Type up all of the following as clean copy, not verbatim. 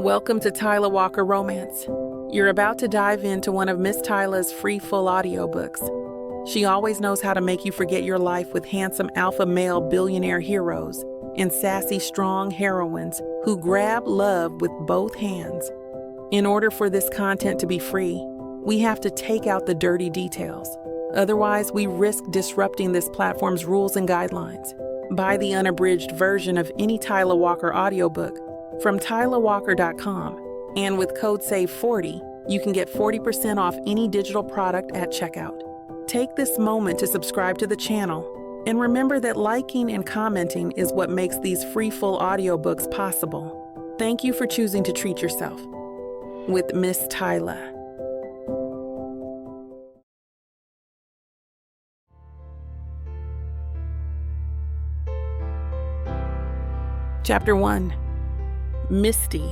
Welcome to Tyler Walker Romance. You're about to dive into one of Miss Tyler's free full audiobooks. She always knows how to make you forget your life with handsome alpha male billionaire heroes and sassy strong heroines who grab love with both hands. In order for this content to be free, we have to take out the dirty details. Otherwise, we risk disrupting this platform's rules and guidelines. Buy the unabridged version of any Tyler Walker audiobook from tylerwalker.com, and with code SAVE40, you can get 40% off any digital product at checkout. Take this moment to subscribe to the channel, and remember that liking and commenting is what makes these free full audiobooks possible. Thank you for choosing to treat yourself with Miss Tyler. Chapter 1. Misty.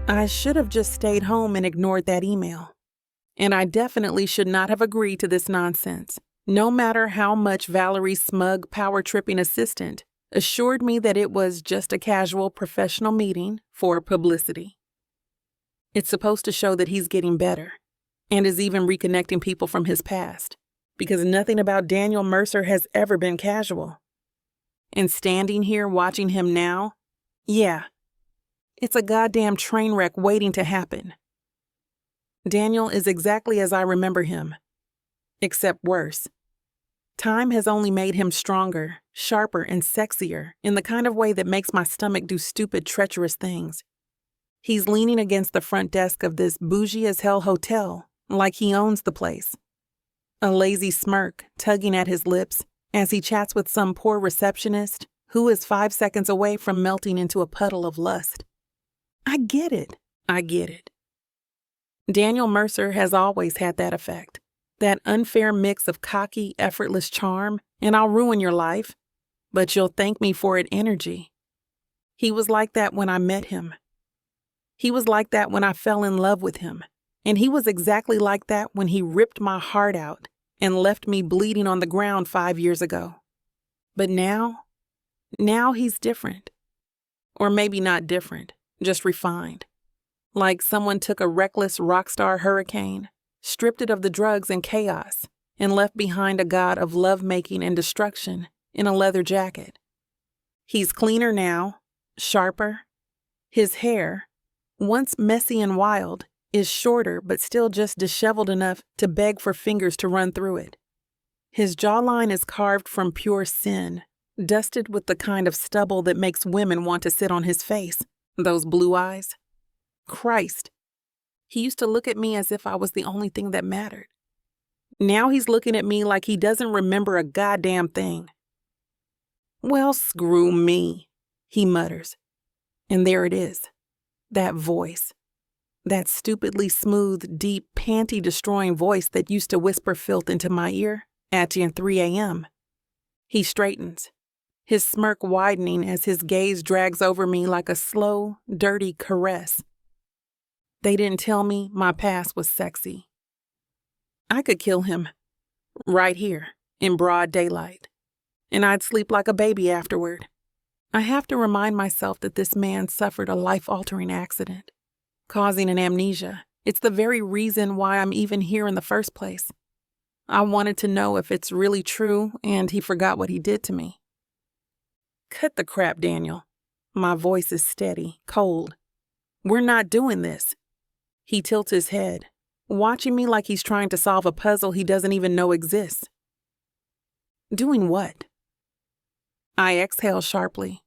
I should have just stayed home and ignored that email. And I definitely should not have agreed to this nonsense, no matter how much Valerie's smug, power-tripping assistant assured me that it was just a casual professional meeting for publicity. It's supposed to show that he's getting better and is even reconnecting people from his past, because nothing about Daniel Mercer has ever been casual. And standing here watching him now, yeah, it's a goddamn train wreck waiting to happen. Daniel is exactly as I remember him, except worse. Time has only made him stronger, sharper, and sexier in the kind of way that makes my stomach do stupid, treacherous things. He's leaning against the front desk of this bougie-as-hell hotel like he owns the place. A lazy smirk tugging at his lips as he chats with some poor receptionist who is 5 seconds away from melting into a puddle of lust. I get it. Daniel Mercer has always had that effect, that unfair mix of cocky, effortless charm, and I'll ruin your life, but you'll thank me for it energy. He was like that when I met him. He was like that when I fell in love with him, and he was exactly like that when he ripped my heart out and left me bleeding on the ground 5 years ago. But now he's different. Or maybe not different, just refined. Like someone took a reckless rockstar hurricane, stripped it of the drugs and chaos, and left behind a god of lovemaking and destruction in a leather jacket. He's cleaner now, sharper. His hair, once messy and wild, is shorter but still just disheveled enough to beg for fingers to run through it. His jawline is carved from pure sin, dusted with the kind of stubble that makes women want to sit on his face. Those blue eyes. Christ. He used to look at me as if I was the only thing that mattered. Now he's looking at me like he doesn't remember a goddamn thing. Well, screw me, he mutters. And there it is. That voice. That stupidly smooth, deep, panty-destroying voice that used to whisper filth into my ear at 3 a.m. He straightens, his smirk widening as his gaze drags over me like a slow, dirty caress. They didn't tell me my past was sexy. I could kill him, right here, in broad daylight, and I'd sleep like a baby afterward. I have to remind myself that this man suffered a life-altering accident, causing an amnesia. It's the very reason why I'm even here in the first place. I wanted to know if it's really true and he forgot what he did to me. Cut the crap, Daniel. My voice is steady, cold. We're not doing this. He tilts his head, watching me like he's trying to solve a puzzle he doesn't even know exists. Doing what? I exhale sharply.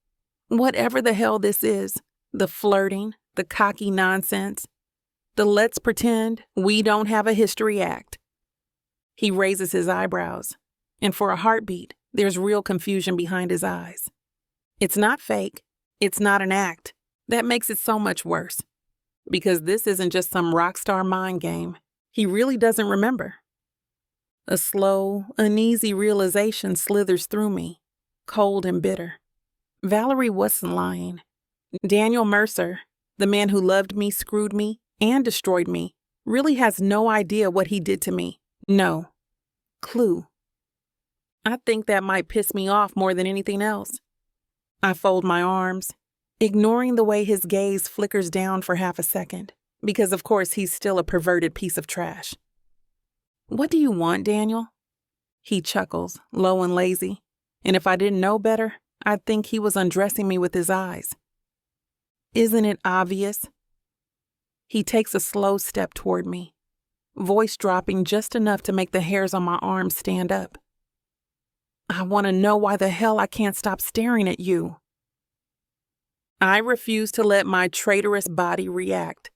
Whatever the hell this is, the flirting, the cocky nonsense, the let's pretend we don't have a history act. He raises his eyebrows, and for a heartbeat, there's real confusion behind his eyes. It's not fake. It's not an act. That makes it so much worse. Because this isn't just some rockstar mind game. He really doesn't remember. A slow, uneasy realization slithers through me, cold and bitter. Valerie wasn't lying. Daniel Mercer, the man who loved me, screwed me, and destroyed me, really has no idea what he did to me. No clue. I think that might piss me off more than anything else. I fold my arms, ignoring the way his gaze flickers down for half a second, because of course he's still a perverted piece of trash. "What do you want, Daniel?" He chuckles, low and lazy, and if I didn't know better, I'd think he was undressing me with his eyes. "Isn't it obvious?" He takes a slow step toward me, voice dropping just enough to make the hairs on my arms stand up. "I want to know why the hell I can't stop staring at you." I refuse to let my traitorous body react.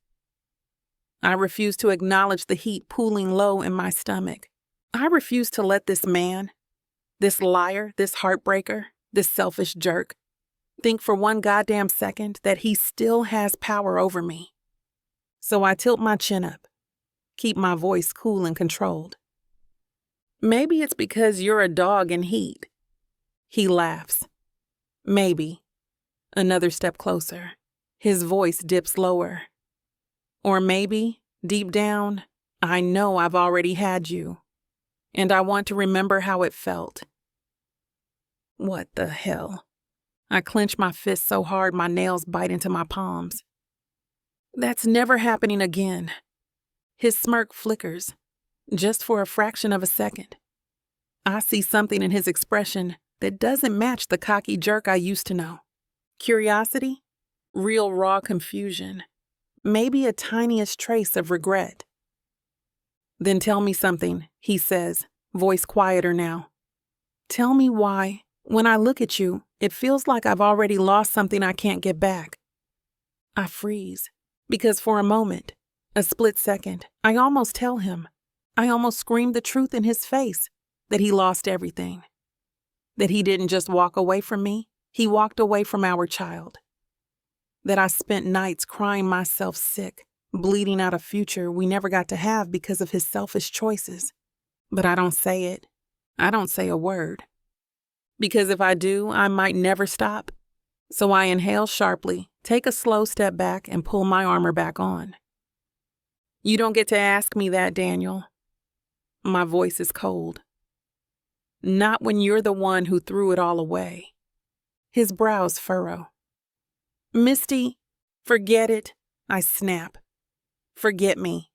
I refuse to acknowledge the heat pooling low in my stomach. I refuse to let this man, this liar, this heartbreaker, this selfish jerk, think for one goddamn second that he still has power over me. So I tilt my chin up, keep my voice cool and controlled. "Maybe it's because you're a dog in heat." He laughs. "Maybe." Another step closer. His voice dips lower. "Or maybe, deep down, I know I've already had you, and I want to remember how it felt." What the hell? I clench my fist so hard my nails bite into my palms. "That's never happening again." His smirk flickers, just for a fraction of a second. I see something in his expression that doesn't match the cocky jerk I used to know. Curiosity, real raw confusion, maybe a tiniest trace of regret. "Then tell me something," he says, voice quieter now. "Tell me why, when I look at you, it feels like I've already lost something I can't get back." I freeze, because for a moment, a split second, I almost tell him, I almost scream the truth in his face, that he lost everything. That he didn't just walk away from me, he walked away from our child. That I spent nights crying myself sick, bleeding out a future we never got to have because of his selfish choices. But I don't say it. I don't say a word. Because if I do, I might never stop. So I inhale sharply, take a slow step back, and pull my armor back on. "You don't get to ask me that, Daniel." My voice is cold. "Not when you're the one who threw it all away." His brows furrow. "Misty, forget it," I snap. "Forget me."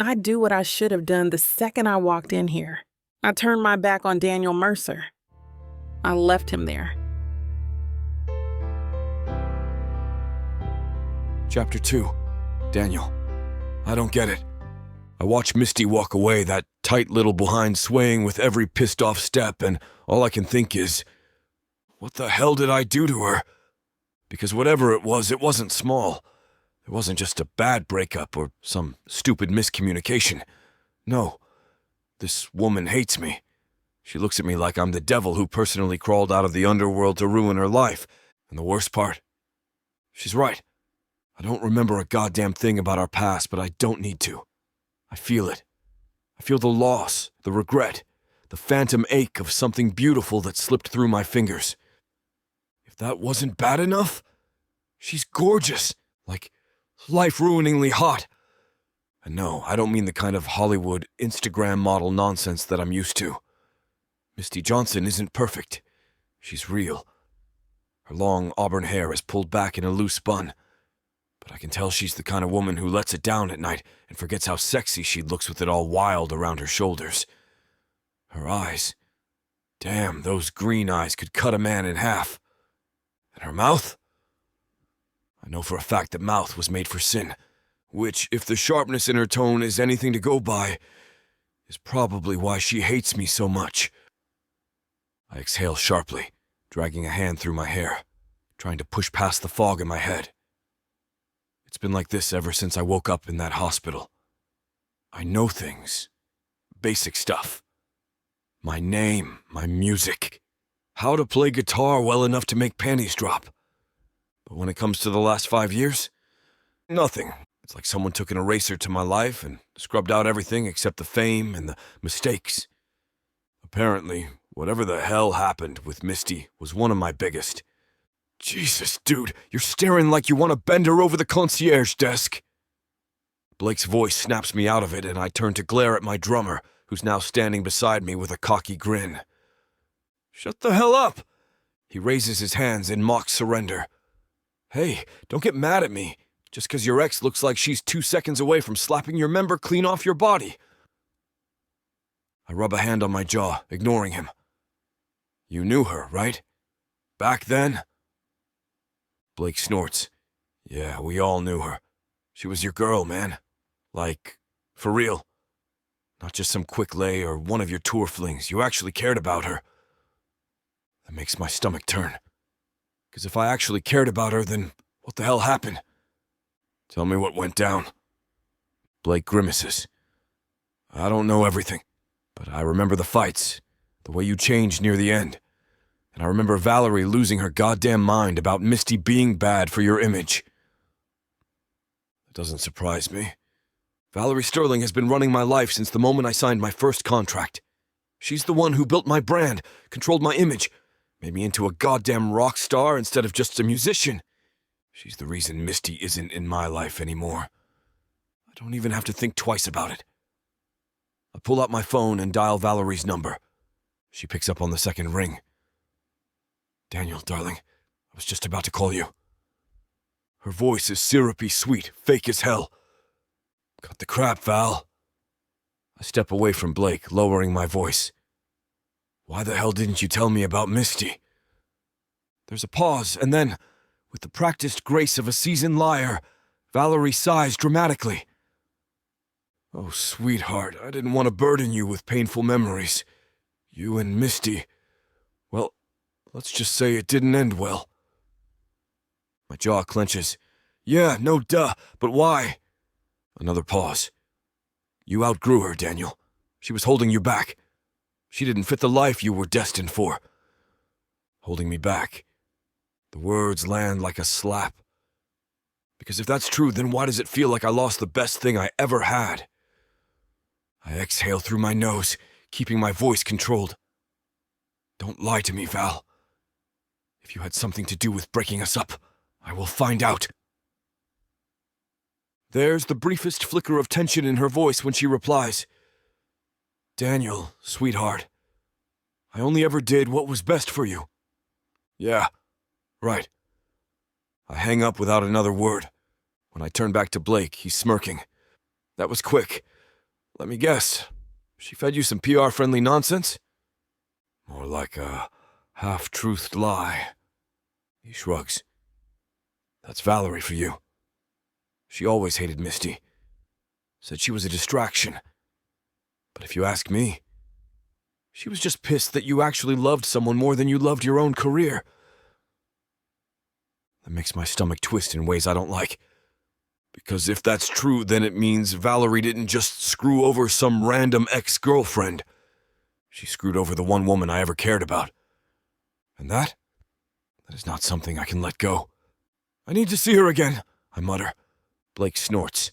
I do what I should have done the second I walked in here. I turned my back on Daniel Mercer. I left him there. Chapter 2. Daniel. I don't get it. I watch Misty walk away, that tight little behind swaying with every pissed-off step, and all I can think is, what the hell did I do to her? Because whatever it wasn't small. It wasn't just a bad breakup or some stupid miscommunication. No, this woman hates me. She looks at me like I'm the devil who personally crawled out of the underworld to ruin her life. And the worst part? She's right. I don't remember a goddamn thing about our past, but I don't need to. I feel it. I feel the loss, the regret, the phantom ache of something beautiful that slipped through my fingers. If that wasn't bad enough, she's gorgeous, like life-ruiningly hot. And no, I don't mean the kind of Hollywood Instagram model nonsense that I'm used to. Misty Johnson isn't perfect. She's real. Her long auburn hair is pulled back in a loose bun. But I can tell she's the kind of woman who lets it down at night and forgets how sexy she looks with it all wild around her shoulders. Her eyes. Damn, those green eyes could cut a man in half. And her mouth? I know for a fact that mouth was made for sin, which, if the sharpness in her tone is anything to go by, is probably why she hates me so much. I exhale sharply, dragging a hand through my hair, trying to push past the fog in my head. It's been like this ever since I woke up in that hospital. I know things. Basic stuff. My name, my music. How to play guitar well enough to make panties drop. But when it comes to the last 5 years, nothing. It's like someone took an eraser to my life and scrubbed out everything except the fame and the mistakes. Apparently, whatever the hell happened with Misty was one of my biggest. Jesus, dude, you're staring like you want to bend her over the concierge desk. Blake's voice snaps me out of it, and I turn to glare at my drummer, who's now standing beside me with a cocky grin. Shut the hell up! He raises his hands in mock surrender. Hey, don't get mad at me, just 'cause your ex looks like she's 2 seconds away from slapping your member clean off your body. I rub a hand on my jaw, ignoring him. You knew her, right? Back then? Blake snorts. Yeah, we all knew her. She was your girl, man. Like, for real. Not just some quick lay or one of your tour flings. You actually cared about her. That makes my stomach turn. 'Cause if I actually cared about her, then what the hell happened? Tell me what went down. Blake grimaces. I don't know everything, but I remember the fights, the way you changed near the end. And I remember Valerie losing her goddamn mind about Misty being bad for your image. It doesn't surprise me. Valerie Sterling has been running my life since the moment I signed my first contract. She's the one who built my brand, controlled my image, made me into a goddamn rock star instead of just a musician. She's the reason Misty isn't in my life anymore. I don't even have to think twice about it. I pull out my phone and dial Valerie's number. She picks up on the second ring. Daniel, darling, I was just about to call you. Her voice is syrupy sweet, fake as hell. Cut the crap, Val. I step away from Blake, lowering my voice. Why the hell didn't you tell me about Misty? There's a pause, and then, with the practiced grace of a seasoned liar, Valerie sighs dramatically. Oh, sweetheart, I didn't want to burden you with painful memories. You and Misty, well, let's just say it didn't end well. My jaw clenches. Yeah, no duh, but why? Another pause. You outgrew her, Daniel. She was holding you back. She didn't fit the life you were destined for. Holding me back. The words land like a slap. Because if that's true, then why does it feel like I lost the best thing I ever had? I exhale through my nose, keeping my voice controlled. Don't lie to me, Val. If you had something to do with breaking us up, I will find out. There's the briefest flicker of tension in her voice when she replies. Daniel, sweetheart, I only ever did what was best for you. Yeah, right. I hang up without another word. When I turn back to Blake, he's smirking. That was quick. Let me guess. She fed you some PR-friendly nonsense? More like a half-truthed lie. He shrugs. That's Valerie for you. She always hated Misty. Said she was a distraction. But if you ask me, she was just pissed that you actually loved someone more than you loved your own career. That makes my stomach twist in ways I don't like. Because if that's true, then it means Valerie didn't just screw over some random ex-girlfriend. She screwed over the one woman I ever cared about. And that is not something I can let go. I need to see her again, I mutter. Blake snorts.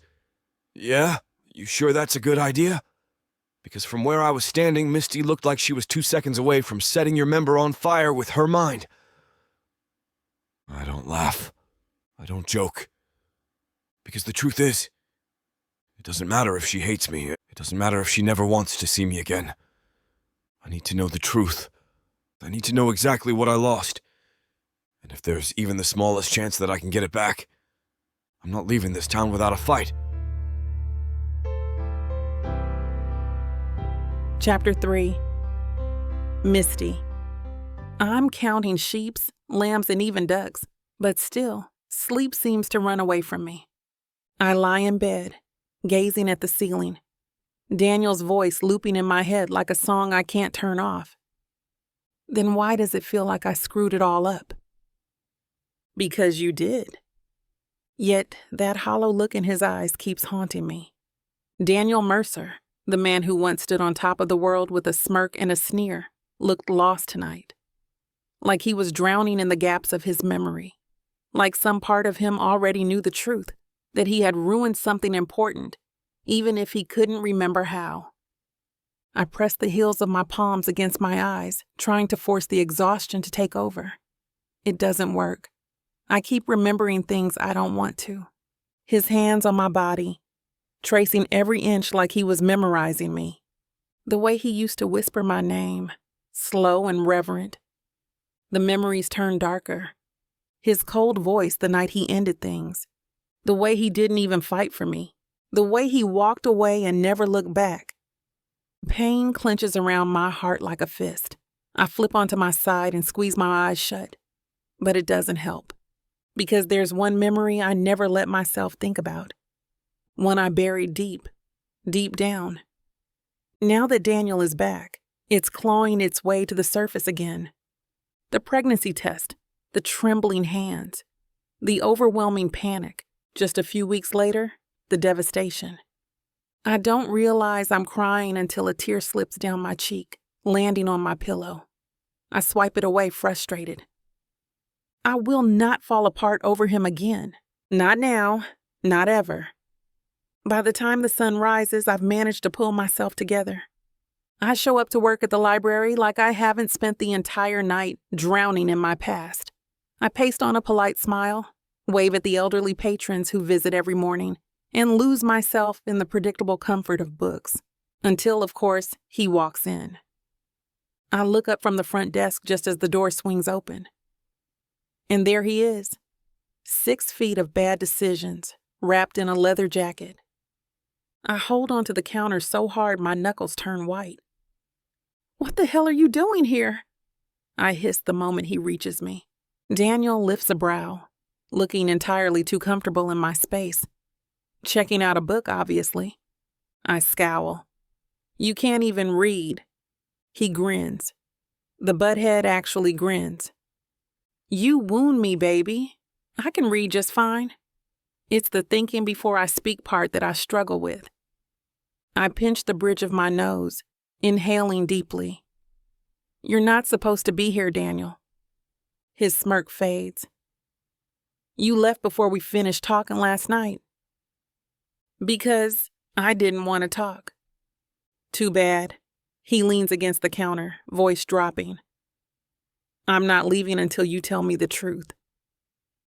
Yeah? You sure that's a good idea? Because from where I was standing, Misty looked like she was 2 seconds away from setting your member on fire with her mind. I don't laugh. I don't joke. Because the truth is, it doesn't matter if she hates me. It doesn't matter if she never wants to see me again. I need to know the truth. I need to know exactly what I lost. And if there's even the smallest chance that I can get it back, I'm not leaving this town without a fight. Chapter 3. Misty. I'm counting sheeps, lambs, and even ducks, but still, sleep seems to run away from me. I lie in bed, gazing at the ceiling, Daniel's voice looping in my head like a song I can't turn off. Then why does it feel like I screwed it all up? Because you did. Yet that hollow look in his eyes keeps haunting me. Daniel Mercer, the man who once stood on top of the world with a smirk and a sneer, looked lost tonight. Like he was drowning in the gaps of his memory. Like some part of him already knew the truth, that he had ruined something important, even if he couldn't remember how. I pressed the heels of my palms against my eyes, trying to force the exhaustion to take over. It doesn't work. I keep remembering things I don't want to. His hands on my body, tracing every inch like he was memorizing me. The way he used to whisper my name, slow and reverent. The memories turn darker. His cold voice the night he ended things. The way he didn't even fight for me. The way he walked away and never looked back. Pain clenches around my heart like a fist. I flip onto my side and squeeze my eyes shut. But it doesn't help. Because there's one memory I never let myself think about. One I buried deep down. Now that Daniel is back, it's clawing its way to the surface again. The pregnancy test, the trembling hands, the overwhelming panic. Just a few weeks later, the devastation. I don't realize I'm crying until a tear slips down my cheek, landing on my pillow. I swipe it away, frustrated. I will not fall apart over him again. Not now, not ever. By the time the sun rises, I've managed to pull myself together. I show up to work at the library like I haven't spent the entire night drowning in my past. I paste on a polite smile, wave at the elderly patrons who visit every morning, and lose myself in the predictable comfort of books. Until, of course, he walks in. I look up from the front desk just as the door swings open. And there he is, 6 feet of bad decisions, wrapped in a leather jacket. I hold onto the counter so hard my knuckles turn white. "What the hell are you doing here?" I hiss the moment he reaches me. Daniel lifts a brow, looking entirely too comfortable in my space. Checking out a book, obviously. I scowl. "You can't even read." He grins. The butthead actually grins. "You wound me, baby. I can read just fine." It's the thinking before I speak part that I struggle with. I pinch the bridge of my nose, inhaling deeply. "You're not supposed to be here, Daniel." His smirk fades. "You left before we finished talking last night." "Because I didn't want to talk." "Too bad." He leans against the counter, voice dropping. "I'm not leaving until you tell me the truth."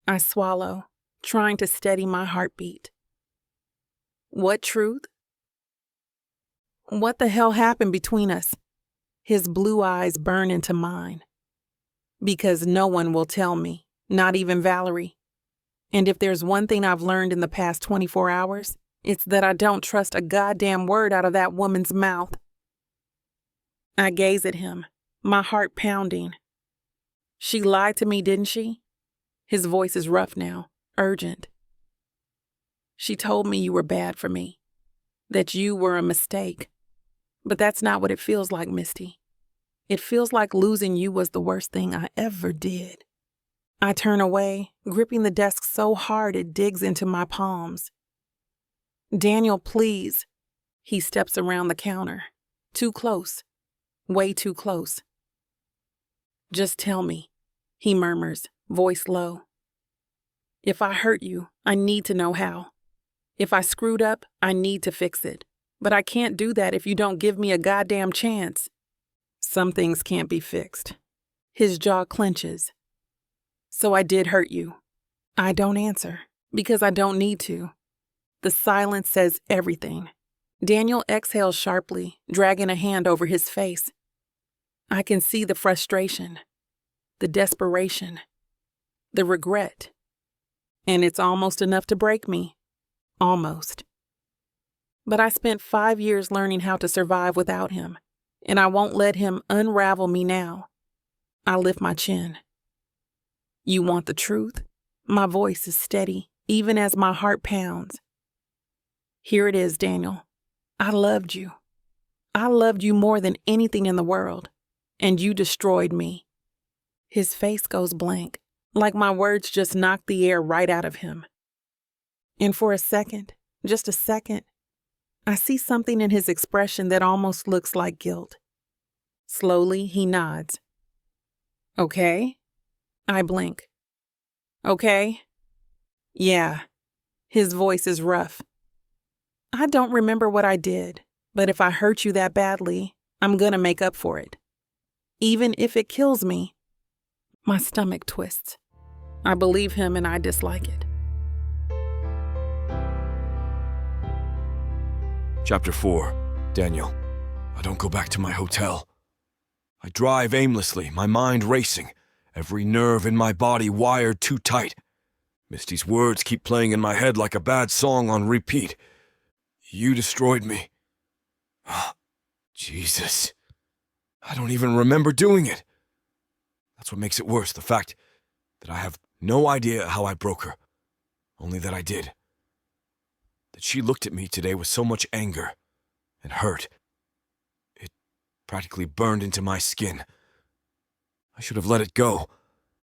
I swallow, trying to steady my heartbeat. "What truth?" "What the hell happened between us?" His blue eyes burn into mine. "Because no one will tell me, not even Valerie. And if there's one thing I've learned in the past 24 hours, it's that I don't trust a goddamn word out of that woman's mouth." I gaze at him, my heart pounding. "She lied to me, didn't she?" His voice is rough now. Urgent. "She told me you were bad for me, that you were a mistake. But that's not what it feels like, Misty. It feels like losing you was the worst thing I ever did." I turn away, gripping the desk so hard it digs into my palms. "Daniel, please." He steps around the counter. Too close. Way too close. "Just tell me," he murmurs, voice low. "If I hurt you, I need to know how. If I screwed up, I need to fix it. But I can't do that if you don't give me a goddamn chance." "Some things can't be fixed." His jaw clenches. "So I did hurt you." I don't answer, because I don't need to. The silence says everything. Daniel exhales sharply, dragging a hand over his face. I can see the frustration, the desperation, the regret. And it's almost enough to break me. Almost. But I spent 5 years learning how to survive without him, and I won't let him unravel me now. I lift my chin. "You want the truth?" My voice is steady, even as my heart pounds. "Here it is, Daniel. I loved you. I loved you more than anything in the world, and you destroyed me." His face goes blank, like my words just knocked the air right out of him. And for a second, just a second, I see something in his expression that almost looks like guilt. Slowly, he nods. "Okay?" I blink. "Okay?" "Yeah." His voice is rough. "I don't remember what I did, but if I hurt you that badly, I'm gonna make up for it. Even if it kills me." My stomach twists. I believe him and I dislike it. Chapter 4. Daniel. I don't go back to my hotel. I drive aimlessly, my mind racing. every nerve in my body wired too tight. Misty's words keep playing in my head like a bad song on repeat. You destroyed me. Jesus. I don't even remember doing it. That's what makes it worse, the fact that I have no idea how I broke her. Only that I did. That she looked at me today with so much anger and hurt. It practically burned into my skin. I should have let it go.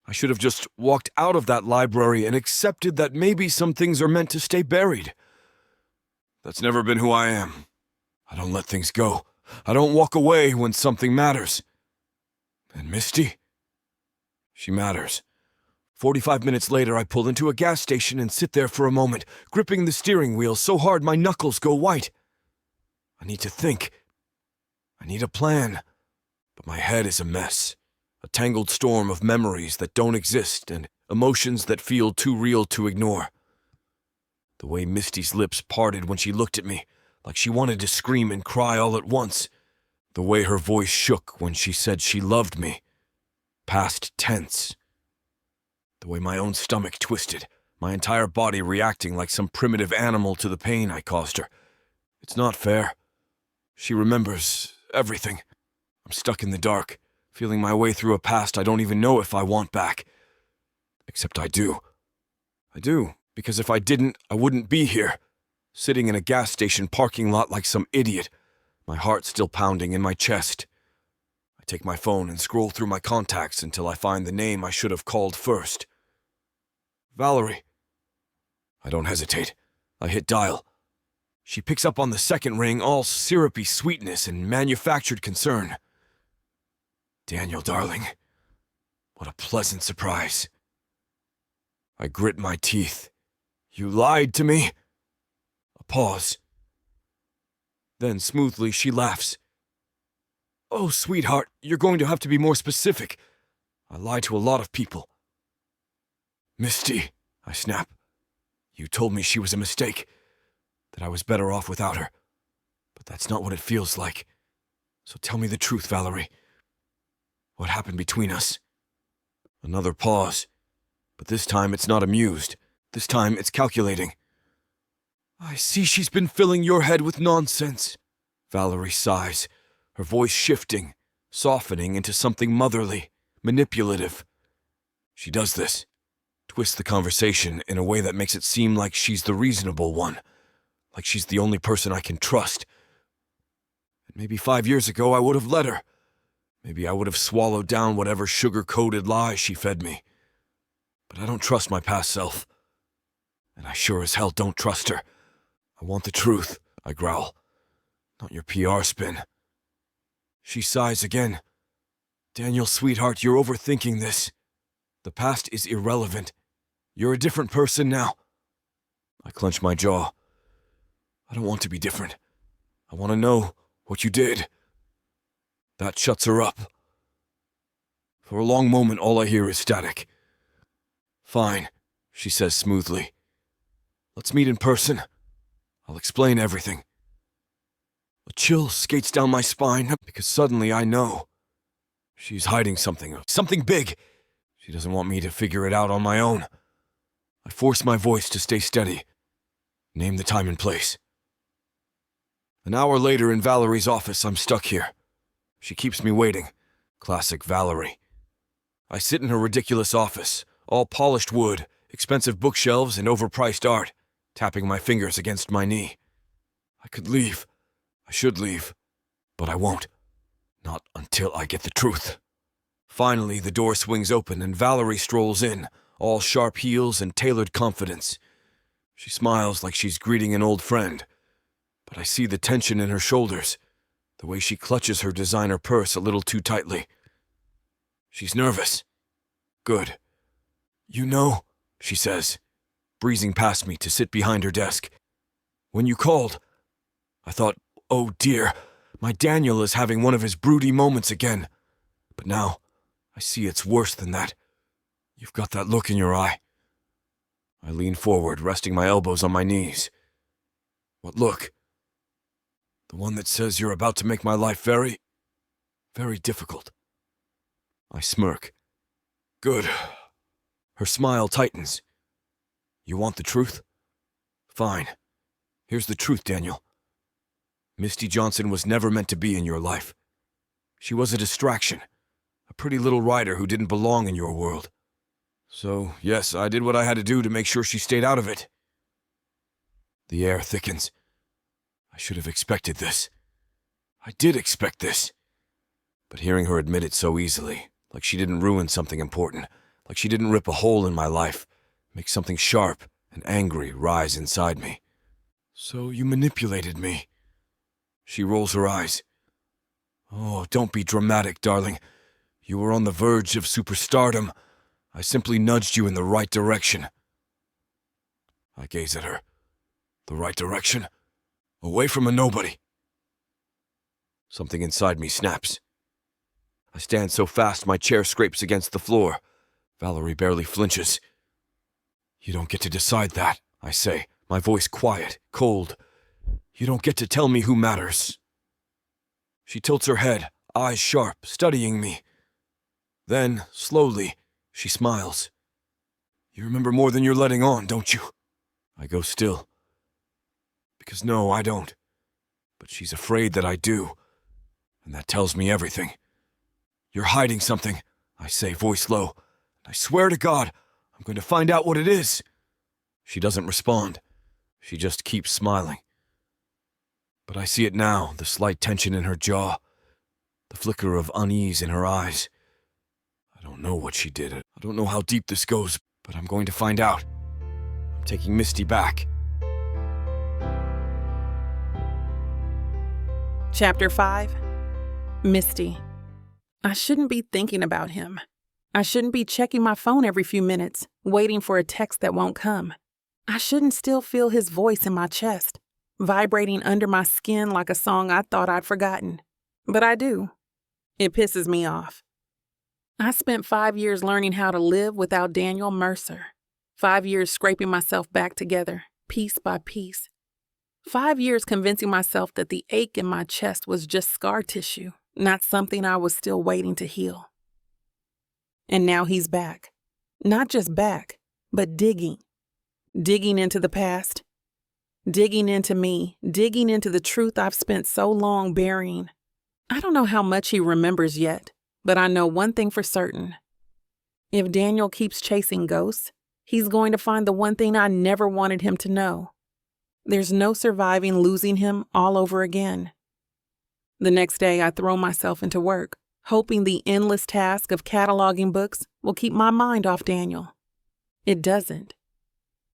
I should have just walked out of that library and accepted that maybe some things are meant to stay buried. That's never been who I am. I don't let things go. I don't walk away when something matters. And Misty? She matters. 45 minutes later, I pull into a gas station and sit there for a moment, gripping the steering wheel so hard my knuckles go white. I need to think. I need a plan. But my head is a mess. A tangled storm of memories that don't exist and emotions that feel too real to ignore. The way Misty's lips parted when she looked at me, like she wanted to scream and cry all at once. The way her voice shook when she said she loved me. Past tense. The way my own stomach twisted, my entire body reacting like some primitive animal to the pain I caused her. It's not fair. She remembers everything. I'm stuck in the dark, feeling my way through a past I don't even know if I want back. Except I do. I do, because if I didn't, I wouldn't be here, sitting in a gas station parking lot like some idiot, my heart still pounding in my chest. I take my phone and scroll through my contacts until I find the name I should have called first. Valerie. I don't hesitate. I hit dial. She picks up on the second ring, all syrupy sweetness and manufactured concern. Daniel, darling. What a pleasant surprise. I grit my teeth. You lied to me? A pause. Then smoothly she laughs. Oh, sweetheart, you're going to have to be more specific. I lie to a lot of people. Misty, I snap. You told me she was a mistake, that I was better off without her. But that's not what it feels like. So tell me the truth, Valerie. What happened between us? Another pause. But this time it's not amused. This time it's calculating. I see she's been filling your head with nonsense. Valerie sighs, her voice shifting, softening into something motherly, manipulative. She does this, twists the conversation in a way that makes it seem like she's the reasonable one, like she's the only person I can trust. And maybe 5 years ago I would have let her. Maybe I would have swallowed down whatever sugar-coated lies she fed me. But I don't trust my past self. And I sure as hell don't trust her. I want the truth, I growl. Not your PR spin. She sighs again. Daniel, sweetheart, you're overthinking this. The past is irrelevant. You're a different person now. I clench my jaw. I don't want to be different. I want to know what you did. That shuts her up. For a long moment, all I hear is static. Fine, she says smoothly. Let's meet in person. I'll explain everything. A chill skates down my spine because suddenly I know. She's hiding something big. She doesn't want me to figure it out on my own. I force my voice to stay steady. Name the time and place. An hour later in Valerie's office, I'm stuck here. She keeps me waiting. Classic Valerie. I sit in her ridiculous office, all polished wood, expensive bookshelves, and overpriced art, tapping my fingers against my knee. I could leave. I should leave. But I won't. Not until I get the truth. Finally, the door swings open and Valerie strolls in, all sharp heels and tailored confidence. She smiles like she's greeting an old friend. But I see the tension in her shoulders, the way she clutches her designer purse a little too tightly. She's nervous. Good. You know, she says, breezing past me to sit behind her desk. When you called, I thought, oh dear, my Daniel is having one of his broody moments again. But now, I see it's worse than that. You've got that look in your eye. I lean forward, resting my elbows on my knees. What look? The one that says you're about to make my life very, very difficult. I smirk. Good. Her smile tightens. You want the truth? Fine. Here's the truth, Daniel. Misty Johnson was never meant to be in your life. She was a distraction, a pretty little writer who didn't belong in your world. So, yes, I did what I had to do to make sure she stayed out of it. The air thickens. I should have expected this. I did expect this. But hearing her admit it so easily, like she didn't ruin something important, like she didn't rip a hole in my life, make something sharp and angry rise inside me. So you manipulated me. She rolls her eyes. Oh, don't be dramatic, darling. You were on the verge of superstardom. I simply nudged you in the right direction. I gaze at her. The right direction? Away from a nobody. Something inside me snaps. I stand so fast my chair scrapes against the floor. Valerie barely flinches. You don't get to decide that, I say, my voice quiet, cold. You don't get to tell me who matters. She tilts her head, eyes sharp, studying me. Then, slowly, she smiles. You remember more than you're letting on, don't you? I go still. Because no, I don't. But she's afraid that I do. And that tells me everything. You're hiding something, I say, voice low. I swear to God, I'm going to find out what it is. She doesn't respond. She just keeps smiling. But I see it now, the slight tension in her jaw, the flicker of unease in her eyes. I don't know what she did. I don't know how deep this goes, but I'm going to find out. I'm taking Misty back. Chapter 5. Misty. I shouldn't be thinking about him. I shouldn't be checking my phone every few minutes, waiting for a text that won't come. I shouldn't still feel his voice in my chest, vibrating under my skin like a song I thought I'd forgotten. But I do. It pisses me off. I spent 5 years learning how to live without Daniel Mercer. 5 years scraping myself back together, piece by piece. 5 years convincing myself that the ache in my chest was just scar tissue, not something I was still waiting to heal. And now he's back. Not just back, but digging. Digging into the past. Digging into me, digging into the truth I've spent so long burying. I don't know how much he remembers yet, but I know one thing for certain. If Daniel keeps chasing ghosts, he's going to find the one thing I never wanted him to know. There's no surviving losing him all over again. The next day, I throw myself into work, hoping the endless task of cataloging books will keep my mind off Daniel. It doesn't.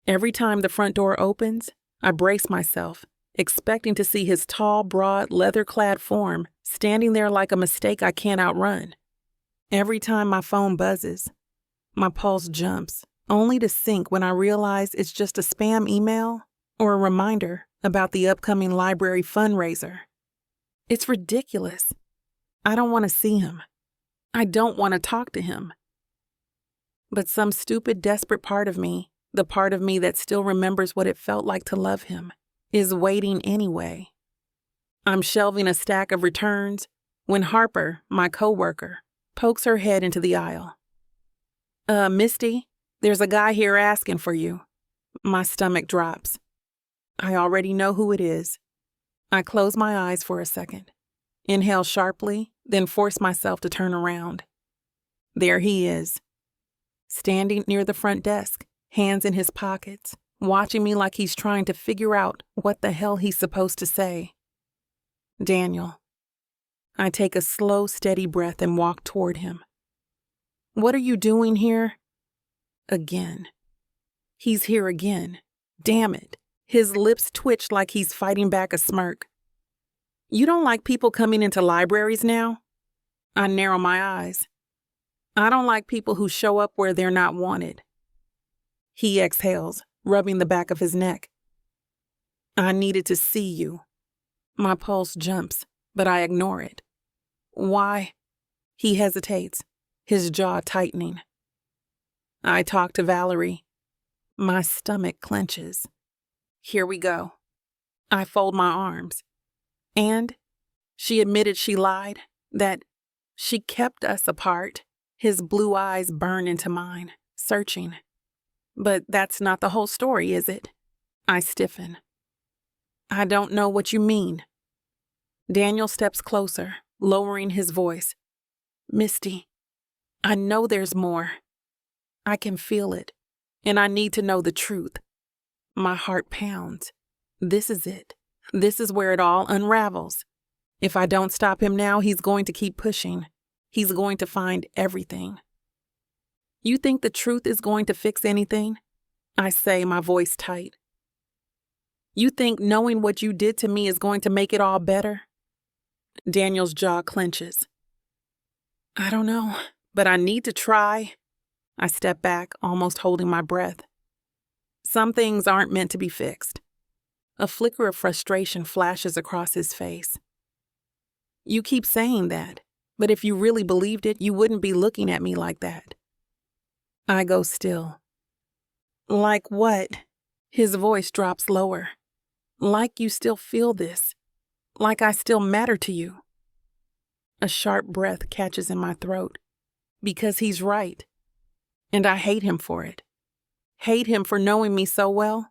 Every time the front door opens, I brace myself, expecting to see his tall, broad, leather-clad form standing there like a mistake I can't outrun. Every time my phone buzzes, my pulse jumps, only to sink when I realize it's just a spam email or a reminder about the upcoming library fundraiser. It's ridiculous. I don't want to see him. I don't want to talk to him. But some stupid, desperate part of me, the part of me that still remembers what it felt like to love him, is waiting anyway. I'm shelving a stack of returns when Harper, my coworker, pokes her head into the aisle. Misty, there's a guy here asking for you." My stomach drops. I already know who it is. I close my eyes for a second, inhale sharply, then force myself to turn around. There he is, standing near the front desk, hands in his pockets, watching me like he's trying to figure out what the hell he's supposed to say. Daniel. I take a slow, steady breath and walk toward him. "What are you doing here?" Again. He's here again. Damn it. His lips twitch like he's fighting back a smirk. "You don't like people coming into libraries now?" I narrow my eyes. "I don't like people who show up where they're not wanted." He exhales, rubbing the back of his neck. "I needed to see you." My pulse jumps, but I ignore it. "Why?" He hesitates, his jaw tightening. "I talked to Valerie." My stomach clenches. Here we go. I fold my arms. And she admitted she lied, that she kept us apart, His blue eyes burn into mine, searching. But that's not the whole story, is it? I stiffen. I don't know what you mean. Daniel steps closer, lowering his voice. Misty, I know there's more. I can feel it, and I need to know the truth. My heart pounds. This is it. This is where it all unravels. If I don't stop him now, he's going to keep pushing. He's going to find everything. You think the truth is going to fix anything? I say, my voice tight. You think knowing what you did to me is going to make it all better? Daniel's jaw clenches. I don't know, but I need to try. I step back, almost holding my breath. Some things aren't meant to be fixed. A flicker of frustration flashes across his face. You keep saying that, but if you really believed it, you wouldn't be looking at me like that. I go still. Like what? His voice drops lower. Like you still feel this. Like I still matter to you. A sharp breath catches in my throat. Because he's right. And I hate him for it. Hate him for knowing me so well,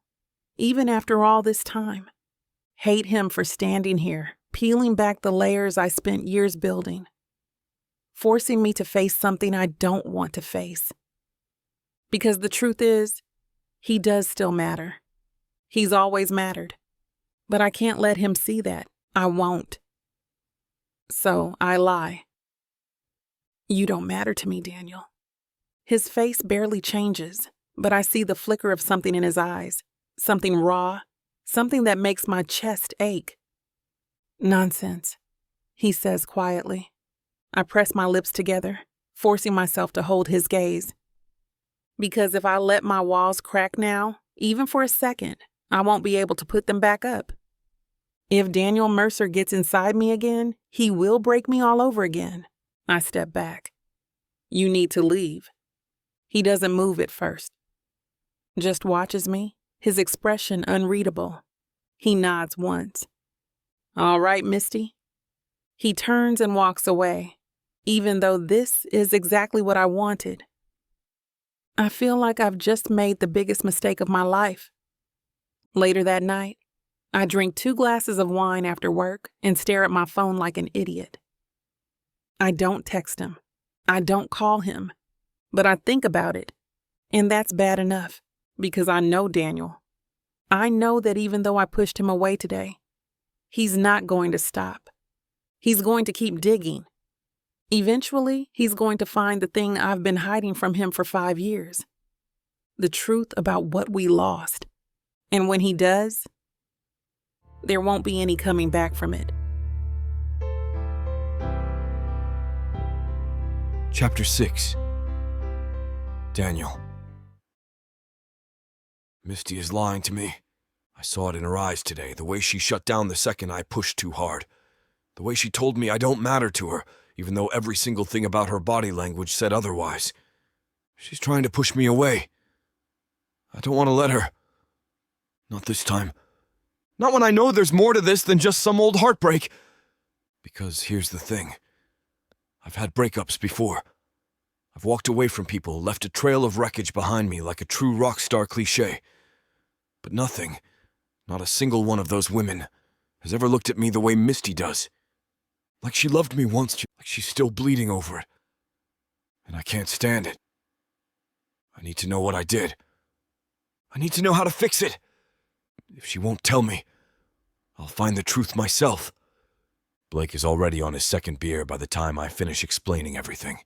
even after all this time. Hate him for standing here, peeling back the layers I spent years building. Forcing me to face something I don't want to face. Because the truth is, he does still matter. He's always mattered. But I can't let him see that. I won't. So I lie. You don't matter to me, Daniel. His face barely changes, but I see the flicker of something in his eyes. Something raw. Something that makes my chest ache. Nonsense, he says quietly. I press my lips together, forcing myself to hold his gaze. Because if I let my walls crack now, even for a second, I won't be able to put them back up. If Daniel Mercer gets inside me again, he will break me all over again. I step back. You need to leave. He doesn't move at first. Just watches me, his expression unreadable. He nods once. All right, Misty. He turns and walks away, even though this is exactly what I wanted. I feel like I've just made the biggest mistake of my life. Later that night, I drink 2 glasses of wine after work and stare at my phone like an idiot. I don't text him. I don't call him. But I think about it. And that's bad enough, because I know Daniel. I know that even though I pushed him away today, he's not going to stop. He's going to keep digging. Eventually, he's going to find the thing I've been hiding from him for 5 years. The truth about what we lost. And when he does, there won't be any coming back from it. Chapter 6. Daniel. Misty is lying to me. I saw it in her eyes today, the way she shut down the second I pushed too hard. The way she told me I don't matter to her, even though every single thing about her body language said otherwise. She's trying to push me away. I don't want to let her. Not this time. Not when I know there's more to this than just some old heartbreak. Because here's the thing. I've had breakups before. I've walked away from people, left a trail of wreckage behind me like a true rockstar cliché. But nothing, not a single one of those women, has ever looked at me the way Misty does. Like she loved me once, like she's still bleeding over it. And I can't stand it. I need to know what I did. I need to know how to fix it. If she won't tell me, I'll find the truth myself. Blake is already on his second beer by the time I finish explaining everything.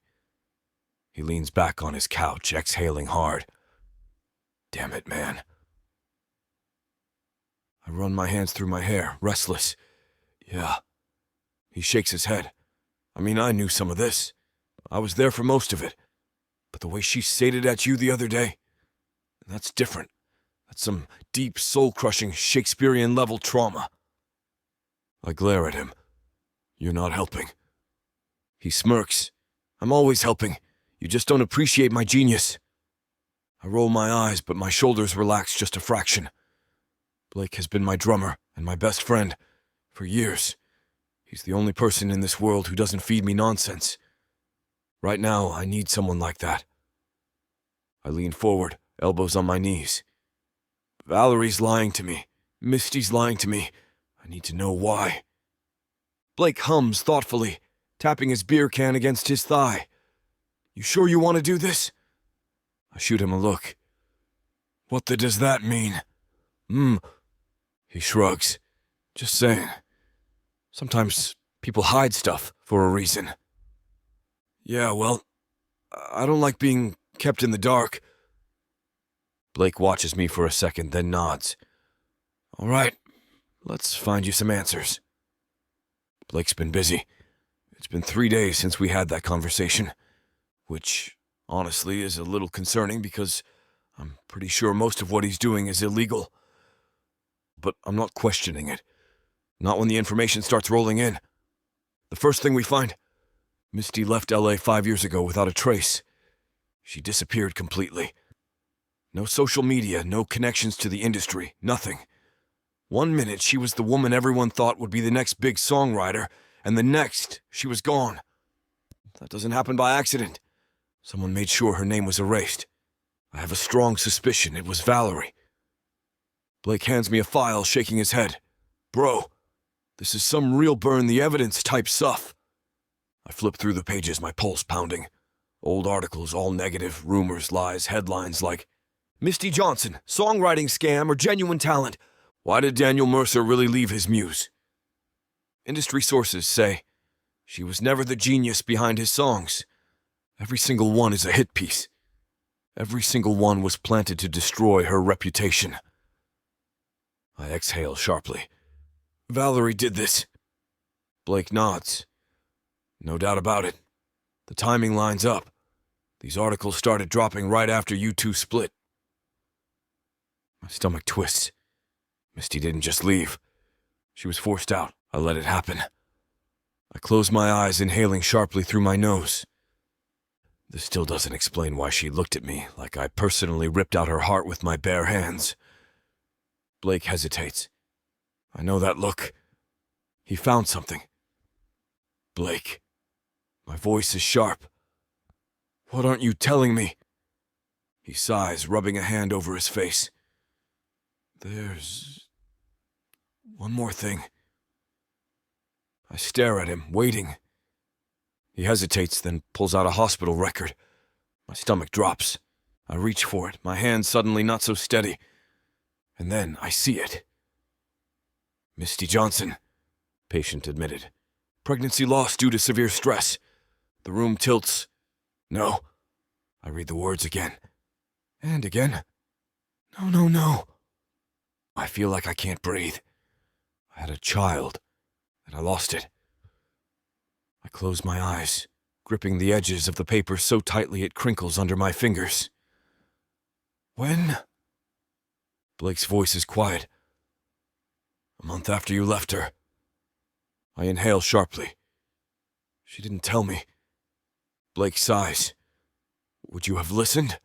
He leans back on his couch, exhaling hard. Damn it, man. I run my hands through my hair, restless. Yeah. He shakes his head. I mean, I knew some of this. I was there for most of it. But the way she sated at you the other day, that's different. That's some deep, soul-crushing, Shakespearean-level trauma. I glare at him. You're not helping. He smirks. I'm always helping. You just don't appreciate my genius. I roll my eyes, but my shoulders relax just a fraction. Blake has been my drummer and my best friend for years. He's the only person in this world who doesn't feed me nonsense. Right now, I need someone like that. I lean forward, elbows on my knees. Valerie's lying to me. Misty's lying to me. I need to know why. Blake hums thoughtfully, tapping his beer can against his thigh. You sure you want to do this? I shoot him a look. What does that mean? He shrugs. Just saying. Sometimes people hide stuff for a reason. Yeah, well, I don't like being kept in the dark. Blake watches me for a second, then nods. All right, let's find you some answers. Blake's been busy. It's been 3 days since we had that conversation, which, honestly, is a little concerning because I'm pretty sure most of what he's doing is illegal. But I'm not questioning it. Not when the information starts rolling in. The first thing we find, Misty left LA 5 years ago without a trace. She disappeared completely. No social media, no connections to the industry, nothing. 1 minute she was the woman everyone thought would be the next big songwriter, and the next she was gone. That doesn't happen by accident. Someone made sure her name was erased. I have a strong suspicion it was Valerie. Blake hands me a file, shaking his head. Bro, this is some real burn the evidence type stuff. I flip through the pages, my pulse pounding. Old articles, all negative, rumors, lies, headlines like, Misty Johnson, songwriting scam or genuine talent. Why did Daniel Mercer really leave his muse? Industry sources say, she was never the genius behind his songs. Every single one is a hit piece. Every single one was planted to destroy her reputation. I exhale sharply. Valerie did this. Blake nods. No doubt about it. The timing lines up. These articles started dropping right after you two split. My stomach twists. Misty didn't just leave. She was forced out. I let it happen. I close my eyes, inhaling sharply through my nose. This still doesn't explain why she looked at me like I personally ripped out her heart with my bare hands. Blake hesitates. I know that look. He found something. Blake. My voice is sharp. What aren't you telling me? He sighs, rubbing a hand over his face. There's one more thing. I stare at him, waiting. He hesitates, then pulls out a hospital record. My stomach drops. I reach for it, my hand suddenly not so steady. And then I see it. Misty Johnson, patient admitted. Pregnancy loss due to severe stress. The room tilts. No. I read the words again. And again. No. I feel like I can't breathe. I had a child, and I lost it. I close my eyes, gripping the edges of the paper so tightly it crinkles under my fingers. When? Blake's voice is quiet. A month after you left her. I inhale sharply. She didn't tell me. Blake sighs. Would you have listened?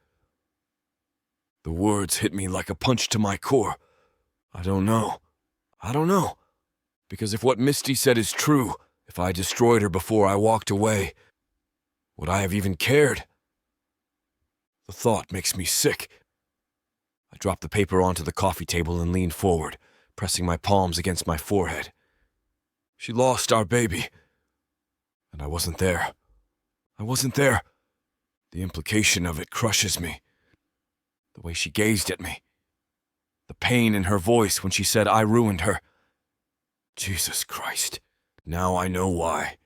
The words hit me like a punch to my core. I don't know. Because if what Misty said is true, if I destroyed her before I walked away, would I have even cared? The thought makes me sick. I drop the paper onto the coffee table and lean forward, pressing my palms against my forehead. She lost our baby. And I wasn't there. The implication of it crushes me. The way she gazed at me. The pain in her voice when she said I ruined her. Jesus Christ. Now I know why.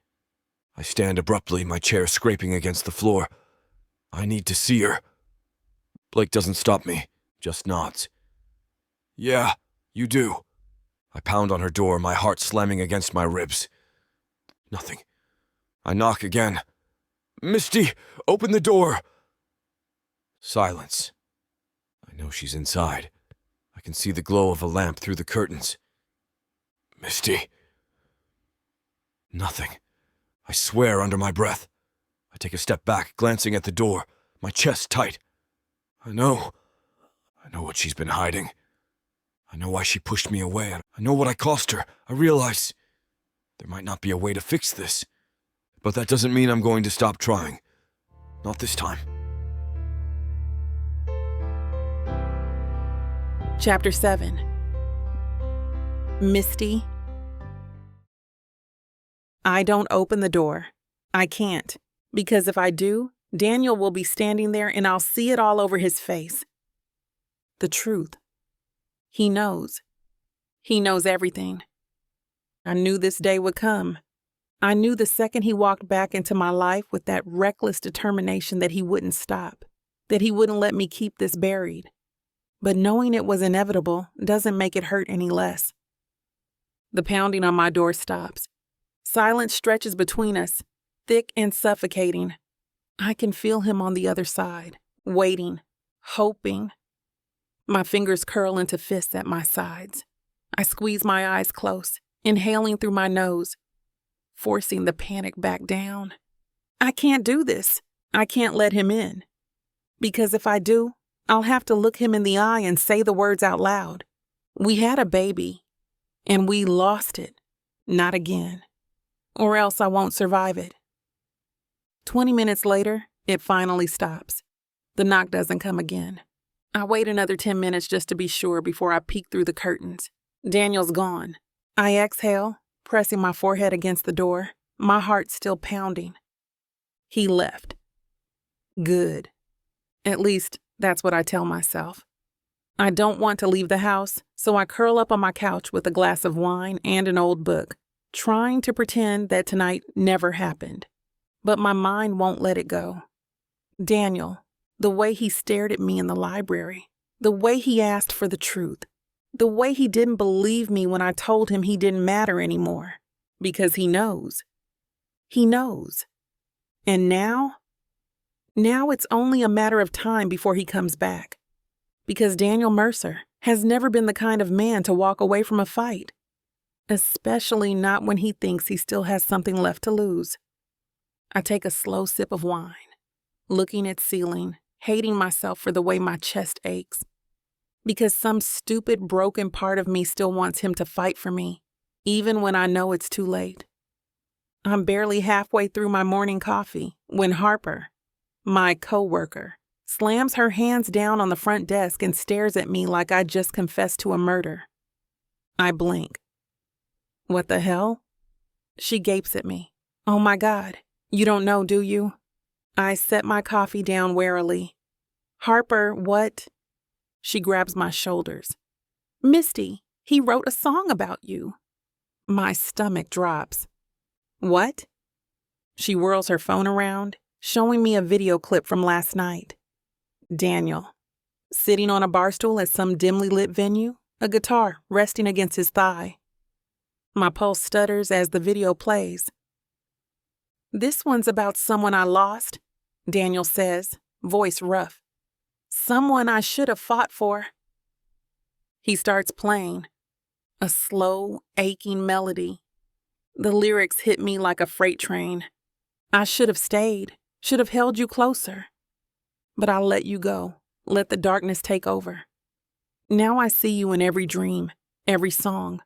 I stand abruptly, my chair scraping against the floor. I need to see her. Blake doesn't stop me, just nods. Yeah, you do. I pound on her door, my heart slamming against my ribs. Nothing. I knock again. Misty, open the door! Silence. I know she's inside. I can see the glow of a lamp through the curtains. Misty. Nothing. I swear under my breath. I take a step back, glancing at the door, my chest tight. I know what she's been hiding. I know why she pushed me away. I know what I cost her. I realize there might not be a way to fix this. But that doesn't mean I'm going to stop trying. Not this time. Chapter 7. Misty. I don't open the door. I can't, because if I do, Daniel will be standing there and I'll see it all over his face. The truth. He knows. He knows everything. I knew this day would come. I knew the second he walked back into my life with that reckless determination that he wouldn't stop, that he wouldn't let me keep this buried. But knowing it was inevitable doesn't make it hurt any less. The pounding on my door stops. Silence stretches between us, thick and suffocating. I can feel him on the other side, waiting, hoping. My fingers curl into fists at my sides. I squeeze my eyes close, inhaling through my nose, forcing the panic back down. I can't do this. I can't let him in. Because if I do, I'll have to look him in the eye and say the words out loud. We had a baby, and we lost it. Not again. Or else I won't survive it. 20 minutes later, it finally stops. The knock doesn't come again. I wait another 10 minutes just to be sure before I peek through the curtains. Daniel's gone. I exhale, pressing my forehead against the door, my heart still pounding. He left. Good. At least, that's what I tell myself. I don't want to leave the house, so I curl up on my couch with a glass of wine and an old book, trying to pretend that tonight never happened. But my mind won't let it go. Daniel, the way he stared at me in the library, the way he asked for the truth, the way he didn't believe me when I told him he didn't matter anymore, because he knows. He knows. And now it's only a matter of time before he comes back. Because Daniel Mercer has never been the kind of man to walk away from a fight. Especially not when he thinks he still has something left to lose. I take a slow sip of wine, looking at ceiling, hating myself for the way my chest aches. Because some stupid, broken part of me still wants him to fight for me, even when I know it's too late. I'm barely halfway through my morning coffee when Harper, my coworker, slams her hands down on the front desk and stares at me like I just confessed to a murder. I blink. What the hell? She gapes at me. Oh my God, you don't know, do you? I set my coffee down warily. Harper, what? She grabs my shoulders. Misty, he wrote a song about you. My stomach drops. What? She whirls her phone around, showing me a video clip from last night. Daniel, sitting on a bar stool at some dimly lit venue, a guitar resting against his thigh. My pulse stutters as the video plays. This one's about someone I lost, Daniel says, voice rough. Someone I should have fought for. He starts playing, a slow, aching melody. The lyrics hit me like a freight train. I should have stayed, should have held you closer. But I let you go, let the darkness take over. Now I see you in every dream, every song.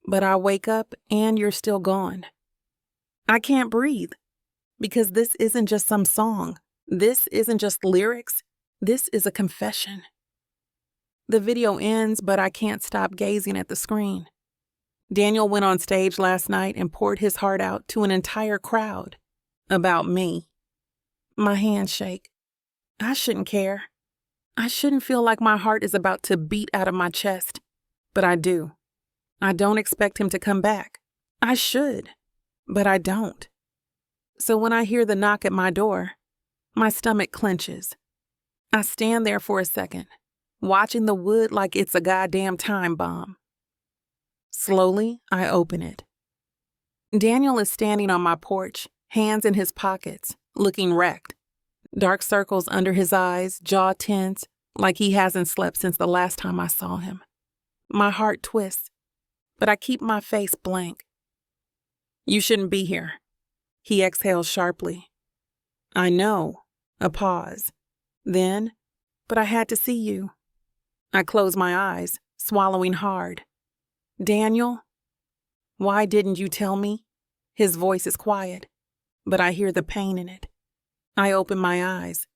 But I wake up and you're still gone. I can't breathe, because this isn't just some song. This isn't just lyrics. This is a confession. The video ends, but I can't stop gazing at the screen. Daniel went on stage last night and poured his heart out to an entire crowd. About me. My hands shake. I shouldn't care. I shouldn't feel like my heart is about to beat out of my chest. But I do. I don't expect him to come back. I should, but I don't. So when I hear the knock at my door, my stomach clenches. I stand there for a second, watching the wood like it's a goddamn time bomb. Slowly, I open it. Daniel is standing on my porch, hands in his pockets, looking wrecked. Dark circles under his eyes, jaw tense, like he hasn't slept since the last time I saw him. My heart twists, but I keep my face blank. You shouldn't be here. He exhales sharply. I know. A pause. Then, but I had to see you. I close my eyes, swallowing hard. Daniel? Why didn't you tell me? His voice is quiet, but I hear the pain in it. I open my eyes.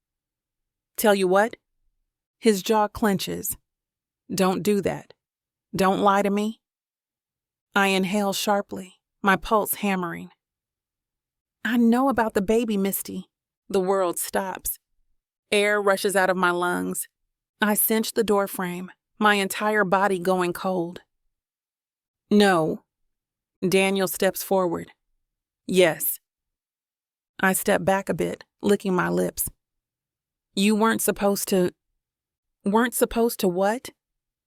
Tell you what? His jaw clenches. Don't do that. Don't lie to me. I inhale sharply, my pulse hammering. I know about the baby, Misty. The world stops. Air rushes out of my lungs. I cinch the doorframe, my entire body going cold. No. Daniel steps forward. Yes. I step back a bit, licking my lips. You weren't supposed to... Weren't supposed to what?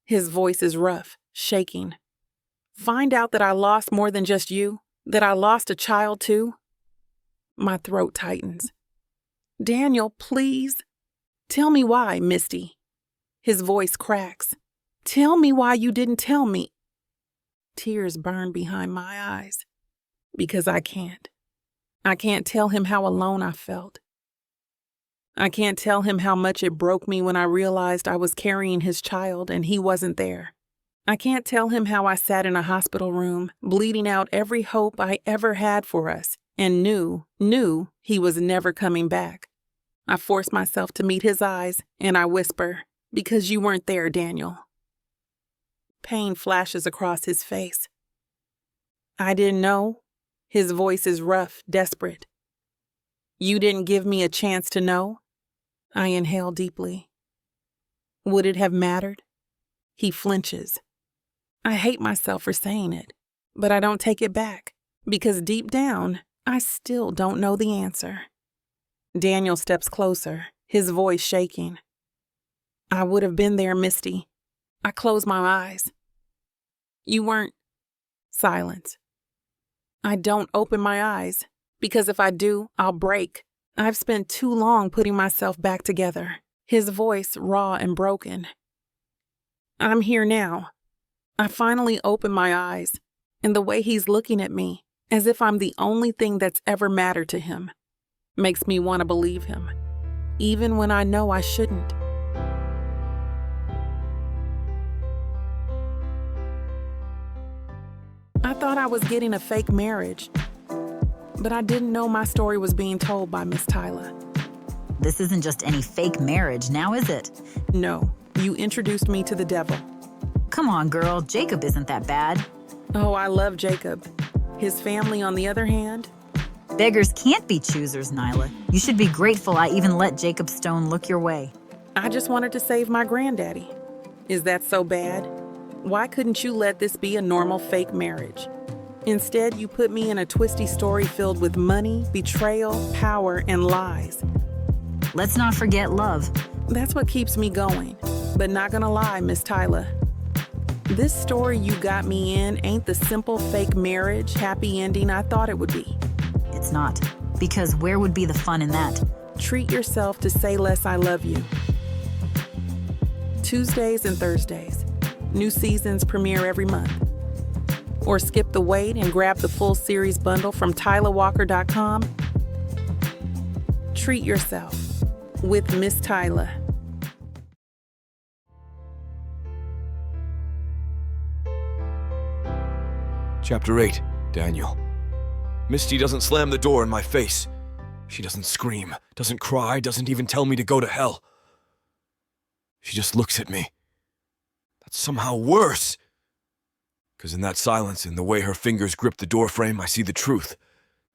His voice is rough, shaking. Find out that I lost more than just you? That I lost a child too? My throat tightens. Daniel, please. Tell me why, Misty. His voice cracks. Tell me why you didn't tell me. Tears burn behind my eyes. Because I can't. I can't tell him how alone I felt. I can't tell him how much it broke me when I realized I was carrying his child and he wasn't there. I can't tell him how I sat in a hospital room, bleeding out every hope I ever had for us, and knew he was never coming back. I force myself to meet his eyes, and I whisper, because you weren't there, Daniel. Pain flashes across his face. I didn't know. His voice is rough, desperate. You didn't give me a chance to know? I inhale deeply. Would it have mattered? He flinches. I hate myself for saying it, but I don't take it back, because deep down, I still don't know the answer. Daniel steps closer, his voice shaking. I would have been there, Misty. I close my eyes. You weren't... Silence. I don't open my eyes, because if I do, I'll break. I've spent too long putting myself back together, his voice raw and broken. I'm here now. I finally open my eyes, and the way he's looking at me, as if I'm the only thing that's ever mattered to him, makes me want to believe him, even when I know I shouldn't. I thought I was getting a fake marriage, but I didn't know my story was being told by Miss Tyler. This isn't just any fake marriage, now is it? No, you introduced me to the devil. Come on, girl, Jacob isn't that bad. Oh, I love Jacob. His family, on the other hand... Beggars can't be choosers, Nyla. You should be grateful I even let Jacob Stone look your way. I just wanted to save my granddaddy. Is that so bad? Why couldn't you let this be a normal fake marriage? Instead, you put me in a twisty story filled with money, betrayal, power, and lies. Let's not forget love. That's what keeps me going. But not gonna lie, Miss Tyler. This story you got me in ain't the simple fake marriage, happy ending I thought it would be. It's not. Because where would be the fun in that? Treat yourself to Say Less I Love You. Tuesdays and Thursdays. New seasons premiere every month. Or skip the wait and grab the full series bundle from TylerWalker.com. Treat yourself with Miss Tyler. Chapter 8, Daniel. Misty doesn't slam the door in my face. She doesn't scream, doesn't cry, doesn't even tell me to go to hell. She just looks at me. That's somehow worse. Because in that silence, in the way her fingers grip the doorframe, I see the truth.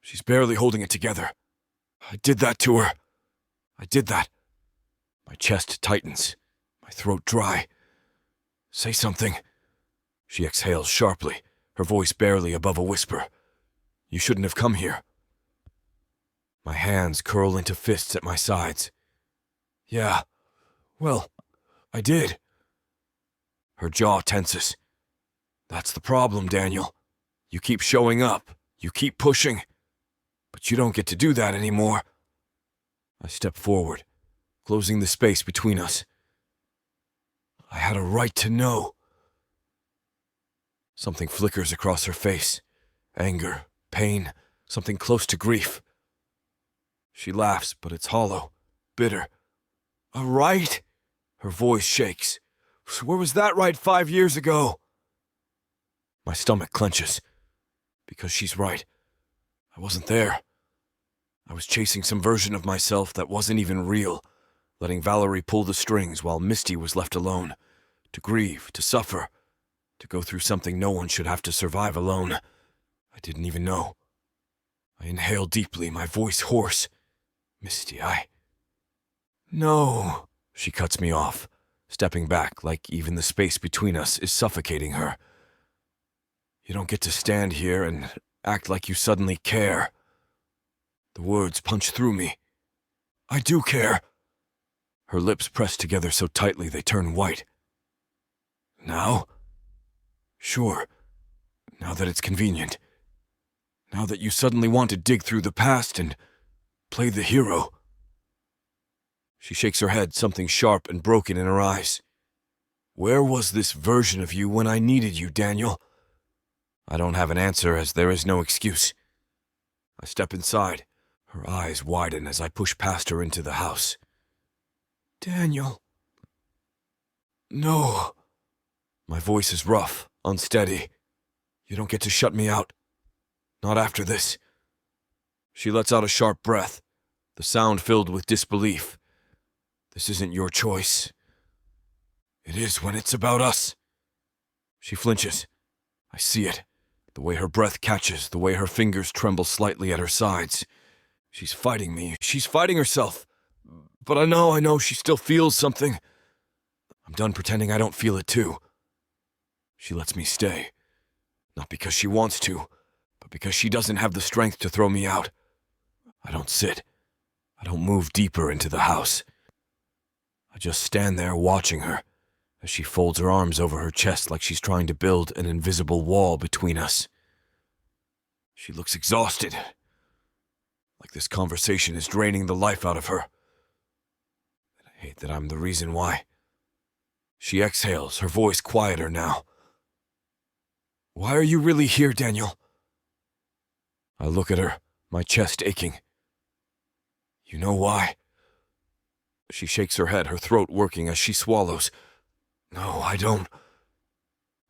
She's barely holding it together. I did that to her. I did that. My chest tightens, my throat dry. Say something. She exhales sharply, her voice barely above a whisper. You shouldn't have come here. My hands curl into fists at my sides. Yeah, well, I did. Her jaw tenses. That's the problem, Daniel. You keep showing up, you keep pushing, but you don't get to do that anymore. I step forward, closing the space between us. I had a right to know. Something flickers across her face. Anger, pain, something close to grief. She laughs, but it's hollow, bitter. A right? Her voice shakes. Where was that right 5 years ago? My stomach clenches. Because she's right. I wasn't there. I was chasing some version of myself that wasn't even real, letting Valerie pull the strings while Misty was left alone, to grieve, to suffer, to go through something no one should have to survive alone. I didn't even know. I inhaled deeply, my voice hoarse. Misty, No, she cuts me off, stepping back like even the space between us is suffocating her. You don't get to stand here and act like you suddenly care. The words punch through me. I do care. Her lips press together so tightly they turn white. Now? Sure. Now that it's convenient. Now that you suddenly want to dig through the past and play the hero. She shakes her head, something sharp and broken in her eyes. Where was this version of you when I needed you, Daniel? I don't have an answer as there is no excuse. I step inside. Her eyes widen as I push past her into the house. Daniel. No. My voice is rough, unsteady. You don't get to shut me out. Not after this. She lets out a sharp breath, the sound filled with disbelief. This isn't your choice. It is when it's about us. She flinches. I see it. The way her breath catches, the way her fingers tremble slightly at her sides. She's fighting me. She's fighting herself. But I know she still feels something. I'm done pretending I don't feel it too. She lets me stay. Not because she wants to, but because she doesn't have the strength to throw me out. I don't sit. I don't move deeper into the house. I just stand there watching her as she folds her arms over her chest like she's trying to build an invisible wall between us. She looks exhausted, like this conversation is draining the life out of her. And I hate that I'm the reason why. She exhales, her voice quieter now. Why are you really here, Daniel? I look at her, my chest aching. You know why? She shakes her head, her throat working as she swallows. No, I don't.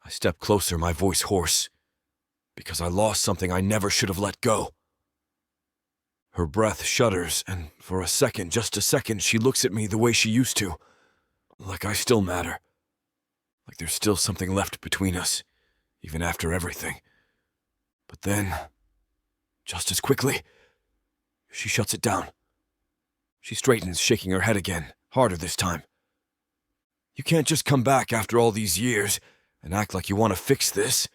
I step closer, my voice hoarse. Because I lost something I never should have let go. Her breath shudders, and for a second, just a second, she looks at me the way she used to. Like I still matter. Like there's still something left between us, even after everything. But then, just as quickly, she shuts it down. She straightens, shaking her head again, harder this time. You can't just come back after all these years and act like you want to fix this.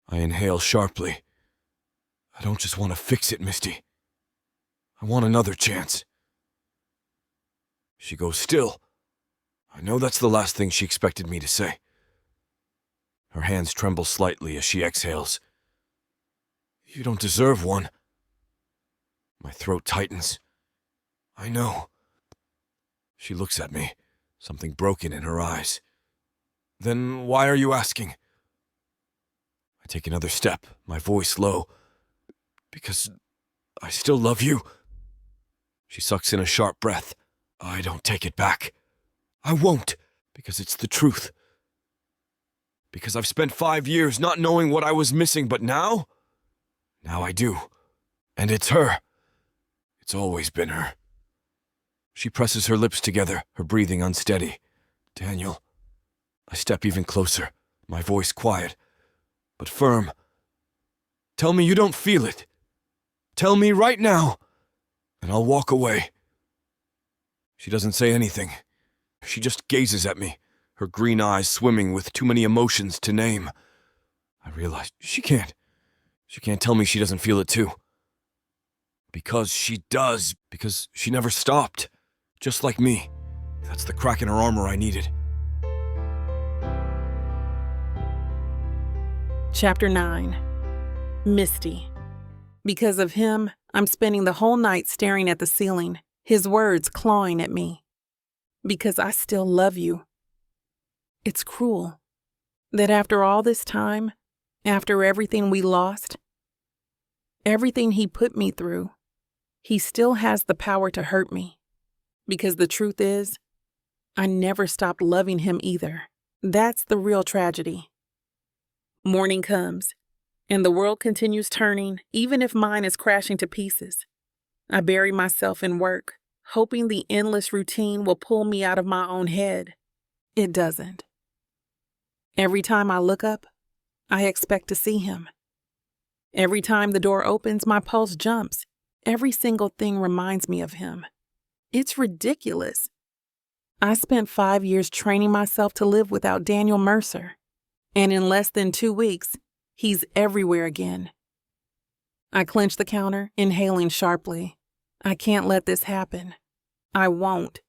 I inhale sharply. I don't just want to fix it, Misty. I want another chance. She goes still. I know that's the last thing she expected me to say. Her hands tremble slightly as she exhales. You don't deserve one. My throat tightens. I know. She looks at me, something broken in her eyes. Then why are you asking? I take another step, my voice low. Because I still love you. She sucks in a sharp breath. I don't take it back. I won't, because it's the truth. Because I've spent 5 years not knowing what I was missing, but now I do. And it's her. It's always been her. She presses her lips together, her breathing unsteady. Daniel. I step even closer, my voice quiet, but firm. Tell me you don't feel it. Tell me right now, and I'll walk away. She doesn't say anything. She just gazes at me, her green eyes swimming with too many emotions to name. I realize she can't. She can't tell me she doesn't feel it too. Because she does, because she never stopped. Just like me. That's the crack in her armor I needed. Chapter 9. Misty. Because of him, I'm spending the whole night staring at the ceiling, his words clawing at me. Because I still love you. It's cruel that after all this time, after everything we lost, everything he put me through, he still has the power to hurt me. Because the truth is, I never stopped loving him either. That's the real tragedy. Morning comes, and the world continues turning, even if mine is crashing to pieces. I bury myself in work, hoping the endless routine will pull me out of my own head. It doesn't. Every time I look up, I expect to see him. Every time the door opens, my pulse jumps. Every single thing reminds me of him. It's ridiculous. I spent 5 years training myself to live without Daniel Mercer, and in less than 2 weeks, he's everywhere again. I clench the counter, inhaling sharply. I can't let this happen. I won't.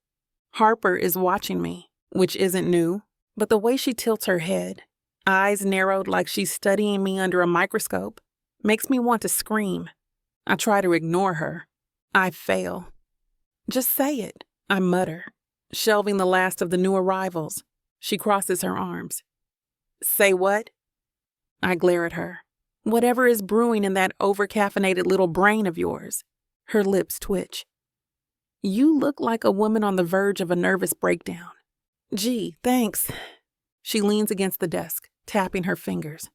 Harper is watching me, which isn't new, but the way she tilts her head, eyes narrowed like she's studying me under a microscope, makes me want to scream. I try to ignore her. I fail. Just say it, I mutter, shelving the last of the new arrivals. She crosses her arms. Say what? I glare at her. Whatever is brewing in that over-caffeinated little brain of yours. Her lips twitch. You look like a woman on the verge of a nervous breakdown. Gee, thanks. She leans against the desk, tapping her fingers.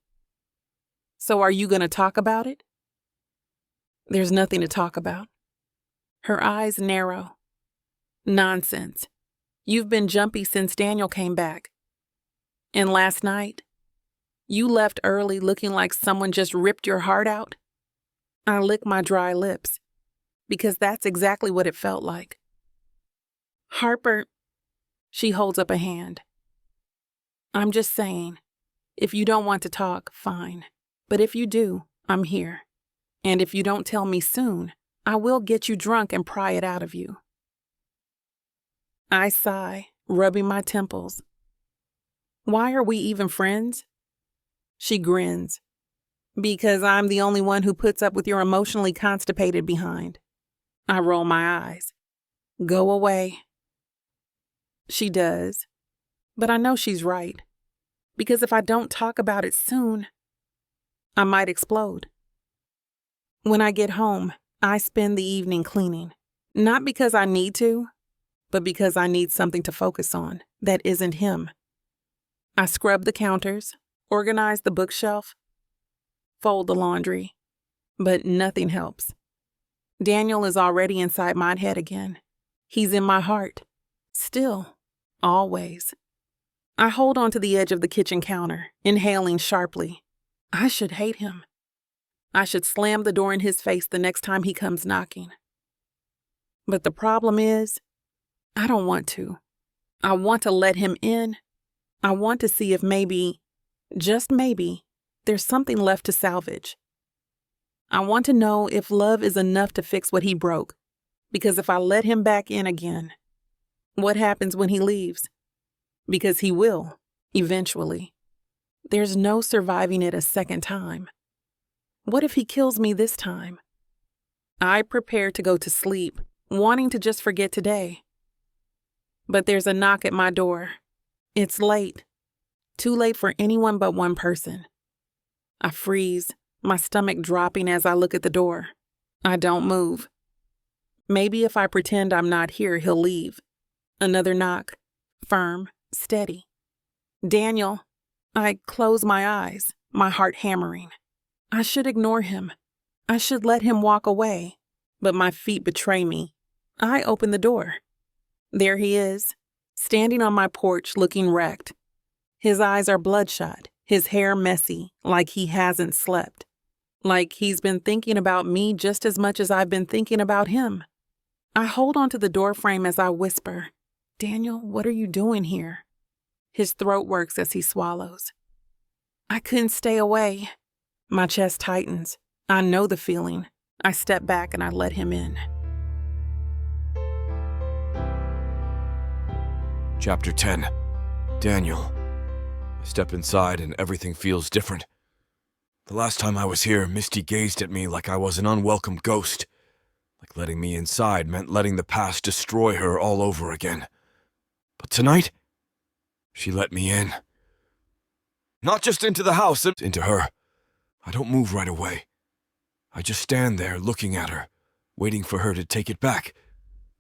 So are you going to talk about it? There's nothing to talk about. Her eyes narrow. Nonsense. You've been jumpy since Daniel came back. And last night, you left early looking like someone just ripped your heart out. I lick my dry lips, because that's exactly what it felt like. Harper, she holds up a hand. I'm just saying, if you don't want to talk, fine. But if you do, I'm here. And if you don't tell me soon, I will get you drunk and pry it out of you. I sigh, rubbing my temples. Why are we even friends? She grins. Because I'm the only one who puts up with your emotionally constipated behind. I roll my eyes. Go away. She does. But I know she's right. Because if I don't talk about it soon, I might explode. When I get home, I spend the evening cleaning. Not because I need to, but because I need something to focus on that isn't him. I scrub the counters, organize the bookshelf, fold the laundry, but nothing helps. Daniel is already inside my head again. He's in my heart. Still. Always. I hold on to the edge of the kitchen counter, inhaling sharply. I should hate him. I should slam the door in his face the next time he comes knocking. But the problem is, I don't want to. I want to let him in. I want to see if maybe, just maybe, there's something left to salvage. I want to know if love is enough to fix what he broke. Because if I let him back in again, what happens when he leaves? Because he will, eventually. There's no surviving it a second time. What if he kills me this time? I prepare to go to sleep, wanting to just forget today. But there's a knock at my door. It's late. Too late for anyone but one person. I freeze, my stomach dropping as I look at the door. I don't move. Maybe if I pretend I'm not here, he'll leave. Another knock. Firm, steady. Daniel. I close my eyes, my heart hammering. I should ignore him. I should let him walk away. But my feet betray me. I open the door. There he is, standing on my porch looking wrecked. His eyes are bloodshot, his hair messy, like he hasn't slept. Like he's been thinking about me just as much as I've been thinking about him. I hold onto the doorframe as I whisper, Daniel, what are you doing here? His throat works as he swallows. I couldn't stay away. My chest tightens. I know the feeling. I step back and I let him in. Chapter 10. Daniel. I step inside and everything feels different. The last time I was here, Misty gazed at me like I was an unwelcome ghost. Like letting me inside meant letting the past destroy her all over again. But tonight, she let me in. Not just into the house, into her. I don't move right away. I just stand there looking at her, waiting for her to take it back,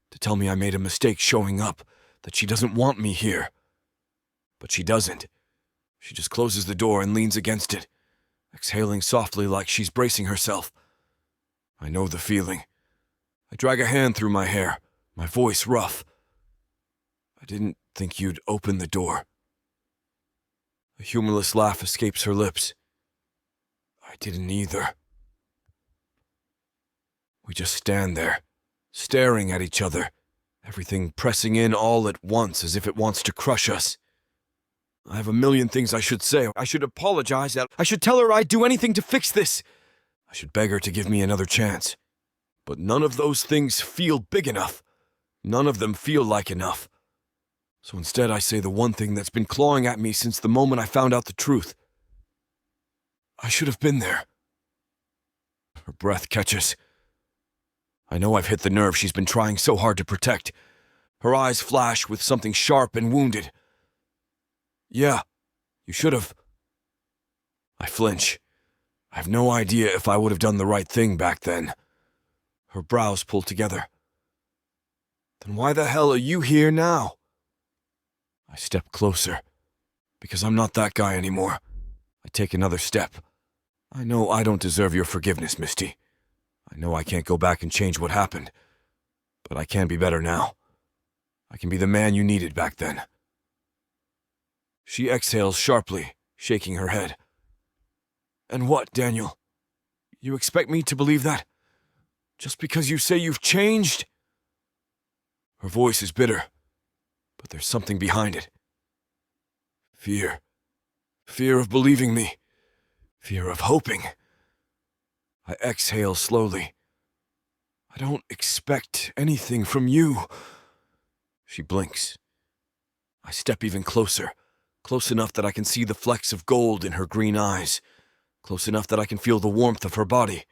to tell me I made a mistake showing up, that she doesn't want me here. But she doesn't. She just closes the door and leans against it, exhaling softly like she's bracing herself. I know the feeling. I drag a hand through my hair, my voice rough. I didn't think you'd open the door. A humorless laugh escapes her lips. I didn't either. We just stand there, staring at each other, everything pressing in all at once as if it wants to crush us. I have a million things I should say. I should apologize. I should tell her I'd do anything to fix this. I should beg her to give me another chance. But none of those things feel big enough. None of them feel like enough. So instead I say the one thing that's been clawing at me since the moment I found out the truth. I should have been there. Her breath catches. I know I've hit the nerve she's been trying so hard to protect. Her eyes flash with something sharp and wounded. Yeah, you should have. I flinch. I have no idea if I would have done the right thing back then. Her brows pull together. Then why the hell are you here now? I step closer. Because I'm not that guy anymore. I take another step. I know I don't deserve your forgiveness, Misty. I know I can't go back and change what happened. But I can be better now. I can be the man you needed back then. She exhales sharply, shaking her head. And what, Daniel? You expect me to believe that? Just because you say you've changed? Her voice is bitter, but there's something behind it. Fear. Fear of believing me. Fear of hoping. I exhale slowly. I don't expect anything from you. She blinks. I step even closer, close enough that I can see the flecks of gold in her green eyes, close enough that I can feel the warmth of her body.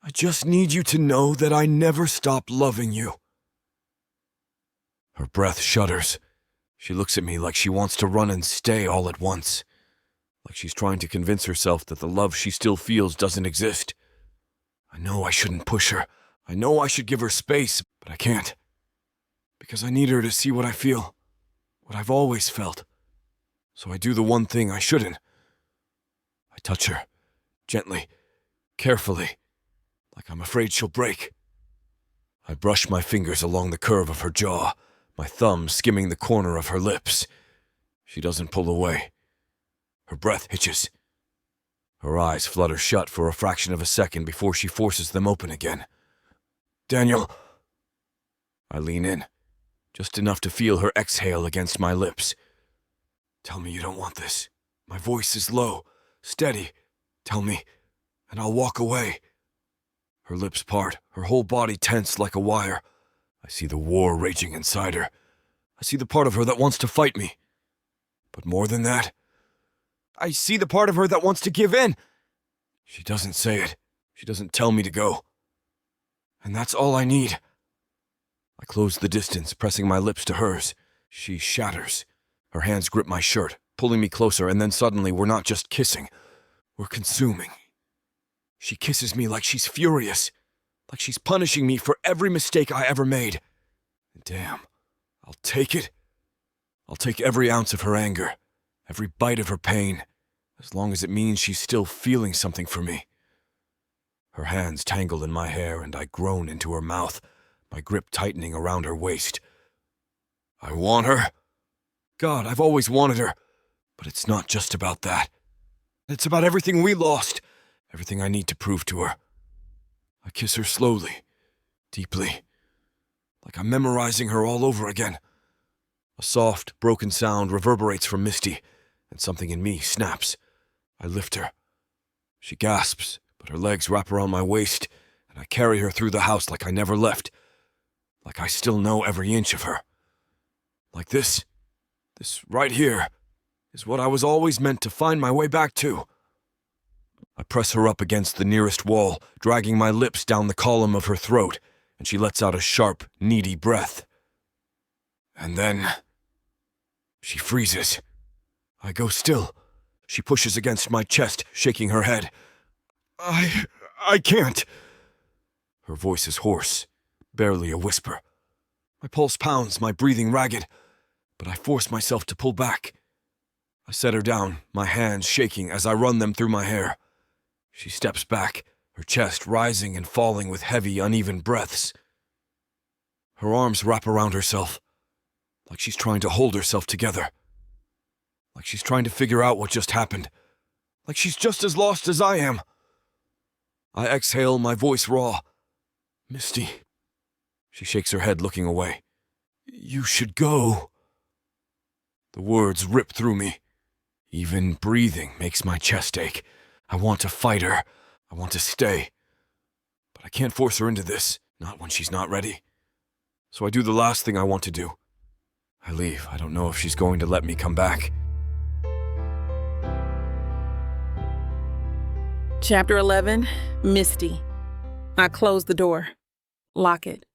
I just need you to know that I never stopped loving you. Her breath shudders. She looks at me like she wants to run and stay all at once, like she's trying to convince herself that the love she still feels doesn't exist. I know I shouldn't push her. I know I should give her space, but I can't. Because I need her to see what I feel, what I've always felt. So I do the one thing I shouldn't. I touch her, gently, carefully, like I'm afraid she'll break. I brush my fingers along the curve of her jaw, my thumb skimming the corner of her lips. She doesn't pull away. Her breath hitches. Her eyes flutter shut for a fraction of a second before she forces them open again. Daniel. I lean in, just enough to feel her exhale against my lips. Tell me you don't want this. My voice is low, steady. Tell me, and I'll walk away. Her lips part, her whole body tense like a wire. I see the war raging inside her. I see the part of her that wants to fight me. But more than that, I see the part of her that wants to give in. She doesn't say it. She doesn't tell me to go. And that's all I need. I close the distance, pressing my lips to hers. She shatters. Her hands grip my shirt, pulling me closer, and then suddenly we're not just kissing. We're consuming. She kisses me like she's furious, like she's punishing me for every mistake I ever made. Damn, I'll take it. I'll take every ounce of her anger, every bite of her pain, as long as it means she's still feeling something for me. Her hands tangle in my hair and I groan into her mouth, my grip tightening around her waist. I want her. God, I've always wanted her. But it's not just about that. It's about everything we lost, everything I need to prove to her. I kiss her slowly, deeply, like I'm memorizing her all over again. A soft, broken sound reverberates from Misty, and something in me snaps. I lift her. She gasps, but her legs wrap around my waist, and I carry her through the house like I never left, like I still know every inch of her. Like this right here, is what I was always meant to find my way back to. I press her up against the nearest wall, dragging my lips down the column of her throat, and she lets out a sharp, needy breath. And then she freezes. I go still. She pushes against my chest, shaking her head. I can't. Her voice is hoarse, barely a whisper. My pulse pounds, my breathing ragged, but I force myself to pull back. I set her down, my hands shaking as I run them through my hair. She steps back, her chest rising and falling with heavy, uneven breaths. Her arms wrap around herself, like she's trying to hold herself together. Like she's trying to figure out what just happened. Like she's just as lost as I am. I exhale, my voice raw. Misty. She shakes her head, looking away. You should go. The words rip through me. Even breathing makes my chest ache. I want to fight her. I want to stay. But I can't force her into this, not when she's not ready. So I do the last thing I want to do. I leave. I don't know if she's going to let me come back. Chapter 11, Misty. I close the door. Lock it.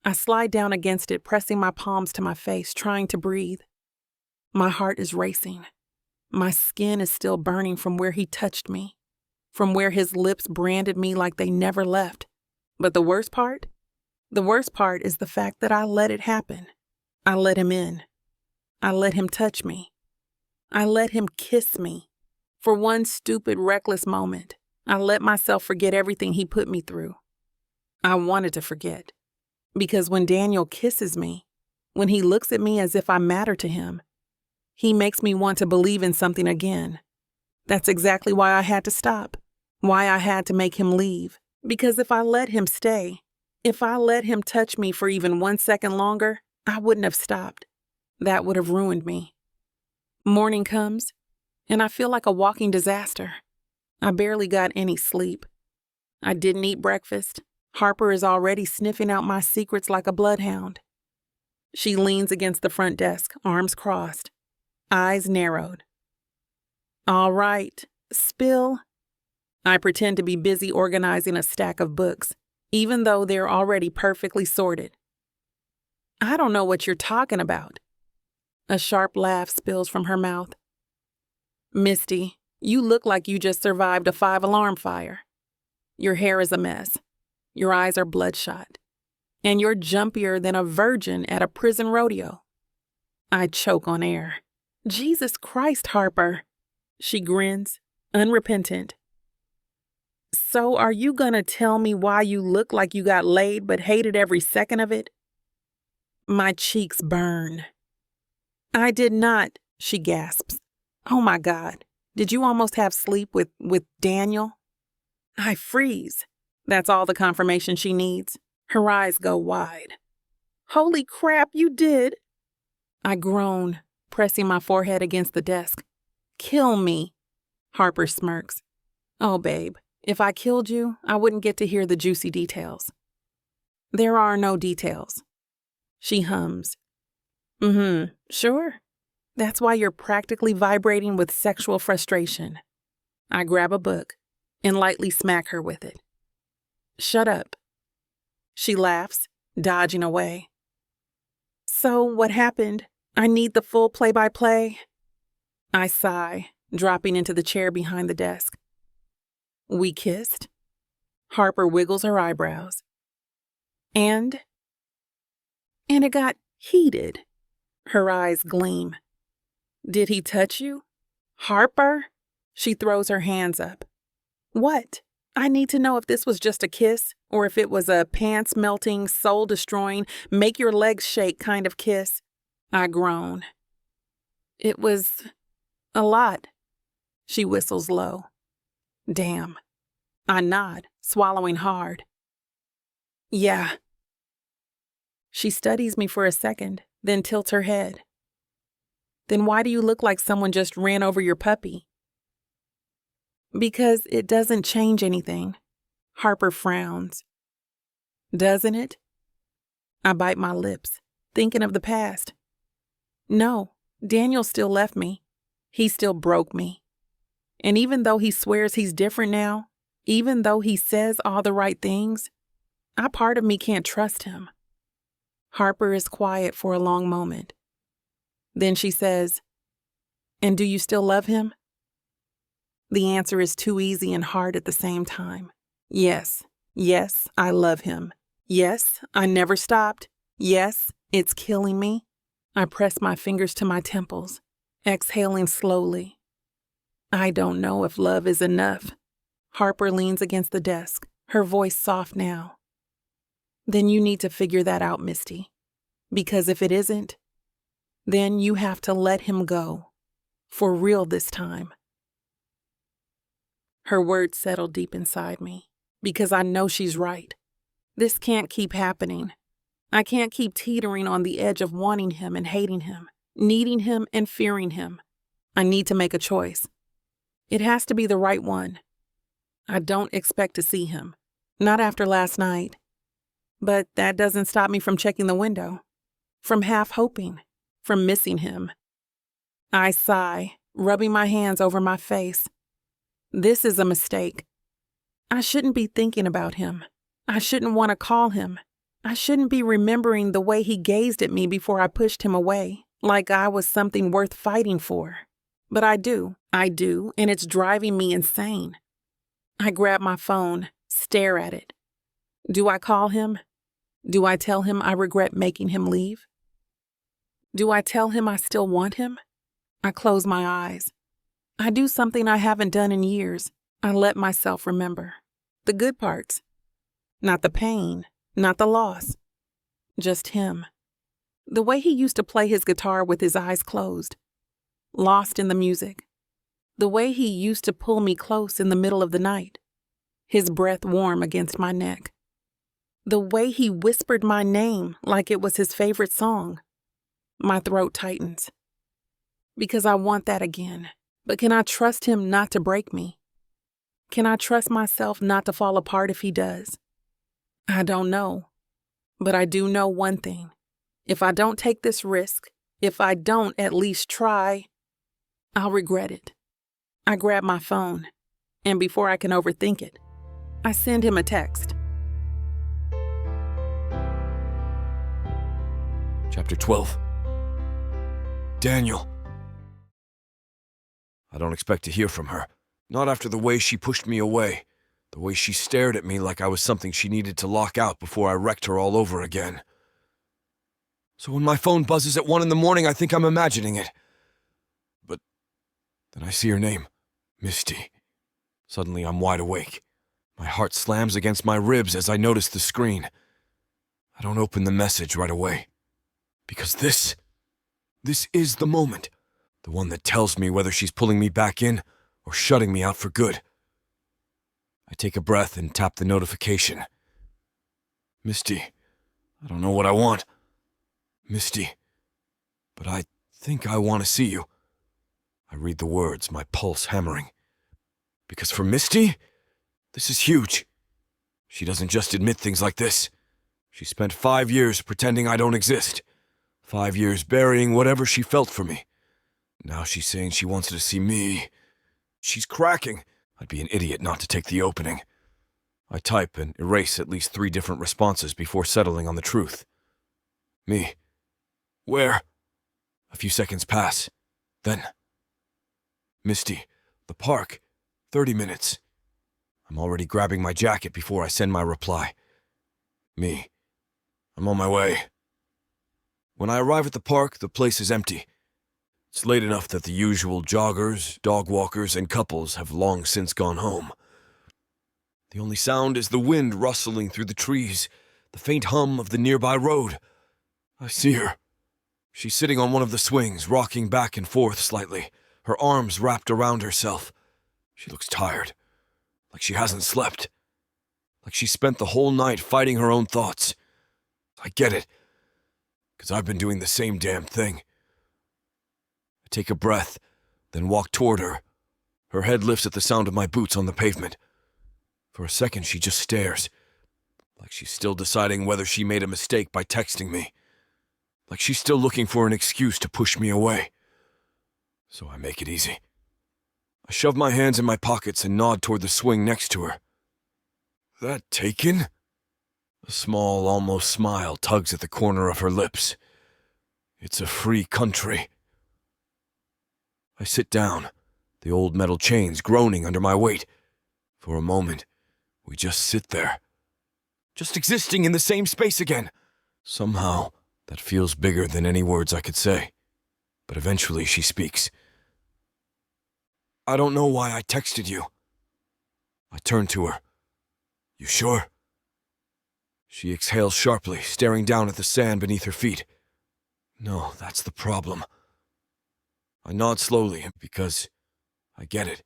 I slide down against it, pressing my palms to my face, trying to breathe. My heart is racing. My skin is still burning from where he touched me, from where his lips branded me like they never left. But the worst part is the fact that I let it happen. I let him in. I let him touch me. I let him kiss me. For one stupid, reckless moment, I let myself forget everything he put me through. I wanted to forget. Because when Daniel kisses me, when he looks at me as if I matter to him, he makes me want to believe in something again. That's exactly why I had to stop, why I had to make him leave. Because if I let him stay, if I let him touch me for even 1 second longer, I wouldn't have stopped. That would have ruined me. Morning comes, and I feel like a walking disaster. I barely got any sleep. I didn't eat breakfast. Harper is already sniffing out my secrets like a bloodhound. She leans against the front desk, arms crossed, eyes narrowed. All right, spill. I pretend to be busy organizing a stack of books, even though they're already perfectly sorted. I don't know what you're talking about. A sharp laugh spills from her mouth. Misty, you look like you just survived a 5-alarm fire. Your hair is a mess. Your eyes are bloodshot. And you're jumpier than a virgin at a prison rodeo. I choke on air. Jesus Christ, Harper. She grins, unrepentant. So are you gonna tell me why you look like you got laid but hated every second of it? My cheeks burn. I did not, she gasps. Oh my God, did you almost have sleep with Daniel? I freeze. That's all the confirmation she needs. Her eyes go wide. Holy crap, you did. I groan, pressing my forehead against the desk. Kill me. Harper smirks. Oh, babe, if I killed you, I wouldn't get to hear the juicy details. There are no details. She hums. Sure. That's why you're practically vibrating with sexual frustration. I grab a book and lightly smack her with it. Shut up. She laughs, dodging away. So what happened? I need the full play-by-play. I sigh, dropping into the chair behind the desk. We kissed. Harper wiggles her eyebrows. And it got heated. Her eyes gleam. Did he touch you? Harper? She throws her hands up. What? I need to know if this was just a kiss or if it was a pants-melting, soul-destroying, make-your-legs-shake kind of kiss. I groan. It was a lot. She whistles low. Damn. I nod, swallowing hard. Yeah. She studies me for a second, then tilts her head. Then why do you look like someone just ran over your puppy? Because it doesn't change anything. Harper frowns. Doesn't it? I bite my lips, thinking of the past. No, Daniel still left me. He still broke me. And even though he swears he's different now, even though he says all the right things, a part of me can't trust him. Harper is quiet for a long moment. Then she says, "And do you still love him?" The answer is too easy and hard at the same time. Yes, yes, I love him. Yes, I never stopped. Yes, it's killing me. I press my fingers to my temples, exhaling slowly. I don't know if love is enough. Harper leans against the desk, her voice soft now. Then you need to figure that out, Misty. Because if it isn't, then you have to let him go. For real this time. Her words settled deep inside me, because I know she's right. This can't keep happening. I can't keep teetering on the edge of wanting him and hating him, needing him and fearing him. I need to make a choice. It has to be the right one. I don't expect to see him, not after last night. But that doesn't stop me from checking the window, from half hoping, from missing him. I sigh, rubbing my hands over my face. This is a mistake. I shouldn't be thinking about him. I shouldn't want to call him. I shouldn't be remembering the way he gazed at me before I pushed him away, like I was something worth fighting for. But I do, and it's driving me insane. I grab my phone, stare at it. Do I call him? Do I tell him I regret making him leave? Do I tell him I still want him? I close my eyes. I do something I haven't done in years. I let myself remember the good parts. Not the pain, not the loss. Just him. The way he used to play his guitar with his eyes closed, lost in the music. The way he used to pull me close in the middle of the night, his breath warm against my neck. The way he whispered my name like it was his favorite song. My throat tightens. Because I want that again. But can I trust him not to break me? Can I trust myself not to fall apart if he does? I don't know. But I do know one thing. If I don't take this risk, if I don't at least try, I'll regret it. I grab my phone, and before I can overthink it, I send him a text. Chapter 12. Daniel. I don't expect to hear from her. Not after the way she pushed me away. The way she stared at me like I was something she needed to lock out before I wrecked her all over again. So when my phone buzzes at 1 a.m, I think I'm imagining it. But then I see her name. Misty. Suddenly I'm wide awake. My heart slams against my ribs as I notice the screen. I don't open the message right away. Because this is the moment. The one that tells me whether she's pulling me back in or shutting me out for good. I take a breath and tap the notification. Misty, I don't know what I want. Misty, but I think I want to see you. I read the words, my pulse hammering. Because for Misty, this is huge. She doesn't just admit things like this. She spent 5 years pretending I don't exist. 5 years burying whatever she felt for me. Now she's saying she wants to see me. She's cracking. I'd be an idiot not to take the opening. I type and erase at least 3 different responses before settling on the truth. Me. Where? A few seconds pass. Then. Misty. The park. 30 minutes. I'm already grabbing my jacket before I send my reply. Me. I'm on my way. When I arrive at the park, the place is empty. It's late enough that the usual joggers, dog walkers, and couples have long since gone home. The only sound is the wind rustling through the trees, the faint hum of the nearby road. I see her. She's sitting on one of the swings, rocking back and forth slightly, her arms wrapped around herself. She looks tired, like she hasn't slept, like she spent the whole night fighting her own thoughts. I get it, because I've been doing the same damn thing. I take a breath, then walk toward her. Her head lifts at the sound of my boots on the pavement. For a second, she just stares, like she's still deciding whether she made a mistake by texting me, like she's still looking for an excuse to push me away. So I make it easy. I shove my hands in my pockets and nod toward the swing next to her. That taken? A small, almost smile tugs at the corner of her lips. It's a free country. I sit down, the old metal chains groaning under my weight. For a moment, we just sit there. Just existing in the same space again. Somehow, that feels bigger than any words I could say. But eventually she speaks. I don't know why I texted you. I turn to her. You sure? She exhales sharply, staring down at the sand beneath her feet. No, that's the problem. I nod slowly because I get it.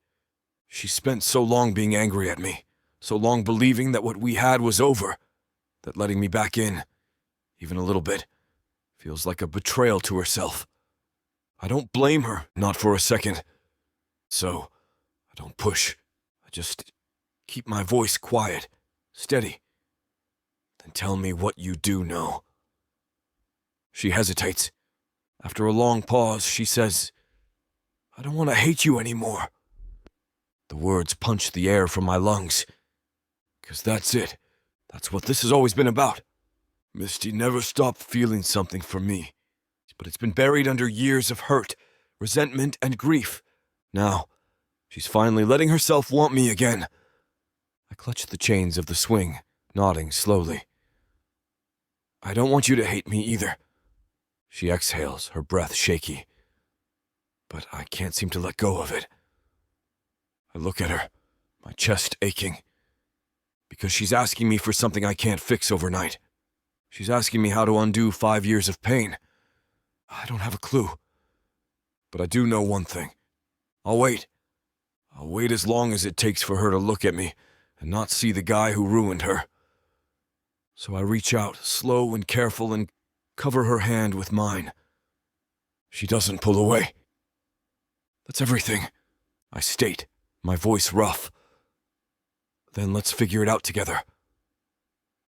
She spent so long being angry at me, so long believing that what we had was over, that letting me back in, even a little bit, feels like a betrayal to herself. I don't blame her, not for a second. So, I don't push. I just keep my voice quiet, steady. Then tell me what you do know. She hesitates. After a long pause, she says, I don't want to hate you anymore. The words punch the air from my lungs. 'Cause that's it. That's what this has always been about. Misty never stopped feeling something for me, but it's been buried under years of hurt, resentment, and grief. Now, she's finally letting herself want me again. I clutch the chains of the swing, nodding slowly. I don't want you to hate me either. She exhales, her breath shaky. But I can't seem to let go of it. I look at her, my chest aching. Because she's asking me for something I can't fix overnight. She's asking me how to undo 5 years of pain. I don't have a clue. But I do know one thing. I'll wait. I'll wait as long as it takes for her to look at me and not see the guy who ruined her. So I reach out, slow and careful, and cover her hand with mine. She doesn't pull away. That's everything, I state, my voice rough. Then let's figure it out together.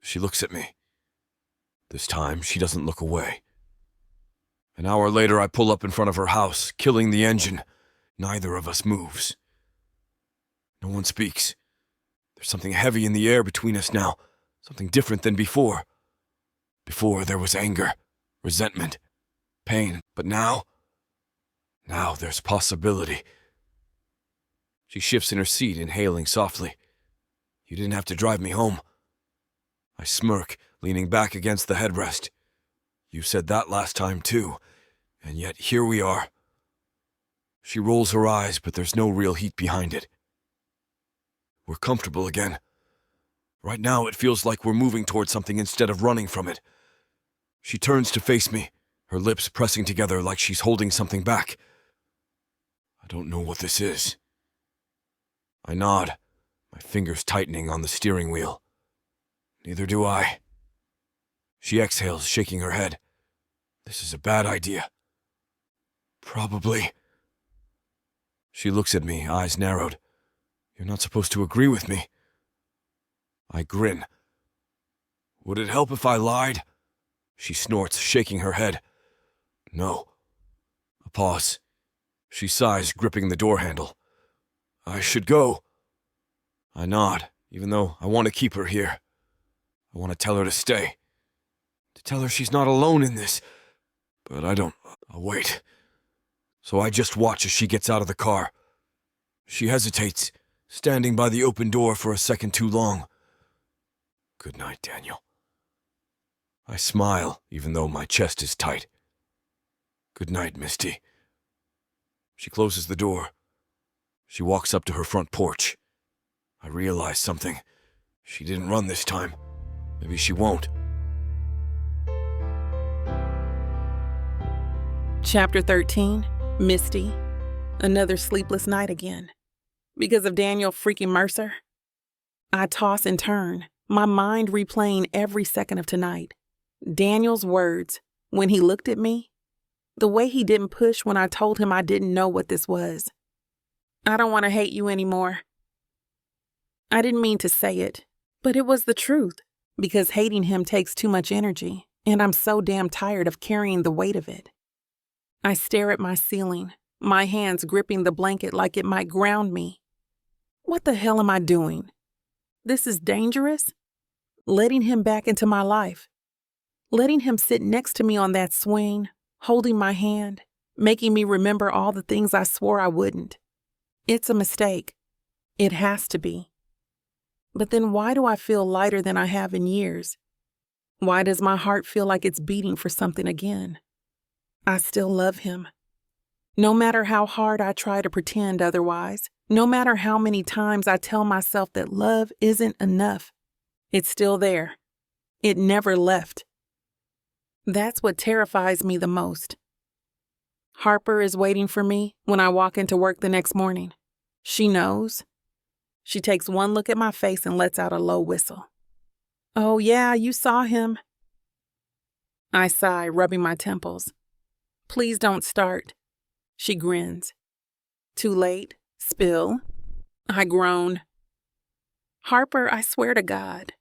She looks at me. This time, she doesn't look away. An hour later, I pull up in front of her house, killing the engine. Neither of us moves. No one speaks. There's something heavy in the air between us now, something different than before. Before, there was anger, resentment, pain, but now there's possibility. She shifts in her seat, inhaling softly. You didn't have to drive me home. I smirk, leaning back against the headrest. You said that last time too, and yet here we are. She rolls her eyes, but there's no real heat behind it. We're comfortable again. Right now it feels like we're moving towards something instead of running from it. She turns to face me, her lips pressing together like she's holding something back. I don't know what this is. I nod, my fingers tightening on the steering wheel. Neither do I. She exhales, shaking her head. This is a bad idea. Probably. She looks at me, eyes narrowed. You're not supposed to agree with me. I grin. Would it help if I lied? She snorts, shaking her head. No. A pause. She sighs, gripping the door handle. I should go. I nod, even though I want to keep her here. I want to tell her to stay. To tell her she's not alone in this. But I don't. I'll wait. So I just watch as she gets out of the car. She hesitates, standing by the open door for a second too long. Good night, Daniel. I smile, even though my chest is tight. Good night, Misty. She closes the door. She walks up to her front porch. I realize something. She didn't run this time. Maybe she won't. Chapter 13, Misty. Another sleepless night again. Because of Daniel freaking Mercer? I toss and turn, my mind replaying every second of tonight. Daniel's words, when he looked at me, the way he didn't push when I told him I didn't know what this was. I don't want to hate you anymore. I didn't mean to say it, but it was the truth, because hating him takes too much energy, and I'm so damn tired of carrying the weight of it. I stare at my ceiling, my hands gripping the blanket like it might ground me. What the hell am I doing? This is dangerous? Letting him back into my life. Letting him sit next to me on that swing, holding my hand, making me remember all the things I swore I wouldn't. It's a mistake. It has to be. But then why do I feel lighter than I have in years? Why does my heart feel like it's beating for something again? I still love him. No matter how hard I try to pretend otherwise, no matter how many times I tell myself that love isn't enough, it's still there. It never left. That's what terrifies me the most. Harper is waiting for me when I walk into work the next morning. She knows. She takes one look at my face and lets out a low whistle. Oh, yeah, you saw him. I sigh, rubbing my temples. Please don't start. She grins. Too late. Spill. I groan. Harper, I swear to God.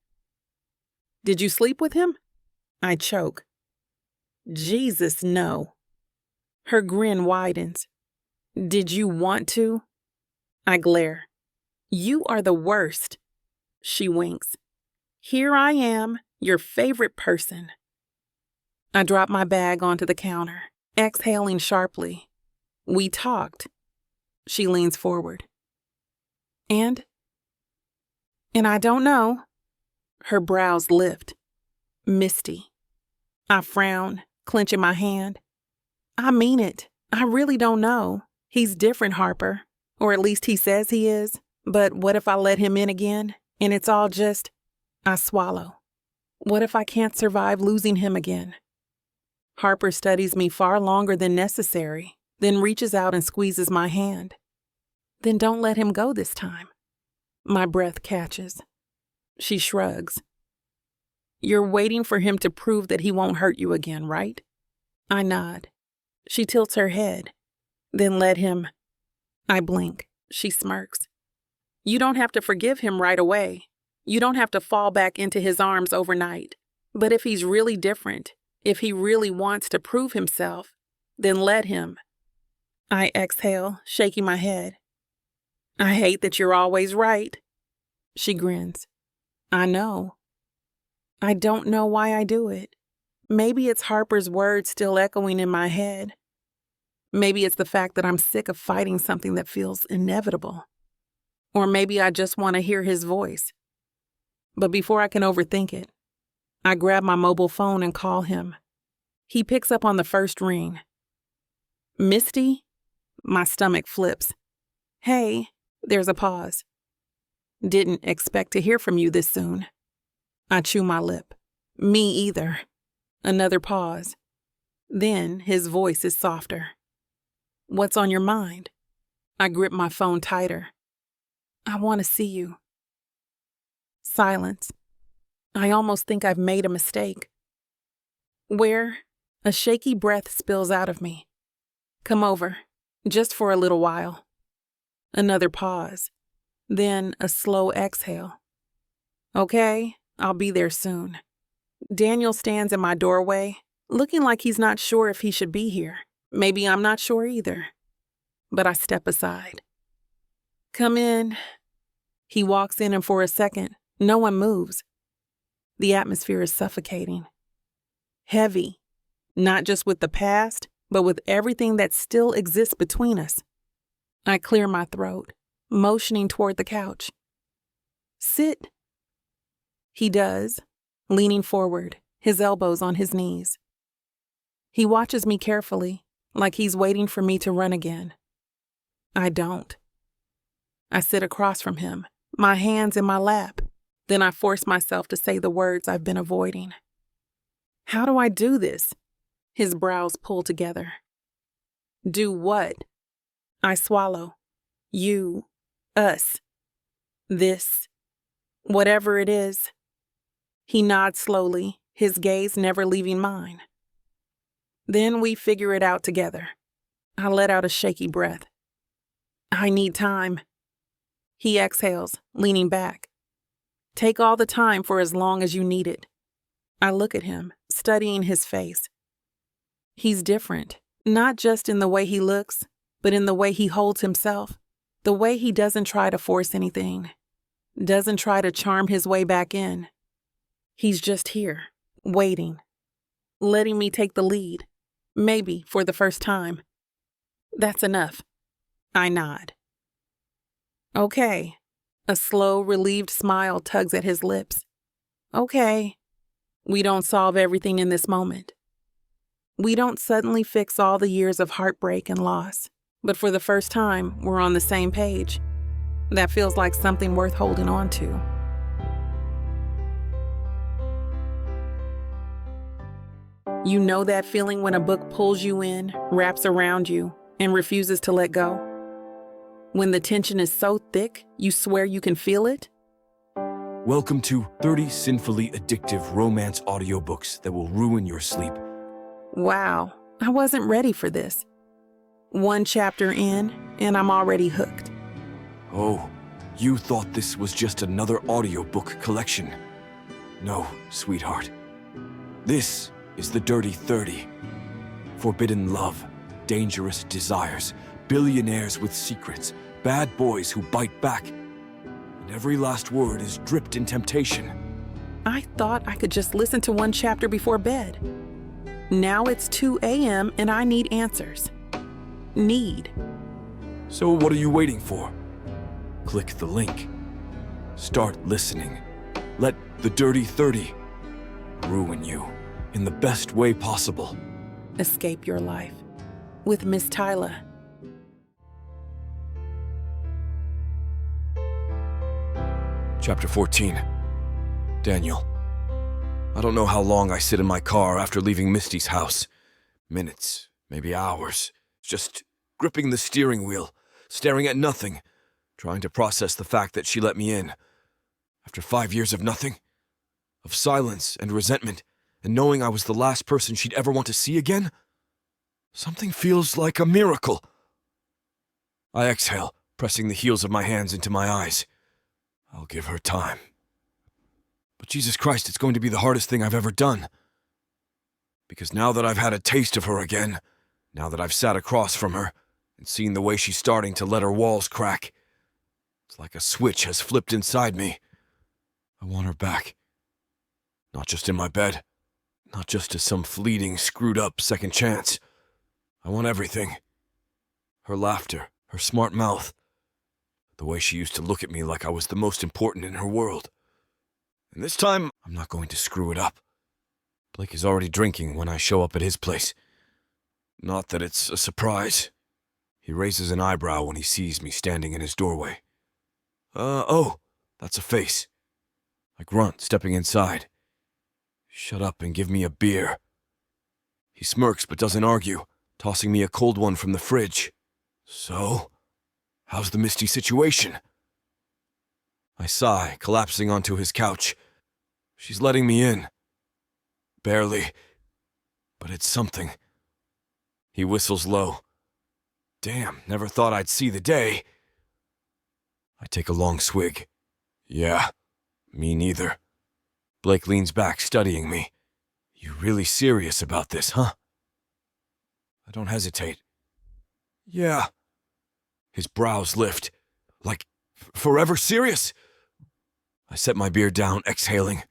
Did you sleep with him? I choke. Jesus, no. Her grin widens. Did you want to? I glare. You are the worst. She winks. Here I am, your favorite person. I drop my bag onto the counter, exhaling sharply. We talked. She leans forward. And I don't know. Her brows lift. Misty. I frown, clenching my hand. I mean it. I really don't know. He's different, Harper. Or at least he says he is. But what if I let him in again, and it's all just... I swallow. What if I can't survive losing him again? Harper studies me far longer than necessary, then reaches out and squeezes my hand. Then don't let him go this time. My breath catches. She shrugs. You're waiting for him to prove that he won't hurt you again, right? I nod. She tilts her head. Then let him... I blink. She smirks. You don't have to forgive him right away. You don't have to fall back into his arms overnight. But if he's really different, if he really wants to prove himself, then let him. I exhale, shaking my head. I hate that you're always right. She grins. I know. I don't know why I do it. Maybe it's Harper's words still echoing in my head. Maybe it's the fact that I'm sick of fighting something that feels inevitable. Or maybe I just want to hear his voice. But before I can overthink it, I grab my mobile phone and call him. He picks up on the first ring. Misty? My stomach flips. Hey, there's a pause. Didn't expect to hear from you this soon. I chew my lip. Me either. Another pause. Then his voice is softer. What's on your mind? I grip my phone tighter. I want to see you. Silence. I almost think I've made a mistake. Where? A shaky breath spills out of me. Come over, just for a little while. Another pause. Then a slow exhale. Okay, I'll be there soon. Daniel stands in my doorway, looking like he's not sure if he should be here. Maybe I'm not sure either. But I step aside. Come in. He walks in and for a second, no one moves. The atmosphere is suffocating. Heavy, not just with the past, but with everything that still exists between us. I clear my throat, motioning toward the couch. Sit. He does, leaning forward, his elbows on his knees. He watches me carefully, like he's waiting for me to run again. I don't. I sit across from him, my hands in my lap. Then I force myself to say the words I've been avoiding. How do I do this? His brows pull together. Do what? I swallow. You. Us. This. Whatever it is. He nods slowly, his gaze never leaving mine. Then we figure it out together. I let out a shaky breath. I need time. He exhales, leaning back. Take all the time for as long as you need it. I look at him, studying his face. He's different, not just in the way he looks, but in the way he holds himself, the way he doesn't try to force anything, doesn't try to charm his way back in. He's just here, waiting, letting me take the lead, maybe for the first time. That's enough. I nod. Okay. A slow, relieved smile tugs at his lips. Okay. We don't solve everything in this moment. We don't suddenly fix all the years of heartbreak and loss. But for the first time, we're on the same page. That feels like something worth holding on to. You know that feeling when a book pulls you in, wraps around you, and refuses to let go? When the tension is so thick, you swear you can feel it? Welcome to 30 sinfully addictive romance audiobooks that will ruin your sleep. Wow, I wasn't ready for this. One chapter in, and I'm already hooked. Oh, you thought this was just another audiobook collection. No, sweetheart. This is the Dirty 30. Forbidden love, dangerous desires, billionaires with secrets, bad boys who bite back. And every last word is dripped in temptation. I thought I could just listen to one chapter before bed. Now it's 2 a.m. and I need answers. Need. So what are you waiting for? Click the link. Start listening. Let the Dirty 30 ruin you in the best way possible. Escape your life with Miss Tyler. Chapter 14. Daniel. I don't know how long I sit in my car after leaving Misty's house. Minutes, maybe hours. Just gripping the steering wheel, staring at nothing, trying to process the fact that she let me in. After 5 years of nothing, of silence and resentment, and knowing I was the last person she'd ever want to see again, something feels like a miracle. I exhale, pressing the heels of my hands into my eyes. I'll give her time. But Jesus Christ, it's going to be the hardest thing I've ever done. Because now that I've had a taste of her again, now that I've sat across from her and seen the way she's starting to let her walls crack, it's like a switch has flipped inside me. I want her back. Not just in my bed. Not just as some fleeting, screwed-up second chance. I want everything. Her laughter, her smart mouth, the way she used to look at me like I was the most important in her world. And this time, I'm not going to screw it up. Blake is already drinking when I show up at his place. Not that it's a surprise. He raises an eyebrow when he sees me standing in his doorway. Oh, that's a face. I grunt, stepping inside. Shut up and give me a beer. He smirks but doesn't argue, tossing me a cold one from the fridge. So, how's the Misty situation? I sigh, collapsing onto his couch. She's letting me in. Barely, but it's something. He whistles low. Damn, never thought I'd see the day. I take a long swig. Yeah, me neither. Blake leans back, studying me. You really serious about this, huh? I don't hesitate. Yeah. His brows lift. Like, forever serious? I set my beer down, exhaling.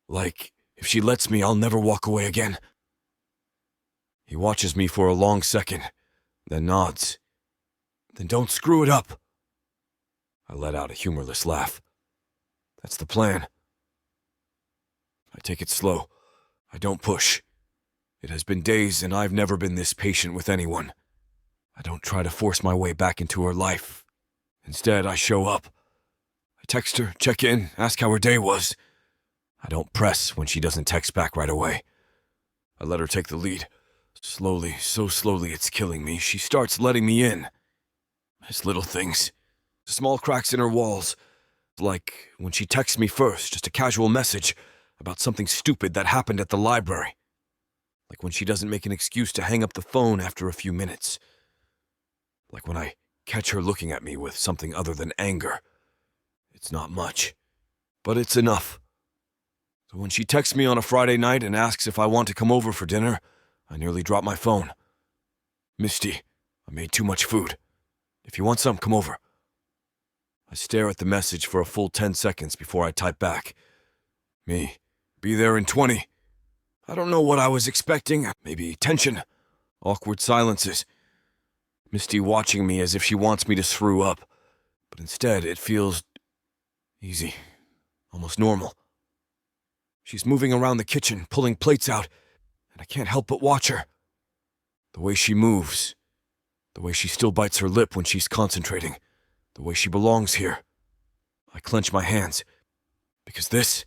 Like, if she lets me, I'll never walk away again. He watches me for a long second, then nods. Then don't screw it up. I let out a humorless laugh. That's the plan. I take it slow. I don't push. It has been days and I've never been this patient with anyone. I don't try to force my way back into her life. Instead, I show up. I text her, check in, ask how her day was. I don't press when she doesn't text back right away. I let her take the lead. Slowly, so slowly it's killing me, she starts letting me in. It's little things. Small cracks in her walls. Like when she texts me first, just a casual message about something stupid that happened at the library. Like when she doesn't make an excuse to hang up the phone after a few minutes. Like when I catch her looking at me with something other than anger. It's not much, but it's enough. So when she texts me on a Friday night and asks if I want to come over for dinner, I nearly drop my phone. Misty, I made too much food. If you want some, come over. I stare at the message for a full 10 seconds before I type back. Me, be there in 20. I don't know what I was expecting. Maybe tension. Awkward silences. Misty watching me as if she wants me to screw up. But instead, it feels easy. Almost normal. She's moving around the kitchen, pulling plates out, and I can't help but watch her. The way she moves. The way she still bites her lip when she's concentrating. The way she belongs here. I clench my hands. Because this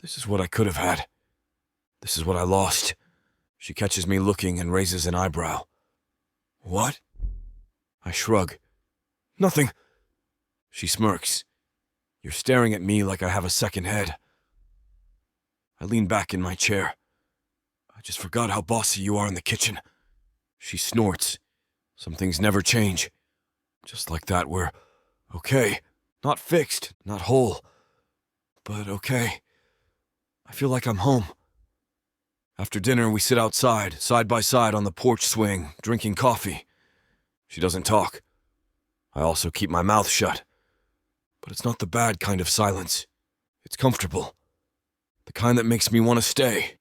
is what I could have had. This is what I lost. She catches me looking and raises an eyebrow. What? I shrug. Nothing. She smirks. You're staring at me like I have a second head. I lean back in my chair. I just forgot how bossy you are in the kitchen. She snorts. Some things never change. Just like that, we're okay. Not fixed, not whole, but okay. I feel like I'm home. After dinner, we sit outside, side by side on the porch swing, drinking coffee. She doesn't talk. I also keep my mouth shut. But it's not the bad kind of silence. It's comfortable. The kind that makes me want to stay.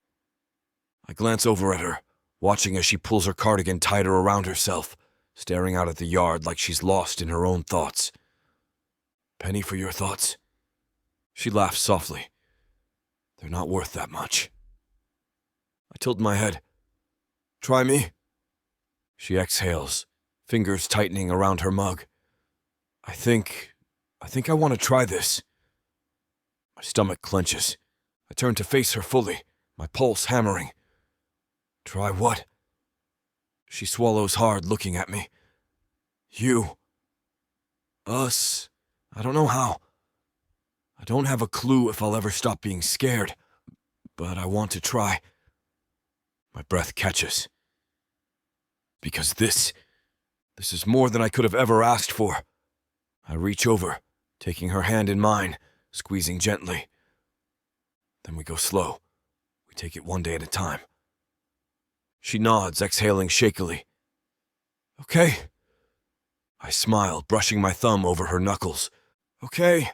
I glance over at her, watching as she pulls her cardigan tighter around herself, staring out at the yard like she's lost in her own thoughts. Penny for your thoughts? She laughs softly. They're not worth that much. I tilt my head. Try me. She exhales, fingers tightening around her mug. I think I want to try this. My stomach clenches. I turn to face her fully, my pulse hammering. Try what? She swallows hard, looking at me. You. Us. I don't know how. I don't have a clue if I'll ever stop being scared, but I want to try. My breath catches. Because this is more than I could have ever asked for. I reach over, taking her hand in mine, squeezing gently. Then we go slow. We take it one day at a time. She nods, exhaling shakily. Okay. I smile, brushing my thumb over her knuckles. Okay.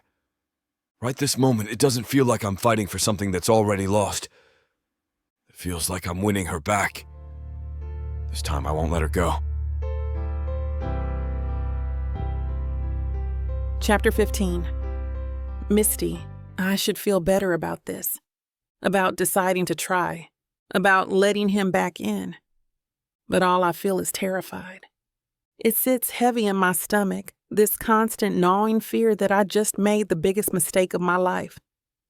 Right this moment, it doesn't feel like I'm fighting for something that's already lost. It feels like I'm winning her back. This time I won't let her go. Chapter 15. Misty, I should feel better about this. About deciding to try. About letting him back in. But all I feel is terrified. It sits heavy in my stomach, this constant gnawing fear that I just made the biggest mistake of my life.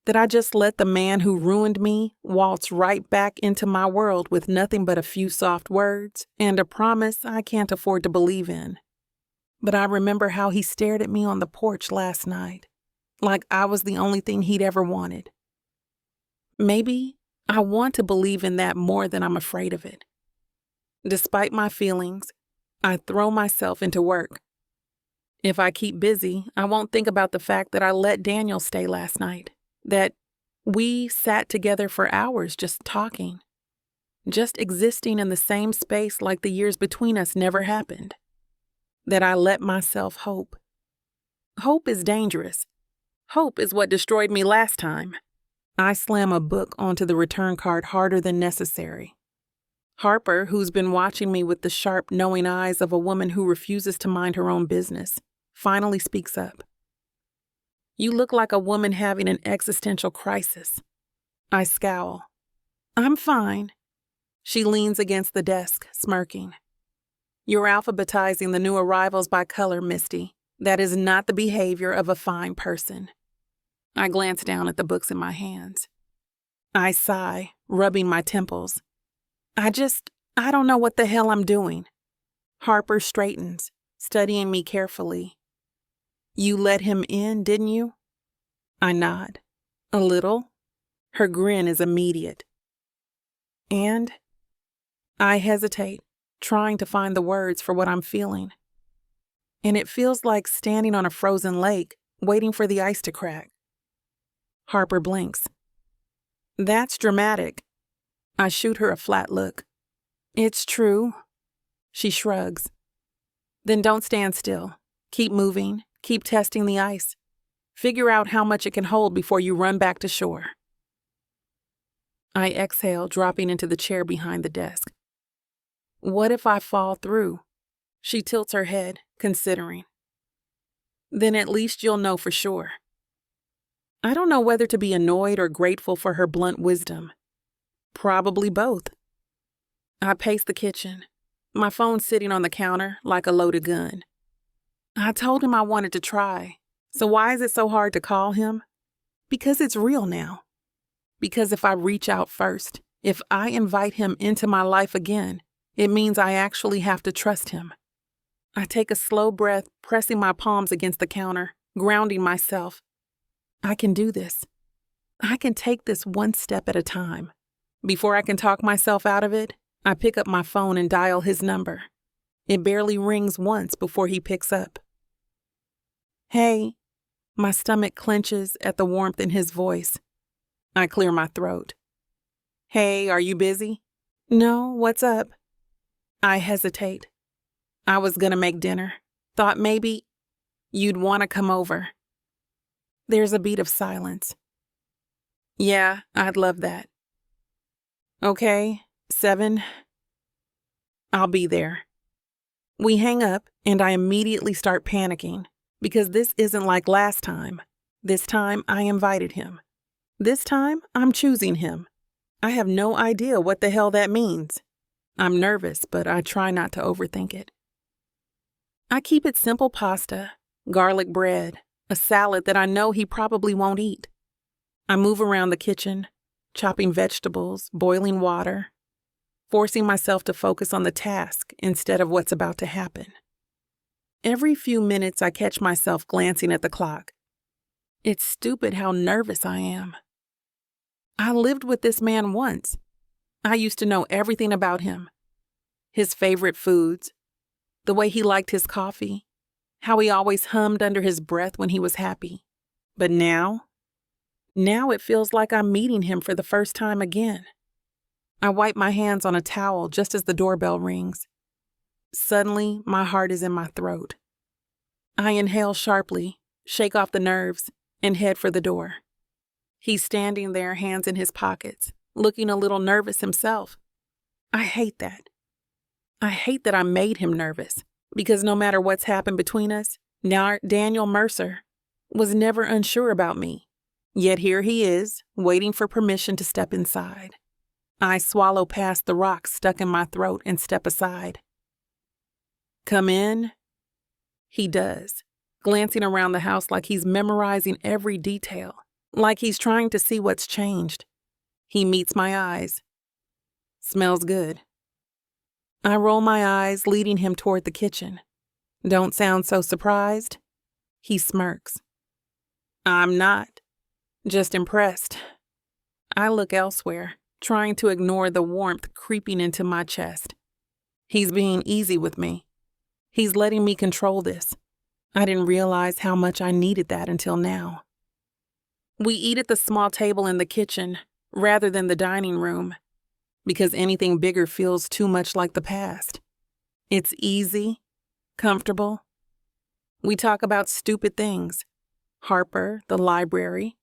That I just let the man who ruined me waltz right back into my world with nothing but a few soft words and a promise I can't afford to believe in. But I remember how he stared at me on the porch last night, like I was the only thing he'd ever wanted. Maybe I want to believe in that more than I'm afraid of it. Despite my feelings, I throw myself into work. If I keep busy, I won't think about the fact that I let Daniel stay last night, that we sat together for hours just talking, just existing in the same space like the years between us never happened, that I let myself hope. Hope is dangerous. Hope is what destroyed me last time. I slam a book onto the return cart harder than necessary. Harper, who's been watching me with the sharp, knowing eyes of a woman who refuses to mind her own business, finally speaks up. You look like a woman having an existential crisis. I scowl. I'm fine. She leans against the desk, smirking. You're alphabetizing the new arrivals by color, Misty. That is not the behavior of a fine person. I glance down at the books in my hands. I sigh, rubbing my temples. I don't know what the hell I'm doing. Harper straightens, studying me carefully. You let him in, didn't you? I nod. A little. Her grin is immediate. And? I hesitate, trying to find the words for what I'm feeling. And it feels like standing on a frozen lake, waiting for the ice to crack. Harper blinks. That's dramatic. I shoot her a flat look. It's true. She shrugs. Then don't stand still. Keep moving. Keep testing the ice. Figure out how much it can hold before you run back to shore. I exhale, dropping into the chair behind the desk. What if I fall through? She tilts her head, considering. Then at least you'll know for sure. I don't know whether to be annoyed or grateful for her blunt wisdom. Probably both. I pace the kitchen, my phone sitting on the counter like a loaded gun. I told him I wanted to try, so why is it so hard to call him? Because it's real now. Because if I reach out first, If I invite him into my life again, it means I actually have to trust him. I take a slow breath, pressing my palms against the counter, grounding myself. I can do this. I can take this one step at a time. Before I can talk myself out of it, I pick up my phone and dial his number. It barely rings once before he picks up. Hey. My stomach clenches at the warmth in his voice. I clear my throat. Hey, are you busy? No, what's up? I hesitate. I was gonna make dinner. Thought maybe you'd want to come over. There's a beat of silence. Yeah, I'd love that. Okay, 7. I'll be there. We hang up, and I immediately start panicking, because this isn't like last time. This time, I invited him. This time, I'm choosing him. I have no idea what the hell that means. I'm nervous, but I try not to overthink it. I keep it simple pasta, garlic bread, a salad that I know he probably won't eat. I move around the kitchen, chopping vegetables, boiling water, forcing myself to focus on the task instead of what's about to happen. Every few minutes, I catch myself glancing at the clock. It's stupid how nervous I am. I lived with this man once. I used to know everything about him. His favorite foods, the way he liked his coffee, how he always hummed under his breath when he was happy. But now it feels like I'm meeting him for the first time again. I wipe my hands on a towel just as the doorbell rings. Suddenly, my heart is in my throat. I inhale sharply, shake off the nerves, and head for the door. He's standing there, hands in his pockets, looking a little nervous himself. I hate that. I hate that I made him nervous, because no matter what's happened between us, now Daniel Mercer was never unsure about me. Yet here he is, waiting for permission to step inside. I swallow past the rocks stuck in my throat and step aside. Come in. He does, glancing around the house like he's memorizing every detail, like he's trying to see what's changed. He meets my eyes. Smells good. I roll my eyes, leading him toward the kitchen. Don't sound so surprised. He smirks. I'm not. Just impressed. I look elsewhere, trying to ignore the warmth creeping into my chest. He's being easy with me. He's letting me control this. I didn't realize how much I needed that until now. We eat at the small table in the kitchen rather than the dining room, because anything bigger feels too much like the past. It's easy, comfortable. We talk about stupid things. Harper, the library,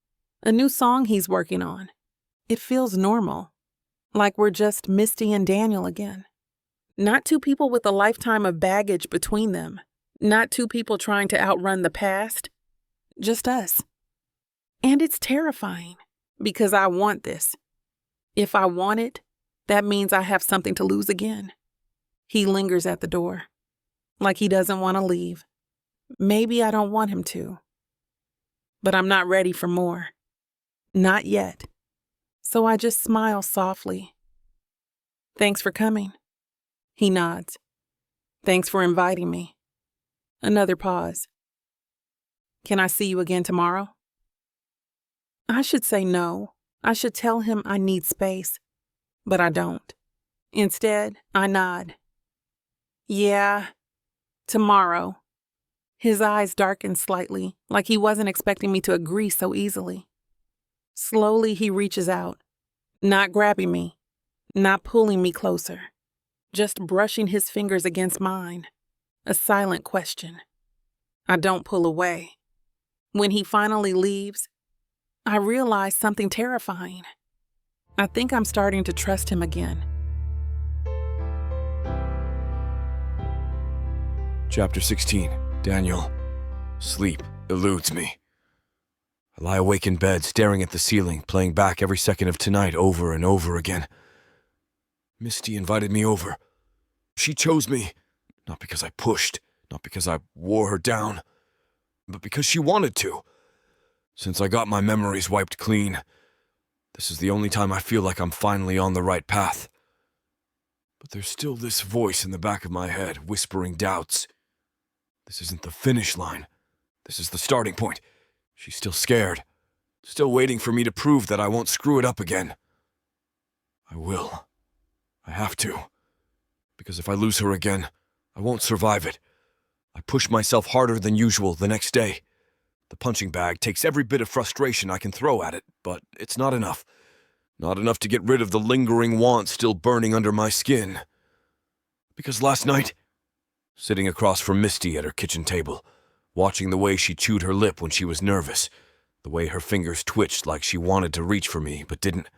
a new song he's working on. It feels normal, like we're just Misty and Daniel again. Not two people with a lifetime of baggage between them. Not two people trying to outrun the past. Just us. And it's terrifying, because I want this. If I want it, that means I have something to lose again. He lingers at the door, like he doesn't want to leave. Maybe I don't want him to. But I'm not ready for more. Not yet. So I just smile softly. Thanks for coming. He nods. Thanks for inviting me. Another pause. Can I see you again tomorrow? I should say no. I should tell him I need space. But I don't. Instead, I nod. Yeah, tomorrow. His eyes darken slightly, like he wasn't expecting me to agree so easily. Slowly, he reaches out, not grabbing me, not pulling me closer, just brushing his fingers against mine. A silent question. I don't pull away. When he finally leaves, I realize something terrifying. I think I'm starting to trust him again. Chapter 16. Daniel. Sleep eludes me. I lie awake in bed, staring at the ceiling, playing back every second of tonight over and over again. Misty invited me over. She chose me, not because I pushed, not because I wore her down, but because she wanted to. Since I got my memories wiped clean, This is the only time I feel like I'm finally on the right path. But there's still this voice in the back of my head whispering doubts. This isn't the finish line. This is the starting point. She's still scared. Still waiting for me to prove that I won't screw it up again. I will. I have to. Because if I lose her again, I won't survive it. I push myself harder than usual the next day. The punching bag takes every bit of frustration I can throw at it, but it's not enough. Not enough to get rid of the lingering want still burning under my skin. Because last night, sitting across from Misty at her kitchen table, watching the way she chewed her lip when she was nervous, the way her fingers twitched like she wanted to reach for me but didn't.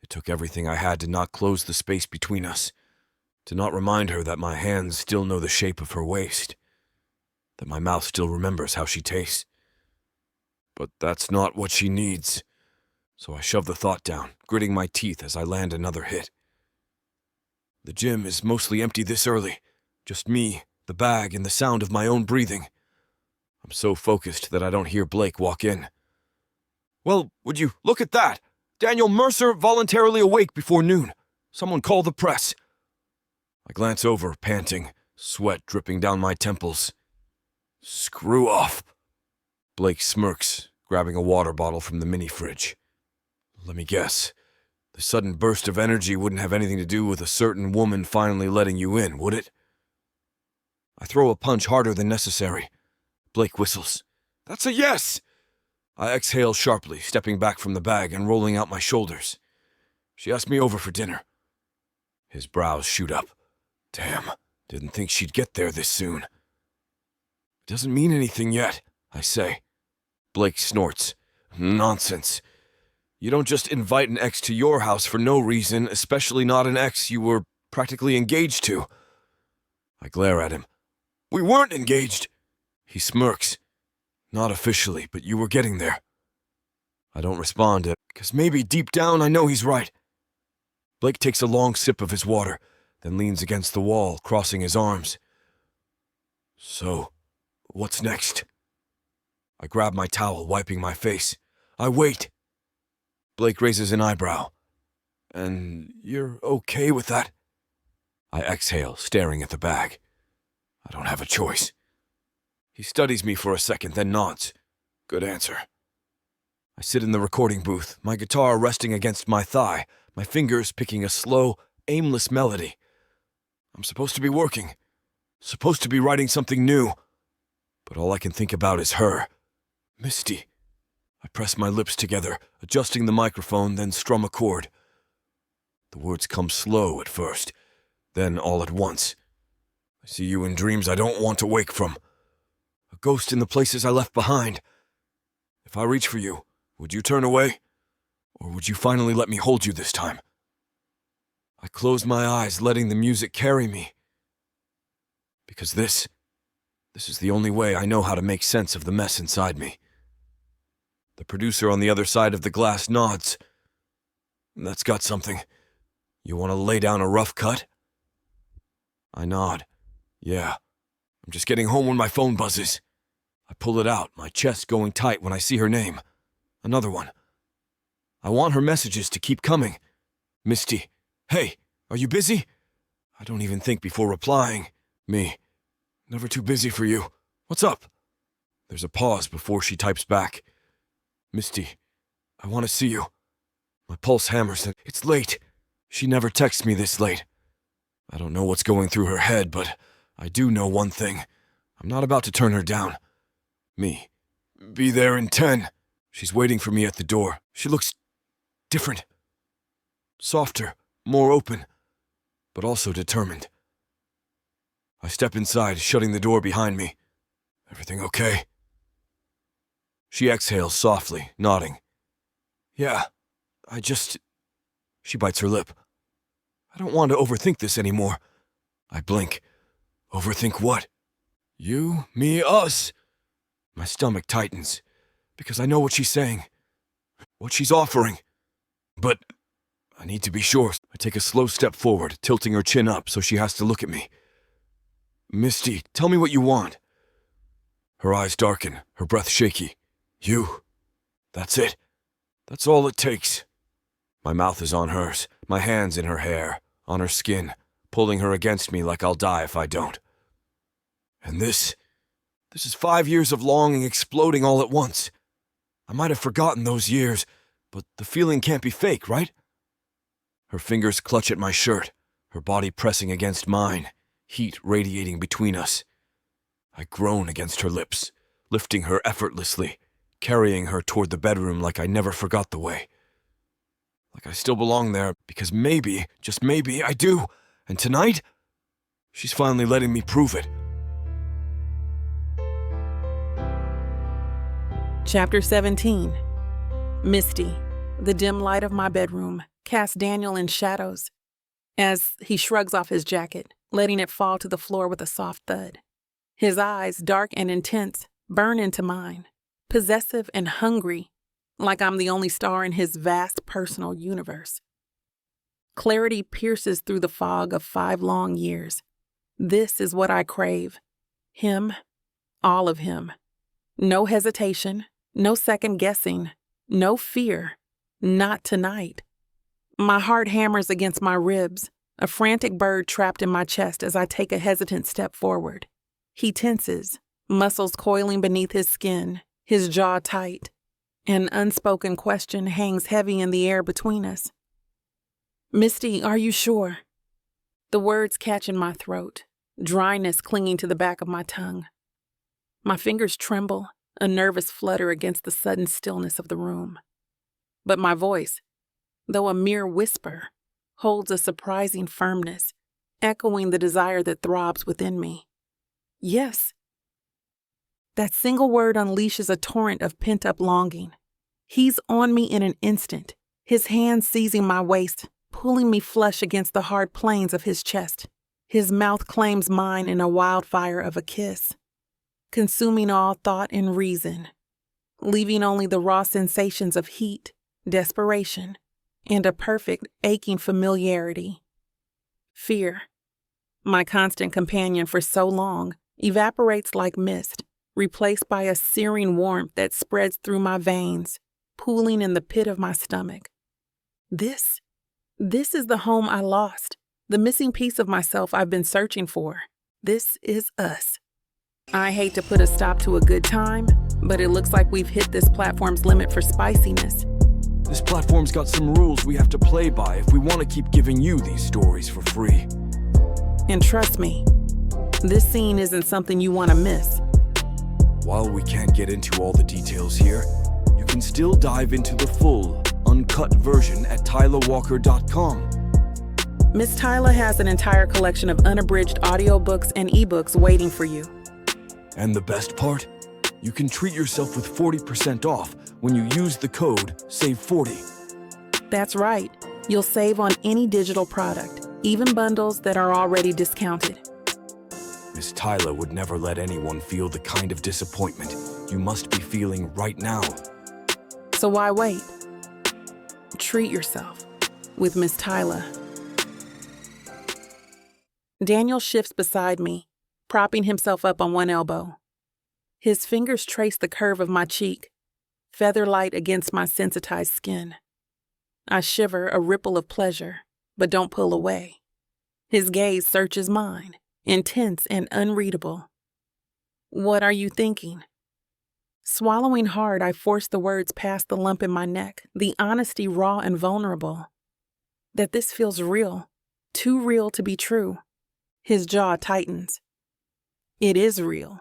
It took everything I had to not close the space between us, to not remind her that my hands still know the shape of her waist, that my mouth still remembers how she tastes. But that's not what she needs, so I shove the thought down, gritting my teeth as I land another hit. The gym is mostly empty this early, just me, the bag, and the sound of my own breathing. I'm so focused that I don't hear Blake walk in. "Well, would you look at that? Daniel Mercer voluntarily awake before noon. Someone call the press." I glance over, panting, sweat dripping down my temples. "Screw off." Blake smirks, grabbing a water bottle from the mini-fridge. Let me guess. The sudden burst of energy wouldn't have anything to do with a certain woman finally letting you in, would it? I throw a punch harder than necessary. Blake whistles. "That's a yes!" I exhale sharply, stepping back from the bag and rolling out my shoulders. "She asked me over for dinner." His brows shoot up. Damn, didn't think she'd get there this soon. "It doesn't mean anything yet," I say. Blake snorts. "Nonsense. You don't just invite an ex to your house for no reason, especially not an ex you were practically engaged to." I glare at him. "We weren't engaged." He smirks. "Not officially, but you were getting there." I don't respond, because maybe deep down I know he's right. Blake takes a long sip of his water, then leans against the wall, crossing his arms. "So, what's next?" I grab my towel, wiping my face. I wait. Blake raises an eyebrow. "And you're okay with that?" I exhale, staring at the bag. I don't have a choice. He studies me for a second, then nods. Good answer. I sit in the recording booth, my guitar resting against my thigh, my fingers picking a slow, aimless melody. I'm supposed to be working, supposed to be writing something new, but all I can think about is her. Misty. I press my lips together, adjusting the microphone, then strum a chord. The words come slow at first, then all at once. I see you in dreams I don't want to wake from. A ghost in the places I left behind. If I reach for you, would you turn away? Or would you finally let me hold you this time? I close my eyes, letting the music carry me. Because this is the only way I know how to make sense of the mess inside me. The producer on the other side of the glass nods. That's got something. You want to lay down a rough cut? I nod. Yeah. I'm just getting home when my phone buzzes. I pull it out, my chest going tight when I see her name. Another one. I want her messages to keep coming. Misty. Hey, are you busy? I don't even think before replying. Me. Never too busy for you. What's up? There's a pause before she types back. Misty, I want to see you. My pulse hammers and it's late. She never texts me this late. I don't know what's going through her head, but I do know one thing. I'm not about to turn her down. Me. Be there in 10. She's waiting for me at the door. She looks different. Softer, more open, but also determined. I step inside, shutting the door behind me. Everything okay? She exhales softly, nodding. Yeah, She bites her lip. I don't want to overthink this anymore. I blink. Overthink what? You, me, us. My stomach tightens, because I know what she's saying, what she's offering. But I need to be sure. I take a slow step forward, tilting her chin up so she has to look at me. Misty, tell me what you want. Her eyes darken, her breath shaky. You. That's it. That's all it takes. My mouth is on hers, my hands in her hair, on her skin, pulling her against me like I'll die if I don't. And this is 5 years of longing exploding all at once. I might have forgotten those years, but the feeling can't be fake, right? Her fingers clutch at my shirt, her body pressing against mine, heat radiating between us. I groan against her lips, lifting her effortlessly, carrying her toward the bedroom like I never forgot the way. Like I still belong there, because maybe, just maybe, I do. And tonight, she's finally letting me prove it. Chapter 17. Misty, the dim light of my bedroom, casts Daniel in shadows as he shrugs off his jacket, letting it fall to the floor with a soft thud. His eyes, dark and intense, burn into mine, possessive and hungry, like I'm the only star in his vast personal universe. Clarity pierces through the fog of 5 long years. This is what I crave. Him, all of him. No hesitation, no second guessing, no fear. Not tonight. My heart hammers against my ribs, a frantic bird trapped in my chest as I take a hesitant step forward. He tenses, muscles coiling beneath his skin, his jaw tight. An unspoken question hangs heavy in the air between us. Misty, are you sure? The words catch in my throat, dryness clinging to the back of my tongue. My fingers tremble, a nervous flutter against the sudden stillness of the room. But my voice, though a mere whisper, holds a surprising firmness, echoing the desire that throbs within me. Yes. That single word unleashes a torrent of pent-up longing. He's on me in an instant, his hands seizing my waist, pulling me flush against the hard planes of his chest. His mouth claims mine in a wildfire of a kiss, consuming all thought and reason, leaving only the raw sensations of heat, desperation, and a perfect, aching familiarity. Fear, my constant companion for so long, evaporates like mist, replaced by a searing warmth that spreads through my veins, pooling in the pit of my stomach. This is the home I lost, the missing piece of myself I've been searching for. This is us. I hate to put a stop to a good time, but it looks like we've hit this platform's limit for spiciness. This platform's got some rules we have to play by if we want to keep giving you these stories for free. And trust me, this scene isn't something you want to miss. While we can't get into all the details here, you can still dive into the full, uncut version at tylerwalker.com. Miss Tyler has an entire collection of unabridged audiobooks and ebooks waiting for you. And the best part? You can treat yourself with 40% off when you use the code SAVE40. That's right. You'll save on any digital product, even bundles that are already discounted. Miss Tyler would never let anyone feel the kind of disappointment you must be feeling right now. So why wait? Treat yourself with Miss Tyler. Daniel shifts beside me, propping himself up on one elbow. His fingers trace the curve of my cheek, feather light against my sensitized skin. I shiver, a ripple of pleasure, but don't pull away. His gaze searches mine, intense and unreadable. What are you thinking? Swallowing hard, I force the words past the lump in my neck, the honesty raw and vulnerable. That this feels real, too real to be true. His jaw tightens. It is real.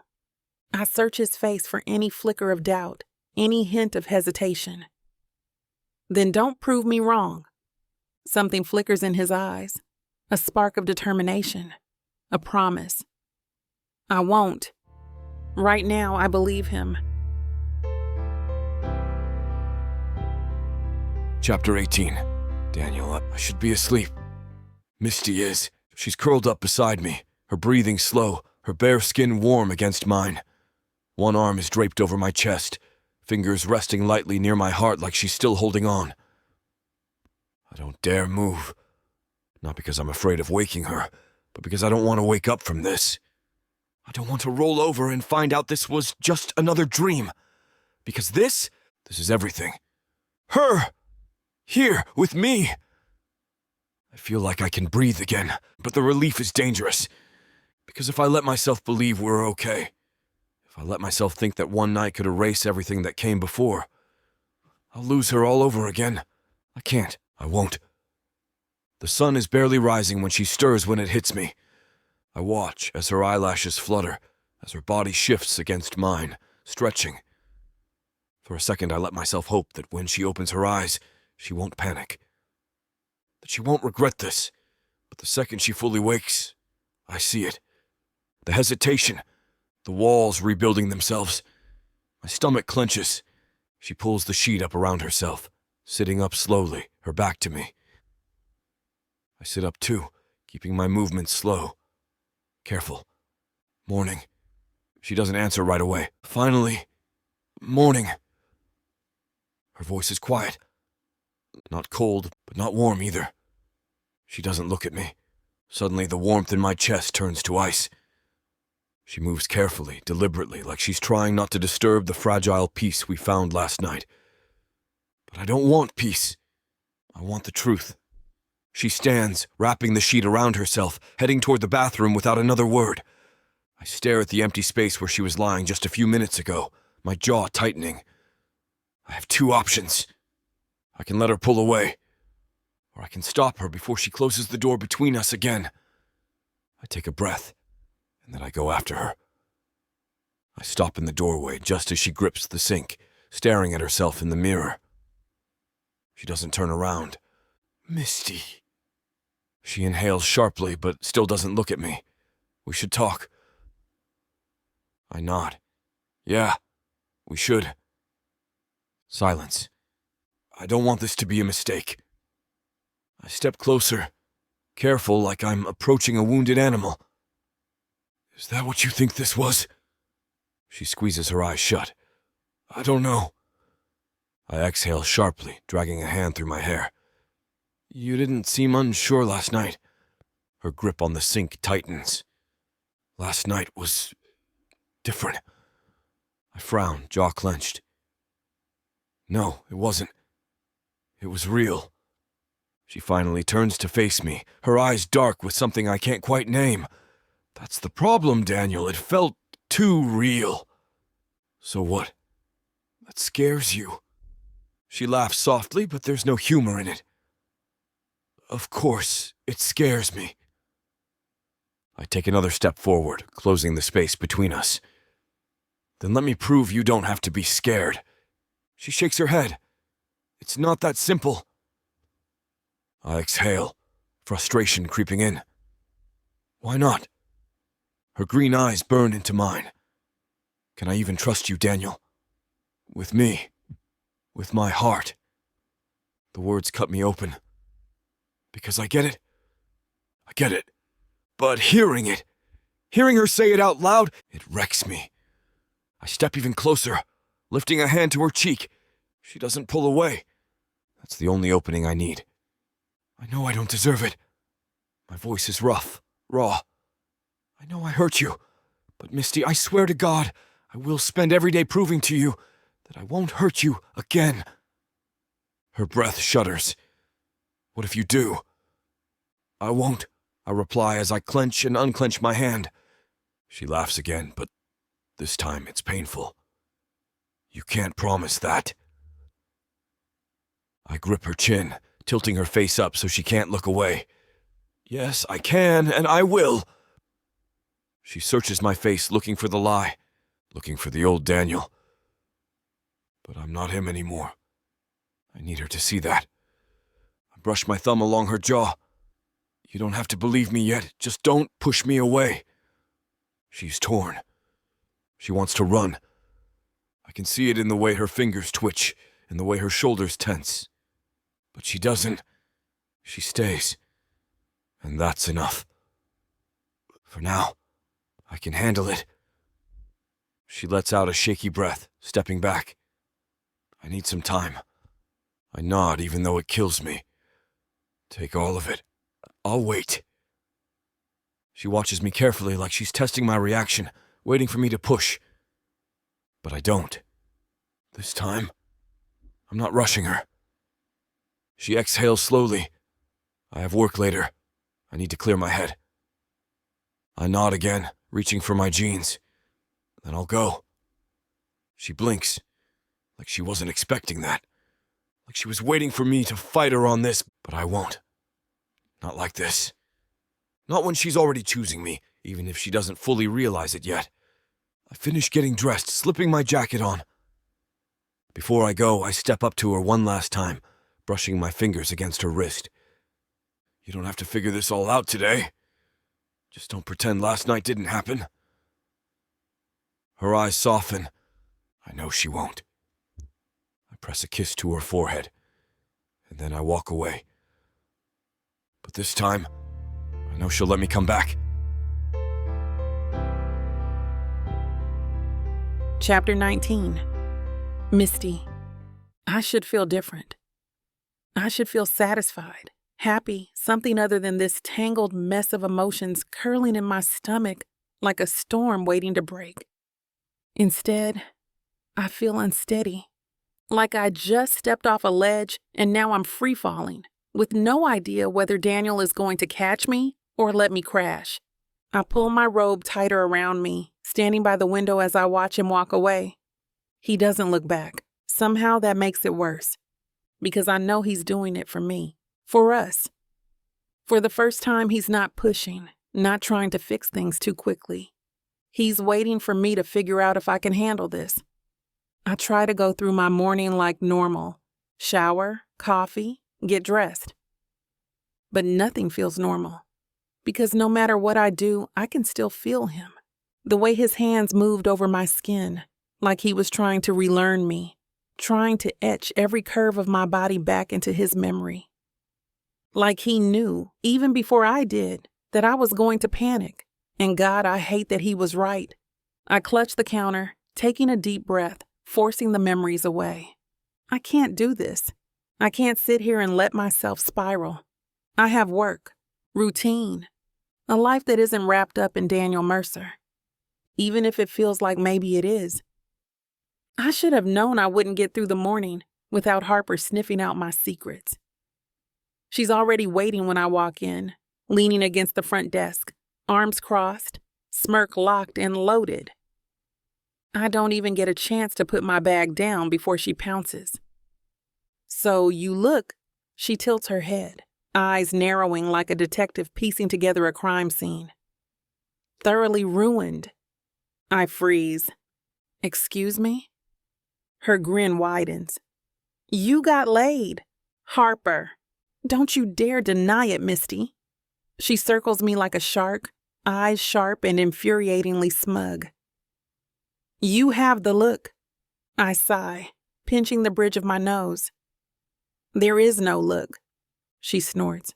I search his face for any flicker of doubt, any hint of hesitation. Then don't prove me wrong. Something flickers in his eyes, a spark of determination, a promise. I won't. Right now, I believe him. Chapter 18. Daniel, I should be asleep. Misty is. She's curled up beside me, her breathing slow, her bare skin warm against mine. One arm is draped over my chest, fingers resting lightly near my heart like she's still holding on. I don't dare move. Not because I'm afraid of waking her, but because I don't want to wake up from this. I don't want to roll over and find out this was just another dream. Because this is everything. Her! Here, with me! I feel like I can breathe again, but the relief is dangerous. Because if I let myself believe we're okay, if I let myself think that one night could erase everything that came before, I'll lose her all over again. I can't. I won't. The sun is barely rising when she stirs when it hits me. I watch as her eyelashes flutter, as her body shifts against mine, stretching. For a second, I let myself hope that when she opens her eyes, she won't panic. That she won't regret this. But the second she fully wakes, I see it. The hesitation, the walls rebuilding themselves. My stomach clenches. She pulls the sheet up around herself, sitting up slowly, her back to me. I sit up too, keeping my movements slow. Careful. Morning. She doesn't answer right away. Finally, morning. Her voice is quiet. Not cold, but not warm either. She doesn't look at me. Suddenly, the warmth in my chest turns to ice. She moves carefully, deliberately, like she's trying not to disturb the fragile peace we found last night. But I don't want peace. I want the truth. She stands, wrapping the sheet around herself, heading toward the bathroom without another word. I stare at the empty space where she was lying just a few minutes ago, my jaw tightening. I have two options. I can let her pull away, or I can stop her before she closes the door between us again. I take a breath, and then I go after her. I stop in the doorway just as she grips the sink, staring at herself in the mirror. She doesn't turn around. Misty. She inhales sharply, but still doesn't look at me. We should talk. I nod. Yeah, we should. Silence. I don't want this to be a mistake. I step closer, careful like I'm approaching a wounded animal. Is that what you think this was? She squeezes her eyes shut. I don't know. I exhale sharply, dragging a hand through my hair. You didn't seem unsure last night. Her grip on the sink tightens. Last night was different. I frown, jaw clenched. No, it wasn't. It was real. She finally turns to face me, her eyes dark with something I can't quite name. That's the problem, Daniel. It felt too real. So what? That scares you. She laughs softly, but there's no humor in it. Of course, it scares me. I take another step forward, closing the space between us. Then let me prove you don't have to be scared. She shakes her head. It's not that simple. I exhale, frustration creeping in. Why not? Her green eyes burn into mine. Can I even trust you, Daniel? With me. With my heart. The words cut me open. Because I get it. I get it. But hearing her say it out loud, it wrecks me. I step even closer, lifting a hand to her cheek. She doesn't pull away. That's the only opening I need. I know I don't deserve it. My voice is rough, raw. I know I hurt you. But Misty, I swear to God, I will spend every day proving to you that I won't hurt you again. Her breath shudders. What if you do? I won't, I reply as I clench and unclench my hand. She laughs again, but this time it's painful. You can't promise that. I grip her chin, tilting her face up so she can't look away. Yes, I can, and I will. She searches my face looking for the lie, looking for the old Daniel. But I'm not him anymore. I need her to see that. I brush my thumb along her jaw. You don't have to believe me yet, just don't push me away. She's torn. She wants to run. I can see it in the way her fingers twitch, in the way her shoulders tense. But she doesn't. She stays. And that's enough. For now, I can handle it. She lets out a shaky breath, stepping back. I need some time. I nod even though it kills me. Take all of it. I'll wait. She watches me carefully like she's testing my reaction, waiting for me to push. But I don't. This time, I'm not rushing her. She exhales slowly. I have work later. I need to clear my head. I nod again, reaching for my jeans. Then I'll go. She blinks, like she wasn't expecting that. Like she was waiting for me to fight her on this, but I won't. Not like this. Not when she's already choosing me, even if she doesn't fully realize it yet. I finish getting dressed, slipping my jacket on. Before I go, I step up to her one last time, brushing my fingers against her wrist. You don't have to figure this all out today. Just don't pretend last night didn't happen. Her eyes soften. I know she won't. I press a kiss to her forehead, and then I walk away. But this time, I know she'll let me come back. Chapter 19. Misty. I should feel different. I should feel satisfied, happy, something other than this tangled mess of emotions curling in my stomach like a storm waiting to break. Instead, I feel unsteady, like I just stepped off a ledge and now I'm free-falling, with no idea whether Daniel is going to catch me or let me crash. I pull my robe tighter around me, standing by the window as I watch him walk away. He doesn't look back. Somehow that makes it worse, because I know he's doing it for me, for us. For the first time, he's not pushing, not trying to fix things too quickly. He's waiting for me to figure out if I can handle this. I try to go through my morning like normal. Shower, coffee, get dressed. But nothing feels normal, because no matter what I do, I can still feel him. The way his hands moved over my skin, like he was trying to relearn me, trying to etch every curve of my body back into his memory. Like he knew, even before I did, that I was going to panic. And God, I hate that he was right. I clutch the counter, taking a deep breath, forcing the memories away. I can't do this. I can't sit here and let myself spiral. I have work, routine, a life that isn't wrapped up in Daniel Mercer, even if it feels like maybe it is. I should have known I wouldn't get through the morning without Harper sniffing out my secrets. She's already waiting when I walk in, leaning against the front desk, arms crossed, smirk locked and loaded. I don't even get a chance to put my bag down before she pounces. So you look, she tilts her head, eyes narrowing like a detective piecing together a crime scene. Thoroughly ruined. I freeze. Excuse me? Her grin widens. You got laid. Harper. Don't you dare deny it, Misty. She circles me like a shark, eyes sharp and infuriatingly smug. You have the look. I sigh, pinching the bridge of my nose. There is no look, she snorts.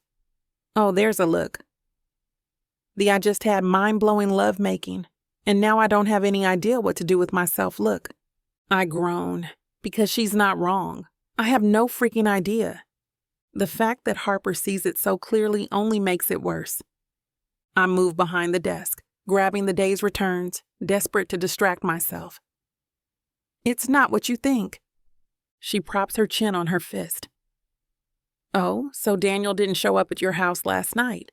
Oh, there's a look. I just had mind-blowing lovemaking, and now I don't have any idea what to do with myself. Look. I groan, because she's not wrong. I have no freaking idea. The fact that Harper sees it so clearly only makes it worse. I move behind the desk, grabbing the day's returns, desperate to distract myself. It's not what you think. She props her chin on her fist. Oh, so Daniel didn't show up at your house last night,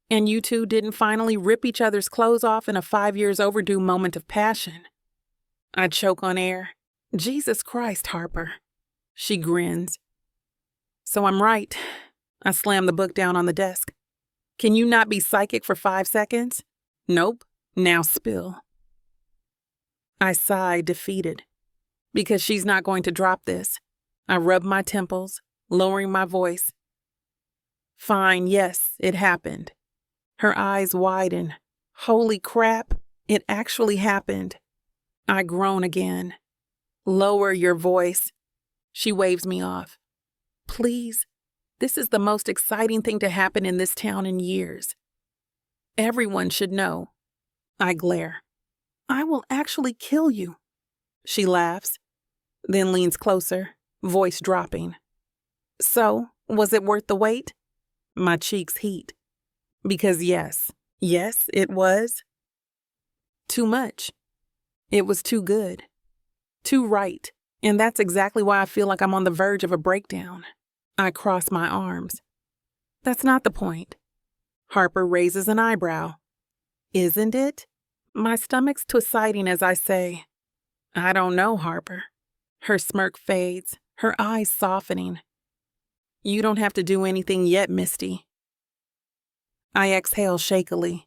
and you two didn't finally rip each other's clothes off in a 5 years overdue moment of passion. I choke on air. Jesus Christ, Harper. She grins. So I'm right. I slam the book down on the desk. Can you not be psychic for 5 seconds? Nope. Now spill. I sigh, defeated. Because she's not going to drop this. I rub my temples, lowering my voice. Fine, yes, it happened. Her eyes widen. Holy crap, it actually happened. I groan again. Lower your voice. She waves me off. Please, this is the most exciting thing to happen in this town in years. Everyone should know. I glare. I will actually kill you. She laughs, then leans closer, voice dropping. So, was it worth the wait? My cheeks heat. Because yes, it was. Too much. It was too good. Too right. And that's exactly why I feel like I'm on the verge of a breakdown. I cross my arms. That's not the point. Harper raises an eyebrow. Isn't it? My stomach's twisting as I say, I don't know, Harper. Her smirk fades, her eyes softening. You don't have to do anything yet, Misty. I exhale shakily.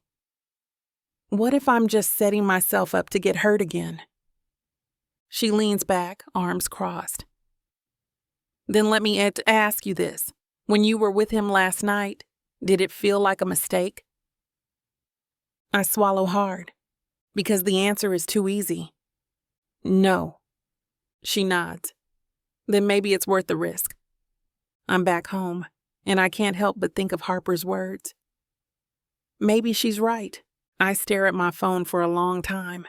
What if I'm just setting myself up to get hurt again? She leans back, arms crossed. Then let me ask you this. When you were with him last night, did it feel like a mistake? I swallow hard, because the answer is too easy. No. She nods. Then maybe it's worth the risk. I'm back home, and I can't help but think of Harper's words. Maybe she's right. I stare at my phone for a long time.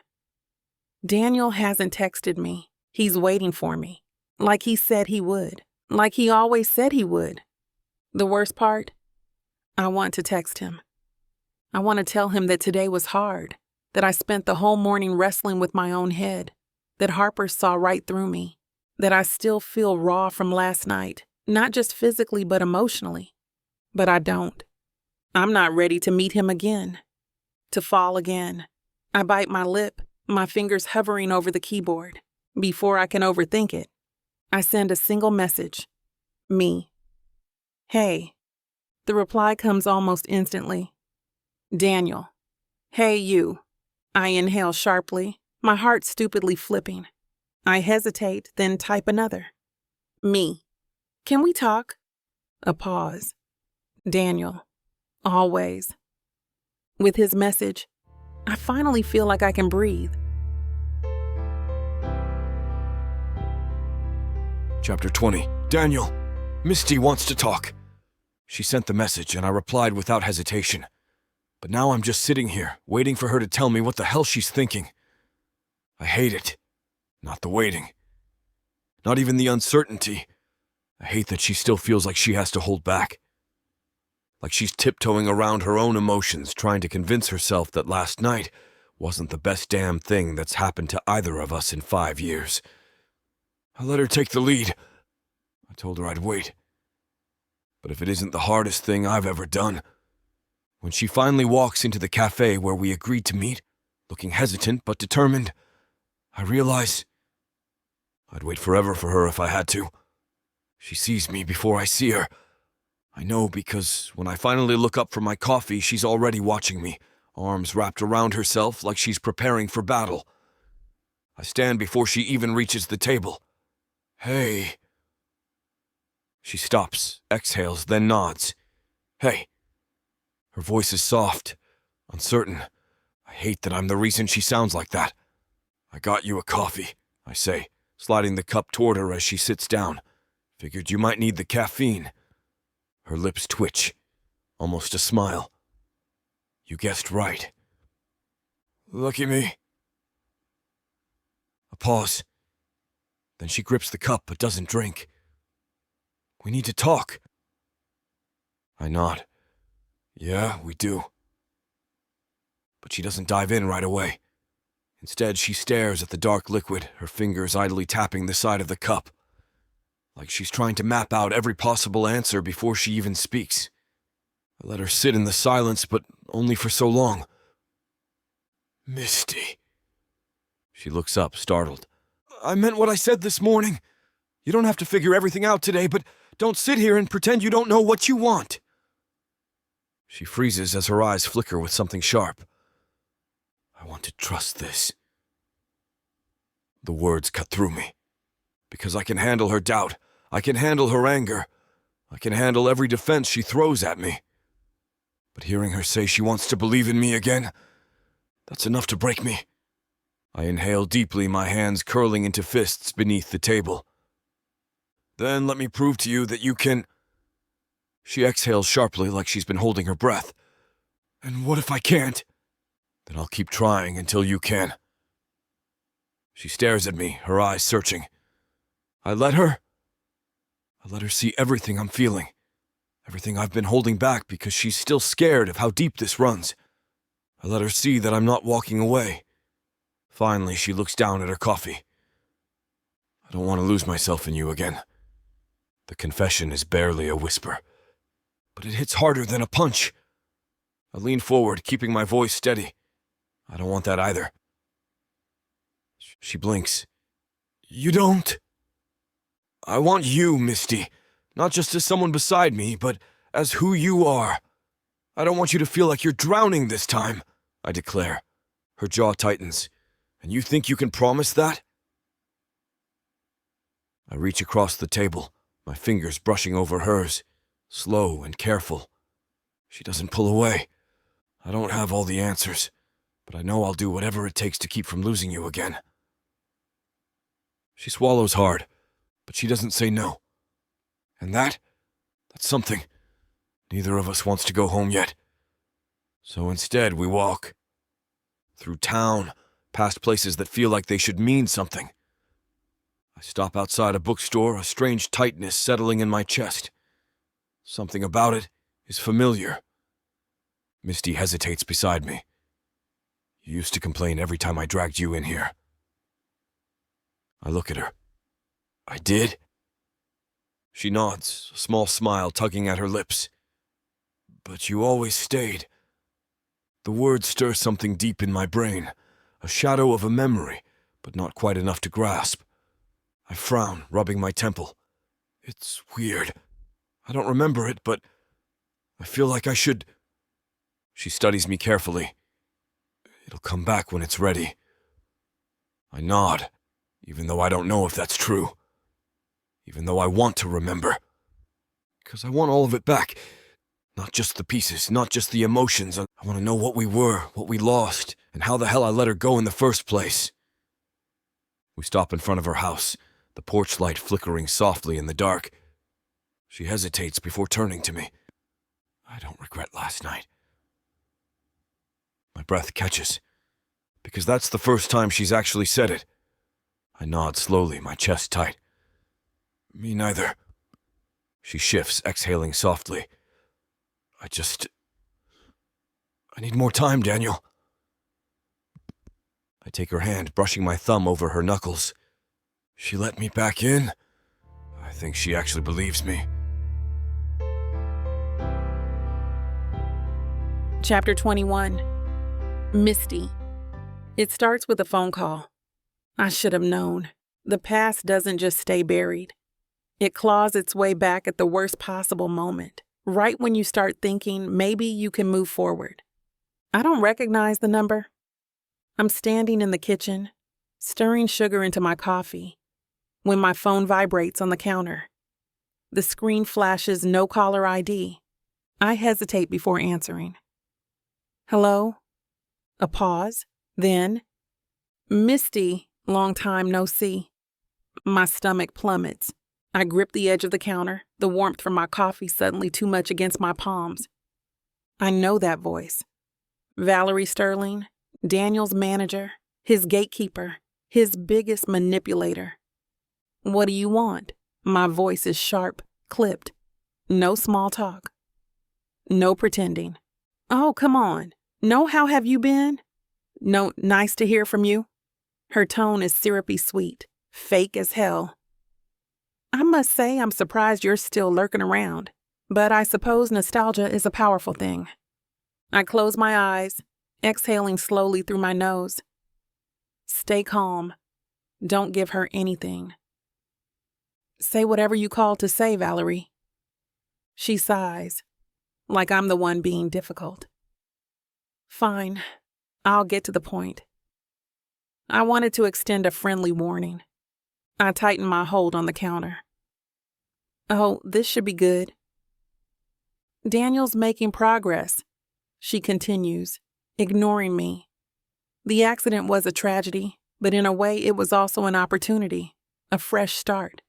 Daniel hasn't texted me. He's waiting for me, like he said he would, like he always said he would. The worst part? I want to text him. I want to tell him that today was hard, that I spent the whole morning wrestling with my own head, that Harper saw right through me, that I still feel raw from last night, not just physically but emotionally. But I don't. I'm not ready to meet him again, to fall again. I bite my lip, my fingers hovering over the keyboard. Before I can overthink it, I send a single message. Me. Hey. The reply comes almost instantly. Daniel. Hey, you. I inhale sharply, my heart stupidly flipping. I hesitate, then type another. Me. Can we talk? A pause. Daniel. Always. With his message, I finally feel like I can breathe. Chapter 20. Daniel, Misty wants to talk. She sent the message, and I replied without hesitation. But now I'm just sitting here, waiting for her to tell me what the hell she's thinking. I hate it. Not the waiting. Not even the uncertainty. I hate that she still feels like she has to hold back. Like she's tiptoeing around her own emotions, trying to convince herself that last night wasn't the best damn thing that's happened to either of us in 5 years. I let her take the lead. I told her I'd wait. But if it isn't the hardest thing I've ever done, when she finally walks into the cafe where we agreed to meet, looking hesitant but determined, I realize I'd wait forever for her if I had to. She sees me before I see her. I know because when I finally look up from my coffee, she's already watching me, arms wrapped around herself like she's preparing for battle. I stand before she even reaches the table. Hey. She stops, exhales, then nods. Hey. Her voice is soft, uncertain. I hate that I'm the reason she sounds like that. I got you a coffee, I say, sliding the cup toward her as she sits down. Figured you might need the caffeine. Her lips twitch, almost a smile. You guessed right. Lucky me. A pause. Then she grips the cup but doesn't drink. We need to talk. I nod. Yeah, we do. But she doesn't dive in right away. Instead, she stares at the dark liquid, her fingers idly tapping the side of the cup, like she's trying to map out every possible answer before she even speaks. I let her sit in the silence, but only for so long. Misty. She looks up, startled. I meant what I said this morning. You don't have to figure everything out today, but don't sit here and pretend you don't know what you want. She freezes as her eyes flicker with something sharp. I want to trust this. The words cut through me. Because I can handle her doubt. I can handle her anger. I can handle every defense she throws at me. But hearing her say she wants to believe in me again, that's enough to break me. I inhale deeply, my hands curling into fists beneath the table. Then let me prove to you that you can... She exhales sharply like she's been holding her breath. And what if I can't? Then I'll keep trying until you can. She stares at me, her eyes searching. I let her see everything I'm feeling. Everything I've been holding back because she's still scared of how deep this runs. I let her see that I'm not walking away. Finally, she looks down at her coffee. I don't want to lose myself in you again. The confession is barely a whisper, but it hits harder than a punch. I lean forward, keeping my voice steady. I don't want that either. She blinks. You don't? I want you, Misty. Not just as someone beside me, but as who you are. I don't want you to feel like you're drowning this time, I declare. Her jaw tightens. And you think you can promise that? I reach across the table, my fingers brushing over hers, slow and careful. She doesn't pull away. I don't have all the answers, but I know I'll do whatever it takes to keep from losing you again. She swallows hard, but she doesn't say no. And that's something. Neither of us wants to go home yet. So instead, we walk. Through town, past places that feel like they should mean something. I stop outside a bookstore, a strange tightness settling in my chest. Something about it is familiar. Misty hesitates beside me. You used to complain every time I dragged you in here. I look at her. I did? She nods, a small smile tugging at her lips. But you always stayed. The words stir something deep in my brain, a shadow of a memory, but not quite enough to grasp. I frown, rubbing my temple. It's weird. I don't remember it, but I feel like I should. She studies me carefully. It'll come back when it's ready. I nod, even though I don't know if that's true. Even though I want to remember. Because I want all of it back. Not just the pieces, not just the emotions. I want to know what we were, what we lost, and how the hell I let her go in the first place. We stop in front of her house, the porch light flickering softly in the dark. She hesitates before turning to me. I don't regret last night. My breath catches, because that's the first time she's actually said it. I nod slowly, my chest tight. Me neither. She shifts, exhaling softly. I need more time, Daniel. I take her hand, brushing my thumb over her knuckles. She let me back in? I think she actually believes me. Chapter 21. Misty. It starts with a phone call. I should have known. The past doesn't just stay buried. It claws its way back at the worst possible moment, right when you start thinking maybe you can move forward. I don't recognize the number. I'm standing in the kitchen, stirring sugar into my coffee, when my phone vibrates on the counter. The screen flashes no caller ID. I hesitate before answering. Hello? A pause. Then, Misty, long time no see. My stomach plummets. I grip the edge of the counter, the warmth from my coffee suddenly too much against my palms. I know that voice. Valerie Sterling, Daniel's manager, his gatekeeper, his biggest manipulator. What do you want? My voice is sharp, clipped. No small talk. No pretending. Oh, come on. No, how have you been? No, nice to hear from you. Her tone is syrupy sweet, fake as hell. I must say I'm surprised you're still lurking around, but I suppose nostalgia is a powerful thing. I close my eyes, exhaling slowly through my nose. Stay calm. Don't give her anything. Say whatever you called to say, Valerie. She sighs, like I'm the one being difficult. Fine, I'll get to the point. I wanted to extend a friendly warning. I tighten my hold on the counter. Oh, this should be good. Daniel's making progress, she continues, ignoring me. The accident was a tragedy, but in a way it was also an opportunity, a fresh start.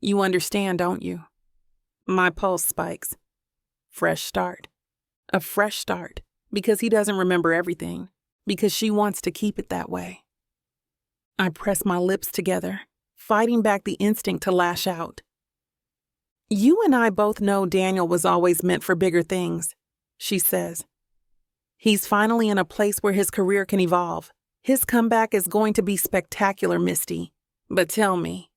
You understand, don't you? My pulse spikes. Fresh start. A fresh start, because he doesn't remember everything, because she wants to keep it that way. I press my lips together, fighting back the instinct to lash out. You and I both know Daniel was always meant for bigger things, she says. He's finally in a place where his career can evolve. His comeback is going to be spectacular, Misty. But tell me.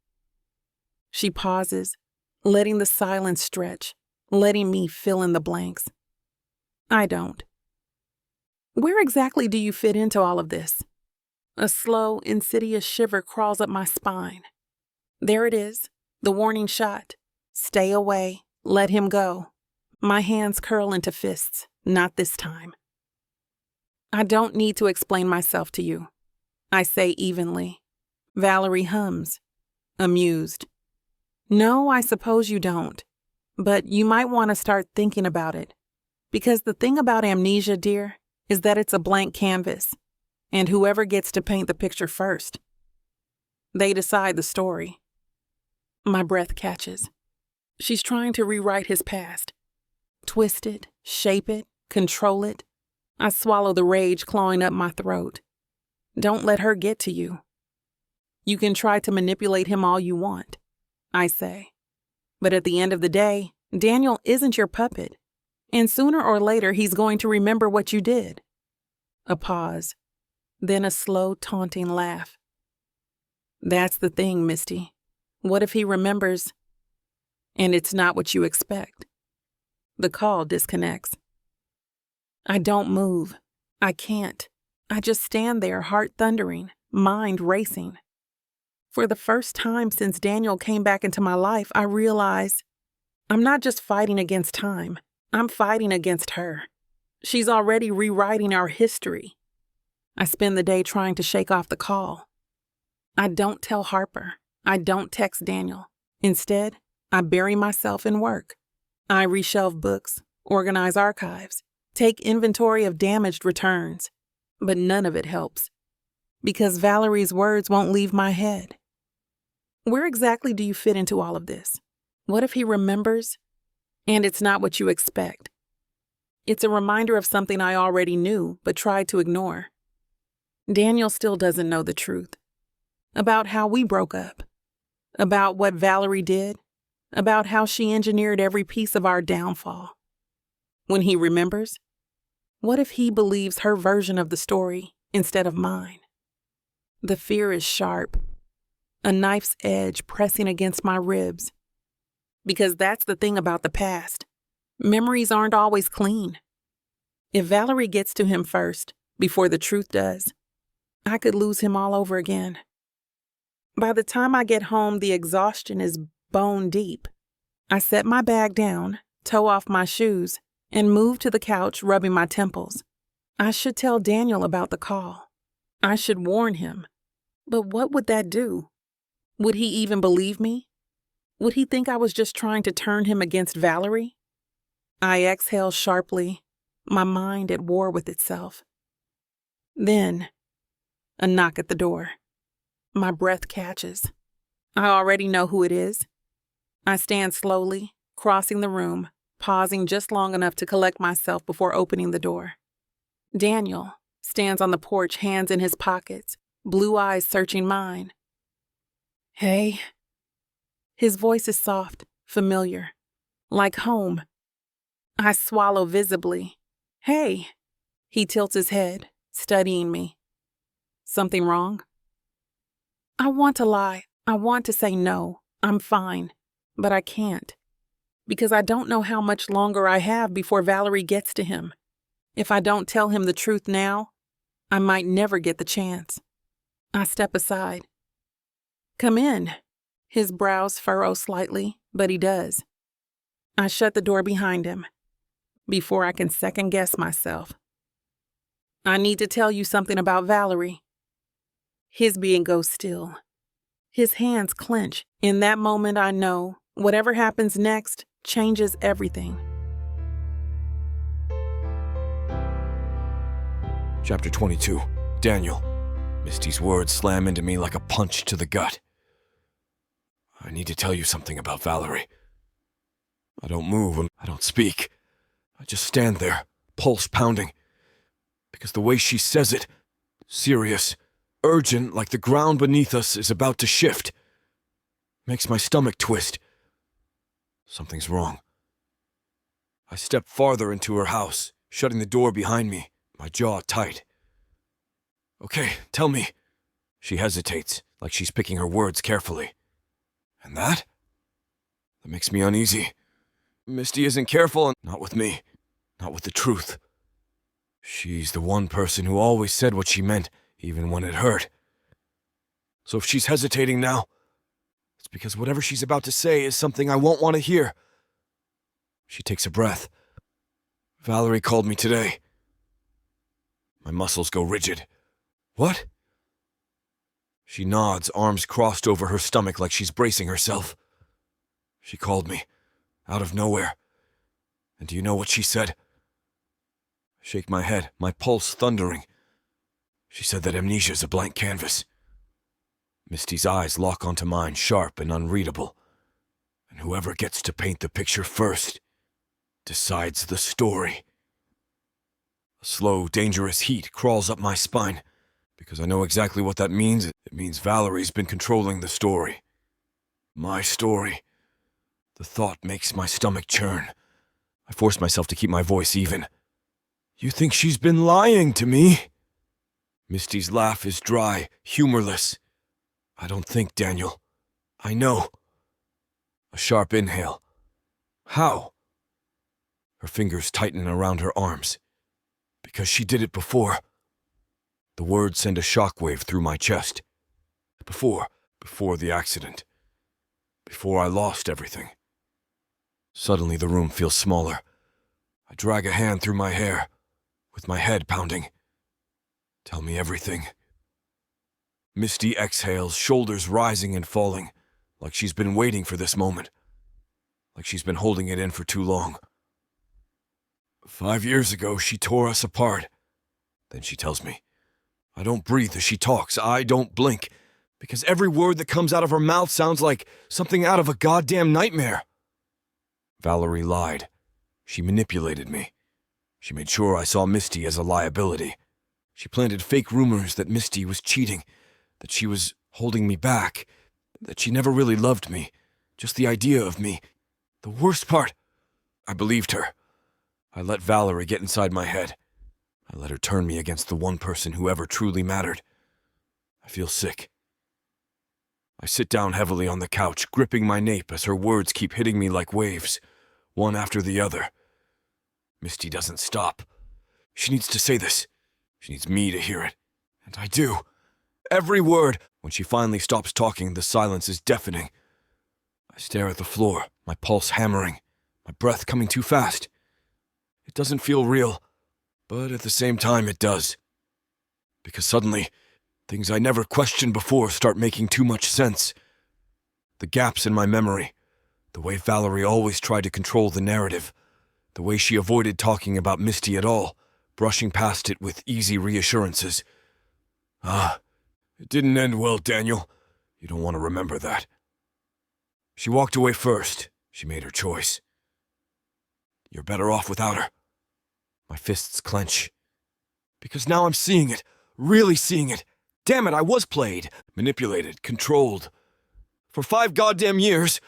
She pauses, letting the silence stretch, letting me fill in the blanks. I don't. Where exactly do you fit into all of this? A slow, insidious shiver crawls up my spine. There it is, the warning shot. Stay away, let him go. My hands curl into fists, not this time. I don't need to explain myself to you, I say evenly. Valerie hums, amused. No, I suppose you don't, but you might want to start thinking about it. Because the thing about amnesia, dear, is that it's a blank canvas, and whoever gets to paint the picture first, they decide the story. My breath catches. She's trying to rewrite his past. Twist it, shape it, control it. I swallow the rage clawing up my throat. Don't let her get to you. You can try to manipulate him all you want, I say. But at the end of the day, Daniel isn't your puppet, and sooner or later he's going to remember what you did. A pause, then a slow, taunting laugh. That's the thing, Misty. What if he remembers, and it's not what you expect? The call disconnects. I don't move. I can't. I just stand there, heart thundering, mind racing. For the first time since Daniel came back into my life, I realize I'm not just fighting against time. I'm fighting against her. She's already rewriting our history. I spend the day trying to shake off the call. I don't tell Harper. I don't text Daniel. Instead, I bury myself in work. I reshelve books, organize archives, take inventory of damaged returns. But none of it helps. Because Valerie's words won't leave my head. Where exactly do you fit into all of this? What if he remembers, and it's not what you expect? It's a reminder of something I already knew, but tried to ignore. Daniel still doesn't know the truth. About how we broke up. About what Valerie did. About how she engineered every piece of our downfall. When he remembers, what if he believes her version of the story instead of mine? The fear is sharp, a knife's edge pressing against my ribs. Because that's the thing about the past. Memories aren't always clean. If Valerie gets to him first, before the truth does, I could lose him all over again. By the time I get home, the exhaustion is bone deep. I set my bag down, toe off my shoes, and move to the couch, rubbing my temples. I should tell Daniel about the call. I should warn him. But what would that do? Would he even believe me? Would he think I was just trying to turn him against Valerie? I exhale sharply, my mind at war with itself. Then, a knock at the door. My breath catches. I already know who it is. I stand slowly, crossing the room, pausing just long enough to collect myself before opening the door. Daniel stands on the porch, hands in his pockets, blue eyes searching mine. Hey. His voice is soft, familiar, like home. I swallow visibly. Hey. He tilts his head, studying me. Something wrong? I want to lie. I want to say no. I'm fine. But I can't. Because I don't know how much longer I have before Valerie gets to him. If I don't tell him the truth now, I might never get the chance. I step aside. Come in. His brows furrow slightly, but he does. I shut the door behind him. Before I can second guess myself. I need to tell you something about Valerie. His being goes still. His hands clench. In that moment, I know whatever happens next changes everything. Chapter 22. Daniel. Misty's words slam into me like a punch to the gut. I need to tell you something about Valerie. I don't move, I don't speak. I just stand there, pulse pounding. Because the way she says it, serious, urgent, like the ground beneath us is about to shift, makes my stomach twist. Something's wrong. I step farther into her house, shutting the door behind me, my jaw tight. Okay, tell me. She hesitates, like she's picking her words carefully. And that? That makes me uneasy. Misty isn't careful, and not with me. Not with the truth. She's the one person who always said what she meant, even when it hurt. So if she's hesitating now, it's because whatever she's about to say is something I won't want to hear. She takes a breath. Valerie called me today. My muscles go rigid. What? She nods, arms crossed over her stomach like she's bracing herself. She called me, out of nowhere. And do you know what she said? I shake my head, my pulse thundering. She said that amnesia's a blank canvas. Misty's eyes lock onto mine, sharp and unreadable. And whoever gets to paint the picture first decides the story. A slow, dangerous heat crawls up my spine, because I know exactly what that means. It means Valerie's been controlling the story. My story. The thought makes my stomach churn. I force myself to keep my voice even. You think she's been lying to me? Misty's laugh is dry, humorless. I don't think, Daniel. I know. A sharp inhale. How? Her fingers tighten around her arms. Because she did it before. The words send a shockwave through my chest. Before the accident. Before I lost everything. Suddenly the room feels smaller. I drag a hand through my hair, with my head pounding. Tell me everything. Misty exhales, shoulders rising and falling, like she's been waiting for this moment. Like she's been holding it in for too long. 5 years ago, she tore us apart. Then she tells me. I don't breathe as she talks. I don't blink. Because every word that comes out of her mouth sounds like something out of a goddamn nightmare. Valerie lied. She manipulated me. She made sure I saw Misty as a liability. She planted fake rumors that Misty was cheating, that she was holding me back, that she never really loved me, just the idea of me. The worst part, I believed her. I let Valerie get inside my head. I let her turn me against the one person who ever truly mattered. I feel sick. I sit down heavily on the couch, gripping my nape as her words keep hitting me like waves, one after the other. Misty doesn't stop. She needs to say this. She needs me to hear it. And I do. Every word. When she finally stops talking, the silence is deafening. I stare at the floor, my pulse hammering, my breath coming too fast. It doesn't feel real, but at the same time it does. Because suddenly, things I never questioned before start making too much sense. The gaps in my memory, the way Valerie always tried to control the narrative, the way she avoided talking about Misty at all, brushing past it with easy reassurances. It didn't end well, Daniel. You don't want to remember that. She walked away first. She made her choice. You're better off without her. My fists clench. Because now I'm seeing it, really seeing it. Damn it, I was played, manipulated, controlled. For 5 goddamn years.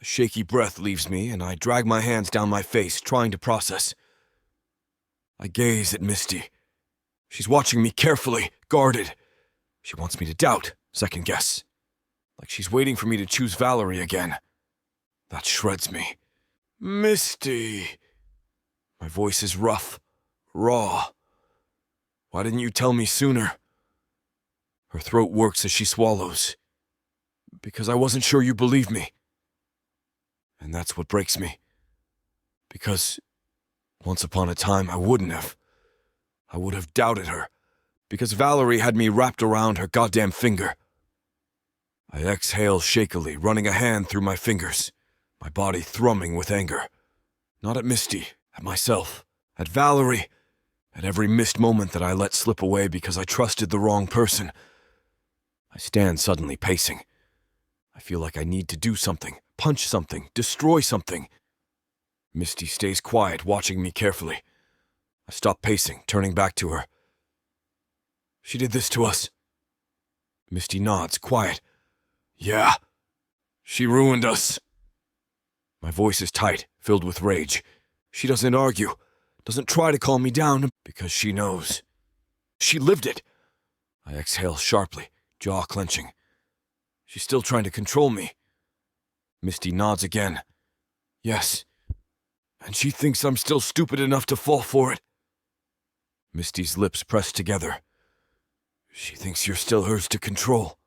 A shaky breath leaves me, and I drag my hands down my face, trying to process. I gaze at Misty. She's watching me carefully, guarded. She wants me to doubt, second guess. Like she's waiting for me to choose Valerie again. That shreds me. Misty. My voice is rough, raw. Why didn't you tell me sooner? Her throat works as she swallows. Because I wasn't sure you believed me. And that's what breaks me. Because once upon a time I wouldn't have. I would have doubted her. Because Valerie had me wrapped around her goddamn finger. I exhale shakily, running a hand through my fingers, my body thrumming with anger. Not at Misty, at myself, at Valerie, at every missed moment that I let slip away because I trusted the wrong person. I stand suddenly pacing. I feel like I need to do something, punch something, destroy something. Misty stays quiet, watching me carefully. I stop pacing, turning back to her. She did this to us. Misty nods, quiet. Yeah. She ruined us. My voice is tight, filled with rage. She doesn't argue, doesn't try to calm me down, because she knows. She lived it. I exhale sharply, jaw clenching. She's still trying to control me. Misty nods again. Yes. And she thinks I'm still stupid enough to fall for it. Misty's lips press together. She thinks you're still hers to control.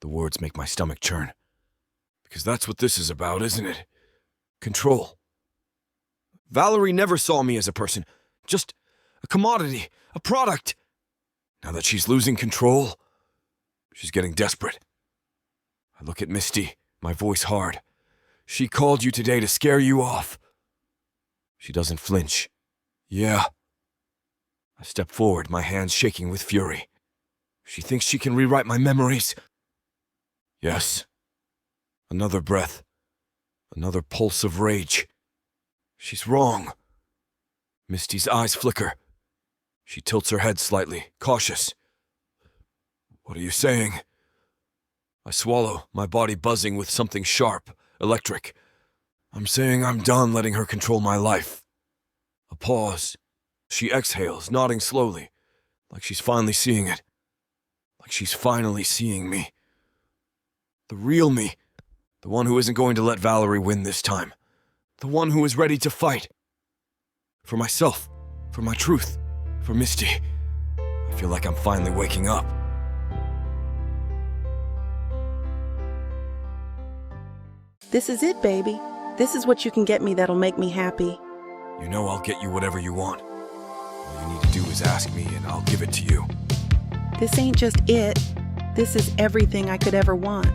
The words make my stomach churn. Because that's what this is about, isn't it? Control. Valerie never saw me as a person, just a commodity, a product. Now that she's losing control, she's getting desperate. I look at Misty, my voice hard. She called you today to scare you off. She doesn't flinch. Yeah. I step forward, my hands shaking with fury. She thinks she can rewrite my memories. Yes. Another breath. Another pulse of rage. She's wrong. Misty's eyes flicker. She tilts her head slightly, cautious. What are you saying? I swallow, my body buzzing with something sharp, electric. I'm saying I'm done letting her control my life. A pause. She exhales, nodding slowly, like she's finally seeing it. Like she's finally seeing me. The real me. The one who isn't going to let Valerie win this time. The one who is ready to fight. For myself. For my truth. For Misty. I feel like I'm finally waking up. This is it, baby. This is what you can get me that'll make me happy. You know I'll get you whatever you want. All you need to do is ask me and I'll give it to you. This ain't just it. This is everything I could ever want.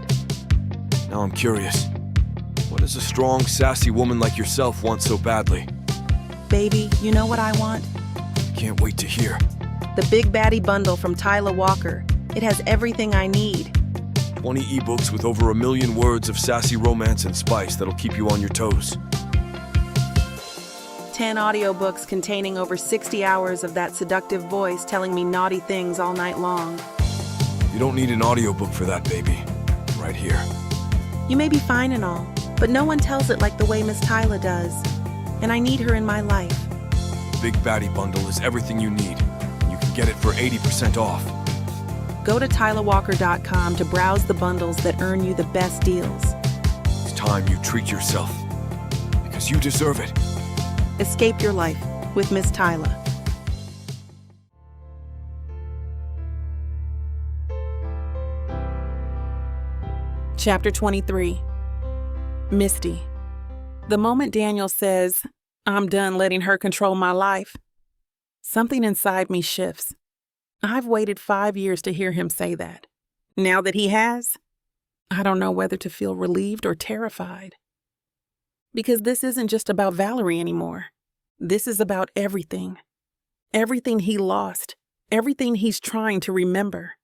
Now I'm curious. What does a strong, sassy woman like yourself want so badly? Baby, you know what I want? I can't wait to hear. The Big Baddie Bundle from Tyler Walker. It has everything I need. 20 ebooks with over 1 million words of sassy romance and spice that'll keep you on your toes. 10 audiobooks containing over 60 hours of that seductive voice telling me naughty things all night long. You don't need an audiobook for that, baby. Right here. You may be fine and all, but no one tells it like the way Miss Tyler does. And I need her in my life. The Big Baddie Bundle is everything you need. You can get it for 80% off. Go to tylerwalker.com to browse the bundles that earn you the best deals. It's time you treat yourself. Because you deserve it. Escape your life with Miss Tyler. Chapter 23. Misty. The moment Daniel says, "I'm done letting her control my life," something inside me shifts. I've waited 5 years to hear him say that. Now that he has, I don't know whether to feel relieved or terrified. Because this isn't just about Valerie anymore. This is about everything. Everything he lost. Everything he's trying to remember.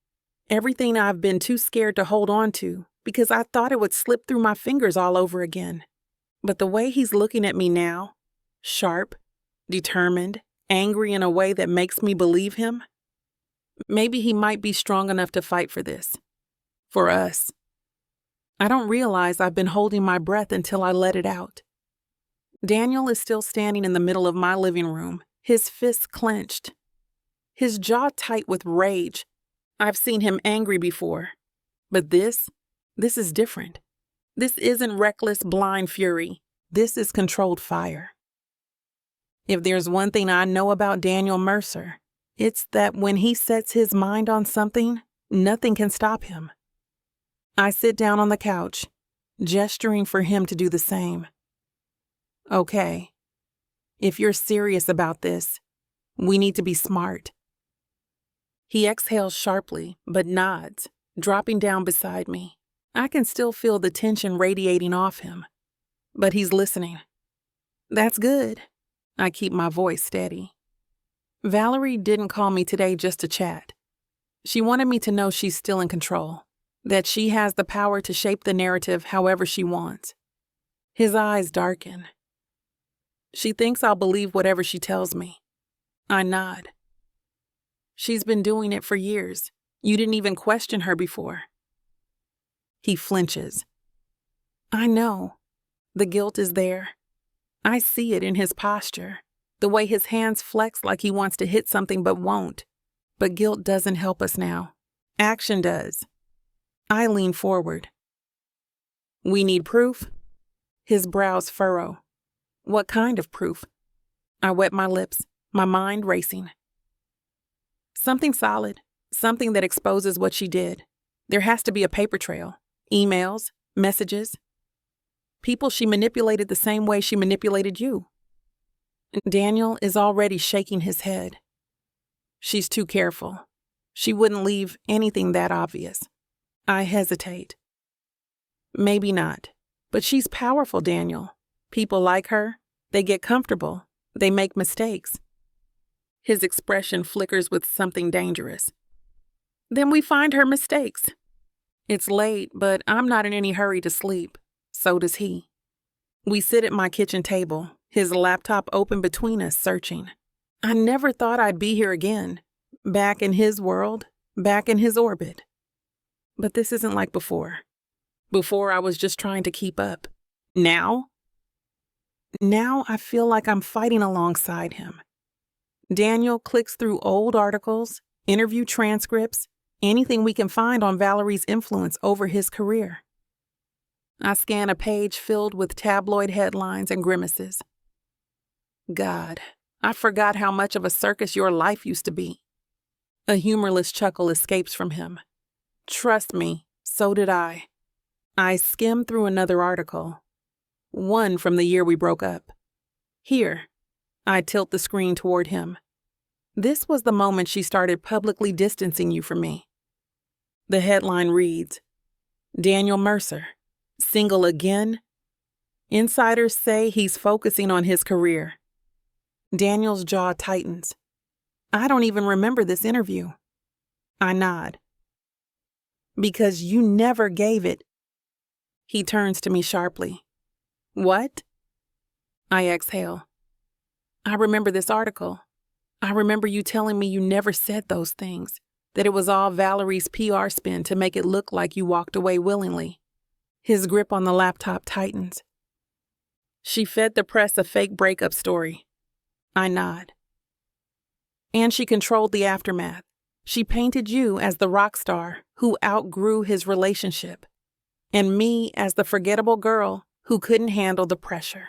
Everything I've been too scared to hold on to because I thought it would slip through my fingers all over again. But the way he's looking at me now, sharp, determined, angry in a way that makes me believe him, maybe he might be strong enough to fight for this. For us. I don't realize I've been holding my breath until I let it out. Daniel is still standing in the middle of my living room, his fists clenched, his jaw tight with rage. I've seen him angry before. But this is different. This isn't reckless, blind fury. This is controlled fire. If there's one thing I know about Daniel Mercer, it's that when he sets his mind on something, nothing can stop him. I sit down on the couch, gesturing for him to do the same. Okay, if you're serious about this, we need to be smart. He exhales sharply, but nods, dropping down beside me. I can still feel the tension radiating off him, but he's listening. That's good. I keep my voice steady. Valerie didn't call me today just to chat. She wanted me to know she's still in control, that she has the power to shape the narrative however she wants. His eyes darken. She thinks I'll believe whatever she tells me. I nod. She's been doing it for years. You didn't even question her before. He flinches. I know. The guilt is there. I see it in his posture, the way his hands flex like he wants to hit something but won't. But guilt doesn't help us now. Action does. I lean forward. We need proof? His brows furrow. What kind of proof? I wet my lips, my mind racing. Something solid, something that exposes what she did. There has to be a paper trail, emails, messages. People she manipulated the same way she manipulated you. Daniel is already shaking his head. She's too careful. She wouldn't leave anything that obvious. I hesitate. Maybe not, but she's powerful, Daniel. People like her. They get comfortable. They make mistakes. His expression flickers with something dangerous. Then we find her mistakes. It's late, but I'm not in any hurry to sleep. So does he. We sit at my kitchen table, his laptop open between us, searching. I never thought I'd be here again, back in his world, back in his orbit. But this isn't like before. Before I was just trying to keep up. Now I feel like I'm fighting alongside him. Daniel clicks through old articles, interview transcripts, anything we can find on Valerie's influence over his career. I scan a page filled with tabloid headlines and grimaces. God, I forgot how much of a circus your life used to be. A humorless chuckle escapes from him. Trust me, so did I. I skim through another article. One from the year we broke up. Here, I tilt the screen toward him. This was the moment she started publicly distancing you from me. The headline reads, Daniel Mercer, single again? Insiders say he's focusing on his career. Daniel's jaw tightens. I don't even remember this interview. I nod. Because you never gave it. He turns to me sharply. What? I exhale. I remember this article. I remember you telling me you never said those things, that it was all Valerie's PR spin to make it look like you walked away willingly. His grip on the laptop tightens. She fed the press a fake breakup story. I nod. And she controlled the aftermath. She painted you as the rock star who outgrew his relationship, and me as the forgettable girl who couldn't handle the pressure.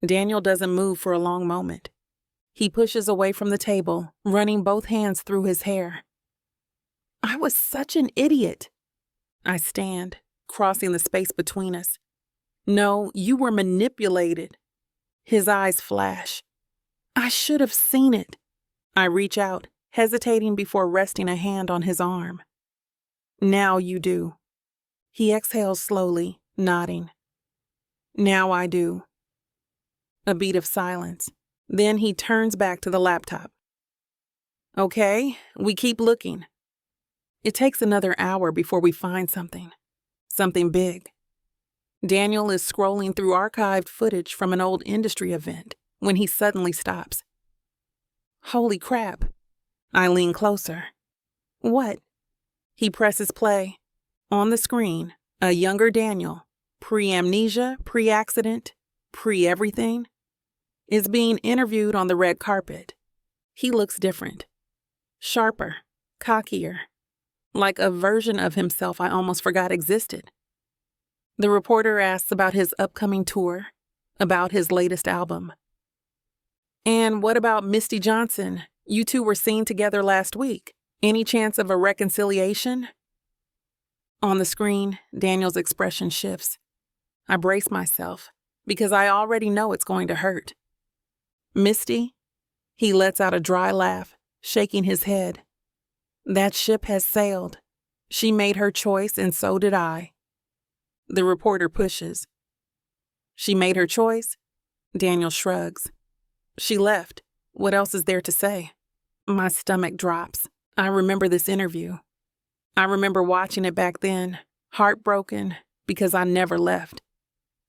Daniel doesn't move for a long moment. He pushes away from the table, running both hands through his hair. I was such an idiot. I stand, crossing the space between us. No, you were manipulated. His eyes flash. I should have seen it. I reach out, hesitating before resting a hand on his arm. Now you do. He exhales slowly, nodding. Now I do. A beat of silence. Then he turns back to the laptop. Okay, we keep looking. It takes another hour before we find something. Something big. Daniel is scrolling through archived footage from an old industry event when he suddenly stops. Holy crap. I lean closer. What? He presses play. On the screen, a younger Daniel, pre-amnesia, pre-accident, pre-everything, is being interviewed on the red carpet. He looks different. Sharper, cockier, like a version of himself I almost forgot existed. The reporter asks about his upcoming tour, about his latest album. And what about Misty Johnson? You two were seen together last week. Any chance of a reconciliation? On the screen, Daniel's expression shifts. I brace myself, because I already know it's going to hurt. Misty? He lets out a dry laugh, shaking his head. That ship has sailed. She made her choice, and so did I. The reporter pushes. She made her choice? Daniel shrugs. She left. What else is there to say? My stomach drops. I remember this interview. I remember watching it back then, heartbroken, because I never left.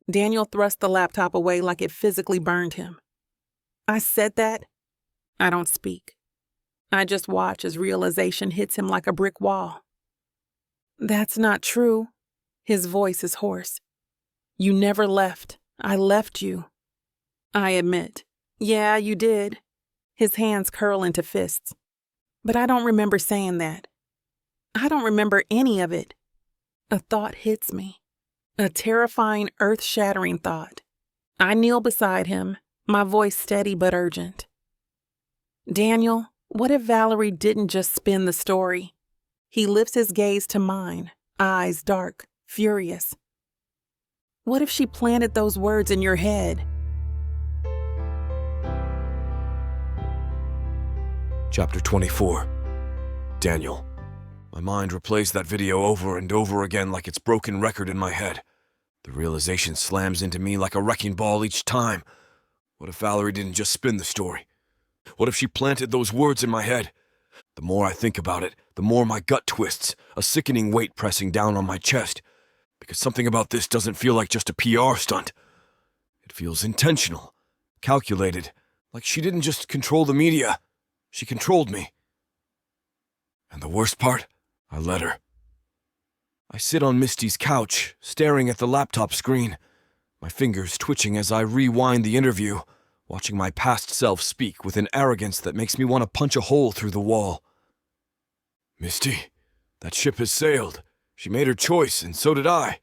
Daniel thrust the laptop away like it physically burned him. I said that. I don't speak. I just watch as realization hits him like a brick wall. That's not true. His voice is hoarse. You never left. I left you. I admit. Yeah, you did. His hands curl into fists. But I don't remember saying that. I don't remember any of it. A thought hits me. A terrifying, earth-shattering thought. I kneel beside him, my voice steady but urgent. Daniel, what if Valerie didn't just spin the story? He lifts his gaze to mine, eyes dark, furious. What if she planted those words in your head? Chapter 24. Daniel. My mind replays that video over and over again like it's broken record in my head. The realization slams into me like a wrecking ball each time. What if Valerie didn't just spin the story? What if she planted those words in my head? The more I think about it, the more my gut twists, a sickening weight pressing down on my chest. Because something about this doesn't feel like just a PR stunt. It feels intentional, calculated, like she didn't just control the media, she controlled me. And the worst part? I let her. I sit on Misty's couch, staring at the laptop screen, my fingers twitching as I rewind the interview, watching my past self speak with an arrogance that makes me want to punch a hole through the wall. Misty, that ship has sailed. She made her choice, and so did I.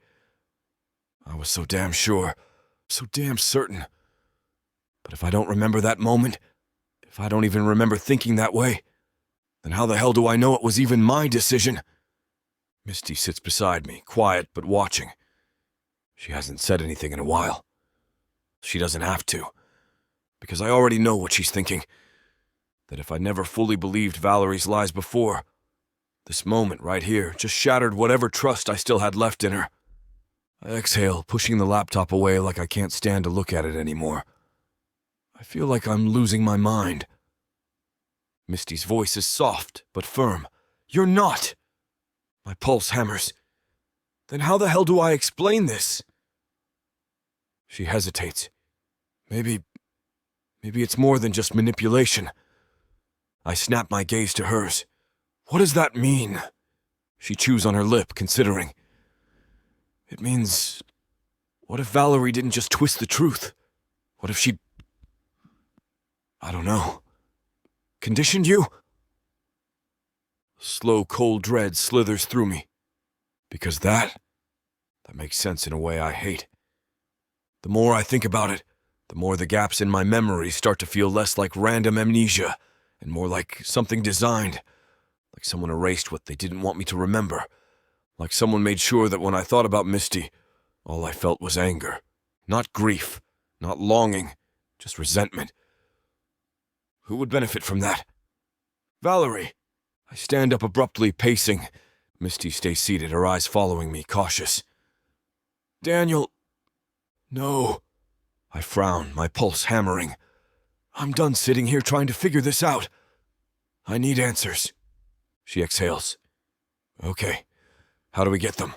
I was so damn sure, so damn certain. But if I don't remember that moment, if I don't even remember thinking that way, then how the hell do I know it was even my decision? Misty sits beside me, quiet but watching. She hasn't said anything in a while. She doesn't have to, because I already know what she's thinking. That if I never fully believed Valerie's lies before, this moment right here just shattered whatever trust I still had left in her. I exhale, pushing the laptop away like I can't stand to look at it anymore. I feel like I'm losing my mind. Misty's voice is soft but firm. You're not! My pulse hammers. Then how the hell do I explain this? She hesitates. Maybe it's more than just manipulation. I snap my gaze to hers. What does that mean? She chews on her lip, considering. It means... What if Valerie didn't just twist the truth? What if she... I don't know. Conditioned you? Slow, cold dread slithers through me. Because that makes sense in a way I hate. The more I think about it, the more the gaps in my memory start to feel less like random amnesia and more like something designed. Like someone erased what they didn't want me to remember. Like someone made sure that when I thought about Misty, all I felt was anger. Not grief, not longing, just resentment. Who would benefit from that? Valerie! I stand up abruptly, pacing. Misty stays seated, her eyes following me, cautious. Daniel... No. I frown, my pulse hammering. I'm done sitting here trying to figure this out. I need answers. She exhales. Okay, how do we get them?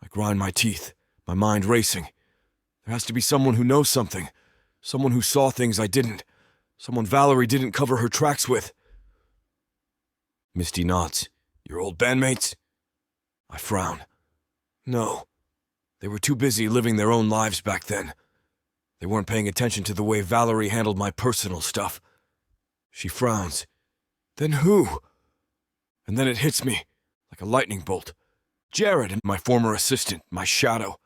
I grind my teeth, my mind racing. There has to be someone who knows something. Someone who saw things I didn't. Someone Valerie didn't cover her tracks with. Misty nods. Your old bandmates? I frown. No. They were too busy living their own lives back then. They weren't paying attention to the way Valerie handled my personal stuff. She frowns. Then who? And then it hits me, like a lightning bolt. Jared, my former assistant, my shadow.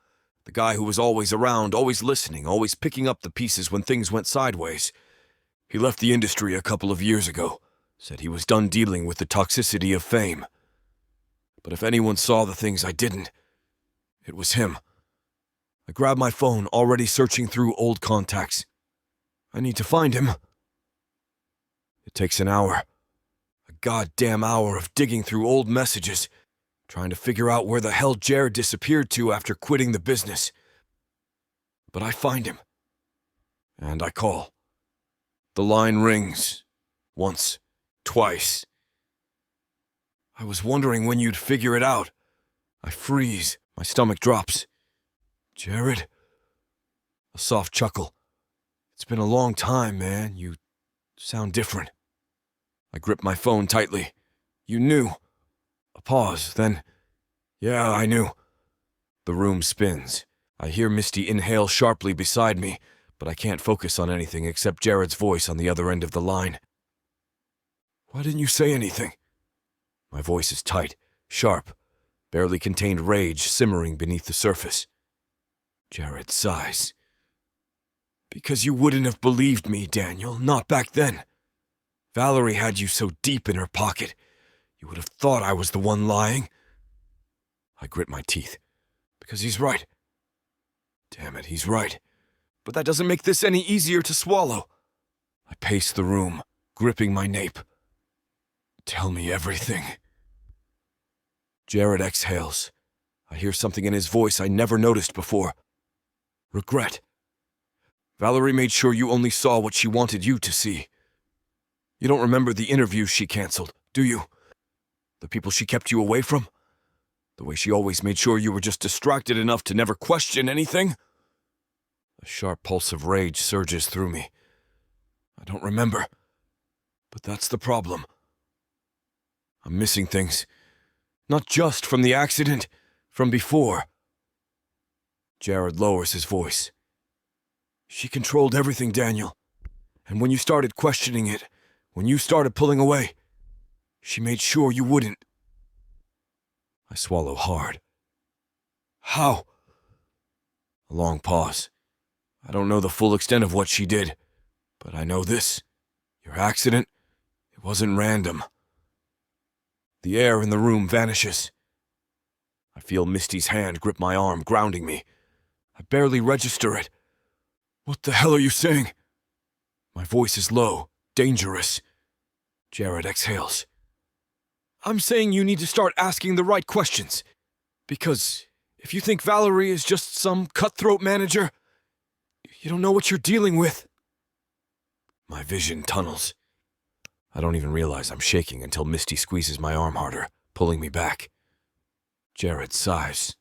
The guy who was always around, always listening, always picking up the pieces when things went sideways. He left the industry a couple of years ago. Said he was done dealing with the toxicity of fame. But if anyone saw the things I didn't, it was him. I grab my phone, already searching through old contacts. I need to find him. It takes an hour. A goddamn hour of digging through old messages, trying to figure out where the hell Jared disappeared to after quitting the business. But I find him. And I call. The line rings. Once. Twice. I was wondering when you'd figure it out. I freeze. My stomach drops. Jared? A soft chuckle. It's been a long time, man. You sound different. I grip my phone tightly. You knew. A pause, then... Yeah, I knew. The room spins. I hear Misty inhale sharply beside me, but I can't focus on anything except Jared's voice on the other end of the line. Why didn't you say anything? My voice is tight, sharp. barely contained rage simmering beneath the surface. Jared sighs. Because you wouldn't have believed me, Daniel, not back then. Valerie had you so deep in her pocket, you would have thought I was the one lying. I grit my teeth, because he's right. Damn it, he's right. But that doesn't make this any easier to swallow. I pace the room, gripping my nape. Tell me everything. Jared exhales. I hear something in his voice I never noticed before. Regret. Valerie made sure you only saw what she wanted you to see. You don't remember the interviews she canceled, do you? The people she kept you away from? The way she always made sure you were just distracted enough to never question anything? A sharp pulse of rage surges through me. I don't remember. But that's the problem. I'm missing things. Not just from the accident, from before. Jared lowers his voice. She controlled everything, Daniel. And when you started questioning it, when you started pulling away, she made sure you wouldn't. I swallow hard. How? A long pause. I don't know the full extent of what she did, but I know this. Your accident, it wasn't random. The air in the room vanishes. I feel Misty's hand grip my arm, grounding me. I barely register it. What the hell are you saying? My voice is low, dangerous. Jared exhales. I'm saying you need to start asking the right questions. Because if you think Valerie is just some cutthroat manager, you don't know what you're dealing with. My vision tunnels. I don't even realize I'm shaking until Misty squeezes my arm harder, pulling me back. Jared sighs.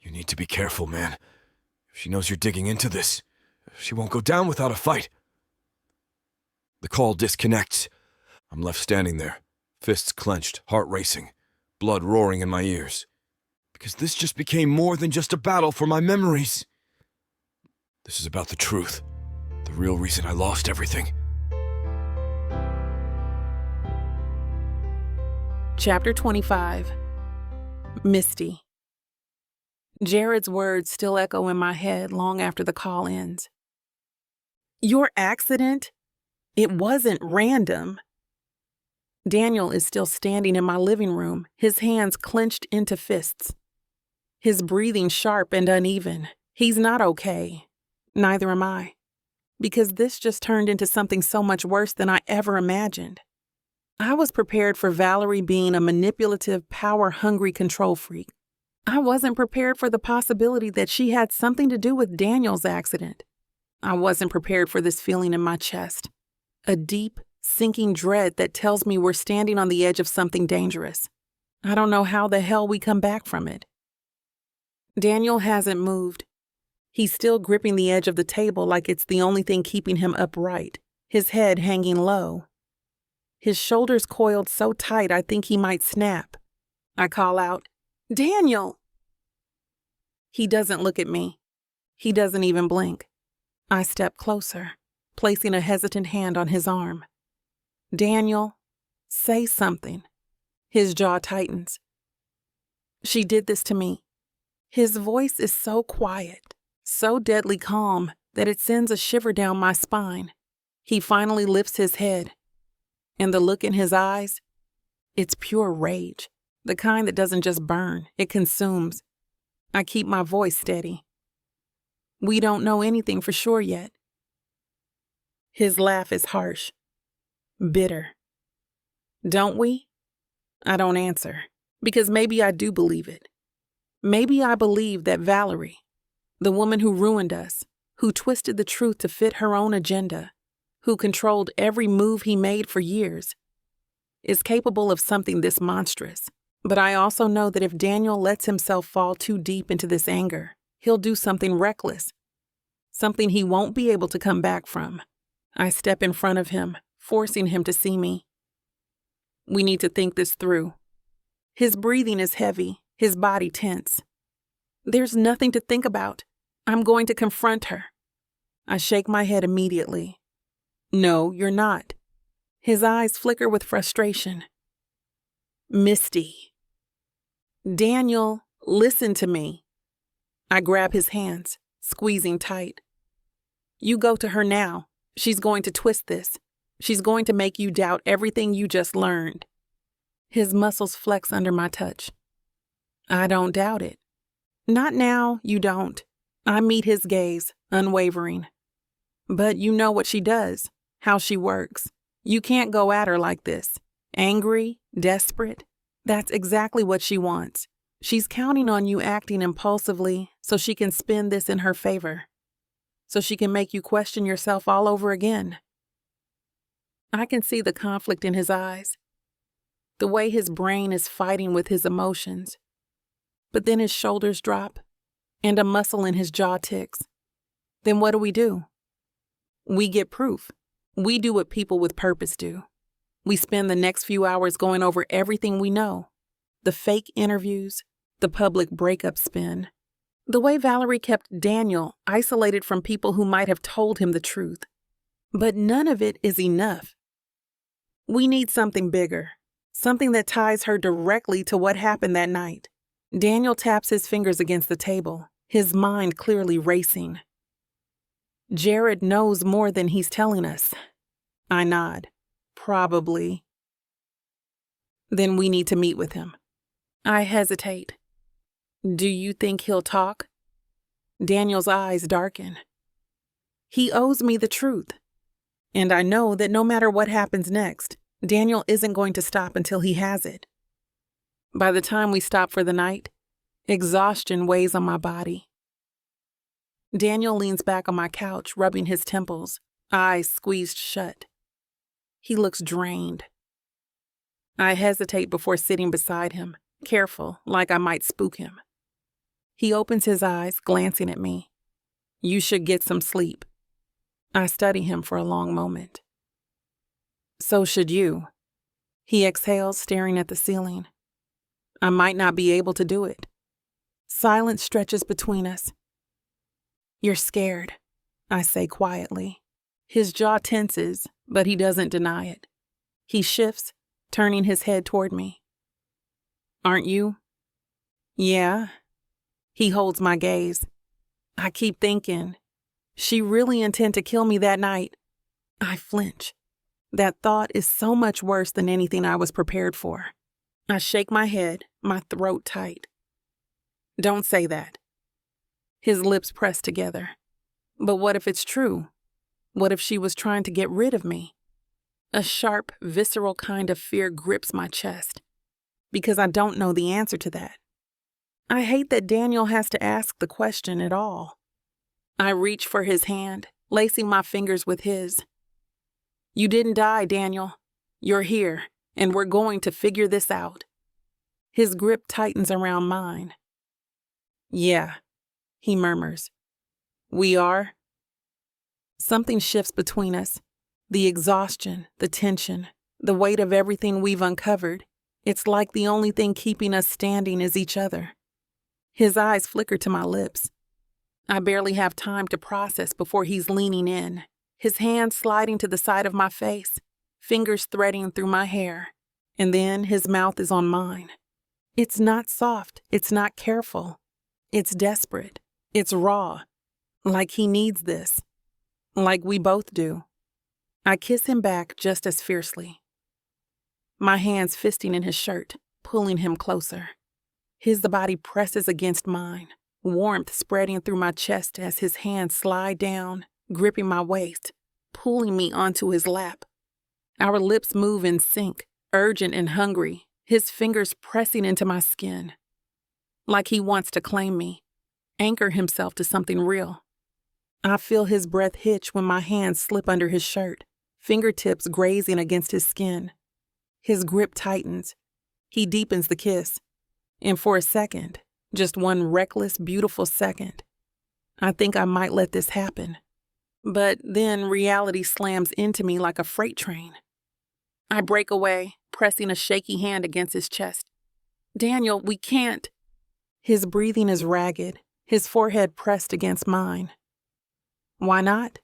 You need to be careful, man. If she knows you're digging into this, she won't go down without a fight. The call disconnects. I'm left standing there, fists clenched, heart racing, blood roaring in my ears. Because this just became more than just a battle for my memories. This is about the truth, the real reason I lost everything. Chapter 25. Misty. Jared's words still echo in my head long after the call ends. Your accident? It wasn't random. Daniel is still standing in my living room, his hands clenched into fists. His breathing sharp and uneven. He's not okay. Neither am I. Because this just turned into something so much worse than I ever imagined. I was prepared for Valerie being a manipulative, power-hungry control freak. I wasn't prepared for the possibility that she had something to do with Daniel's accident. I wasn't prepared for this feeling in my chest. A deep, sinking dread that tells me we're standing on the edge of something dangerous. I don't know how the hell we come back from it. Daniel hasn't moved. He's still gripping the edge of the table like it's the only thing keeping him upright, his head hanging low. His shoulders coiled so tight I think he might snap. I call out, Daniel! He doesn't look at me. He doesn't even blink. I step closer, placing a hesitant hand on his arm. Daniel, say something. His jaw tightens. She did this to me. His voice is so quiet, so deadly calm that it sends a shiver down my spine. He finally lifts his head. And the look in his eyes, it's pure rage. The kind that doesn't just burn, it consumes. I keep my voice steady. We don't know anything for sure yet. His laugh is harsh, bitter. Don't we? I don't answer, because maybe I do believe it. Maybe I believe that Valerie, the woman who ruined us, who twisted the truth to fit her own agenda, who controlled every move he made for years, is capable of something this monstrous. But I also know that if Daniel lets himself fall too deep into this anger, he'll do something reckless, something he won't be able to come back from. I step in front of him, forcing him to see me. We need to think this through. His breathing is heavy, his body tense. There's nothing to think about. I'm going to confront her. I shake my head immediately. No, you're not. His eyes flicker with frustration. Misty. Daniel, listen to me. I grab his hands, squeezing tight. You go to her now. She's going to twist this. She's going to make you doubt everything you just learned. His muscles flex under my touch. I don't doubt it. Not now, you don't. I meet his gaze, unwavering. But you know what she does, how she works. You can't go at her like this. Angry, desperate. That's exactly what she wants. She's counting on you acting impulsively so she can spin this in her favor. So she can make you question yourself all over again. I can see the conflict in his eyes, the way his brain is fighting with his emotions. But then his shoulders drop, and a muscle in his jaw ticks. Then what do? We get proof. We do what people with purpose do. We spend the next few hours going over everything we know. The fake interviews, the public breakup spin. The way Valerie kept Daniel isolated from people who might have told him the truth. But none of it is enough. We need something bigger, something that ties her directly to what happened that night. Daniel taps his fingers against the table, his mind clearly racing. Jared knows more than he's telling us. I nod. Probably. Then we need to meet with him. I hesitate. Do you think he'll talk? Daniel's eyes darken. He owes me the truth. And I know that no matter what happens next, Daniel isn't going to stop until he has it. By the time we stop for the night, exhaustion weighs on my body. Daniel leans back on my couch, rubbing his temples, eyes squeezed shut. He looks drained. I hesitate before sitting beside him, careful, like I might spook him. He opens his eyes, glancing at me. You should get some sleep. I study him for a long moment. So should you. He exhales, staring at the ceiling. I might not be able to do it. Silence stretches between us. You're scared, I say quietly. His jaw tenses, but he doesn't deny it. He shifts, turning his head toward me. Aren't you? Yeah. He holds my gaze. I keep thinking, she really intend to kill me that night. I flinch. That thought is so much worse than anything I was prepared for. I shake my head, my throat tight. Don't say that. His lips press together. But what if it's true? What if she was trying to get rid of me? A sharp, visceral kind of fear grips my chest, because I don't know the answer to that. I hate that Daniel has to ask the question at all. I reach for his hand, lacing my fingers with his. You didn't die, Daniel. You're here, and we're going to figure this out. His grip tightens around mine. Yeah, he murmurs. We are? Something shifts between us. The exhaustion, the tension, the weight of everything we've uncovered. It's like the only thing keeping us standing is each other. His eyes flicker to my lips. I barely have time to process before he's leaning in, his hand sliding to the side of my face, fingers threading through my hair, and then his mouth is on mine. It's not soft, it's not careful. It's desperate, it's raw, like he needs this, like we both do. I kiss him back just as fiercely. My hands fisting in his shirt, pulling him closer. His body presses against mine, warmth spreading through my chest as his hands slide down, gripping my waist, pulling me onto his lap. Our lips move in sync, urgent and hungry, his fingers pressing into my skin. Like he wants to claim me, anchor himself to something real. I feel his breath hitch when my hands slip under his shirt, fingertips grazing against his skin. His grip tightens. He deepens the kiss. And for a second, just one reckless, beautiful second, I think I might let this happen. But then reality slams into me like a freight train. I break away, pressing a shaky hand against his chest. Daniel, we can't. His breathing is ragged, his forehead pressed against mine. Why not?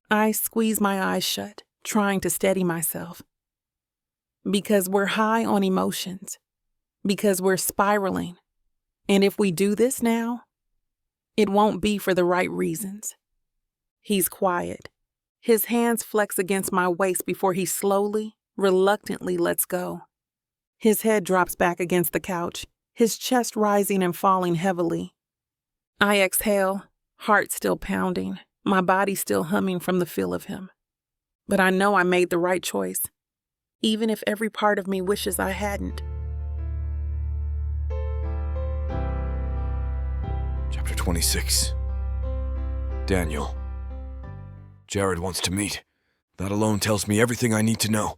I squeeze my eyes shut, trying to steady myself. Because we're high on emotions. because we're spiraling. And if we do this now, it won't be for the right reasons. He's quiet. His hands flex against my waist before he slowly, reluctantly lets go. His head drops back against the couch, his chest rising and falling heavily. I exhale, heart still pounding, my body still humming from the feel of him. But I know I made the right choice, even if every part of me wishes I hadn't. Chapter 26. Daniel. Jared wants to meet. That alone tells me everything I need to know.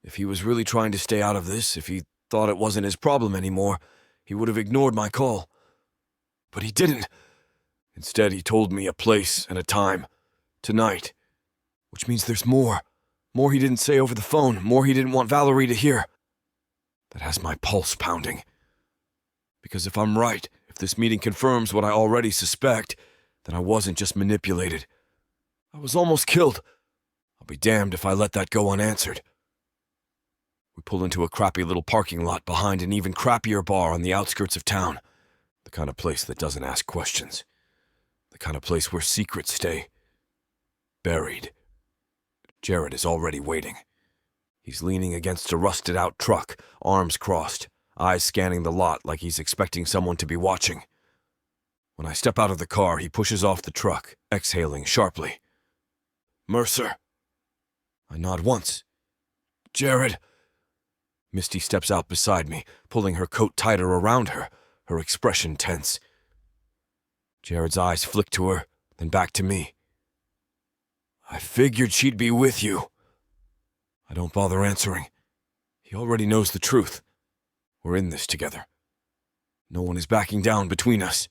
If he was really trying to stay out of this, if he thought it wasn't his problem anymore, he would have ignored my call. But he didn't. Instead, he told me a place and a time. Tonight. Which means there's more. More he didn't say over the phone. More he didn't want Valerie to hear. That has my pulse pounding. Because if I'm right, if this meeting confirms what I already suspect, then I wasn't just manipulated. I was almost killed. I'll be damned if I let that go unanswered. We pull into a crappy little parking lot behind an even crappier bar on the outskirts of town. The kind of place that doesn't ask questions. The kind of place where secrets stay buried. Jared is already waiting. He's leaning against a rusted-out truck, arms crossed, eyes scanning the lot like he's expecting someone to be watching. When I step out of the car, he pushes off the truck, exhaling sharply. Mercer. I nod once. Jared. Misty steps out beside me, pulling her coat tighter around her, her expression tense. Jared's eyes flick to her, then back to me. I figured she'd be with you. I don't bother answering. He already knows the truth. We're in this together. No one is backing down between us.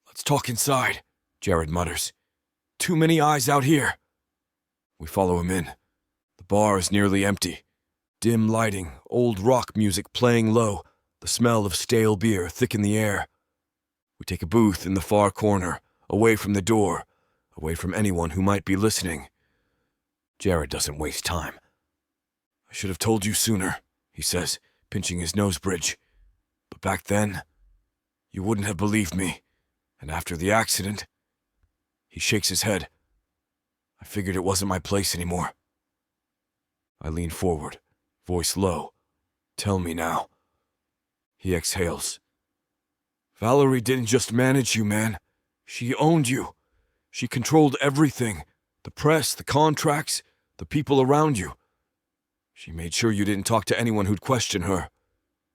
Let's talk inside, Jared mutters. Too many eyes out here. We follow him in. The bar is nearly empty. Dim lighting, old rock music playing low, the smell of stale beer thick in the air. We take a booth in the far corner, away from the door, away from anyone who might be listening. Jared doesn't waste time. I should have told you sooner, he says, pinching his nose bridge. But back then, you wouldn't have believed me. And after the accident, he shakes his head. I figured it wasn't my place anymore. I lean forward, voice low. Tell me now. He exhales. Valerie didn't just manage you, man. She owned you. She controlled everything. The press, the contracts, the people around you. She made sure you didn't talk to anyone who'd question her.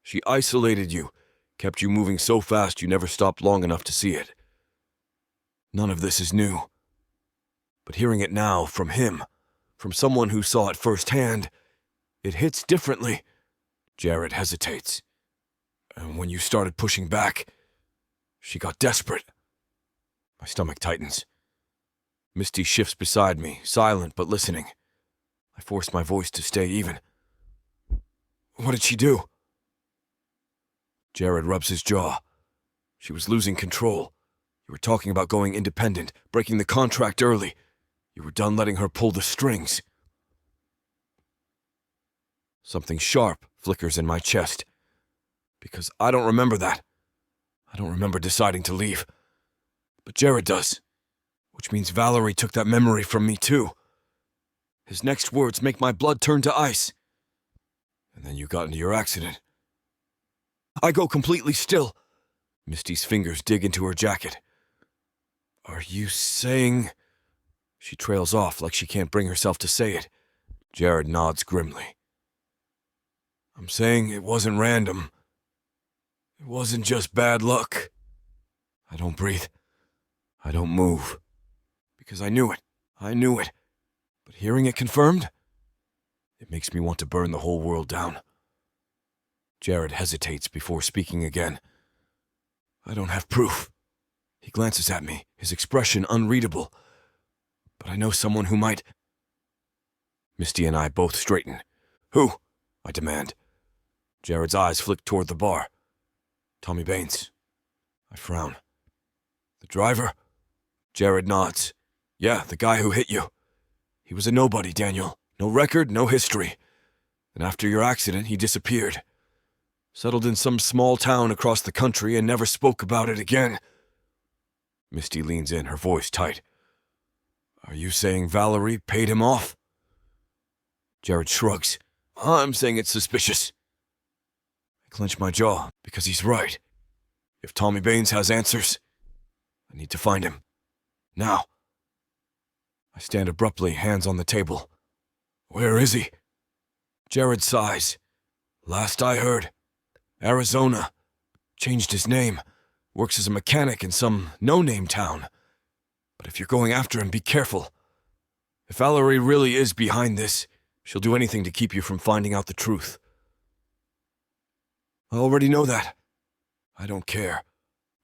She isolated you, kept you moving so fast you never stopped long enough to see it. None of this is new. But hearing it now from him, from someone who saw it firsthand, it hits differently. Jared hesitates. And when you started pushing back, she got desperate. My stomach tightens. Misty shifts beside me, silent but listening. I force my voice to stay even. What did she do? Jared rubs his jaw. She was losing control. You were talking about going independent, breaking the contract early. You were done letting her pull the strings. Something sharp flickers in my chest. Because I don't remember that. I don't remember deciding to leave. But Jared does. Which means Valerie took that memory from me too. His next words make my blood turn to ice. And then you got into your accident. I go completely still. Misty's fingers dig into her jacket. Are you saying... She trails off like she can't bring herself to say it. Jared nods grimly. I'm saying it wasn't random. It wasn't just bad luck. I don't breathe. I don't move. Because I knew it. I knew it. But hearing it confirmed, it makes me want to burn the whole world down. Jared hesitates before speaking again. I don't have proof. He glances at me, his expression unreadable. But I know someone who might... Misty and I both straighten. Who? I demand. Jared's eyes flick toward the bar. Tommy Baines. I frown. The driver? Jared nods. Yeah, the guy who hit you. He was a nobody, Daniel. No record, no history. And after your accident, he disappeared. Settled in some small town across the country and never spoke about it again. Misty leans in, her voice tight. Are you saying Valerie paid him off? Jared shrugs. I'm saying it's suspicious. I clench my jaw because he's right. If Tommy Baines has answers, I need to find him. Now. I stand abruptly, hands on the table. Where is he? Jared sighs. Last I heard, Arizona. Changed his name. Works as a mechanic in some no-name town. But if you're going after him, be careful. If Valerie really is behind this, she'll do anything to keep you from finding out the truth. I already know that. I don't care.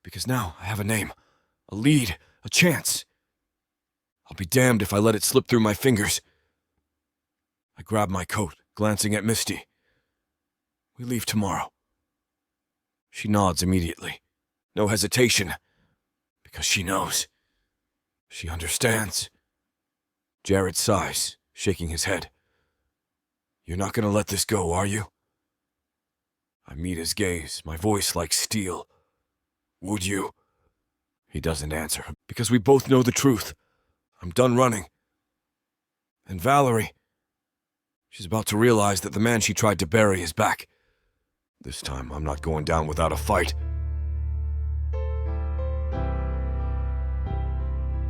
Because now I have a name, a lead, a chance. I'll be damned if I let it slip through my fingers. I grab my coat, glancing at Misty. We leave tomorrow. She nods immediately. No hesitation. Because she knows. She understands. Jared sighs, shaking his head. You're not going to let this go, are you? I meet his gaze, my voice like steel. Would you? He doesn't answer, because we both know the truth. I'm done running. And Valerie, she's about to realize that the man she tried to bury is back. This time, I'm not going down without a fight.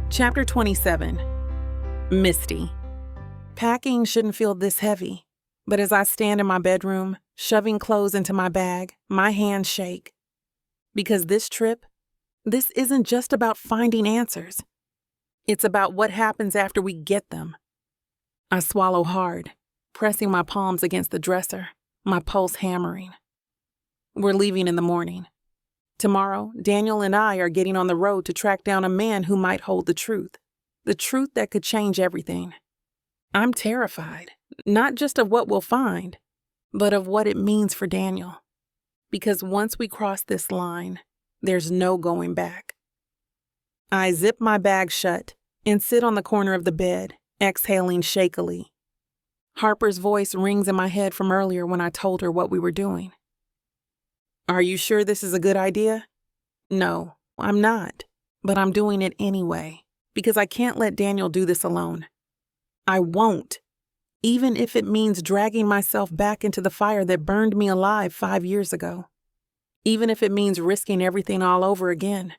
Chapter 27. Misty. Packing shouldn't feel this heavy, but as I stand in my bedroom, shoving clothes into my bag, my hands shake. Because this trip, this isn't just about finding answers. It's about what happens after we get them. I swallow hard, pressing my palms against the dresser, my pulse hammering. We're leaving in the morning. Tomorrow, Daniel and I are getting on the road to track down a man who might hold the truth that could change everything. I'm terrified, not just of what we'll find, but of what it means for Daniel. Because once we cross this line, there's no going back. I zip my bag shut and sit on the corner of the bed, exhaling shakily. Harper's voice rings in my head from earlier when I told her what we were doing. Are you sure this is a good idea? No, I'm not, but I'm doing it anyway, because I can't let Daniel do this alone. I won't, even if it means dragging myself back into the fire that burned me alive 5 years ago. Even if it means risking everything all over again.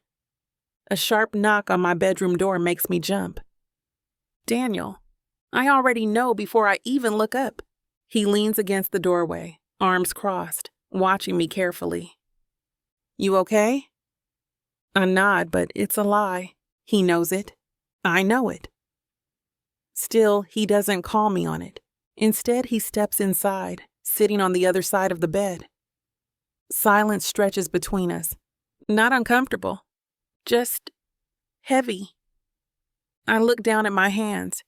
A sharp knock on my bedroom door makes me jump. Daniel, I already know before I even look up. He leans against the doorway, arms crossed, watching me carefully. You okay? I nod, but it's a lie. He knows it. I know it. Still, he doesn't call me on it. Instead, he steps inside, sitting on the other side of the bed. Silence stretches between us. Not uncomfortable, just heavy. I look down at my hands.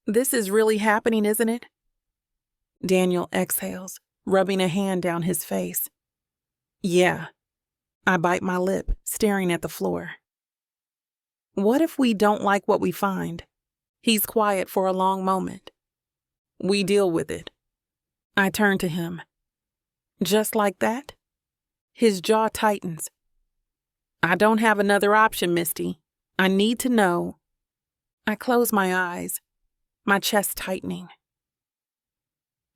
This is really happening, isn't it? Daniel exhales, rubbing a hand down his face. Yeah. I bite my lip, staring at the floor. What if we don't like what we find? He's quiet for a long moment. We deal with it. I turn to him. Just like that? His jaw tightens. I don't have another option, Misty. I need to know. I close my eyes, my chest tightening.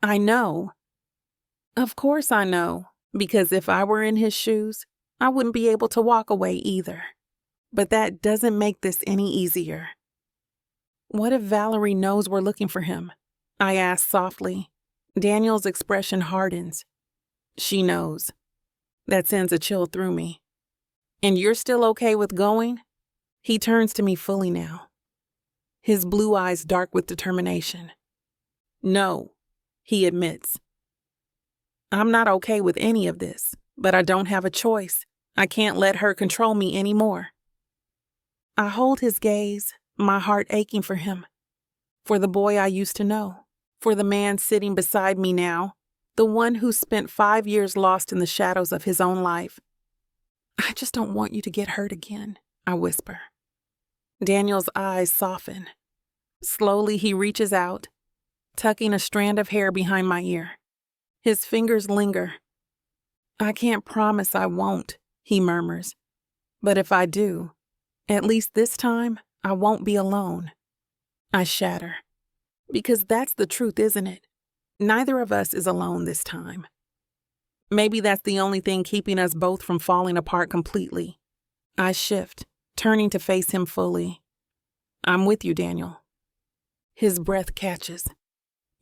I know. Of course I know, because if I were in his shoes, I wouldn't be able to walk away either. But that doesn't make this any easier. What if Valerie knows we're looking for him? I ask softly. Daniel's expression hardens. She knows. That sends a chill through me. And you're still okay with going? He turns to me fully now. His blue eyes dark with determination. No, he admits. I'm not okay with any of this, but I don't have a choice. I can't let her control me anymore. I hold his gaze, my heart aching for him, for the boy I used to know, for the man sitting beside me now, the one who spent 5 years lost in the shadows of his own life. I just don't want you to get hurt again, I whisper. Daniel's eyes soften. Slowly he reaches out, tucking a strand of hair behind my ear. His fingers linger. I can't promise I won't, he murmurs. But if I do, at least this time, I won't be alone. I shatter. Because that's the truth, isn't it? Neither of us is alone this time. Maybe that's the only thing keeping us both from falling apart completely. I shift, turning to face him fully. I'm with you, Daniel. His breath catches.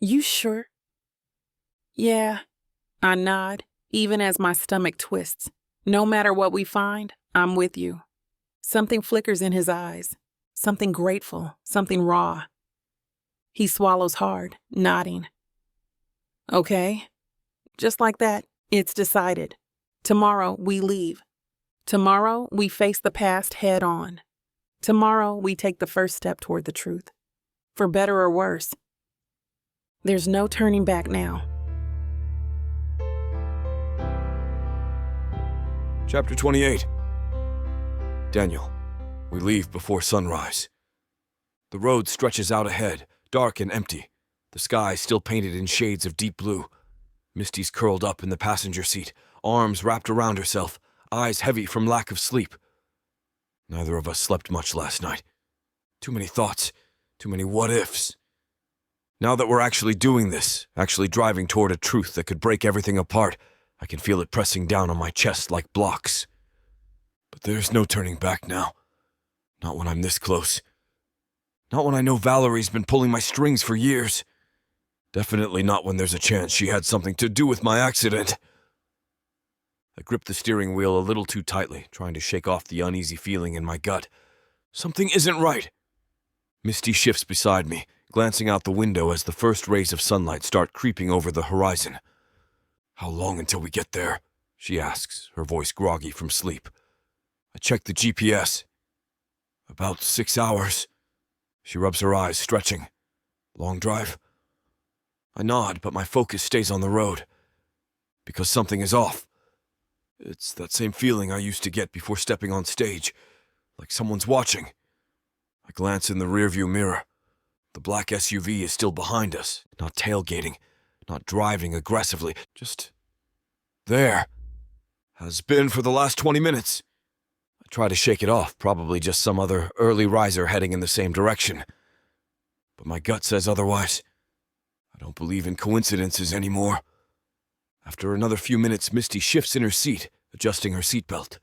You sure? Yeah. I nod, even as my stomach twists. No matter what we find, I'm with you. Something flickers in his eyes. Something grateful, something raw. He swallows hard, nodding. Okay. Just like that, it's decided. Tomorrow, we leave. Tomorrow, we face the past head on. Tomorrow, we take the first step toward the truth. For better or worse. There's no turning back now. Chapter 28. Daniel, we leave before sunrise. The road stretches out ahead, dark and empty, the sky still painted in shades of deep blue. Misty's curled up in the passenger seat, arms wrapped around herself, eyes heavy from lack of sleep. Neither of us slept much last night. Too many thoughts, too many what-ifs. Now that we're actually doing this, actually driving toward a truth that could break everything apart, I can feel it pressing down on my chest like blocks. But there's no turning back now. Not when I'm this close. Not when I know Valerie's been pulling my strings for years. Definitely not when there's a chance she had something to do with my accident. I grip the steering wheel a little too tightly, trying to shake off the uneasy feeling in my gut. Something isn't right. Misty shifts beside me, glancing out the window as the first rays of sunlight start creeping over the horizon. How long until we get there? She asks, her voice groggy from sleep. I check the GPS. About 6 hours. She rubs her eyes, stretching. Long drive? I nod, but my focus stays on the road. Because something is off. It's that same feeling I used to get before stepping on stage, like someone's watching. I glance in the rearview mirror. The black SUV is still behind us, not tailgating, not driving aggressively, just there. Has been for the last 20 minutes. I try to shake it off, probably just some other early riser heading in the same direction. But my gut says otherwise. I don't believe in coincidences anymore. After another few minutes, Misty shifts in her seat, adjusting her seatbelt.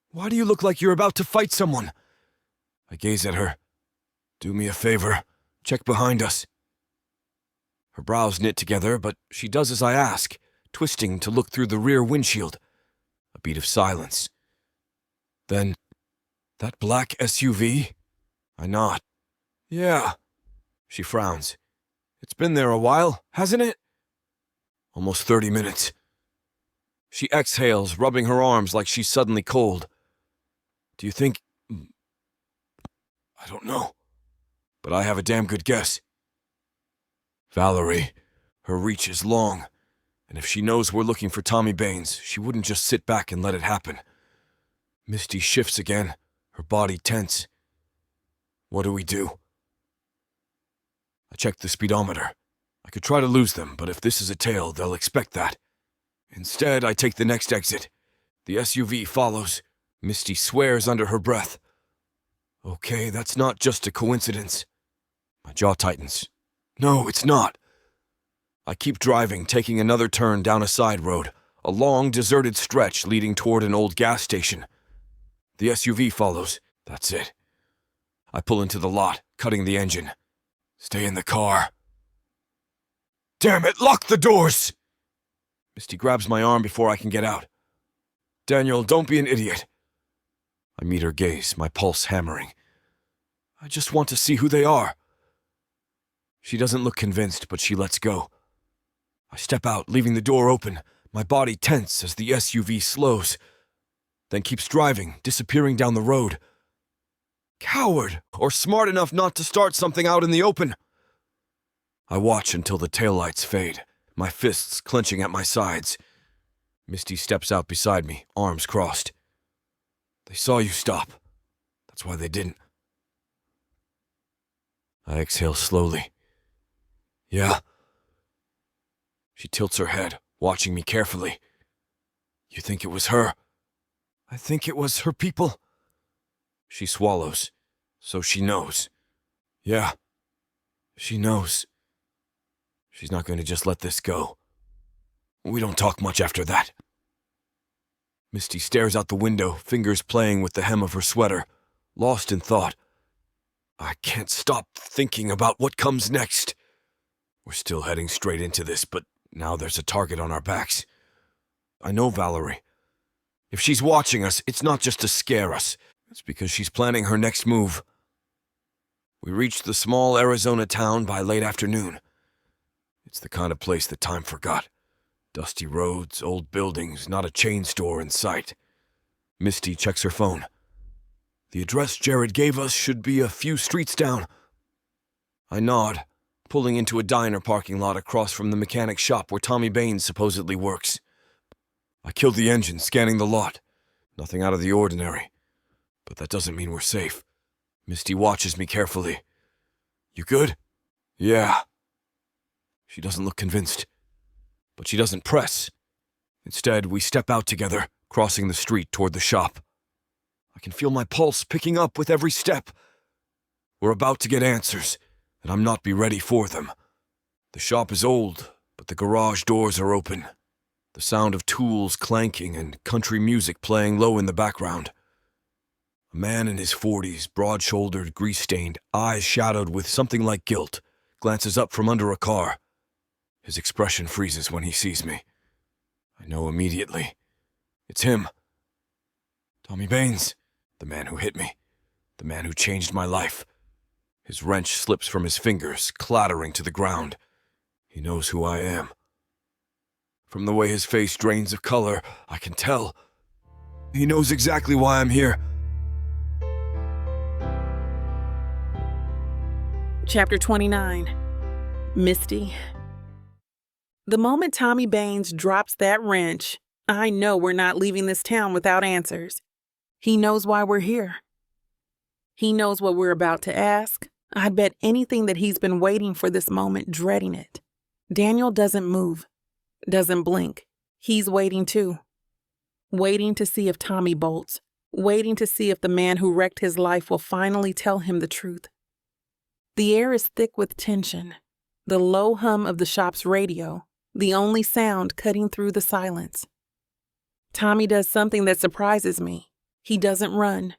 Why do you look like you're about to fight someone? I gaze at her. Do me a favor. Check behind us. Her brows knit together, but she does as I ask, twisting to look through the rear windshield. A beat of silence. Then, that black SUV? I nod. Yeah. She frowns. It's been there a while, hasn't it? Almost 30 minutes. She exhales, rubbing her arms like she's suddenly cold. Do you think... I don't know. But I have a damn good guess. Valerie. Her reach is long. And if she knows we're looking for Tommy Baines, she wouldn't just sit back and let it happen. Misty shifts again, her body tense. What do we do? I check the speedometer. I could try to lose them, but if this is a tail, they'll expect that. Instead, I take the next exit. The SUV follows. Misty swears under her breath. Okay, that's not just a coincidence. My jaw tightens. No, it's not. I keep driving, taking another turn down a side road, a long, deserted stretch leading toward an old gas station. The SUV follows. That's it. I pull into the lot, cutting the engine. Stay in the car. Damn it, lock the doors! Misty grabs my arm before I can get out. Daniel, don't be an idiot. I meet her gaze, my pulse hammering. I just want to see who they are. She doesn't look convinced, but she lets go. I step out, leaving the door open, my body tense as the SUV slows, then keeps driving, disappearing down the road. Coward, or smart enough not to start something out in the open. I watch until the taillights fade, my fists clenching at my sides. Misty steps out beside me, arms crossed. They saw you stop. That's why they didn't. I exhale slowly. Yeah. She tilts her head, watching me carefully. You think it was her? I think it was her people. She swallows, so she knows. Yeah, she knows. She's not going to just let this go. We don't talk much after that. Misty stares out the window, fingers playing with the hem of her sweater, lost in thought. I can't stop thinking about what comes next. We're still heading straight into this, but now there's a target on our backs. I know Valerie. If she's watching us, it's not just to scare us. It's because she's planning her next move. We reached the small Arizona town by late afternoon. It's the kind of place that time forgot. Dusty roads, old buildings, not a chain store in sight. Misty checks her phone. The address Jared gave us should be a few streets down. I nod, pulling into a diner parking lot across from the mechanic shop where Tommy Baines supposedly works. I killed the engine, scanning the lot. Nothing out of the ordinary. But that doesn't mean we're safe. Misty watches me carefully. You good? Yeah. She doesn't look convinced. But she doesn't press. Instead, we step out together, crossing the street toward the shop. I can feel my pulse picking up with every step. We're about to get answers, and I'm not be ready for them. The shop is old, but the garage doors are open. The sound of tools clanking and country music playing low in the background. A man in his 40s, broad-shouldered, grease-stained, eyes shadowed with something like guilt, glances up from under a car. His expression freezes when he sees me. I know immediately. It's him. Tommy Baines, the man who hit me, the man who changed my life. His wrench slips from his fingers, clattering to the ground. He knows who I am. From the way his face drains of color, I can tell. He knows exactly why I'm here. Chapter 29. Misty. The moment Tommy Baines drops that wrench, I know we're not leaving this town without answers. He knows why we're here. He knows what we're about to ask. I'd bet anything that he's been waiting for this moment, dreading it. Daniel doesn't move, doesn't blink. He's waiting too. Waiting to see if Tommy bolts. Waiting to see if the man who wrecked his life will finally tell him the truth. The air is thick with tension. The low hum of the shop's radio, the only sound cutting through the silence. Tommy does something that surprises me. He doesn't run.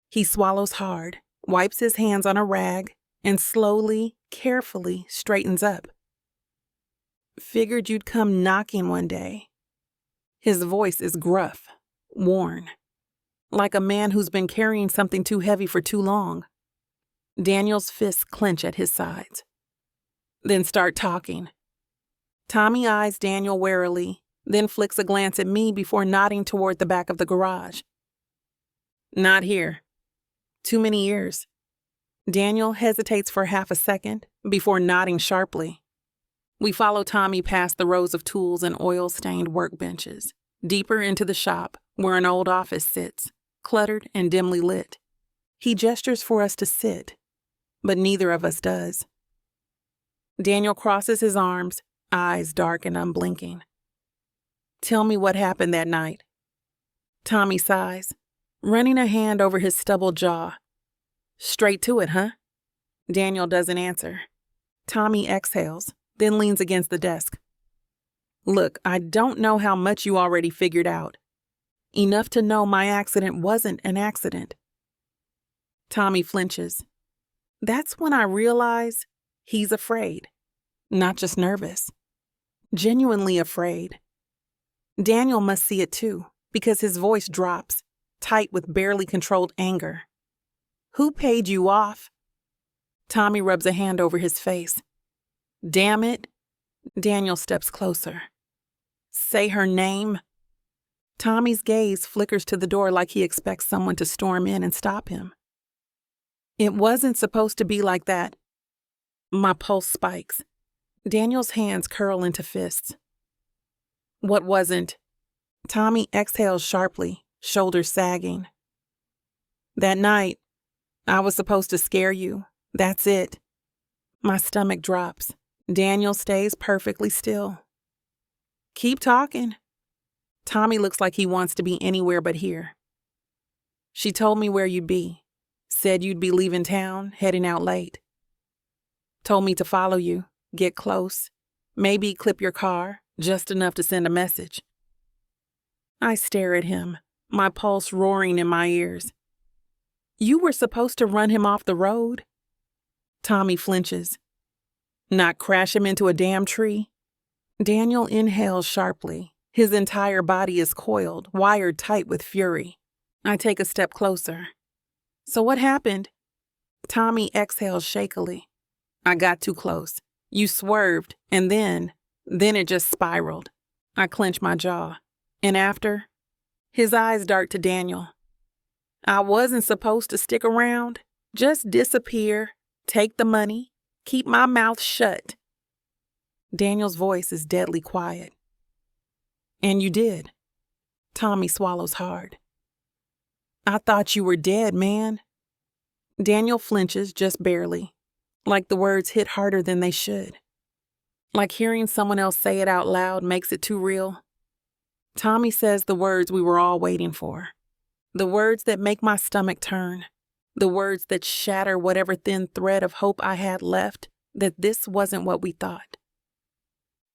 He swallows hard, wipes his hands on a rag, and slowly, carefully straightens up. Figured you'd come knocking one day. His voice is gruff, worn, like a man who's been carrying something too heavy for too long. Daniel's fists clench at his sides. Then start talking. Tommy eyes Daniel warily, then flicks a glance at me before nodding toward the back of the garage. Not here. Too many years. Daniel hesitates for half a second before nodding sharply. We follow Tommy past the rows of tools and oil-stained workbenches, deeper into the shop where an old office sits, cluttered and dimly lit. He gestures for us to sit, but neither of us does. Daniel crosses his arms, eyes dark and unblinking. Tell me what happened that night. Tommy sighs, running a hand over his stubbled jaw. Straight to it, huh? Daniel doesn't answer. Tommy exhales, then leans against the desk. Look, I don't know how much you already figured out. Enough to know my accident wasn't an accident. Tommy flinches. That's when I realize he's afraid, not just nervous. Genuinely afraid. Daniel must see it too, because his voice drops, tight with barely controlled anger. Who paid you off? Tommy rubs a hand over his face. Damn it. Daniel steps closer. Say her name. Tommy's gaze flickers to the door like he expects someone to storm in and stop him. It wasn't supposed to be like that. My pulse spikes. Daniel's hands curl into fists. What wasn't? Tommy exhales sharply, shoulders sagging. That night, I was supposed to scare you. That's it. My stomach drops. Daniel stays perfectly still. Keep talking. Tommy looks like he wants to be anywhere but here. She told me where you'd be. Said you'd be leaving town, heading out late. Told me to follow you, get close, maybe clip your car, just enough to send a message. I stare at him, my pulse roaring in my ears. You were supposed to run him off the road? Tommy flinches. Not crash him into a damn tree? Daniel inhales sharply. His entire body is coiled, wired tight with fury. I take a step closer. So what happened? Tommy exhales shakily. I got too close. You swerved, and then it just spiraled. I clench my jaw. And after? His eyes dart to Daniel. I wasn't supposed to stick around. Just disappear, take the money, keep my mouth shut. Daniel's voice is deadly quiet. And you did. Tommy swallows hard. I thought you were dead, man. Daniel flinches just barely, like the words hit harder than they should. Like hearing someone else say it out loud makes it too real. Tommy says the words we were all waiting for. The words that make my stomach turn. The words that shatter whatever thin thread of hope I had left that this wasn't what we thought.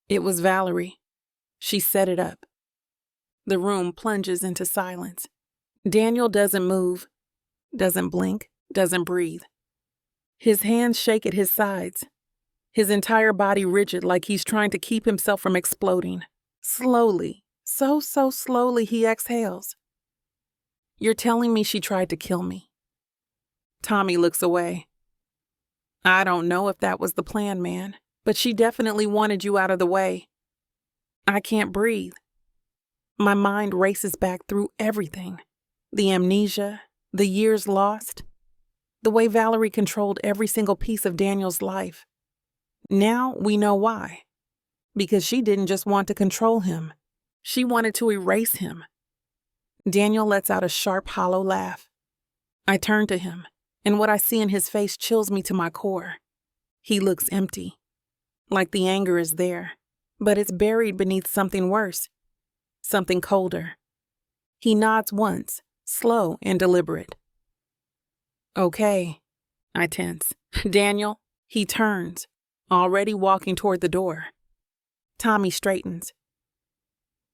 It was Valerie. She set it up. The room plunges into silence. Daniel doesn't move, doesn't blink, doesn't breathe. His hands shake at his sides, his entire body rigid like he's trying to keep himself from exploding. Slowly, so slowly he exhales. You're telling me she tried to kill me. Tommy looks away. I don't know if that was the plan, man, but she definitely wanted you out of the way. I can't breathe. My mind races back through everything. The amnesia, the years lost, the way Valerie controlled every single piece of Daniel's life. Now we know why. Because she didn't just want to control him. She wanted to erase him. Daniel lets out a sharp, hollow laugh. I turn to him, and what I see in his face chills me to my core. He looks empty, like the anger is there, but it's buried beneath something worse, something colder. He nods once, slow and deliberate. Okay, I tense. Daniel, he turns, already walking toward the door. Tommy straightens.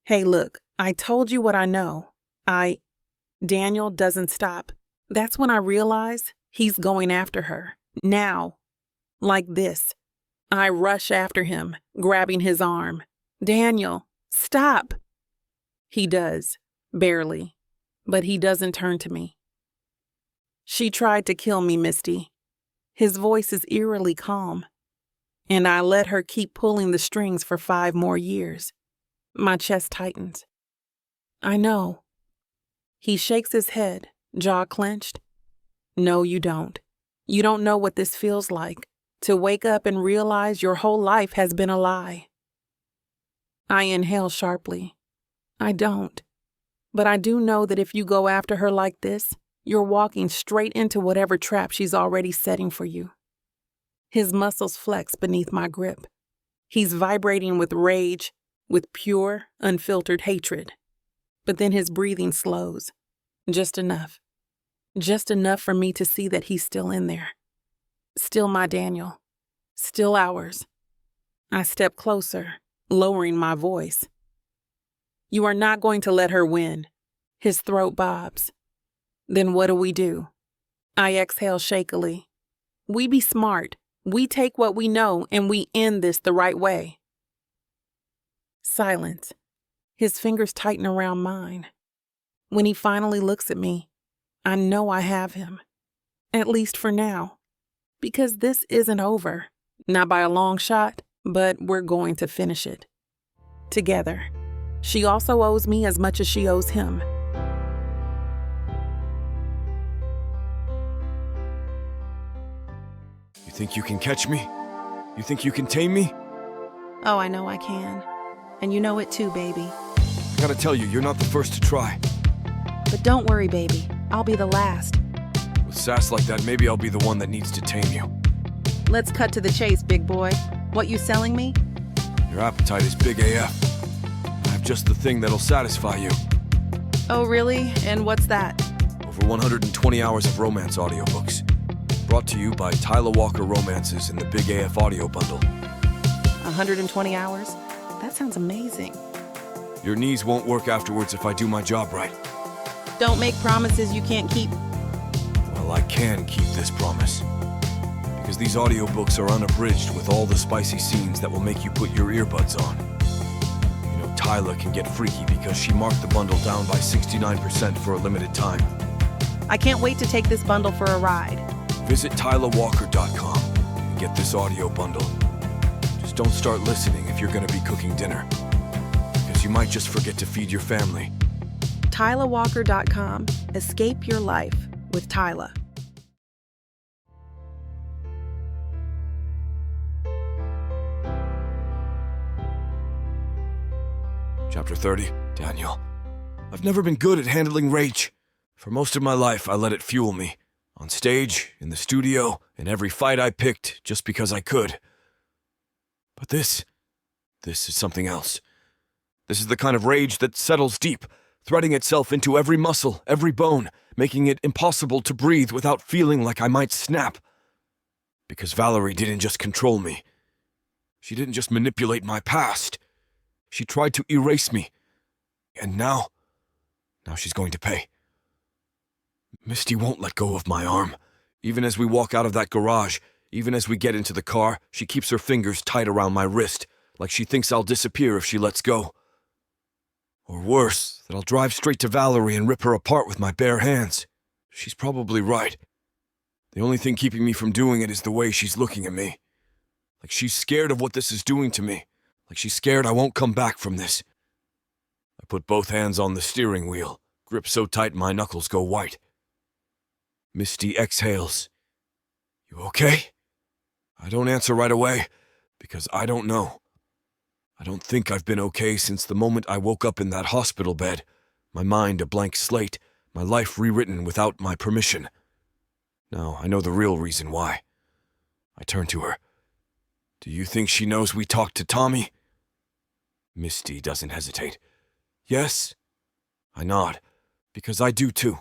Hey, look, I told you what I know. Daniel doesn't stop. That's when I realize he's going after her. Now. Like this. I rush after him, grabbing his arm. Daniel, stop. He does, barely, but he doesn't turn to me. She tried to kill me, Misty. His voice is eerily calm. And I let her keep pulling the strings for 5 more years. My chest tightens. I know. He shakes his head, jaw clenched. No, you don't. You don't know what this feels like, to wake up and realize your whole life has been a lie. I inhale sharply. I don't. But I do know that if you go after her like this, you're walking straight into whatever trap she's already setting for you. His muscles flex beneath my grip. He's vibrating with rage, with pure, unfiltered hatred. But then his breathing slows. Just enough. Just enough for me to see that he's still in there. Still my Daniel. Still ours. I step closer, lowering my voice. You are not going to let her win. His throat bobs. Then what do? I exhale shakily. We be smart. We take what we know and we end this the right way. Silence. His fingers tighten around mine. When he finally looks at me, I know I have him. At least for now. Because this isn't over. Not by a long shot, but we're going to finish it. Together. She also owes me as much as she owes him. You think you can catch me? You think you can tame me? Oh, I know I can. And you know it too, baby. I gotta tell you, you're not the first to try. But don't worry, baby. I'll be the last. With sass like that, maybe I'll be the one that needs to tame you. Let's cut to the chase, big boy. What you selling me? Your appetite is big AF. I have just the thing that'll satisfy you. Oh, really? And what's that? Over 120 hours of romance audiobooks. Brought to you by Tyler Walker Romances in the Big AF Audio Bundle. 120 hours? That sounds amazing. Your knees won't work afterwards if I do my job right. Don't make promises you can't keep. Well, I can keep this promise. Because these audiobooks are unabridged with all the spicy scenes that will make you put your earbuds on. You know, Tyler can get freaky because she marked the bundle down by 69% for a limited time. I can't wait to take this bundle for a ride. Visit tylerwalker.com and get this audio bundle. Just don't start listening if you're going to be cooking dinner. Because you might just forget to feed your family. TylerWalker.com. Escape your life with Tyler. Chapter 30, Daniel. I've never been good at handling rage. For most of my life, I let it fuel me. On stage, in the studio, in every fight I picked, just because I could. But this is something else. This is the kind of rage that settles deep, threading itself into every muscle, every bone, making it impossible to breathe without feeling like I might snap. Because Valerie didn't just control me. She didn't just manipulate my past. She tried to erase me. And now she's going to pay. Misty won't let go of my arm. Even as we walk out of that garage, even as we get into the car, she keeps her fingers tight around my wrist, like she thinks I'll disappear if she lets go. Or worse, that I'll drive straight to Valerie and rip her apart with my bare hands. She's probably right. The only thing keeping me from doing it is the way she's looking at me. Like she's scared of what this is doing to me. Like she's scared I won't come back from this. I put both hands on the steering wheel, grip so tight my knuckles go white. Misty exhales. You okay? I don't answer right away, because I don't know. I don't think I've been okay since the moment I woke up in that hospital bed, my mind a blank slate, my life rewritten without my permission. Now, I know the real reason why. I turn to her. Do you think she knows we talked to Tommy? Misty doesn't hesitate. Yes? I nod, because I do too,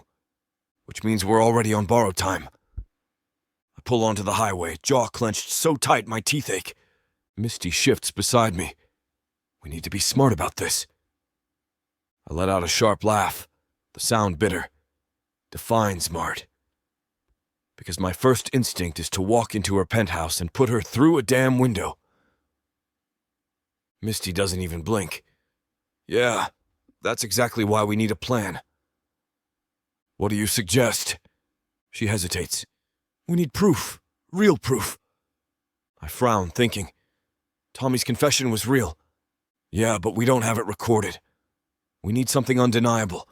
which means we're already on borrowed time. I pull onto the highway, jaw clenched so tight my teeth ache. Misty shifts beside me. We need to be smart about this. I let out a sharp laugh, the sound bitter. Define smart. Because my first instinct is to walk into her penthouse and put her through a damn window. Misty doesn't even blink. Yeah, that's exactly why we need a plan. What do you suggest? She hesitates. We need proof. Real proof. I frown, thinking. Tommy's confession was real. Yeah, but we don't have it recorded. We need something undeniable.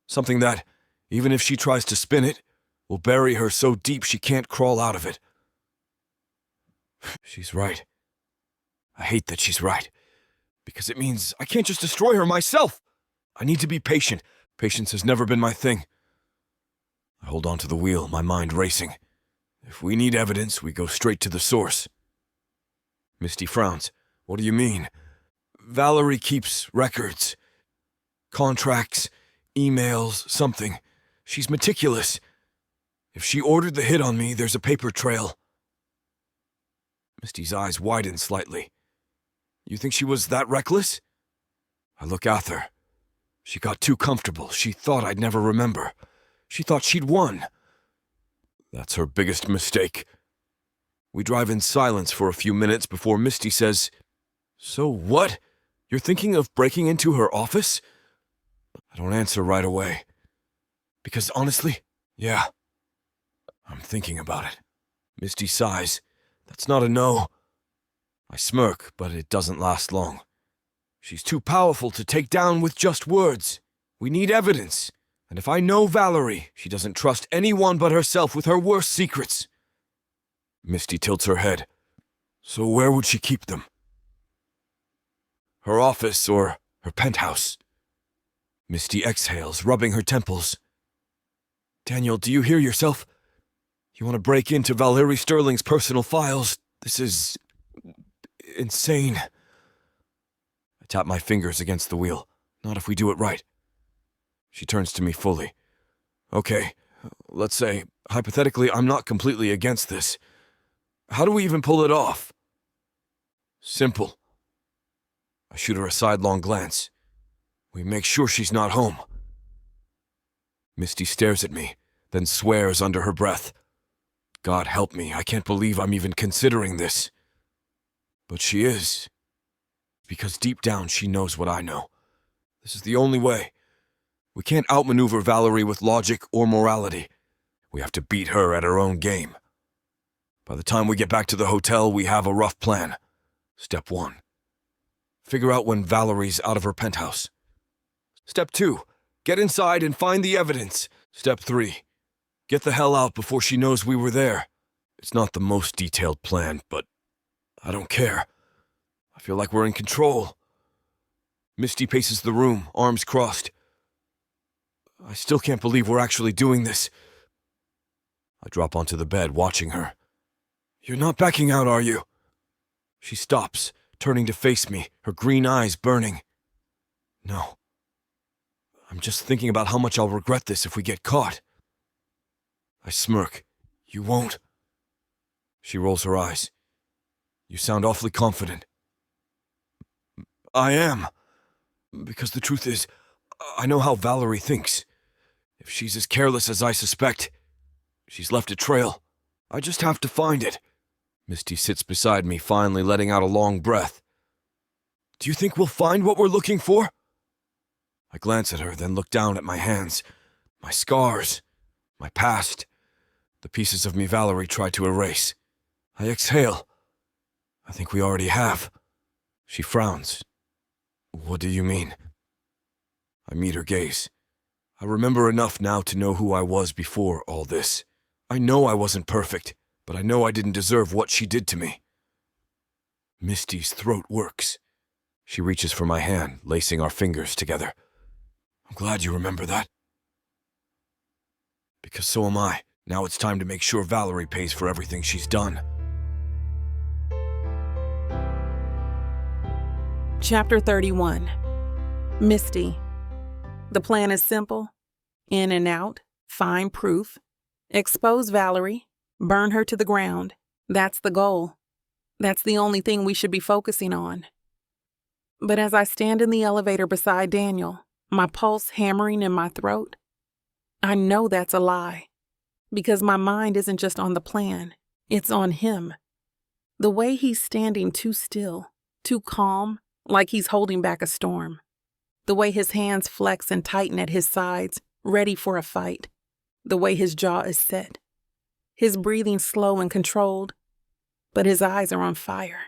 Something that, even if she tries to spin it, will bury her so deep she can't crawl out of it. She's right. I hate that she's right. Because it means I can't just destroy her myself. I need to be patient. Patience has never been my thing. I hold on to the wheel, my mind racing. If we need evidence, we go straight to the source. Misty frowns. What do you mean? Valerie keeps records. Contracts, emails, something. She's meticulous. If she ordered the hit on me, there's a paper trail. Misty's eyes widen slightly. You think she was that reckless? I look at her. She got too comfortable. She thought I'd never remember. She thought she'd won. That's her biggest mistake. We drive in silence for a few minutes before Misty says, So what? You're thinking of breaking into her office? I don't answer right away. Because honestly, yeah, I'm thinking about it. Misty sighs. That's not a no. I smirk, but it doesn't last long. She's too powerful to take down with just words. We need evidence. And if I know Valerie, she doesn't trust anyone but herself with her worst secrets. Misty tilts her head. So where would she keep them? Her office or her penthouse? Misty exhales, rubbing her temples. Daniel, do you hear yourself? You want to break into Valerie Sterling's personal files? This is insane. I tap my fingers against the wheel. Not if we do it right. She turns to me fully. Okay, let's say, hypothetically, I'm not completely against this. How do we even pull it off? Simple. I shoot her a sidelong glance. We make sure she's not home. Misty stares at me, then swears under her breath. God help me, I can't believe I'm even considering this. But she is. Because deep down she knows what I know. This is the only way. We can't outmaneuver Valerie with logic or morality. We have to beat her at her own game. By the time we get back to the hotel, we have a rough plan. Step 1. Figure out when Valerie's out of her penthouse. Step 2. Get inside and find the evidence. Step 3. Get the hell out before she knows we were there. It's not the most detailed plan, but I don't care. I feel like we're in control. Misty paces the room, arms crossed. I still can't believe we're actually doing this. I drop onto the bed, watching her. You're not backing out, are you? She stops, turning to face me, her green eyes burning. No. I'm just thinking about how much I'll regret this if we get caught. I smirk. You won't. She rolls her eyes. You sound awfully confident. I am. Because the truth is, I know how Valerie thinks. If she's as careless as I suspect, she's left a trail. I just have to find it. Misty sits beside me, finally letting out a long breath. Do you think we'll find what we're looking for? I glance at her, then look down at my hands, my scars, my past, the pieces of me Valerie tried to erase. I exhale. I think we already have. She frowns. What do you mean? I meet her gaze. I remember enough now to know who I was before all this. I know I wasn't perfect, but I know I didn't deserve what she did to me. Misty's throat works. She reaches for my hand, lacing our fingers together. I'm glad you remember that. Because so am I. Now it's time to make sure Valerie pays for everything she's done. Chapter 31. Misty. The plan is simple. In and out, find proof, expose Valerie, burn her to the ground. That's the goal. That's the only thing we should be focusing on. But as I stand in the elevator beside Daniel, my pulse hammering in my throat, I know that's a lie. Because my mind isn't just on the plan, it's on him. The way he's standing too still, too calm, like he's holding back a storm. The way his hands flex and tighten at his sides, ready for a fight. The way his jaw is set. His breathing slow and controlled, but his eyes are on fire.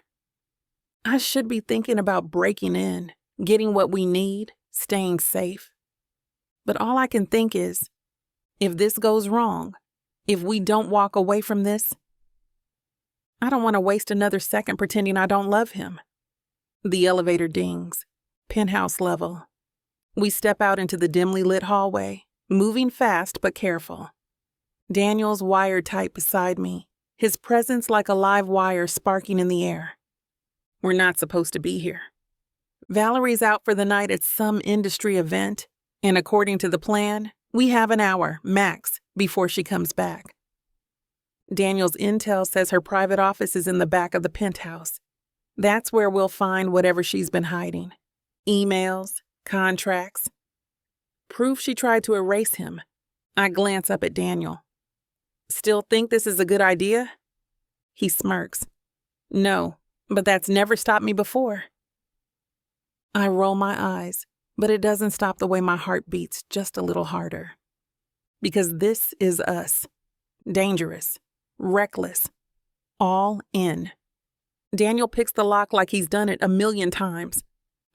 I should be thinking about breaking in, getting what we need, staying safe. But all I can think is, if this goes wrong, if we don't walk away from this, I don't want to waste another second pretending I don't love him. The elevator dings. Penthouse level. We step out into the dimly lit hallway, moving fast but careful. Daniel's wired tight beside me, his presence like a live wire sparking in the air. We're not supposed to be here. Valerie's out for the night at some industry event, and according to the plan, we have an hour, max, before she comes back. Daniel's intel says her private office is in the back of the penthouse. That's where we'll find whatever she's been hiding. Emails, contracts. Proof she tried to erase him. I glance up at Daniel. Still think this is a good idea? He smirks. No, but that's never stopped me before. I roll my eyes, but it doesn't stop the way my heart beats just a little harder. Because this is us. Dangerous. Reckless. All in. Daniel picks the lock like he's done it 1,000,000 times.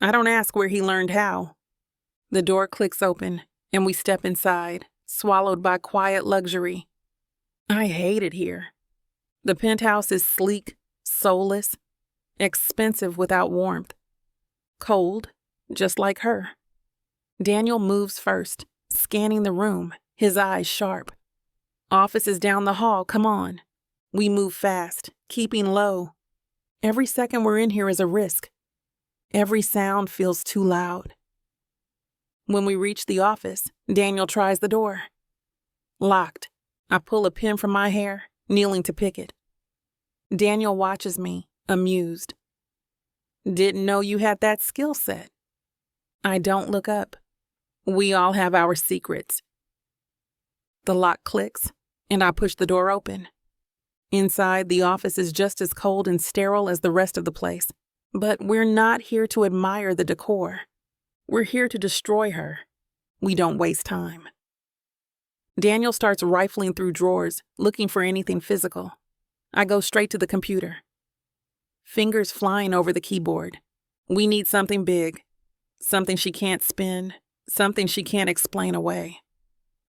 I don't ask where he learned how. The door clicks open, and we step inside, swallowed by quiet luxury. I hate it here. The penthouse is sleek, soulless, expensive without warmth. Cold, just like her. Daniel moves first, scanning the room, his eyes sharp. Office is down the hall, come on. We move fast, keeping low. Every second we're in here is a risk. Every sound feels too loud. When we reach the office, Daniel tries the door. Locked. I pull a pin from my hair, kneeling to pick it. Daniel watches me, amused. Didn't know you had that skill set. I don't look up. We all have our secrets. The lock clicks, and I push the door open. Inside, the office is just as cold and sterile as the rest of the place. But we're not here to admire the decor. We're here to destroy her. We don't waste time. Daniel starts rifling through drawers, looking for anything physical. I go straight to the computer. Fingers flying over the keyboard. We need something big. Something she can't spin. Something she can't explain away.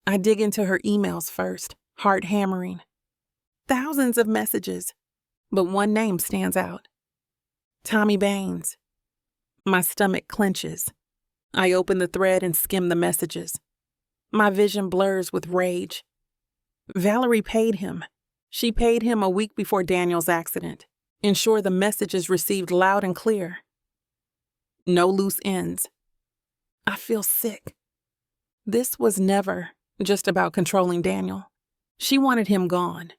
I dig into her emails first, heart hammering. Thousands of messages, but one name stands out. Tommy Baines. My stomach clenches. I open the thread and skim the messages. My vision blurs with rage. Valerie paid him. She paid him a week before Daniel's accident. Ensure the message is received loud and clear. No loose ends. I feel sick. This was never just about controlling Daniel. She wanted him gone.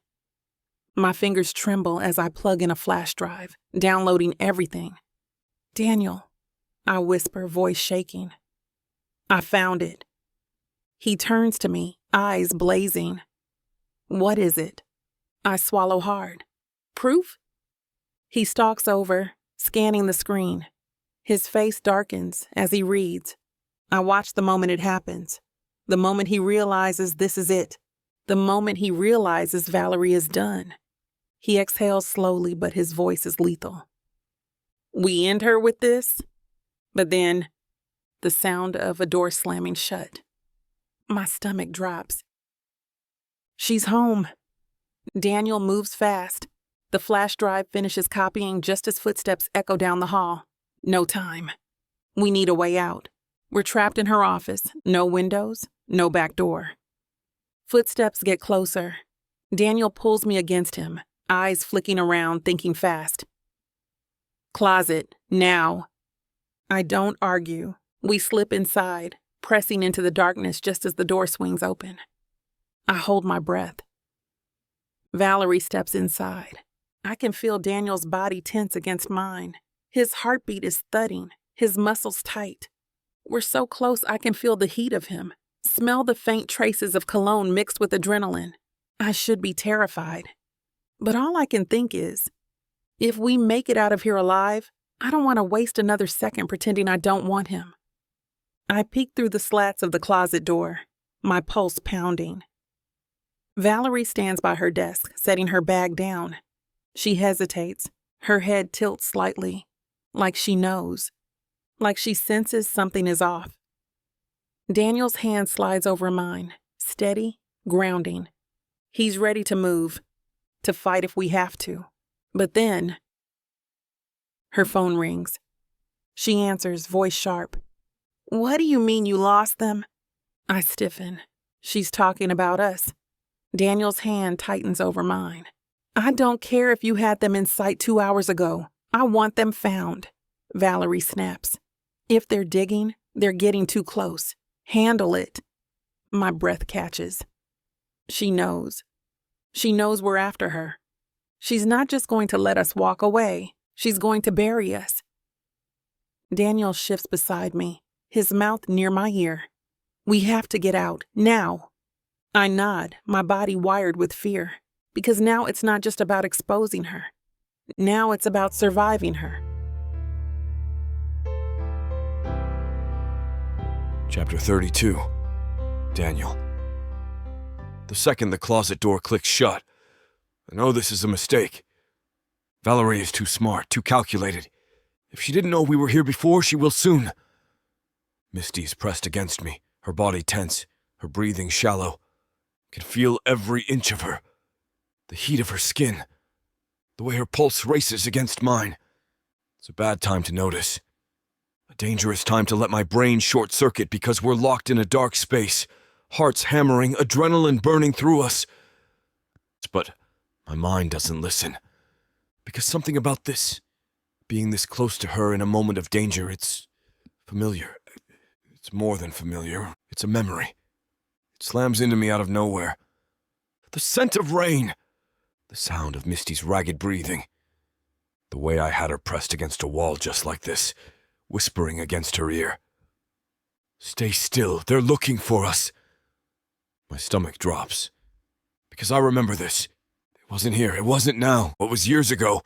My fingers tremble as I plug in a flash drive, downloading everything. Daniel, I whisper, voice shaking. I found it. He turns to me, eyes blazing. What is it? I swallow hard. Proof? He stalks over, scanning the screen. His face darkens as he reads. I watch the moment it happens. The moment he realizes this is it. The moment he realizes Valerie is done. He exhales slowly, but his voice is lethal. We end her with this? But then, the sound of a door slamming shut. My stomach drops. She's home. Daniel moves fast. The flash drive finishes copying just as footsteps echo down the hall. No time. We need a way out. We're trapped in her office. No windows, no back door. Footsteps get closer. Daniel pulls me against him, eyes flicking around, thinking fast. Closet, now. I don't argue. We slip inside, pressing into the darkness just as the door swings open. I hold my breath. Valerie steps inside. I can feel Daniel's body tense against mine. His heartbeat is thudding, his muscles tight. We're so close I can feel the heat of him, smell the faint traces of cologne mixed with adrenaline. I should be terrified. But all I can think is, if we make it out of here alive, I don't want to waste another second pretending I don't want him. I peek through the slats of the closet door, my pulse pounding. Valerie stands by her desk, setting her bag down. She hesitates, her head tilts slightly, like she knows, like she senses something is off. Daniel's hand slides over mine, steady, grounding. He's ready to move, to fight if we have to. But then, her phone rings. She answers, voice sharp. What do you mean you lost them? I stiffen. She's talking about us. Daniel's hand tightens over mine. I don't care if you had them in sight 2 hours ago. I want them found. Valerie snaps. If they're digging, they're getting too close. Handle it. My breath catches. She knows. She knows we're after her. She's not just going to let us walk away. She's going to bury us. Daniel shifts beside me, his mouth near my ear. We have to get out, now. I nod, my body wired with fear, because now it's not just about exposing her. Now it's about surviving her. Chapter 32. Daniel. The second the closet door clicks shut, I know this is a mistake. Valerie is too smart, too calculated. If she didn't know we were here before, she will soon. Misty's pressed against me, her body tense, her breathing shallow. I can feel every inch of her. The heat of her skin. The way her pulse races against mine. It's a bad time to notice. A dangerous time to let my brain short-circuit because we're locked in a dark space. Hearts hammering, adrenaline burning through us. But my mind doesn't listen. Because something about this Being this close to her in a moment of danger, it's familiar. It's more than familiar. It's a memory. It slams into me out of nowhere. The scent of rain. The sound of Misty's ragged breathing. The way I had her pressed against a wall just like this, whispering against her ear. Stay still, they're looking for us. My stomach drops. Because I remember this. It wasn't here, it wasn't now. It was years ago.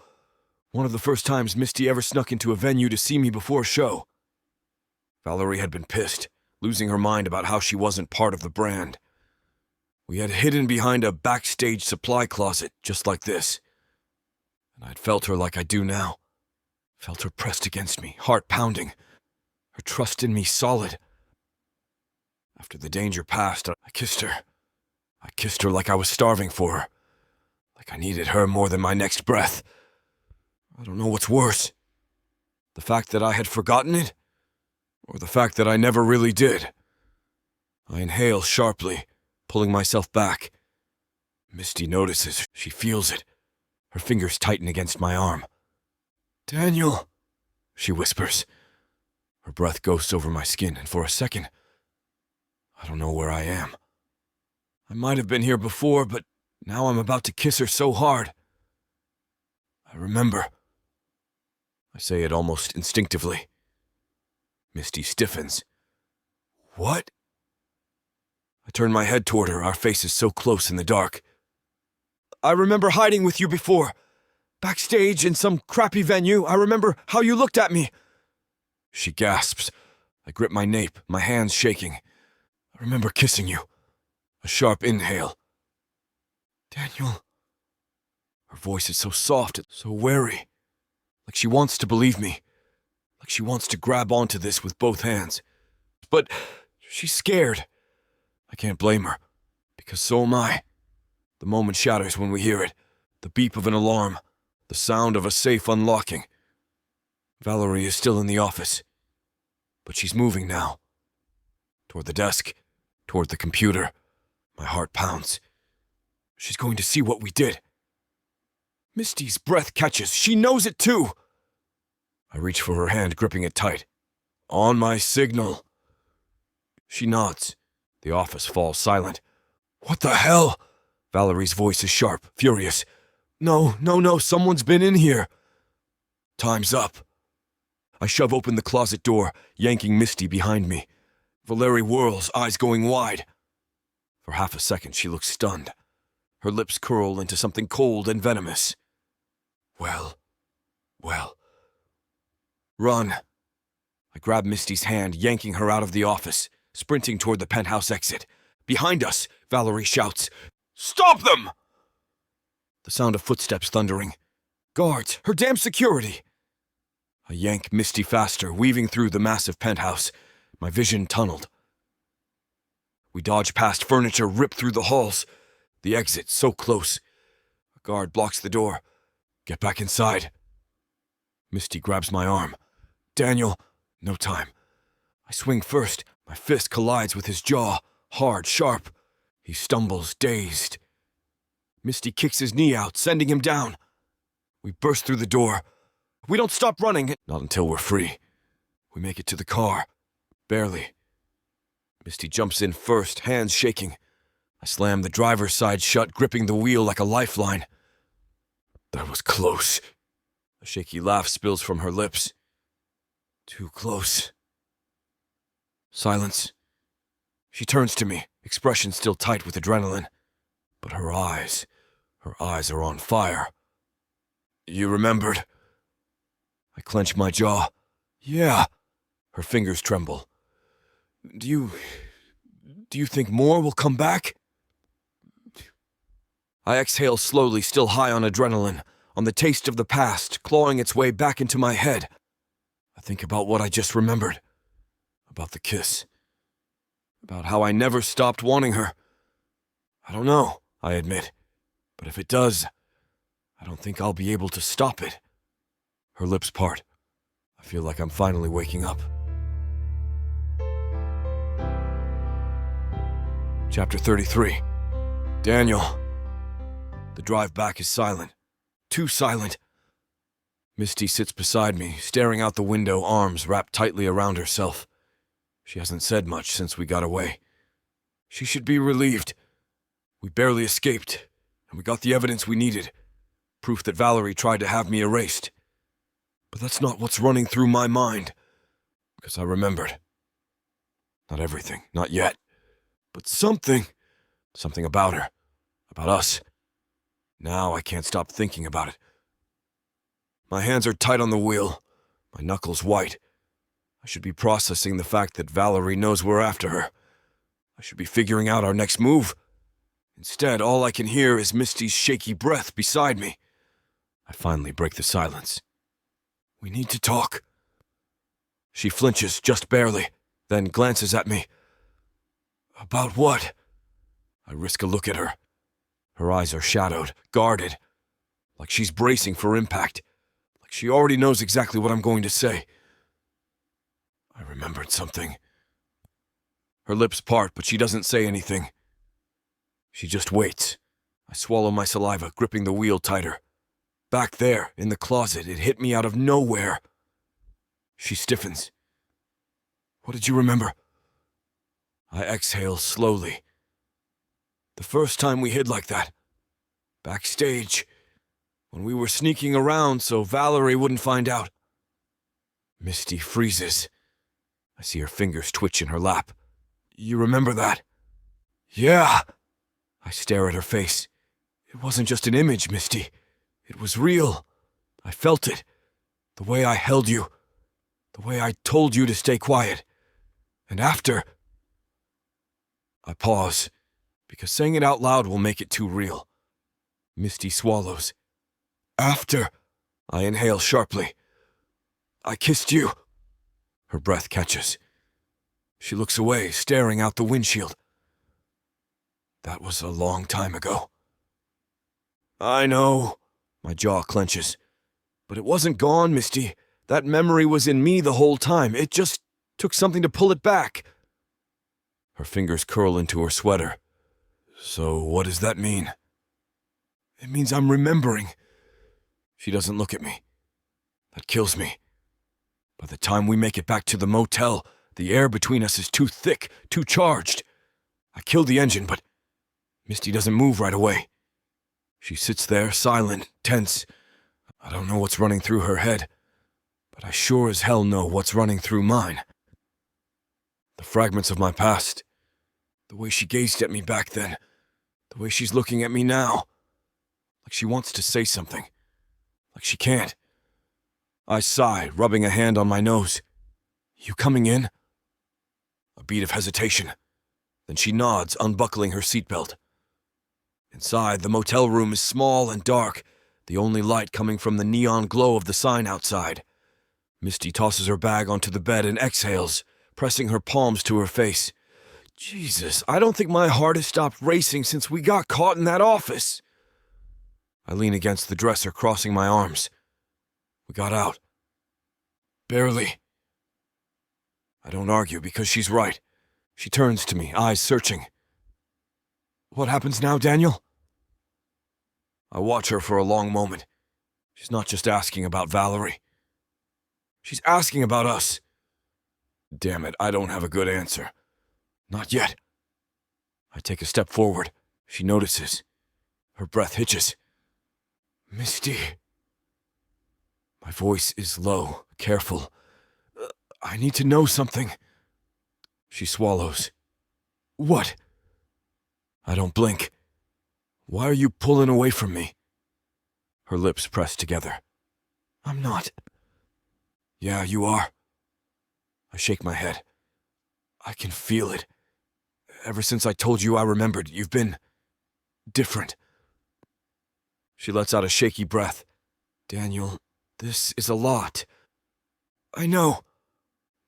One of the first times Misty ever snuck into a venue to see me before a show. Valerie had been pissed, losing her mind about how she wasn't part of the brand. We had hidden behind a backstage supply closet just like this. And I'd felt her like I do now. Felt her pressed against me, heart pounding. Her trust in me solid. After the danger passed, I kissed her. I kissed her like I was starving for her. Like I needed her more than my next breath. I don't know what's worse. The fact that I had forgotten it? Or the fact that I never really did? I inhale sharply, pulling myself back. Misty notices. She feels it. Her fingers tighten against my arm. "Daniel," she whispers. Her breath ghosts over my skin, and for a second, I don't know where I am. I might have been here before, but now I'm about to kiss her so hard. I remember. I say it almost instinctively. Misty stiffens. What? I turn my head toward her, our faces so close in the dark. I remember hiding with you before. Backstage in some crappy venue, I remember how you looked at me. She gasps. I grip my nape, my hands shaking. I remember kissing you. A sharp inhale. Daniel. Her voice is so soft, so wary. Like she wants to believe me. Like she wants to grab onto this with both hands. But she's scared. I can't blame her, because so am I. The moment shatters when we hear it. The beep of an alarm. The sound of a safe unlocking. Valerie is still in the office. But she's moving now. Toward the desk. Toward the computer. My heart pounds. She's going to see what we did. Misty's breath catches. She knows it too. I reach for her hand, gripping it tight. On my signal. She nods. The office falls silent. What the hell? Valerie's voice is sharp, furious. No, someone's been in here. Time's up. I shove open the closet door, yanking Misty behind me. Valerie whirls, eyes going wide. For half a second, she looks stunned. Her lips curl into something cold and venomous. Well. Run. I grab Misty's hand, yanking her out of the office, sprinting toward the penthouse exit. Behind us, Valerie shouts, "Stop them!" The sound of footsteps thundering. Guards, her damn security! I yank Misty faster, weaving through the massive penthouse, my vision tunneled. We dodge past furniture, rip through the halls. The exit, so close. A guard blocks the door. Get back inside. Misty grabs my arm. Daniel, no time. I swing first. My fist collides with his jaw, hard, sharp. He stumbles, dazed. Misty kicks his knee out, sending him down. We burst through the door. We don't stop running. Not until we're free. We make it to the car. Barely. Misty jumps in first, hands shaking. I slam the driver's side shut, gripping the wheel like a lifeline. That was close. A shaky laugh spills from her lips. Too close. Silence. She turns to me, expression still tight with adrenaline. But her eyes are on fire. You remembered? I clench my jaw. Yeah. Her fingers tremble. Do you think more will come back? I exhale slowly, still high on adrenaline, on the taste of the past, clawing its way back into my head. I think about what I just remembered. About the kiss. About how I never stopped wanting her. I don't know, I admit. But if it does, I don't think I'll be able to stop it. Her lips part. I feel like I'm finally waking up. Chapter 33. Daniel. The drive back is silent. Too silent. Misty sits beside me, staring out the window, arms wrapped tightly around herself. She hasn't said much since we got away. She should be relieved. We barely escaped, and we got the evidence we needed. Proof that Valerie tried to have me erased. But that's not what's running through my mind. Because I remembered. Not everything, not yet. But something. Something about her. About us. Now I can't stop thinking about it. My hands are tight on the wheel, my knuckles white. I should be processing the fact that Valerie knows we're after her. I should be figuring out our next move. Instead, all I can hear is Misty's shaky breath beside me. I finally break the silence. We need to talk. She flinches just barely, then glances at me. About what? I risk a look at her. Her eyes are shadowed, guarded, like she's bracing for impact. Like she already knows exactly what I'm going to say. I remembered something. Her lips part, but she doesn't say anything. She just waits. I swallow my saliva, gripping the wheel tighter. Back there, in the closet, it hit me out of nowhere. She stiffens. What did you remember? I exhale slowly. The first time we hid like that. Backstage. When we were sneaking around so Valerie wouldn't find out. Misty freezes. I see her fingers twitch in her lap. You remember that? Yeah. I stare at her face. It wasn't just an image, Misty. It was real. I felt it. The way I held you. The way I told you to stay quiet. And after... I pause, because saying it out loud will make it too real. Misty swallows. After... I inhale sharply. I kissed you. Her breath catches. She looks away, staring out the windshield. That was a long time ago. I know. My jaw clenches. But it wasn't gone, Misty. That memory was in me the whole time. It just took something to pull it back. Her fingers curl into her sweater. So what does that mean? It means I'm remembering. She doesn't look at me. That kills me. By the time we make it back to the motel, the air between us is too thick, too charged. I kill the engine, but Misty doesn't move right away. She sits there, silent, tense. I don't know what's running through her head, but I sure as hell know what's running through mine. The fragments of my past. The way she gazed at me back then. The way she's looking at me now. Like she wants to say something. Like she can't. I sigh, rubbing a hand on my nose. You coming in? A beat of hesitation. Then she nods, unbuckling her seatbelt. Inside, the motel room is small and dark, the only light coming from the neon glow of the sign outside. Misty tosses her bag onto the bed and exhales, pressing her palms to her face. Jesus, I don't think my heart has stopped racing since we got caught in that office. I lean against the dresser, crossing my arms. We got out. Barely. I don't argue because she's right. She turns to me, eyes searching. What happens now, Daniel? I watch her for a long moment. She's not just asking about Valerie. She's asking about us. Damn it, I don't have a good answer. Not yet. I take a step forward. She notices. Her breath hitches. Misty. My voice is low, careful. I need to know something. She swallows. What? I don't blink. Why are you pulling away from me? Her lips press together. I'm not. Yeah, you are. I shake my head. I can feel it. Ever since I told you I remembered, you've been different. She lets out a shaky breath. Daniel, this is a lot. I know.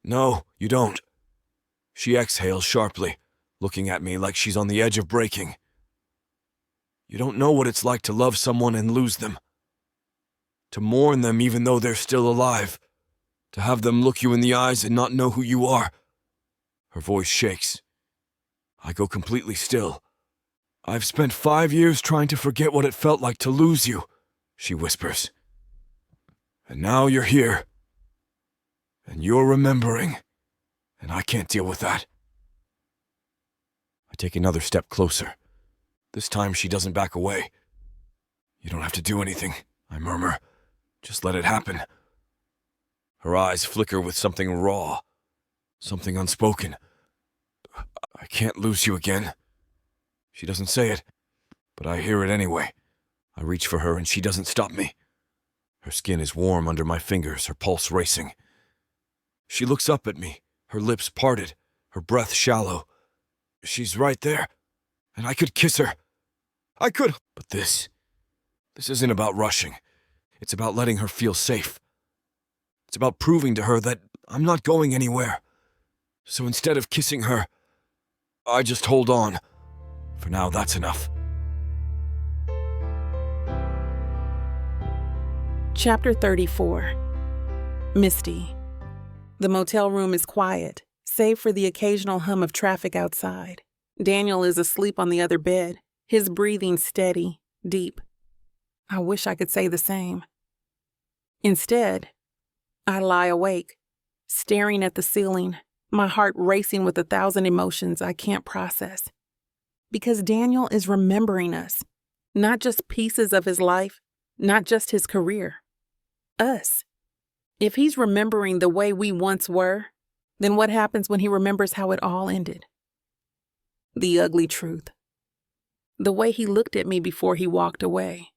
No, you don't. She exhales sharply, looking at me like she's on the edge of breaking. You don't know what it's like to love someone and lose them. To mourn them even though they're still alive. To have them look you in the eyes and not know who you are. Her voice shakes. I go completely still. I've spent 5 years trying to forget what it felt like to lose you, she whispers. And now you're here. And you're remembering. And I can't deal with that. I take another step closer. This time she doesn't back away. You don't have to do anything, I murmur. Just let it happen. Her eyes flicker with something raw, something unspoken. I can't lose you again. She doesn't say it, but I hear it anyway. I reach for her and she doesn't stop me. Her skin is warm under my fingers, her pulse racing. She looks up at me, her lips parted, her breath shallow. She's right there, and I could kiss her. I could, but this isn't about rushing. It's about letting her feel safe. It's about proving to her that I'm not going anywhere. So instead of kissing her, I just hold on. For now, that's enough. Chapter 34. Misty. The motel room is quiet, save for the occasional hum of traffic outside. Daniel is asleep on the other bed, his breathing steady, deep. I wish I could say the same. Instead, I lie awake, staring at the ceiling, my heart racing with 1,000 emotions I can't process. Because Daniel is remembering us, not just pieces of his life, not just his career. Us. If he's remembering the way we once were, then what happens when he remembers how it all ended? The ugly truth. The way he looked at me before he walked away.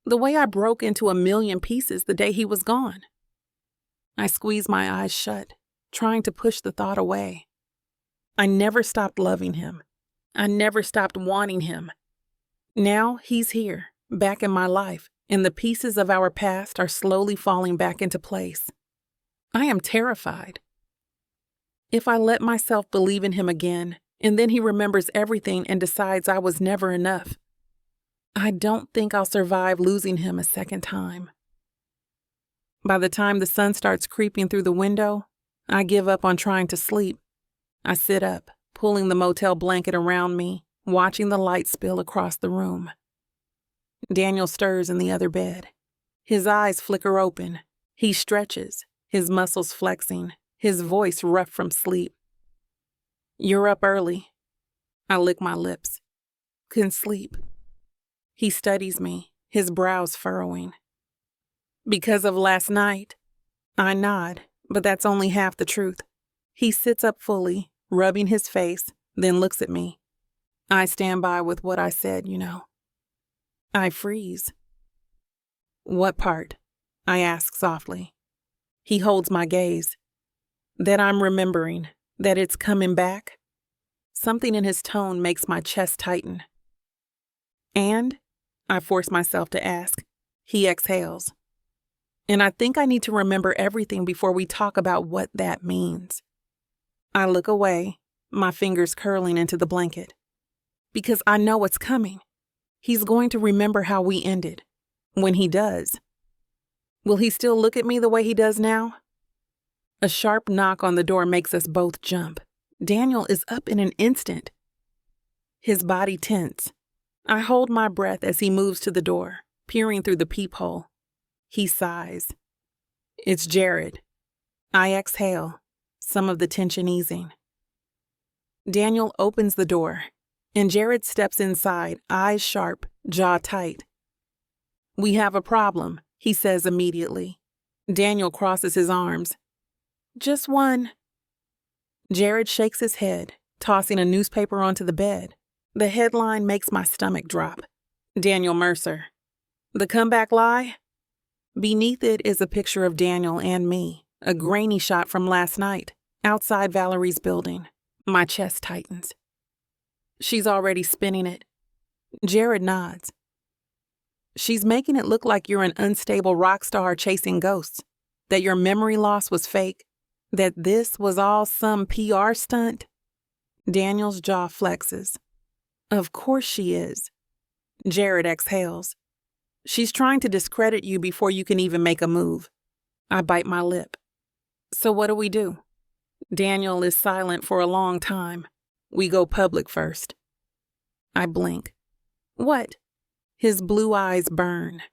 The way I broke into 1,000,000 pieces the day he was gone. I squeezed my eyes shut, trying to push the thought away. I never stopped loving him. I never stopped wanting him. Now he's here, back in my life, and the pieces of our past are slowly falling back into place. I am terrified. If I let myself believe in him again, and then he remembers everything and decides I was never enough, I don't think I'll survive losing him a second time. By the time the sun starts creeping through the window, I give up on trying to sleep. I sit up, pulling the motel blanket around me, watching the light spill across the room. Daniel stirs in the other bed. His eyes flicker open. He stretches, his muscles flexing, his voice rough from sleep. "You're up early." I lick my lips. Couldn't sleep. He studies me, his brows furrowing. "Because of last night?" I nod, but that's only half the truth. He sits up fully, rubbing his face, then looks at me. I stand by with what I said, I freeze. "What part?" I ask softly. He holds my gaze. That I'm remembering, that it's coming back. Something in his tone makes my chest tighten. "And?" I force myself to ask. He exhales. "And I think I need to remember everything before we talk about what that means." I look away, my fingers curling into the blanket. Because I know what's coming. He's going to remember how we ended. When he does, will he still look at me the way he does now? A sharp knock on the door makes us both jump. Daniel is up in an instant. His body tense. I hold my breath as he moves to the door, peering through the peephole. He sighs. "It's Jared." I exhale, some of the tension easing. Daniel opens the door, and Jared steps inside, eyes sharp, jaw tight. "We have a problem," he says immediately. Daniel crosses his arms. "Just one." Jared shakes his head, tossing a newspaper onto the bed. The headline makes my stomach drop. Daniel Mercer. The comeback lie? Beneath it is a picture of Daniel and me, a grainy shot from last night, outside Valerie's building. My chest tightens. She's already spinning it. Jared nods. "She's making it look like you're an unstable rock star chasing ghosts, that your memory loss was fake, that this was all some PR stunt." Daniel's jaw flexes. "Of course she is." Jared exhales. "She's trying to discredit you before you can even make a move." I bite my lip. "So what do we do?" Daniel is silent for a long time. "We go public first." I blink. "What?" His blue eyes burn.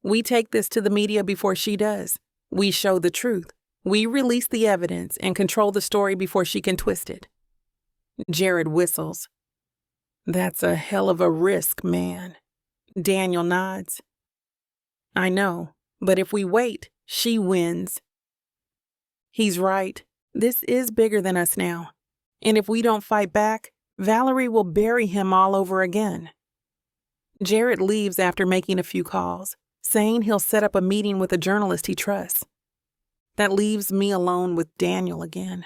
We take this to the media before she does. We show the truth. We release the evidence and control the story before she can twist it. Jared whistles. That's a hell of a risk, man. Daniel nods. I know, but if we wait, she wins. He's right. This is bigger than us now. And if we don't fight back, Valerie will bury him all over again. Jared leaves after making a few calls, saying he'll set up a meeting with a journalist he trusts. That leaves me alone with Daniel again.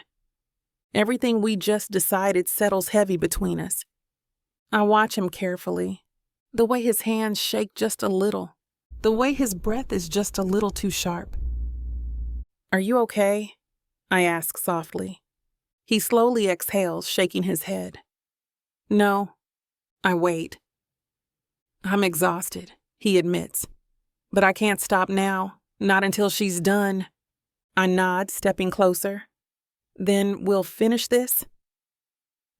Everything we just decided settles heavy between us. I watch him carefully. The way his hands shake just a little. The way his breath is just a little too sharp. Are you okay? I ask softly. He slowly exhales, shaking his head. No. I wait. I'm exhausted, he admits. But I can't stop now, not until she's done. I nod, stepping closer. Then we'll finish this?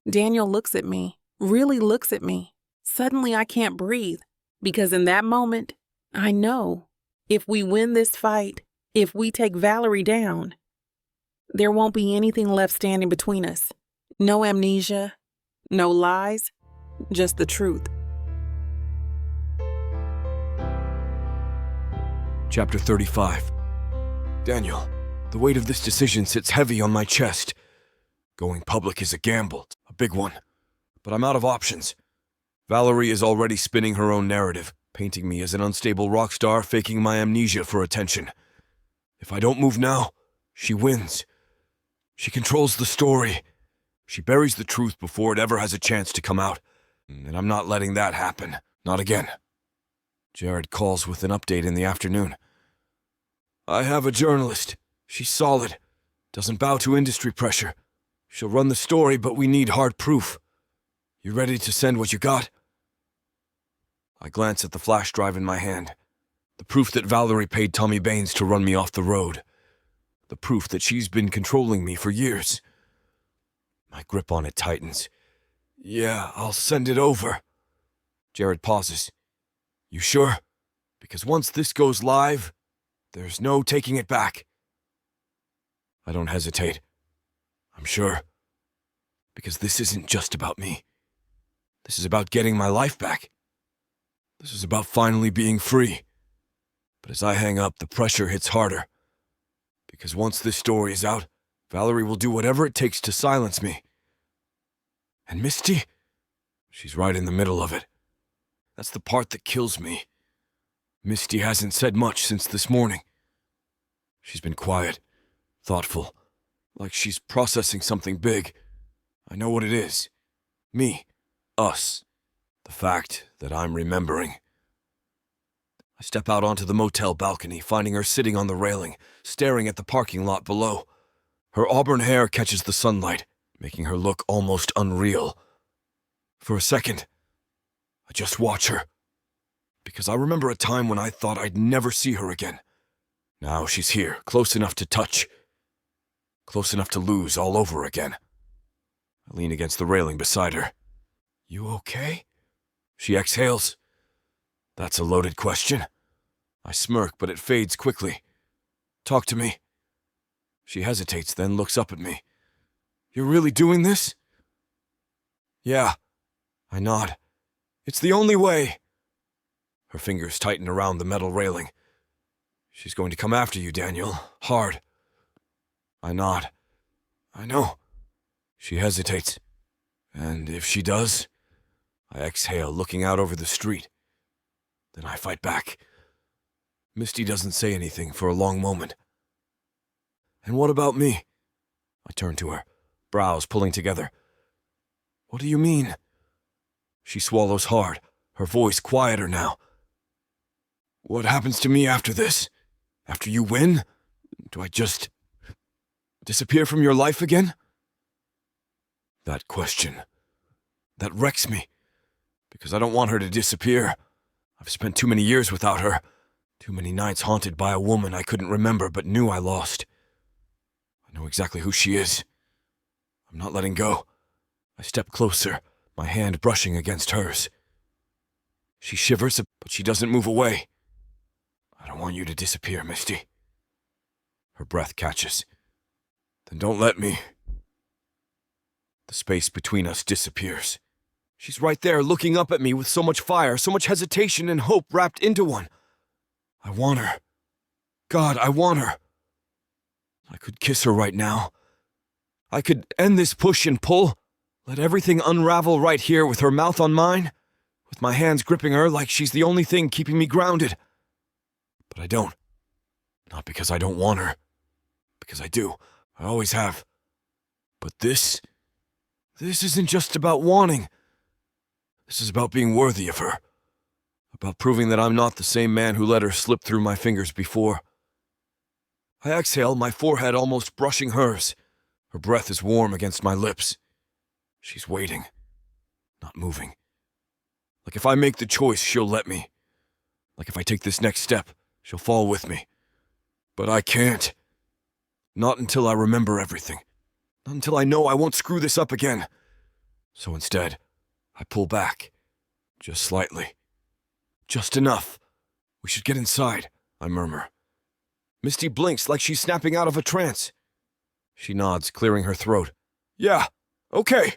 Daniel looks at me, really looks at me. Suddenly I can't breathe, because in that moment, I know if we win this fight, if we take Valerie down, there won't be anything left standing between us. No amnesia, no lies, just the truth. Chapter 35. Daniel, the weight of this decision sits heavy on my chest. Going public is a gamble, a big one. But I'm out of options. Valerie is already spinning her own narrative, painting me as an unstable rock star faking my amnesia for attention. If I don't move now, she wins. She controls the story. She buries the truth before it ever has a chance to come out. And I'm not letting that happen. Not again. Jared calls with an update in the afternoon. I have a journalist. She's solid. Doesn't bow to industry pressure. She'll run the story, but we need hard proof. You ready to send what you got? I glance at the flash drive in my hand. The proof that Valerie paid Tommy Baines to run me off the road. The proof that she's been controlling me for years. My grip on it tightens. Yeah, I'll send it over. Jared pauses. You sure? Because once this goes live, there's no taking it back. I don't hesitate. I'm sure. Because this isn't just about me. This is about getting my life back. This is about finally being free. But as I hang up, the pressure hits harder. Because once this story is out, Valerie will do whatever it takes to silence me. And Misty? She's right in the middle of it. That's the part that kills me. Misty hasn't said much since this morning. She's been quiet, thoughtful, like she's processing something big. I know what it is. Me. Us. The fact that I'm remembering. I step out onto the motel balcony, finding her sitting on the railing, staring at the parking lot below. Her auburn hair catches the sunlight, making her look almost unreal. For a second, I just watch her. Because I remember a time when I thought I'd never see her again. Now she's here, close enough to touch. Close enough to lose all over again. I lean against the railing beside her. You okay? She exhales. That's a loaded question. I smirk, but it fades quickly. Talk to me. She hesitates, then looks up at me. You're really doing this? Yeah. I nod. It's the only way. Her fingers tighten around the metal railing. She's going to come after you, Daniel. Hard. I nod. I know. She hesitates. And if she does, I exhale, looking out over the street. Then I fight back. Misty doesn't say anything for a long moment. And what about me? I turn to her, brows pulling together. What do you mean? She swallows hard, her voice quieter now. What happens to me after this? After you win? Do I just disappear from your life again? That question. That wrecks me. Because I don't want her to disappear. I've spent too many years without her. Too many nights haunted by a woman I couldn't remember but knew I lost. I know exactly who she is. I'm not letting go. I step closer, my hand brushing against hers. She shivers, but she doesn't move away. I don't want you to disappear, Misty. Her breath catches. Then don't let me. The space between us disappears. She's right there looking up at me with so much fire, so much hesitation and hope wrapped into one. I want her. God, I want her. I could kiss her right now. I could end this push and pull, let everything unravel right here with her mouth on mine, with my hands gripping her like she's the only thing keeping me grounded. But I don't. Not because I don't want her. Because I do. I always have. But this isn't just about wanting. This is about being worthy of her. About proving that I'm not the same man who let her slip through my fingers before. I exhale, my forehead almost brushing hers. Her breath is warm against my lips. She's waiting, not moving. Like if I make the choice, she'll let me. Like if I take this next step, she'll fall with me. But I can't. Not until I remember everything. Not until I know I won't screw this up again. So instead, I pull back. Just slightly. Just enough. We should get inside, I murmur. Misty blinks like she's snapping out of a trance. She nods, clearing her throat. Yeah, okay.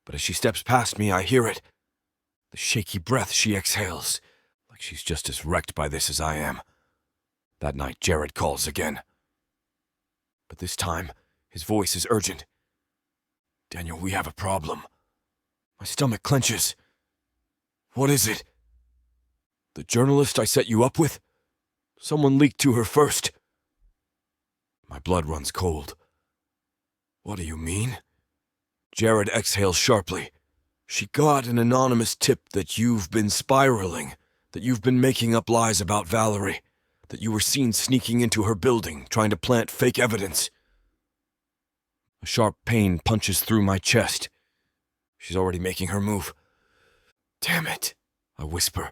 But as she steps past me, I hear it. The shaky breath she exhales, like she's just as wrecked by this as I am. That night, Jared calls again. But this time, his voice is urgent. Daniel, we have a problem. My stomach clenches. What is it? The journalist I set you up with? Someone leaked to her first. My blood runs cold. What do you mean? Jared exhales sharply. She got an anonymous tip that you've been spiraling, that you've been making up lies about Valerie, that you were seen sneaking into her building, trying to plant fake evidence. A sharp pain punches through my chest. She's already making her move. Damn it, I whisper.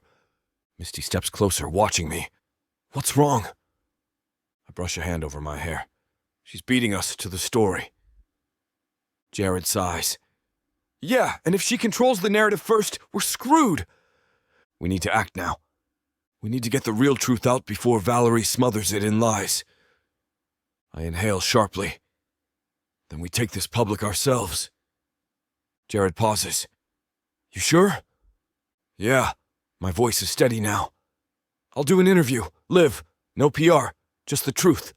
Misty steps closer, watching me. What's wrong? I brush a hand over my hair. She's beating us to the story. Jared sighs. Yeah, and if she controls the narrative first, we're screwed. We need to act now. We need to get the real truth out before Valerie smothers it in lies. I inhale sharply. Then we take this public ourselves. Jared pauses. You sure? Yeah, my voice is steady now. I'll do an interview, live, no PR, just the truth.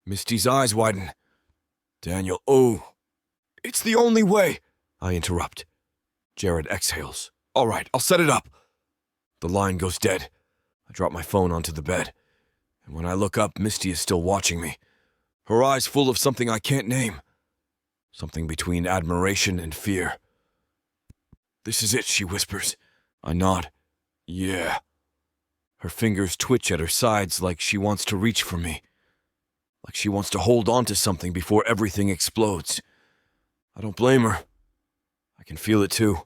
Misty's eyes widen. Daniel, it's the only way, I interrupt. Jared exhales. All right, I'll set it up. The line goes dead. I drop my phone onto the bed. And when I look up, Misty is still watching me. Her eyes full of something I can't name. Something between admiration and fear. This is it, she whispers. I nod. Yeah. Her fingers twitch at her sides like she wants to reach for me. Like she wants to hold on to something before everything explodes. I don't blame her. I can feel it too.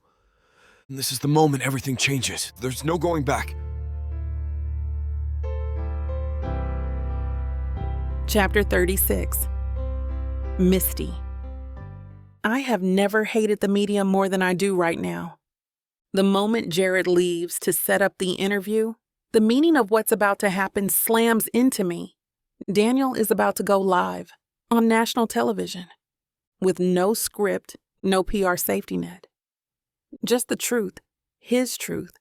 And this is the moment everything changes. There's no going back. Chapter 36. Misty. I have never hated the media more than I do right now. The moment Jared leaves to set up the interview, the meaning of what's about to happen slams into me. Daniel is about to go live on national television with no script, no PR safety net. Just the truth, his truth.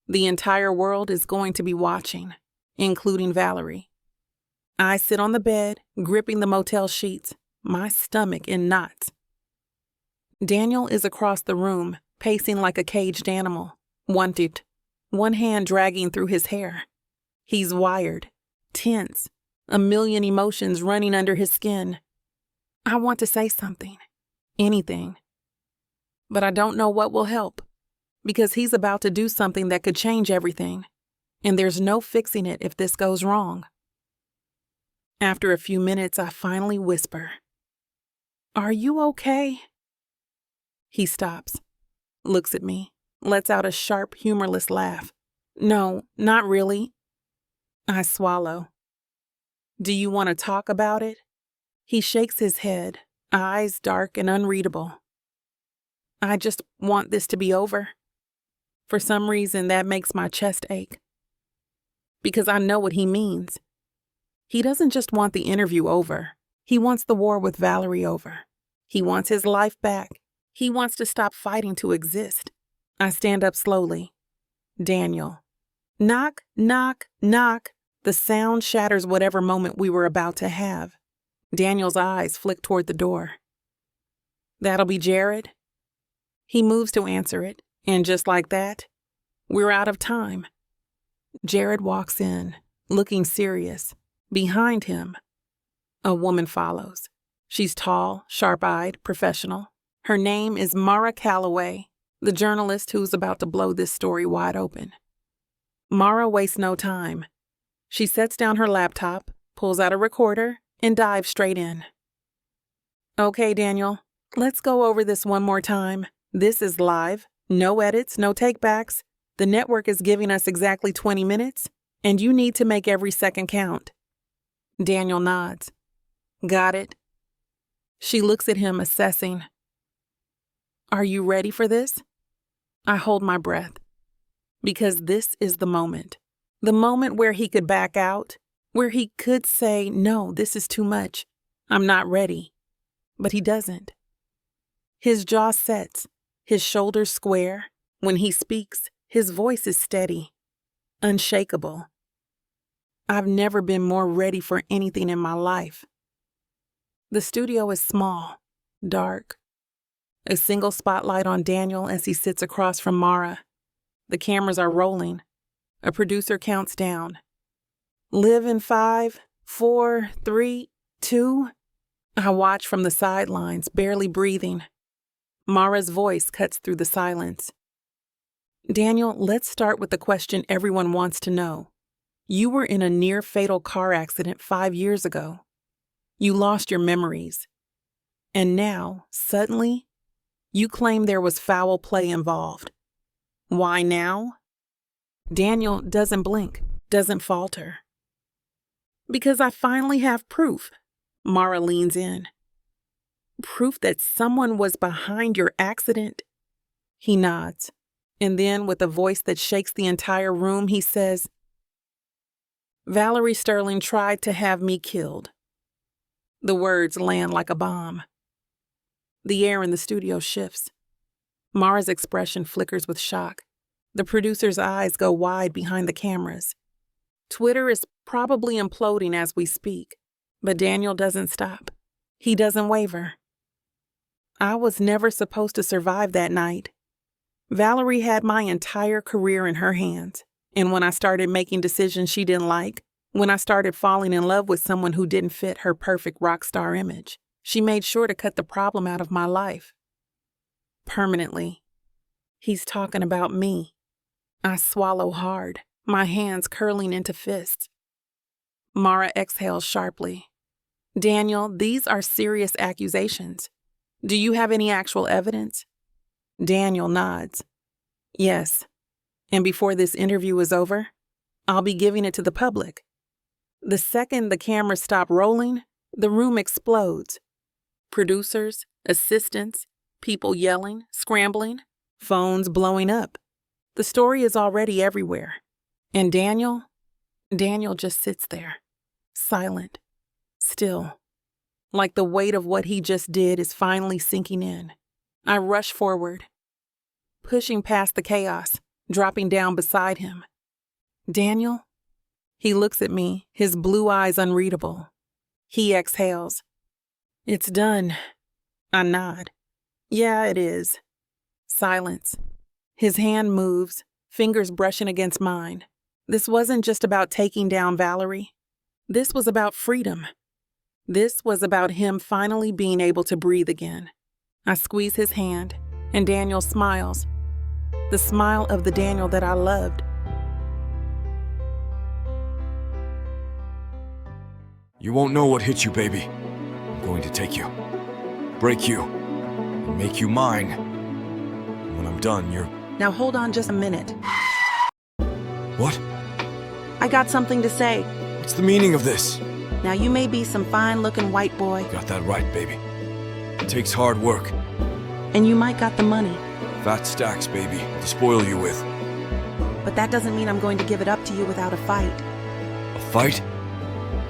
The entire world is going to be watching, including Valerie. I sit on the bed, gripping the motel sheets, my stomach in knots. Daniel is across the room, pacing like a caged animal, wanted, one hand dragging through his hair. He's wired, tense, a million emotions running under his skin. I want to say something, anything. But I don't know what will help, because he's about to do something that could change everything, and there's no fixing it if this goes wrong. After a few minutes, I finally whisper, "Are you okay?" He stops, looks at me, lets out a sharp, humorless laugh. "No, not really." I swallow. "Do you want to talk about it?" He shakes his head, eyes dark and unreadable. "I just want this to be over. For some reason, that makes my chest ache. because I know what he means. He doesn't just want the interview over. He wants the war with Valerie over. He wants his life back. He wants to stop fighting to exist. I stand up slowly. Daniel. Knock, knock, knock. The sound shatters whatever moment we were about to have. Daniel's eyes flick toward the door. That'll be Jared? He moves to answer it, and just like that, we're out of time. Jared walks in, looking serious. Behind him, a woman follows. She's tall, sharp-eyed, professional. Her name is Mara Calloway, the journalist who's about to blow this story wide open. Mara wastes no time. She sets down her laptop, pulls out a recorder, and dives straight in. Okay, Daniel, let's go over this one more time. This is live. No edits, no takebacks. The network is giving us exactly 20 minutes, and you need to make every second count. Daniel nods. Got it. She looks at him, assessing. Are you ready for this? I hold my breath. Because this is the moment. The moment where he could back out, where he could say, no, this is too much. I'm not ready. But he doesn't. His jaw sets, his shoulders square. When he speaks, his voice is steady, unshakable. I've never been more ready for anything in my life. The studio is small, dark. A single spotlight on Daniel as he sits across from Mara. The cameras are rolling. A producer counts down. Live in 5, 4, 3, 2. I watch from the sidelines, barely breathing. Mara's voice cuts through the silence. Daniel, let's start with the question everyone wants to know. You were in a near-fatal car accident 5 years ago. You lost your memories. And now, suddenly, you claim there was foul play involved. Why now? Daniel doesn't blink, doesn't falter. Because I finally have proof. Mara leans in. Proof that someone was behind your accident? He nods. And then, with a voice that shakes the entire room, he says, Valerie Sterling tried to have me killed. The words land like a bomb. The air in the studio shifts. Mara's expression flickers with shock. The producer's eyes go wide behind the cameras. Twitter is probably imploding as we speak, but Daniel doesn't stop. He doesn't waver. I was never supposed to survive that night. Valerie had my entire career in her hands, and when I started making decisions she didn't like, when I started falling in love with someone who didn't fit her perfect rock star image, she made sure to cut the problem out of my life. Permanently. He's talking about me. I swallow hard, my hands curling into fists. Mara exhales sharply. Daniel, these are serious accusations. Do you have any actual evidence? Daniel nods. Yes. And before this interview is over, I'll be giving it to the public. The second the cameras stop rolling, the room explodes. Producers, assistants, people yelling, scrambling, phones blowing up. The story is already everywhere. And Daniel just sits there, silent, still, like the weight of what he just did is finally sinking in. I rush forward, pushing past the chaos, dropping down beside him. Daniel? He looks at me, his blue eyes unreadable. He exhales. It's done. I nod. Yeah, it is. Silence. His hand moves, fingers brushing against mine. This wasn't just about taking down Valerie. This was about freedom. This was about him finally being able to breathe again. I squeeze his hand, and Daniel smiles. The smile of the Daniel that I loved. You won't know what hit you, baby. I'm going to take you, break you, and make you mine. When I'm done, you're... Now hold on just a minute. What? I got something to say. What's the meaning of this? Now you may be some fine-looking white boy, Got that right, baby. It takes hard work. and you might got the money, Fat stacks, baby, to spoil you with. but that doesn't mean I'm going to give it up to you without a fight. fight?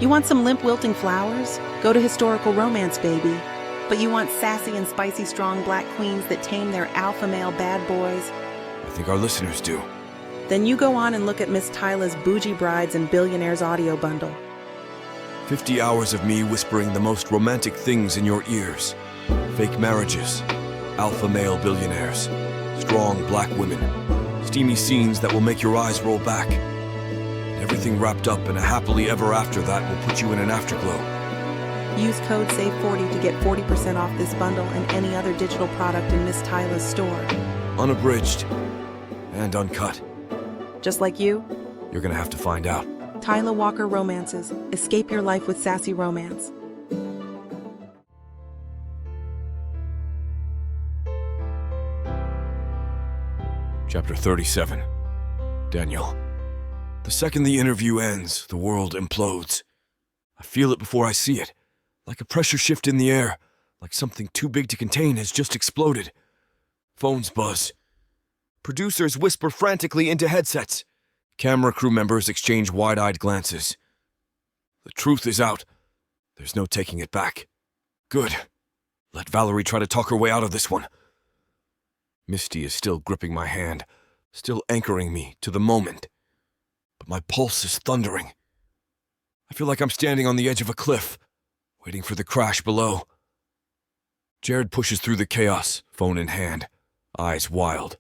You want some limp wilting flowers? Go to historical romance, baby. But you want sassy and spicy strong black queens that tame their alpha male bad boys? I think our listeners do. Then you go on and look at Miss Tyla's Bougie Brides and Billionaires audio bundle. 50 hours of me whispering the most romantic things in your ears. Fake marriages, alpha male billionaires, strong black women, steamy scenes that will make your eyes roll back. And everything wrapped up in a happily ever after that will put you in an afterglow. Use code SAVE40 to get 40% off this bundle and any other digital product in Miss Tyla's store. Unabridged and uncut. Just like you, You're gonna have to find out. Tyla Walker Romances. Escape your life with sassy romance. Chapter 37. Daniel. The second the interview ends, the world implodes. I feel it before I see it, like a pressure shift in the air, like something too big to contain has just exploded. Phones buzz. Producers whisper frantically into headsets. Camera crew members exchange wide-eyed glances. The truth is out. There's no taking it back. Good. Let Valerie try to talk her way out of this one. Misty is still gripping my hand, still anchoring me to the moment. But my pulse is thundering. I feel like I'm standing on the edge of a cliff, waiting for the crash below. Jared pushes through the chaos, phone in hand, eyes wild.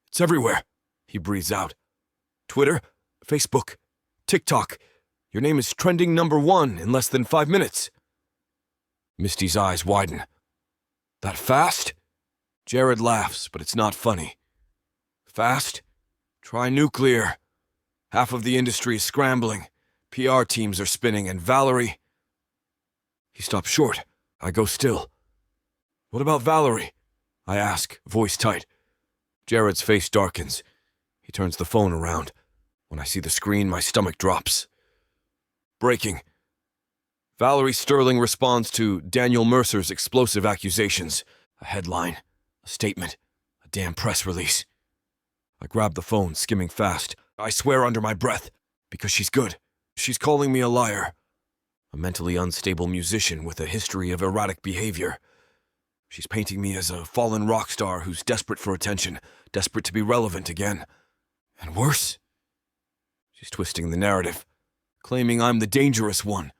It's everywhere, he breathes out. Twitter, Facebook, TikTok. Your name is trending #1 in less than 5 minutes. Misty's eyes widen. That fast? Jared laughs, but it's not funny. Fast? Try nuclear. Half of the industry is scrambling. PR teams are spinning, and Valerie... He stops short. I go still. What about Valerie? I ask, voice tight. Jared's face darkens. He turns the phone around. When I see the screen, my stomach drops. Breaking. Valerie Sterling responds to Daniel Mercer's explosive accusations. A headline, a statement, a damn press release. I grab the phone, skimming fast. I swear under my breath, because she's good. She's calling me a liar. A mentally unstable musician with a history of erratic behavior. She's painting me as a fallen rock star who's desperate for attention, desperate to be relevant again. And worse, she's twisting the narrative, claiming I'm the dangerous one,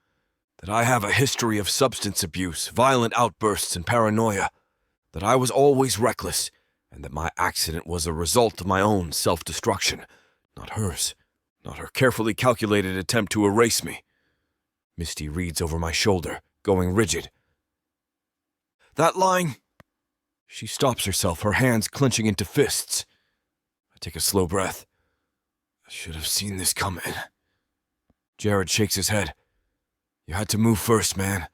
that I have a history of substance abuse, violent outbursts, and paranoia, that I was always reckless, and that my accident was a result of my own self-destruction, not hers, not her carefully calculated attempt to erase me. Misty reads over my shoulder, going rigid. That line... She stops herself, her hands clenching into fists. I take a slow breath. I should have seen this coming. Jared shakes his head. You had to move first, man.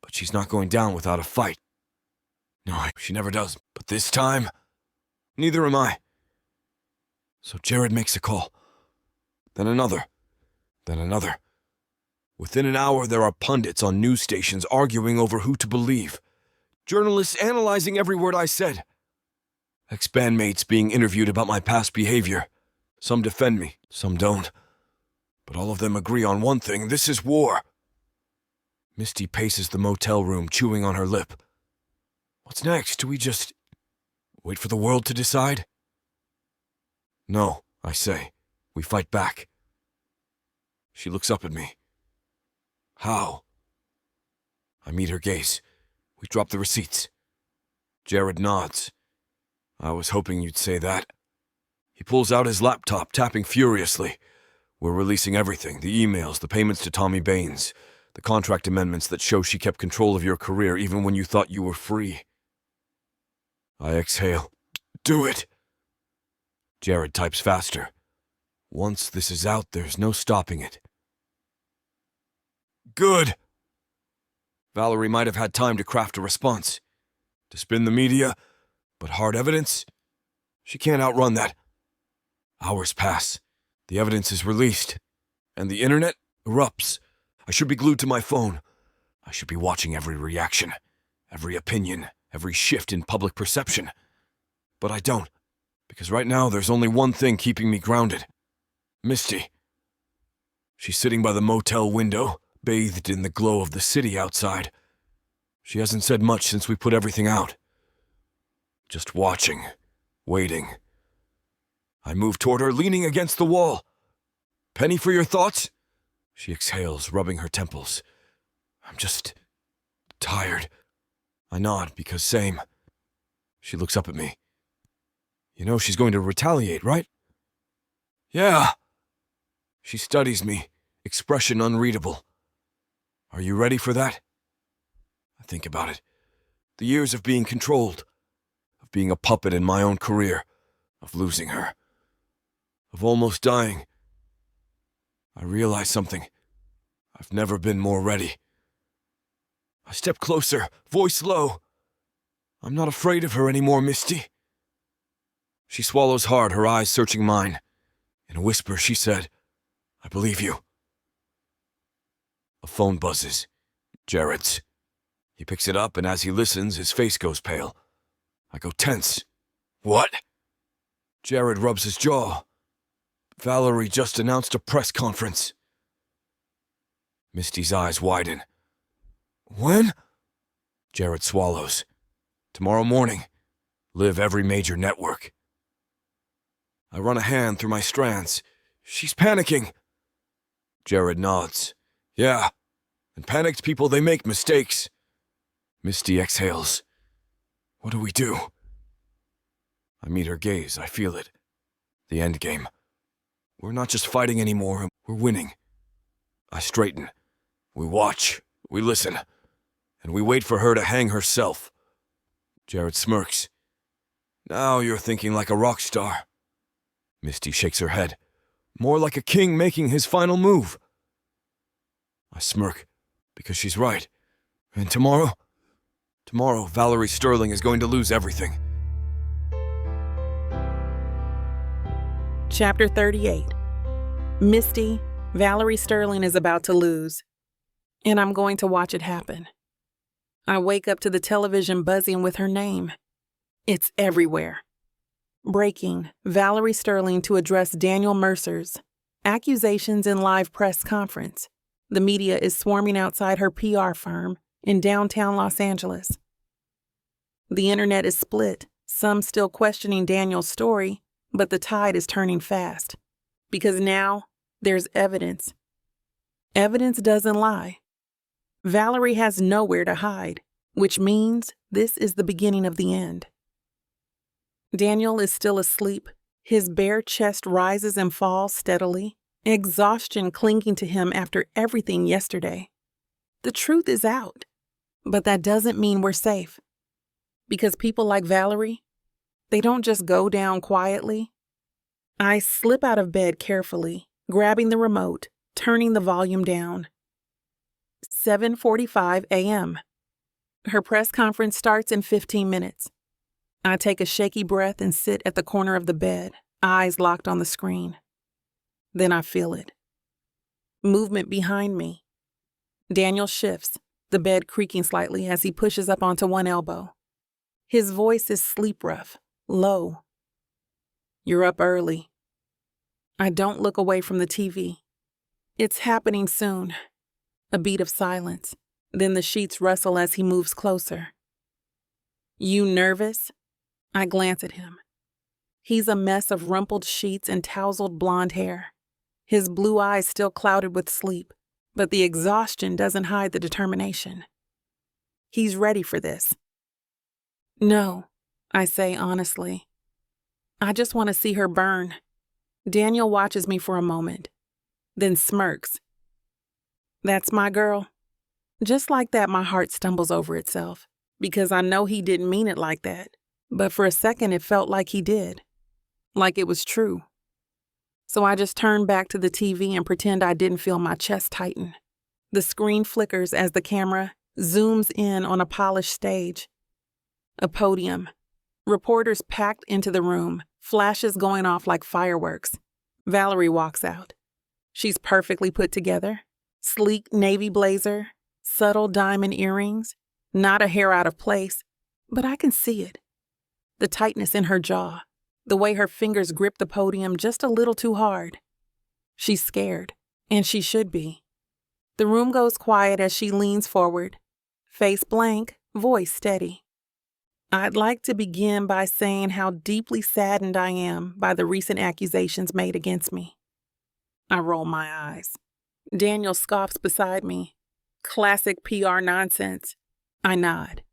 But she's not going down without a fight. No, she never does. But this time, neither am I. So Jared makes a call. Then another. Then another. Within an hour, there are pundits on news stations arguing over who to believe. Journalists analyzing every word I said. Ex-bandmates being interviewed about my past behavior. Some defend me, some don't. But all of them agree on one thing: this is war. Misty paces the motel room, chewing on her lip. What's next? Do we just wait for the world to decide? No, I say. We fight back. She looks up at me. How? I meet her gaze. We drop the receipts. Jared nods. I was hoping you'd say that. He pulls out his laptop, tapping furiously. We're releasing everything, the emails, the payments to Tommy Baines, the contract amendments that show she kept control of your career even when you thought you were free. I exhale. Do it! Jared types faster. Once this is out, there's no stopping it. Good! Valerie might have had time to craft a response. To spin the media, but hard evidence? She can't outrun that. Hours pass. The evidence is released. And the internet erupts. I should be glued to my phone. I should be watching every reaction, every opinion, every shift in public perception. But I don't, because right now there's only one thing keeping me grounded. Misty. She's sitting by the motel window, bathed in the glow of the city outside. She hasn't said much since we put everything out. Just watching, waiting. I move toward her, leaning against the wall. "Penny for your thoughts?" She exhales, rubbing her temples. "I'm just tired." I nod because same. She looks up at me. "You know she's going to retaliate, right?" "Yeah." She studies me, expression unreadable. "Are you ready for that?" I think about it. The years of being controlled, of being a puppet in my own career, of losing her, of almost dying. I realize something. I've never been more ready. I step closer, voice low. "I'm not afraid of her anymore, Misty." She swallows hard, her eyes searching mine. In a whisper, she said, "I believe you." A phone buzzes. Jared's. He picks it up, and as he listens, his face goes pale. I go tense. "What?" Jared rubs his jaw. "Valerie just announced a press conference." Misty's eyes widen. "When?" Jared swallows. "Tomorrow morning. Live every major network." I run a hand through my strands. "She's panicking." Jared nods. "Yeah, and panicked people, they make mistakes." Misty exhales. "What do we do?" I meet her gaze. I feel it. The end game. We're not just fighting anymore. We're winning. I straighten. We watch. We listen. And we wait for her to hang herself. Jared smirks. "Now you're thinking like a rock star." Misty shakes her head. "More like a king making his final move." I smirk, because she's right. "And tomorrow? Tomorrow, Valerie Sterling is going to lose everything." Chapter 38. Misty, Valerie Sterling is about to lose, and I'm going to watch it happen. I wake up to the television buzzing with her name. It's everywhere. Breaking, Valerie Sterling to address Daniel Mercer's accusations in live press conference. The media is swarming outside her PR firm in downtown Los Angeles. The internet is split, some still questioning Daniel's story, but the tide is turning fast. Because now, there's evidence. Evidence doesn't lie. Valerie has nowhere to hide, which means this is the beginning of the end. Daniel is still asleep. His bare chest rises and falls steadily, exhaustion clinging to him after everything yesterday. The truth is out, but that doesn't mean we're safe. Because people like Valerie, they don't just go down quietly. I slip out of bed carefully, grabbing the remote, turning the volume down. 7:45 a.m. Her press conference starts in 15 minutes. I take a shaky breath and sit at the corner of the bed, eyes locked on the screen. Then I feel it. Movement behind me. Daniel shifts, the bed creaking slightly as he pushes up onto one elbow. His voice is sleep rough, low. "You're up early." I don't look away from the TV. It's happening soon. A beat of silence. Then the sheets rustle as he moves closer. "You nervous?" I glance at him. He's a mess of rumpled sheets and tousled blonde hair. His blue eyes still clouded with sleep, but the exhaustion doesn't hide the determination. He's ready for this. "No," I say honestly. "I just want to see her burn." Daniel watches me for a moment, then smirks. "That's my girl." Just like that, my heart stumbles over itself, because I know he didn't mean it like that. But for a second, it felt like he did. Like it was true. So I just turn back to the TV and pretend I didn't feel my chest tighten. The screen flickers as the camera zooms in on a polished stage. A podium. Reporters packed into the room, flashes going off like fireworks. Valerie walks out. She's perfectly put together. Sleek navy blazer, subtle diamond earrings, not a hair out of place, but I can see it. The tightness in her jaw, the way her fingers grip the podium just a little too hard. She's scared, And she should be. The room goes quiet as she leans forward, face blank, voice steady. I'd like to begin by saying how deeply saddened I am by the recent accusations made against me. I roll my eyes. Daniel scoffs beside me. Classic PR nonsense. I nod.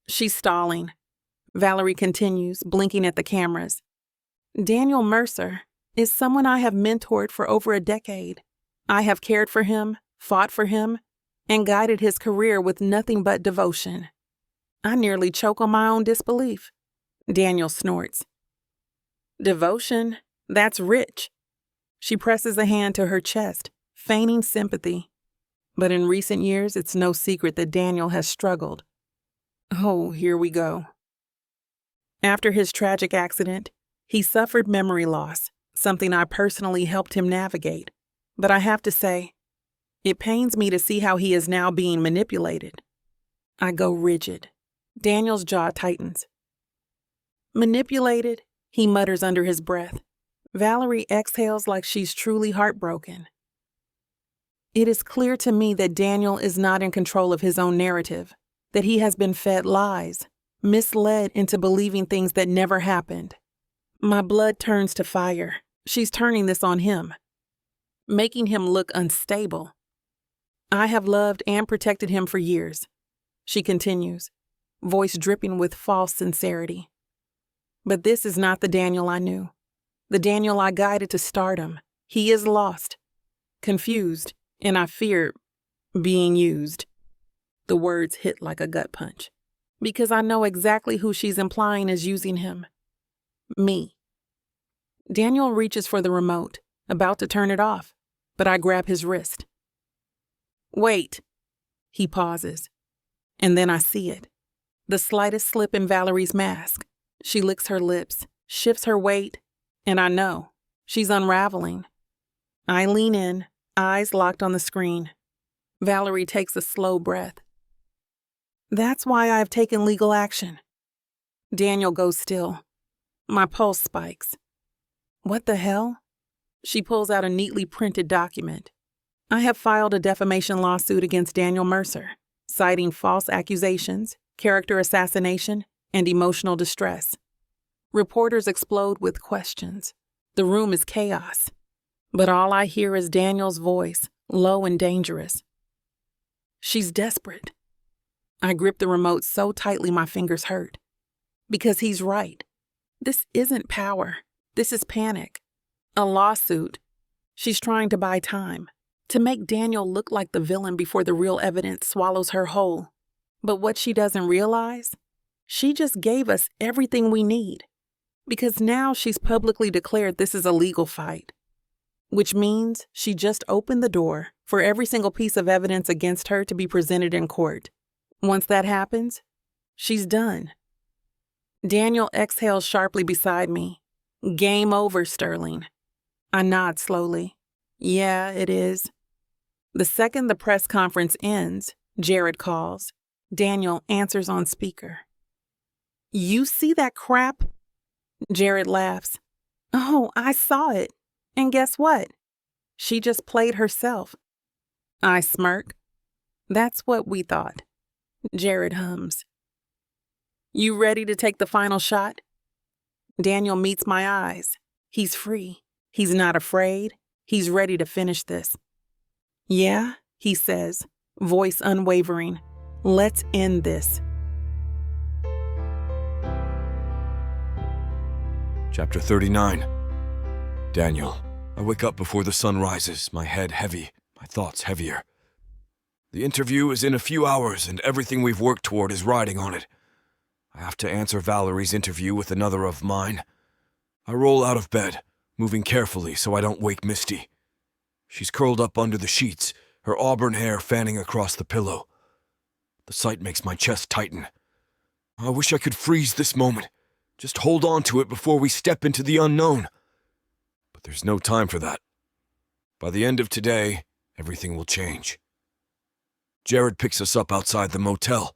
She's stalling. Valerie continues, blinking at the cameras. Daniel Mercer is someone I have mentored for over a decade. I have cared for him, fought for him, and guided his career with nothing but devotion. I nearly choke on my own disbelief. Daniel snorts. Devotion? That's rich. She presses a hand to her chest, feigning sympathy. But in recent years, it's no secret that Daniel has struggled. Oh, here we go. After his tragic accident, he suffered memory loss, something I personally helped him navigate. But I have to say, it pains me to see how he is now being manipulated. I go rigid. Daniel's jaw tightens. Manipulated, he mutters under his breath. Valerie exhales like she's truly heartbroken. It is clear to me that Daniel is not in control of his own narrative, that he has been fed lies, misled into believing things that never happened. My blood turns to fire. She's turning this on him, making him look unstable. I have loved and protected him for years, she continues, voice dripping with false sincerity. But this is not the Daniel I knew, the Daniel I guided to stardom. He is lost, confused, and I fear being used. The words hit like a gut punch, because I know exactly who she's implying is using him. Me. Daniel reaches for the remote, about to turn it off, but I grab his wrist. Wait. He pauses, and then I see it. The slightest slip in Valerie's mask. She licks her lips, shifts her weight, and I know she's unraveling. I lean in, eyes locked on the screen. Valerie takes a slow breath. That's why I've taken legal action. Daniel goes still. My pulse spikes. What the hell? She pulls out a neatly printed document. I have filed a defamation lawsuit against Daniel Mercer, citing false accusations, character assassination, and emotional distress. Reporters explode with questions. The room is chaos. But all I hear is Daniel's voice, low and dangerous. She's desperate. I grip the remote so tightly my fingers hurt. Because he's right. This isn't power. This is panic. A lawsuit. She's trying to buy time, to make Daniel look like the villain before the real evidence swallows her whole. But what she doesn't realize, she just gave us everything we need. Because now she's publicly declared this is a legal fight. Which means she just opened the door for every single piece of evidence against her to be presented in court. Once that happens, she's done. Daniel exhales sharply beside me. Game over, Sterling. I nod slowly. Yeah, it is. The second the press conference ends, Jared calls. Daniel answers on speaker. You see that crap? Jared laughs. Oh, I saw it. And guess what? She just played herself. I smirk. That's what we thought. Jared hums. You ready to take the final shot? Daniel meets my eyes. He's free. He's not afraid. He's ready to finish this. Yeah, he says, voice unwavering. Let's end this. Chapter 39. Daniel. I wake up before the sun rises, my head heavy, my thoughts heavier. The interview is in a few hours, and everything we've worked toward is riding on it. I have to answer Valerie's interview with another of mine. I roll out of bed, moving carefully so I don't wake Misty. She's curled up under the sheets, her auburn hair fanning across the pillow. The sight makes my chest tighten. I wish I could freeze this moment, just hold on to it before we step into the unknown. But there's no time for that. By the end of today, everything will change. Jared picks us up outside the motel.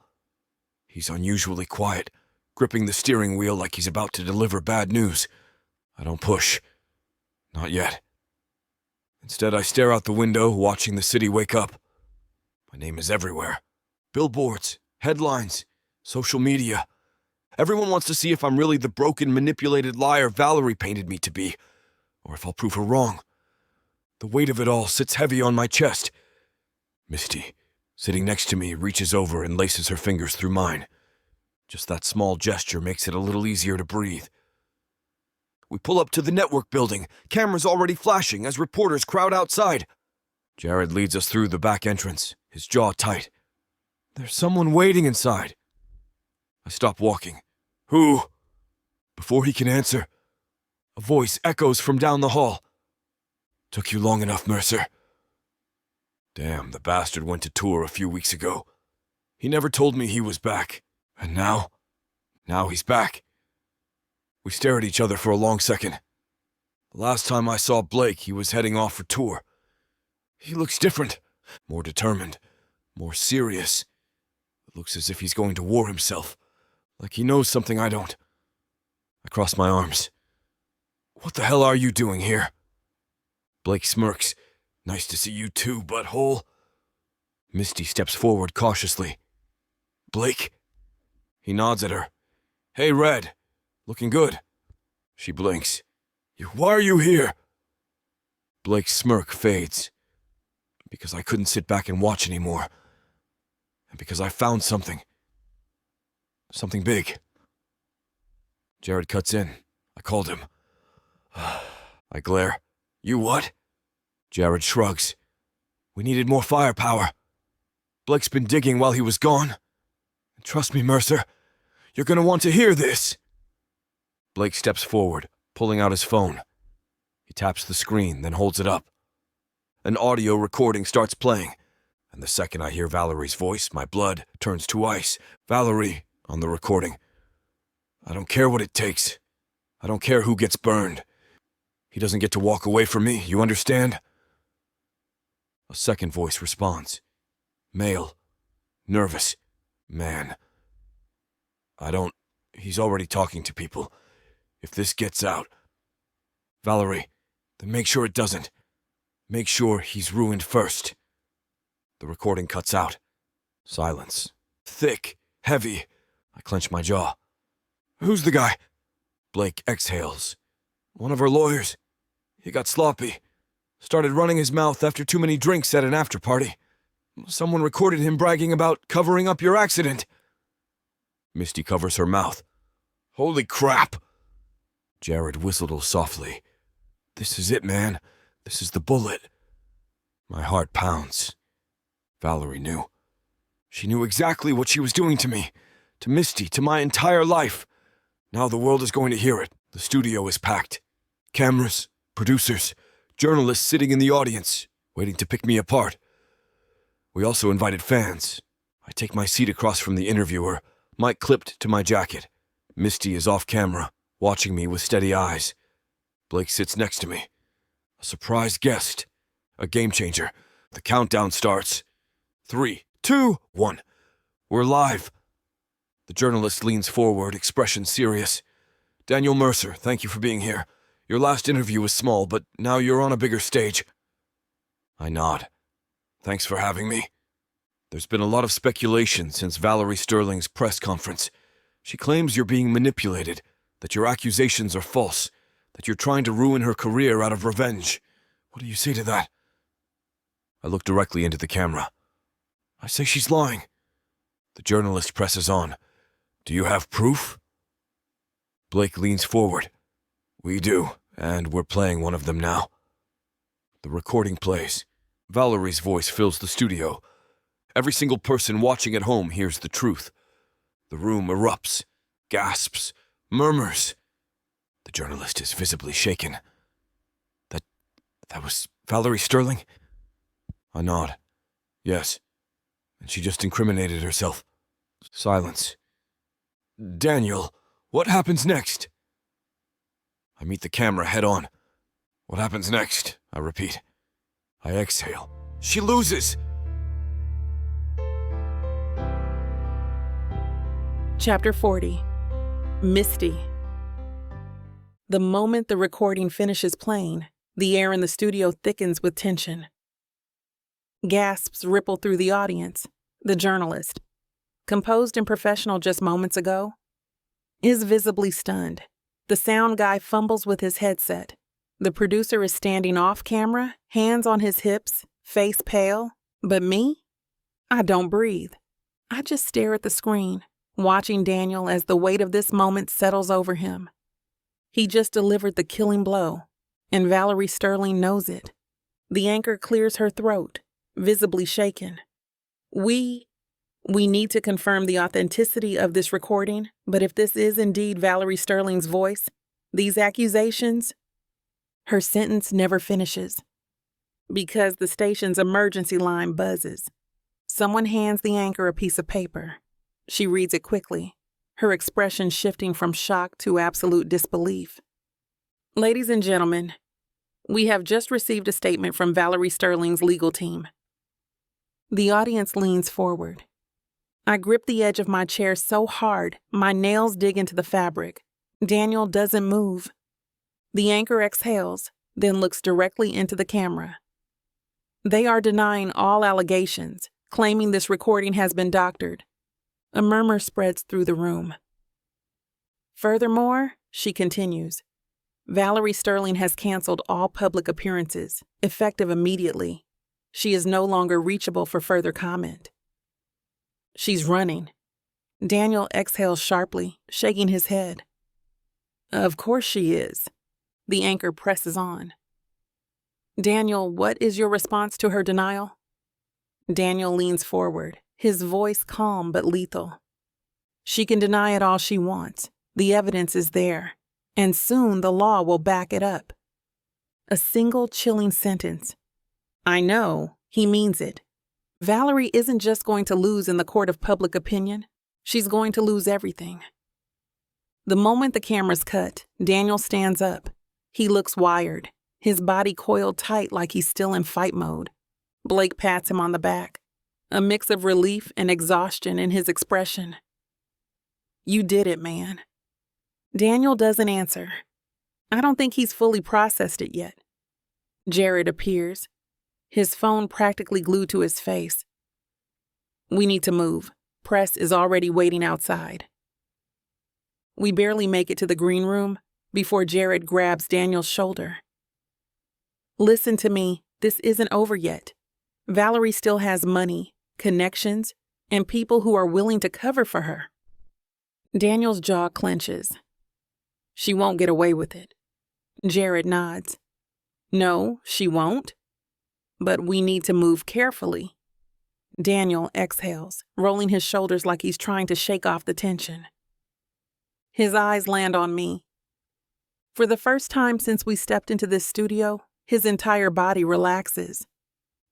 He's unusually quiet, gripping the steering wheel like he's about to deliver bad news. I don't push. Not yet. Instead, I stare out the window, watching the city wake up. My name is everywhere. Billboards, headlines, social media. Everyone wants to see if I'm really the broken, manipulated liar Valerie painted me to be, or if I'll prove her wrong. The weight of it all sits heavy on my chest. Misty, sitting next to me, reaches over and laces her fingers through mine. Just that small gesture makes it a little easier to breathe. We pull up to the network building, cameras already flashing as reporters crowd outside. Jared leads us through the back entrance, his jaw tight. There's someone waiting inside. I stop walking. Who? Before he can answer, a voice echoes from down the hall. Took you long enough, Mercer. Damn, the bastard went to tour a few weeks ago. He never told me he was back. And now he's back. We stare at each other for a long second. The last time I saw Blake, he was heading off for tour. He looks different, more determined, more serious. It looks as if he's going to war himself, like he knows something I don't. I cross my arms. What the hell are you doing here? Blake smirks. Nice to see you too, butthole. Misty steps forward cautiously. Blake? He nods at her. Hey, Red. Looking good. She blinks. Why are you here? Blake's smirk fades. Because I couldn't sit back and watch anymore. And because I found something. Something big. Jared cuts in. I called him. I glare. You what? Jared shrugs. We needed more firepower. Blake's been digging while he was gone. Trust me, Mercer. You're gonna want to hear this. Blake steps forward, pulling out his phone. He taps the screen, then holds it up. An audio recording starts playing, and the second I hear Valerie's voice, my blood turns to ice. Valerie, on the recording. I don't care what it takes. I don't care who gets burned. He doesn't get to walk away from me, you understand? A second voice responds. Male. Nervous. Man. He's already talking to people. If this gets out. Valerie, then make sure it doesn't. Make sure he's ruined first. The recording cuts out. Silence. Thick. Heavy. I clench my jaw. Who's the guy? Blake exhales. One of our lawyers. He got sloppy. Started running his mouth after too many drinks at an after-party. Someone recorded him bragging about covering up your accident. Misty covers her mouth. Holy crap! Jared whistled softly. This is it, man. This is the bullet. My heart pounds. Valerie knew. She knew exactly what she was doing to me, to Misty, to my entire life. Now the world is going to hear it. The studio is packed. Cameras, producers, journalists sitting in the audience, waiting to pick me apart. We also invited fans. I take my seat across from the interviewer, mic clipped to my jacket. Misty is off camera, watching me with steady eyes. Blake sits next to me. A surprise guest. A game changer. The countdown starts. 3, 2, 1. We're live. The journalist leans forward, expression serious. Daniel Mercer, thank you for being here. Your last interview was small, but now you're on a bigger stage. I nod. Thanks for having me. There's been a lot of speculation since Valerie Sterling's press conference. She claims you're being manipulated, that your accusations are false, that you're trying to ruin her career out of revenge. What do you say to that? I look directly into the camera. I say she's lying. The journalist presses on. Do you have proof? Blake leans forward. We do, and we're playing one of them now. The recording plays. Valerie's voice fills the studio. Every single person watching at home hears the truth. The room erupts, gasps, murmurs. The journalist is visibly shaken. That was Valerie Sterling? I nod. Yes. And she just incriminated herself. Silence. Daniel, what happens next? I meet the camera head on. What happens next? I repeat. I exhale. She loses! Chapter 40. Misty. The moment the recording finishes playing, The air in the studio thickens with tension. Gasps ripple through the audience. The journalist, composed and professional just moments ago, is visibly stunned. The sound guy fumbles with his headset. The producer is standing off camera, hands on his hips, face pale. But me? I don't breathe. I just stare at the screen, watching Daniel as the weight of this moment settles over him. He just delivered the killing blow, and Valerie Sterling knows it. The anchor clears her throat, visibly shaken. We need to confirm the authenticity of this recording, but if this is indeed Valerie Sterling's voice, these accusations... Her sentence never finishes, because the station's emergency line buzzes. Someone hands the anchor a piece of paper. She reads it quickly, her expression shifting from shock to absolute disbelief. Ladies and gentlemen, we have just received a statement from Valerie Sterling's legal team. The audience leans forward. I grip the edge of my chair so hard, my nails dig into the fabric. Daniel doesn't move. The anchor exhales, then looks directly into the camera. They are denying all allegations, claiming this recording has been doctored. A murmur spreads through the room. Furthermore, she continues, Valerie Sterling has canceled all public appearances, effective immediately. She is no longer reachable for further comment. She's running. Daniel exhales sharply, shaking his head. Of course she is. The anchor presses on. Daniel, what is your response to her denial? Daniel leans forward, his voice calm but lethal. She can deny it all she wants. The evidence is there, and soon the law will back it up. A single chilling sentence. I know, he means it. Valerie isn't just going to lose in the court of public opinion. She's going to lose everything. The moment the camera's cut, Daniel stands up. He looks wired, his body coiled tight like he's still in fight mode. Blake pats him on the back, a mix of relief and exhaustion in his expression. You did it, man. Daniel doesn't answer. I don't think he's fully processed it yet. Jared appears, his phone practically glued to his face. We need to move. Press is already waiting outside. We barely make it to the green room before Jared grabs Daniel's shoulder. Listen to me, this isn't over yet. Valerie still has money, connections, and people who are willing to cover for her. Daniel's jaw clenches. She won't get away with it. Jared nods. No, she won't. But we need to move carefully. Daniel exhales, rolling his shoulders like he's trying to shake off the tension. His eyes land on me. For the first time since we stepped into this studio, his entire body relaxes,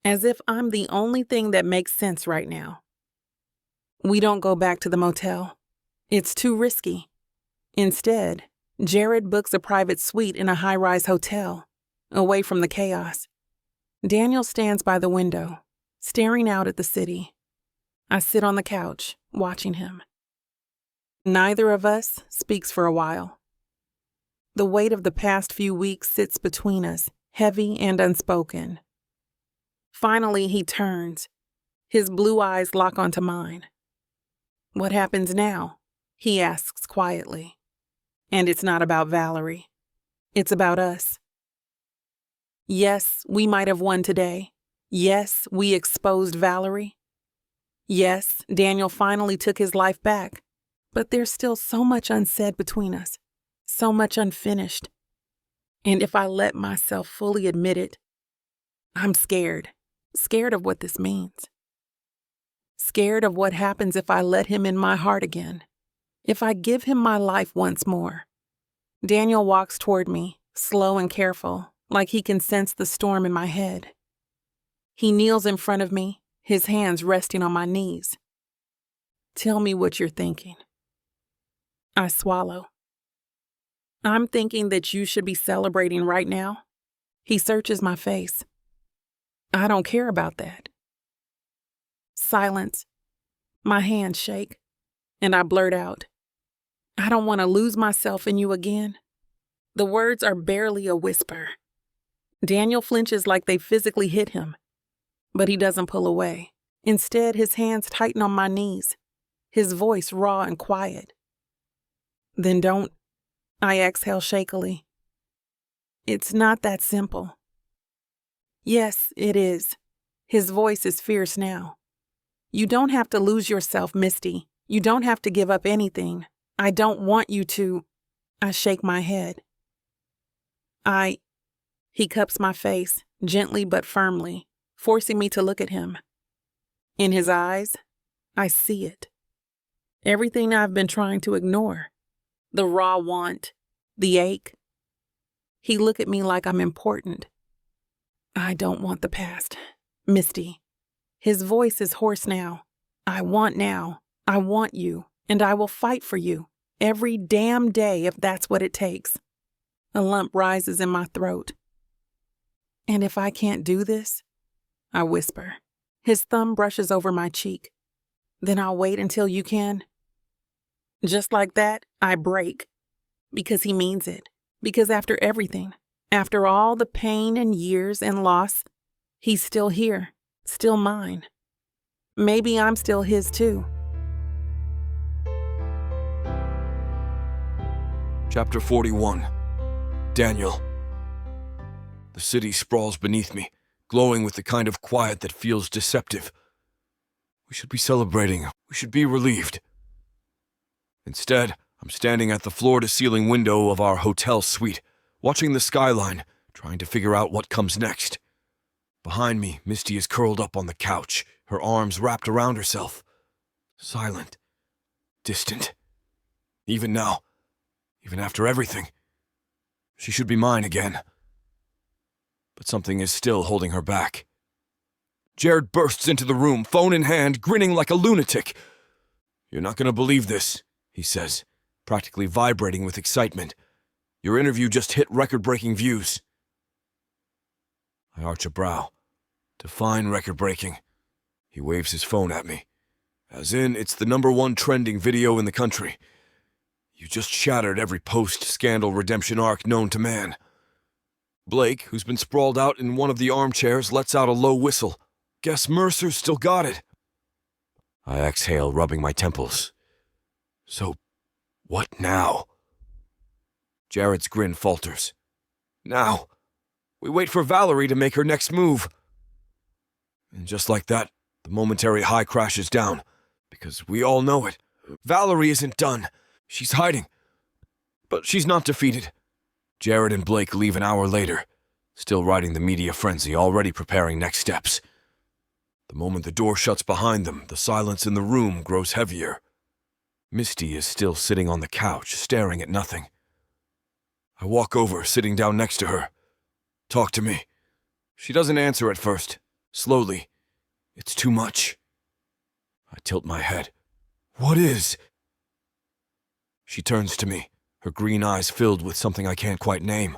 as if I'm the only thing that makes sense right now. We don't go back to the motel. It's too risky. Instead, Jared books a private suite in a high-rise hotel, away from the chaos. Daniel stands by the window, staring out at the city. I sit on the couch, watching him. Neither of us speaks for a while. The weight of the past few weeks sits between us, heavy and unspoken. Finally, he turns. His blue eyes lock onto mine. What happens now? He asks quietly. And it's not about Valerie. It's about us. Yes, we might have won today. Yes, we exposed Valerie. Yes, Daniel finally took his life back. But there's still so much unsaid between us. So much unfinished. And if I let myself fully admit it, I'm scared. Scared of what this means. Scared of what happens if I let him in my heart again. If I give him my life once more. Daniel walks toward me, slow and careful, like he can sense the storm in my head. He kneels in front of me, his hands resting on my knees. Tell me what you're thinking. I swallow. I'm thinking that you should be celebrating right now. He searches my face. I don't care about that. Silence. My hands shake, and I blurt out, I don't want to lose myself in you again. The words are barely a whisper. Daniel flinches like they physically hit him, but he doesn't pull away. Instead, his hands tighten on my knees, his voice raw and quiet. Then don't, I exhale shakily. It's not that simple. Yes, it is. His voice is fierce now. You don't have to lose yourself, Misty. You don't have to give up anything. I don't want you to. I shake my head. He cups my face, gently but firmly, forcing me to look at him. In his eyes, I see it. Everything I've been trying to ignore. The raw want, the ache. He looked at me like I'm important. I don't want the past, Misty. His voice is hoarse now. I want now. I want you, and I will fight for you every damn day if that's what it takes. A lump rises in my throat. And if I can't do this, I whisper. His thumb brushes over my cheek. Then I'll wait until you can. Just like that, I break. Because he means it. Because after everything, after all the pain and years and loss, he's still here, still mine. Maybe I'm still his too. Chapter 41. Daniel. The city sprawls beneath me, glowing with the kind of quiet that feels deceptive. We should be celebrating. We should be relieved. Instead, I'm standing at the floor-to-ceiling window of our hotel suite, watching the skyline, trying to figure out what comes next. Behind me, Misty is curled up on the couch, her arms wrapped around herself. Silent. Distant. Even now, even after everything, she should be mine again. But something is still holding her back. Jared bursts into the room, phone in hand, grinning like a lunatic. "You're not going to believe this," he says, practically vibrating with excitement. "Your interview just hit record-breaking views." I arch a brow. Define record-breaking. He waves his phone at me. As in, it's the #1 trending video in the country. You just shattered every post-scandal redemption arc known to man. Blake, who's been sprawled out in one of the armchairs, lets out a low whistle. Guess Mercer's still got it. I exhale, rubbing my temples. So, what now? Jared's grin falters. Now, we wait for Valerie to make her next move. And just like that, the momentary high crashes down, because we all know it. Valerie isn't done. She's hiding. But she's not defeated. Jared and Blake leave an hour later, still riding the media frenzy, already preparing next steps. The moment the door shuts behind them, the silence in the room grows heavier. Misty is still sitting on the couch, staring at nothing. I walk over, sitting down next to her. "Talk to me." She doesn't answer at first. Slowly. It's too much. I tilt my head. "What is?" She turns to me, her green eyes filled with something I can't quite name.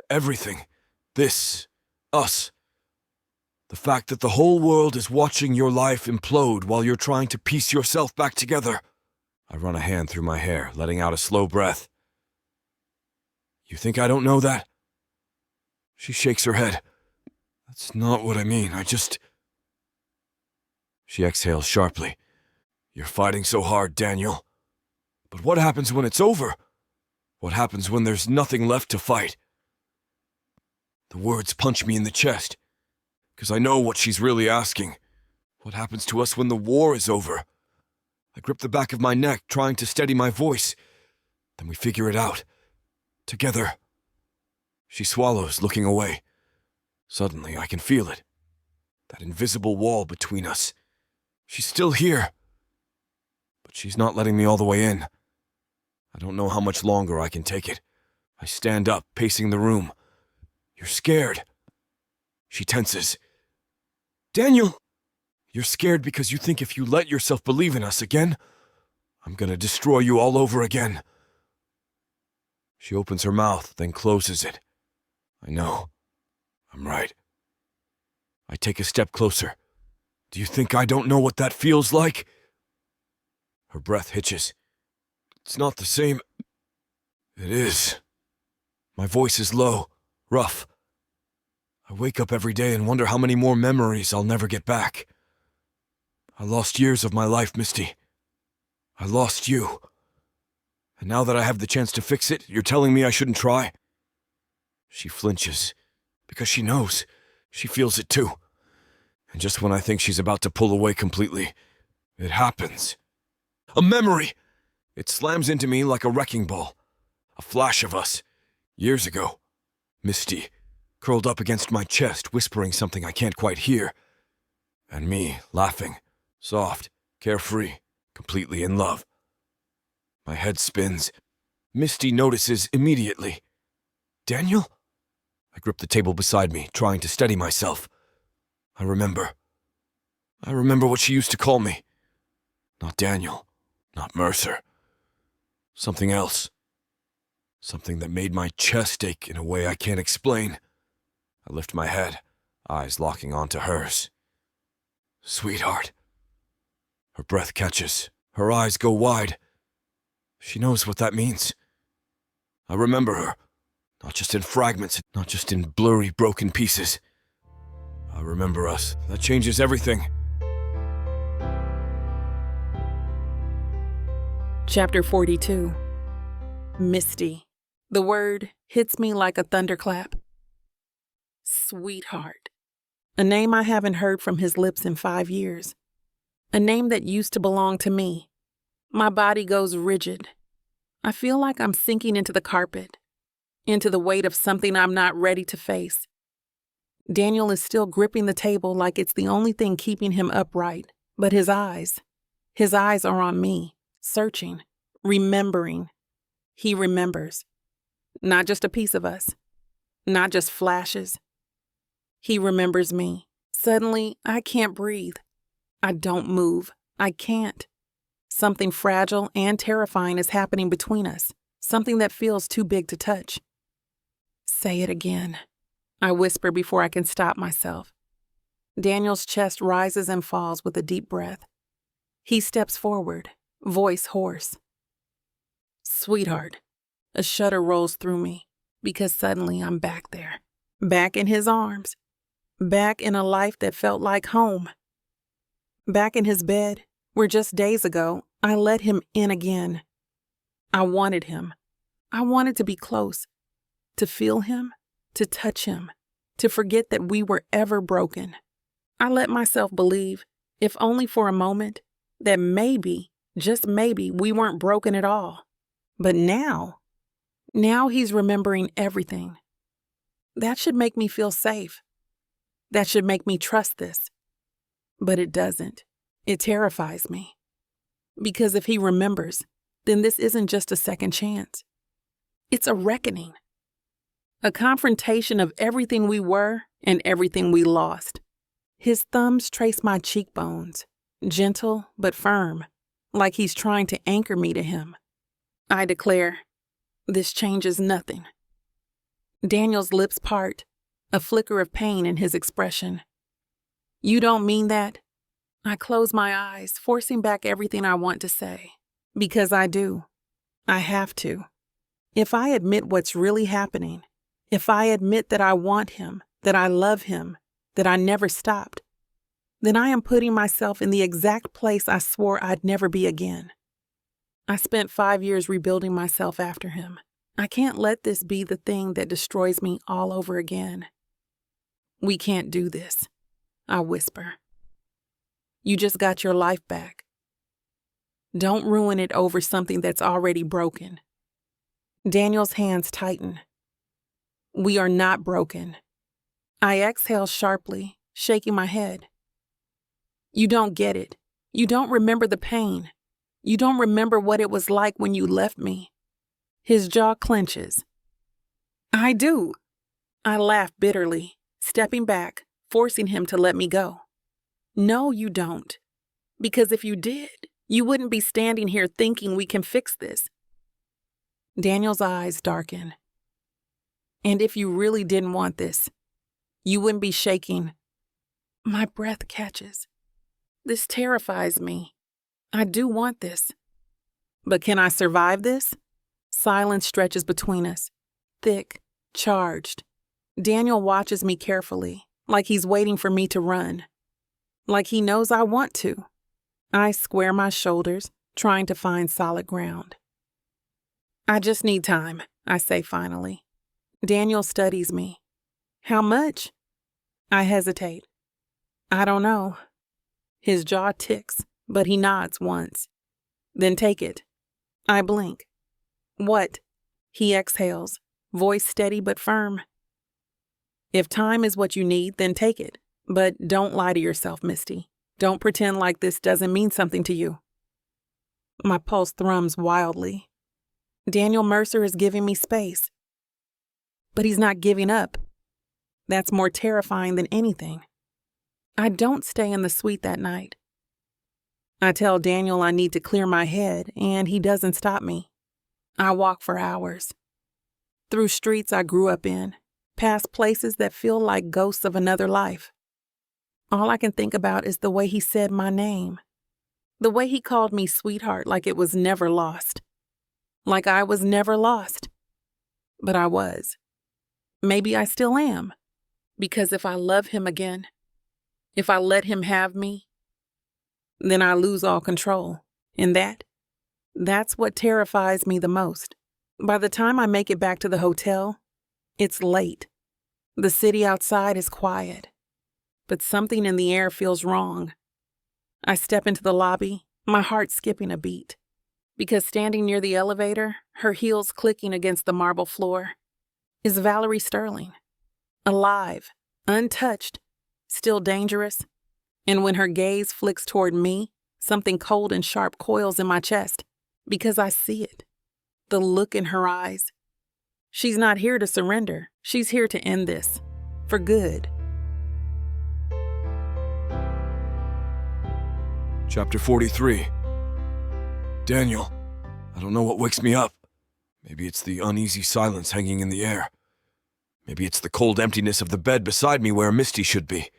Everything. This. Us. The fact that the whole world is watching your life implode while you're trying to piece yourself back together. I run a hand through my hair, letting out a slow breath. "You think I don't know that?" She shakes her head. "That's not what I mean. She exhales sharply. "You're fighting so hard, Daniel. But what happens when it's over? What happens when there's nothing left to fight?" The words punch me in the chest, because I know what she's really asking. What happens to us when the war is over? I grip the back of my neck, trying to steady my voice. Then we figure it out. Together. She swallows, looking away. Suddenly, I can feel it. That invisible wall between us. She's still here. But she's not letting me all the way in. I don't know how much longer I can take it. I stand up, pacing the room. "You're scared." She tenses. "Daniel, you're scared because you think if you let yourself believe in us again, I'm gonna destroy you all over again." She opens her mouth, then closes it. I know. I'm right. I take a step closer. "Do you think I don't know what that feels like?" Her breath hitches. "It's not the same." "It is." My voice is low, rough. I wake up every day and wonder how many more memories I'll never get back. I lost years of my life, Misty. I lost you. And now that I have the chance to fix it, you're telling me I shouldn't try? She flinches, because she knows. She feels it too. And just when I think she's about to pull away completely, it happens. A memory! It slams into me like a wrecking ball. A flash of us, years ago. Misty, curled up against my chest, whispering something I can't quite hear. And me, laughing, soft, carefree, completely in love. My head spins. Misty notices immediately. Daniel? I grip the table beside me, trying to steady myself. I remember what she used to call me. Not Daniel, not Mercer. Something else. Something that made my chest ache in a way I can't explain. I lift my head, eyes locking onto hers. Sweetheart. Her breath catches. Her eyes go wide. She knows what that means. I remember her. Not just in fragments, not just in blurry, broken pieces. I remember us. That changes everything. Chapter 42. Misty. The word hits me like a thunderclap. Sweetheart. A name I haven't heard from his lips in 5 years. A name that used to belong to me. My body goes rigid. I feel like I'm sinking into the carpet, into the weight of something I'm not ready to face. Daniel is still gripping the table like it's the only thing keeping him upright, but his eyes are on me, searching, remembering. He remembers. Not just a piece of us, not just flashes. He remembers me. Suddenly, I can't breathe. I don't move. I can't. Something fragile and terrifying is happening between us, something that feels too big to touch. Say it again, I whisper before I can stop myself. Daniel's chest rises and falls with a deep breath. He steps forward, voice hoarse. Sweetheart. A shudder rolls through me because suddenly I'm back there, back in his arms, back in a life that felt like home, back in his bed where just days ago I let him in again. I wanted him. I wanted to be close, to feel him, to touch him, to forget that we were ever broken. I let myself believe, if only for a moment, that maybe, just maybe, we weren't broken at all. But now he's remembering everything. That should make me feel safe. That should make me trust this. But it doesn't. It terrifies me. Because if he remembers, then this isn't just a second chance. It's a reckoning. A confrontation of everything we were and everything we lost. His thumbs trace my cheekbones, gentle but firm, like he's trying to anchor me to him. I declare, this changes nothing. Daniel's lips part, a flicker of pain in his expression. You don't mean that? I close my eyes, forcing back everything I want to say. Because I do. I have to. If I admit what's really happening, if I admit that I want him, that I love him, that I never stopped, then I am putting myself in the exact place I swore I'd never be again. I spent 5 years rebuilding myself after him. I can't let this be the thing that destroys me all over again. We can't do this, I whisper. You just got your life back. Don't ruin it over something that's already broken. Daniel's hands tighten. We are not broken. I exhale sharply, shaking my head. You don't get it. You don't remember the pain. You don't remember what it was like when you left me. His jaw clenches. I do. I laugh bitterly, stepping back, forcing him to let me go. No, you don't. Because if you did, you wouldn't be standing here thinking we can fix this. Daniel's eyes darken. And if you really didn't want this, you wouldn't be shaking. My breath catches. This terrifies me. I do want this. But can I survive this? Silence stretches between us, thick, charged. Daniel watches me carefully, like he's waiting for me to run. Like he knows I want to. I square my shoulders, trying to find solid ground. I just need time, I say finally. Daniel studies me. How much? I hesitate. I don't know. His jaw ticks, but he nods once. Then take it. I blink. What? He exhales, voice steady but firm. If time is what you need, then take it. But don't lie to yourself, Misty. Don't pretend like this doesn't mean something to you. My pulse thrums wildly. Daniel Mercer is giving me space. But he's not giving up. That's more terrifying than anything. I don't stay in the suite that night. I tell Daniel I need to clear my head, and he doesn't stop me. I walk for hours. Through streets I grew up in, past places that feel like ghosts of another life. All I can think about is the way he said my name. The way he called me sweetheart like it was never lost. Like I was never lost. But I was. Maybe I still am. Because if I love him again, if I let him have me, then I lose all control. And that's what terrifies me the most. By the time I make it back to the hotel, it's late. The city outside is quiet. But something in the air feels wrong. I step into the lobby, my heart skipping a beat. Because standing near the elevator, her heels clicking against the marble floor, is Valerie Sterling. Alive, untouched, still dangerous. And when her gaze flicks toward me, something cold and sharp coils in my chest. Because I see it. The look in her eyes. She's not here to surrender. She's here to end this. For good. Chapter 43. Daniel, I don't know what wakes me up. Maybe it's the uneasy silence hanging in the air. Maybe it's the cold emptiness of the bed beside me where Misty should be.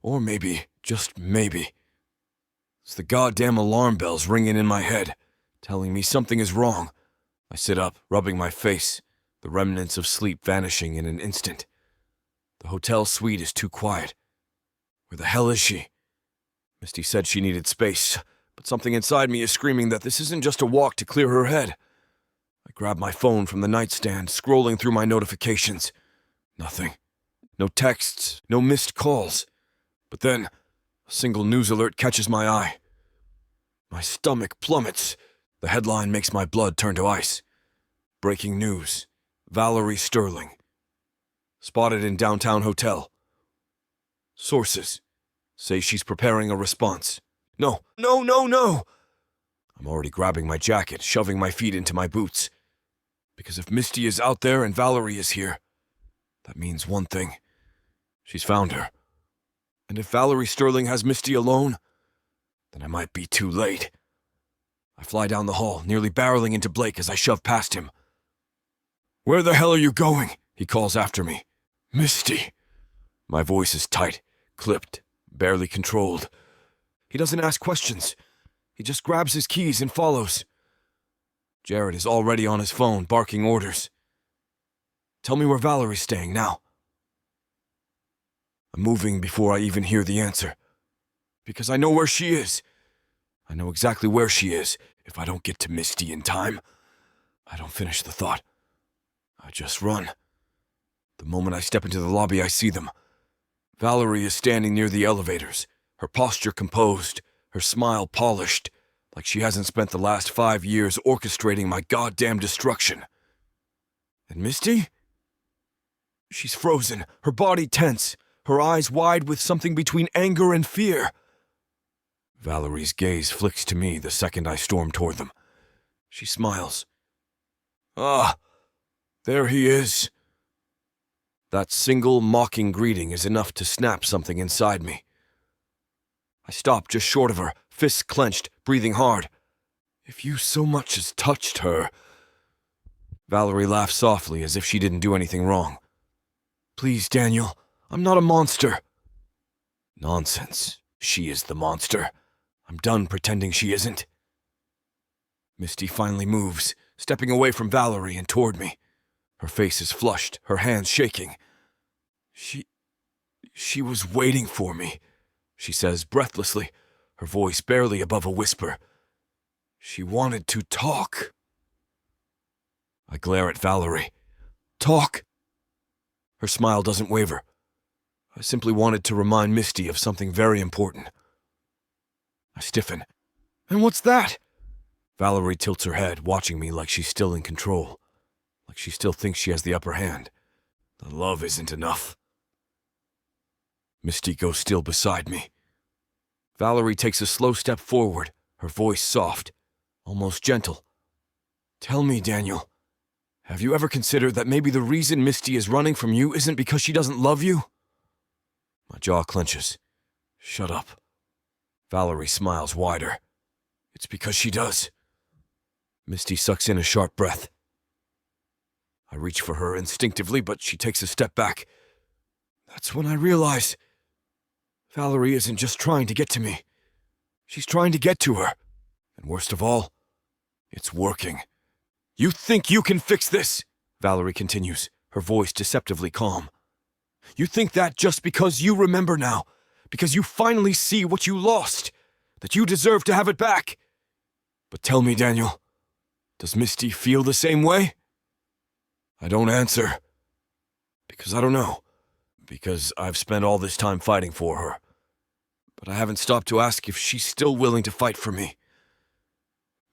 Or maybe, just maybe, it's the goddamn alarm bells ringing in my head, telling me something is wrong. I sit up, rubbing my face, the remnants of sleep vanishing in an instant. The hotel suite is too quiet. Where the hell is she? Misty said she needed space, but something inside me is screaming that this isn't just a walk to clear her head. I grab my phone from the nightstand, scrolling through my notifications. Nothing. No texts, no missed calls. But then, a single news alert catches my eye. My stomach plummets. The headline makes my blood turn to ice. Breaking news. Valerie Sterling. Spotted in downtown hotel. Sources say she's preparing a response. No. I'm already grabbing my jacket, shoving my feet into my boots. Because if Misty is out there and Valerie is here, that means one thing. She's found her. And if Valerie Sterling has Misty alone, then I might be too late. I fly down the hall, nearly barreling into Blake as I shove past him. "Where the hell are you going?" he calls after me. "Misty." My voice is tight, clipped, barely controlled. He doesn't ask questions. He just grabs his keys and follows. Jared is already on his phone, barking orders. "Tell me where Valerie's staying now." I'm moving before I even hear the answer. Because I know where she is. I know exactly where she is if I don't get to Misty in time. I don't finish the thought. I just run. The moment I step into the lobby, I see them. Valerie is standing near the elevators, her posture composed, her smile polished, like she hasn't spent the last 5 years orchestrating my goddamn destruction. And Misty? She's frozen, her body tense, her eyes wide with something between anger and fear. Valerie's gaze flicks to me the second I storm toward them. She smiles. "Ah, there he is." That single mocking greeting is enough to snap something inside me. I stop just short of her, fists clenched, breathing hard. "If you so much as touched her..." Valerie laughs softly as if she didn't do anything wrong. "Please, Daniel, I'm not a monster." Nonsense. She is the monster. I'm done pretending she isn't. Misty finally moves, stepping away from Valerie and toward me. Her face is flushed, her hands shaking. She was waiting for me, she says breathlessly, her voice barely above a whisper. She wanted to talk. I glare at Valerie. Talk? Her smile doesn't waver. I simply wanted to remind Misty of something very important. I stiffen. And what's that? Valerie tilts her head, watching me like she's still in control, like she still thinks she has the upper hand. The love isn't enough. Misty goes still beside me. Valerie takes a slow step forward, her voice soft, almost gentle. Tell me, Daniel, have you ever considered that maybe the reason Misty is running from you isn't because she doesn't love you? My jaw clenches. Shut up. Valerie smiles wider. It's because she does. Misty sucks in a sharp breath. I reach for her instinctively, but she takes a step back. That's when I realize Valerie isn't just trying to get to me. She's trying to get to her. And worst of all, it's working. You think you can fix this? Valerie continues, her voice deceptively calm. You think that just because you remember now, because you finally see what you lost, that you deserve to have it back. But tell me, Daniel, does Misty feel the same way? I don't answer. Because I don't know. Because I've spent all this time fighting for her. But I haven't stopped to ask if she's still willing to fight for me.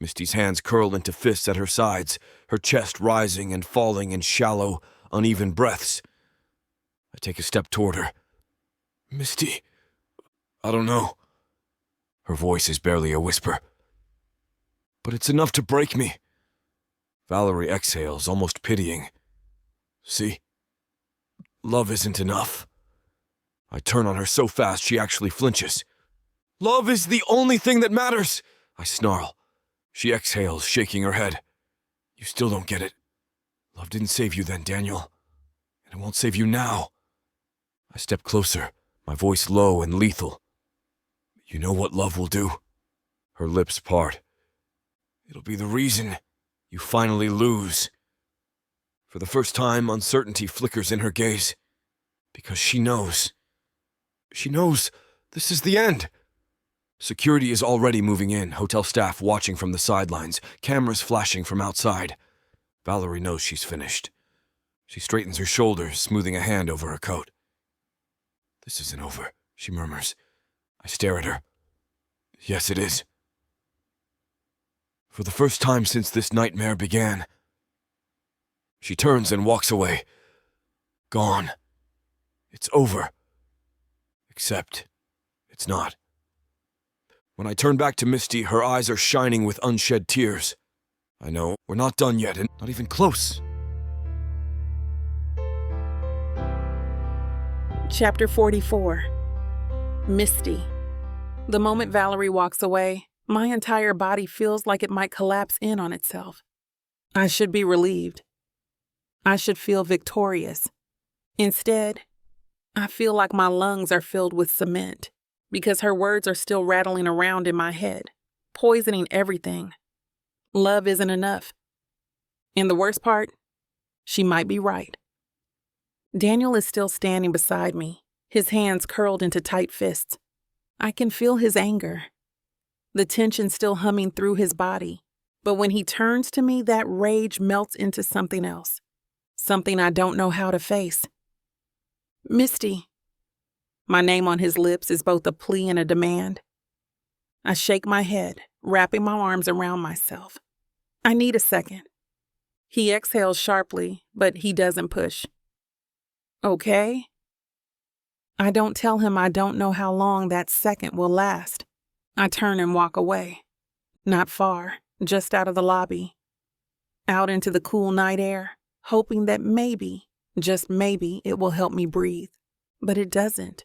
Misty's hands curl into fists at her sides, her chest rising and falling in shallow, uneven breaths. I take a step toward her. Misty, I don't know. Her voice is barely a whisper. But it's enough to break me. Valerie exhales, almost pitying. See? Love isn't enough. I turn on her so fast she actually flinches. Love is the only thing that matters, I snarl. She exhales, shaking her head. You still don't get it. Love didn't save you then, Daniel. And it won't save you now. I step closer, my voice low and lethal. You know what love will do? Her lips part. It'll be the reason you finally lose. For the first time, uncertainty flickers in her gaze. Because she knows. She knows this is the end. Security is already moving in, hotel staff watching from the sidelines, cameras flashing from outside. Valerie knows she's finished. She straightens her shoulders, smoothing a hand over her coat. This isn't over, she murmurs. I stare at her. Yes, it is. For the first time since this nightmare began. She turns and walks away. Gone. It's over. Except, it's not. When I turn back to Misty, her eyes are shining with unshed tears. I know, we're not done yet, and not even close. Chapter 44. Misty. The moment Valerie walks away, my entire body feels like it might collapse in on itself. I should be relieved. I should feel victorious. Instead, I feel like my lungs are filled with cement because her words are still rattling around in my head, poisoning everything. Love isn't enough. And the worst part, she might be right. Daniel is still standing beside me, his hands curled into tight fists. I can feel his anger, the tension still humming through his body. But when he turns to me, that rage melts into something else, something I don't know how to face. Misty. My name on his lips is both a plea and a demand. I shake my head, wrapping my arms around myself. I need a second. He exhales sharply, but he doesn't push. Okay? I don't tell him I don't know how long that second will last. I turn and walk away. Not far, just out of the lobby. Out into the cool night air, hoping that maybe, just maybe, it will help me breathe. But it doesn't,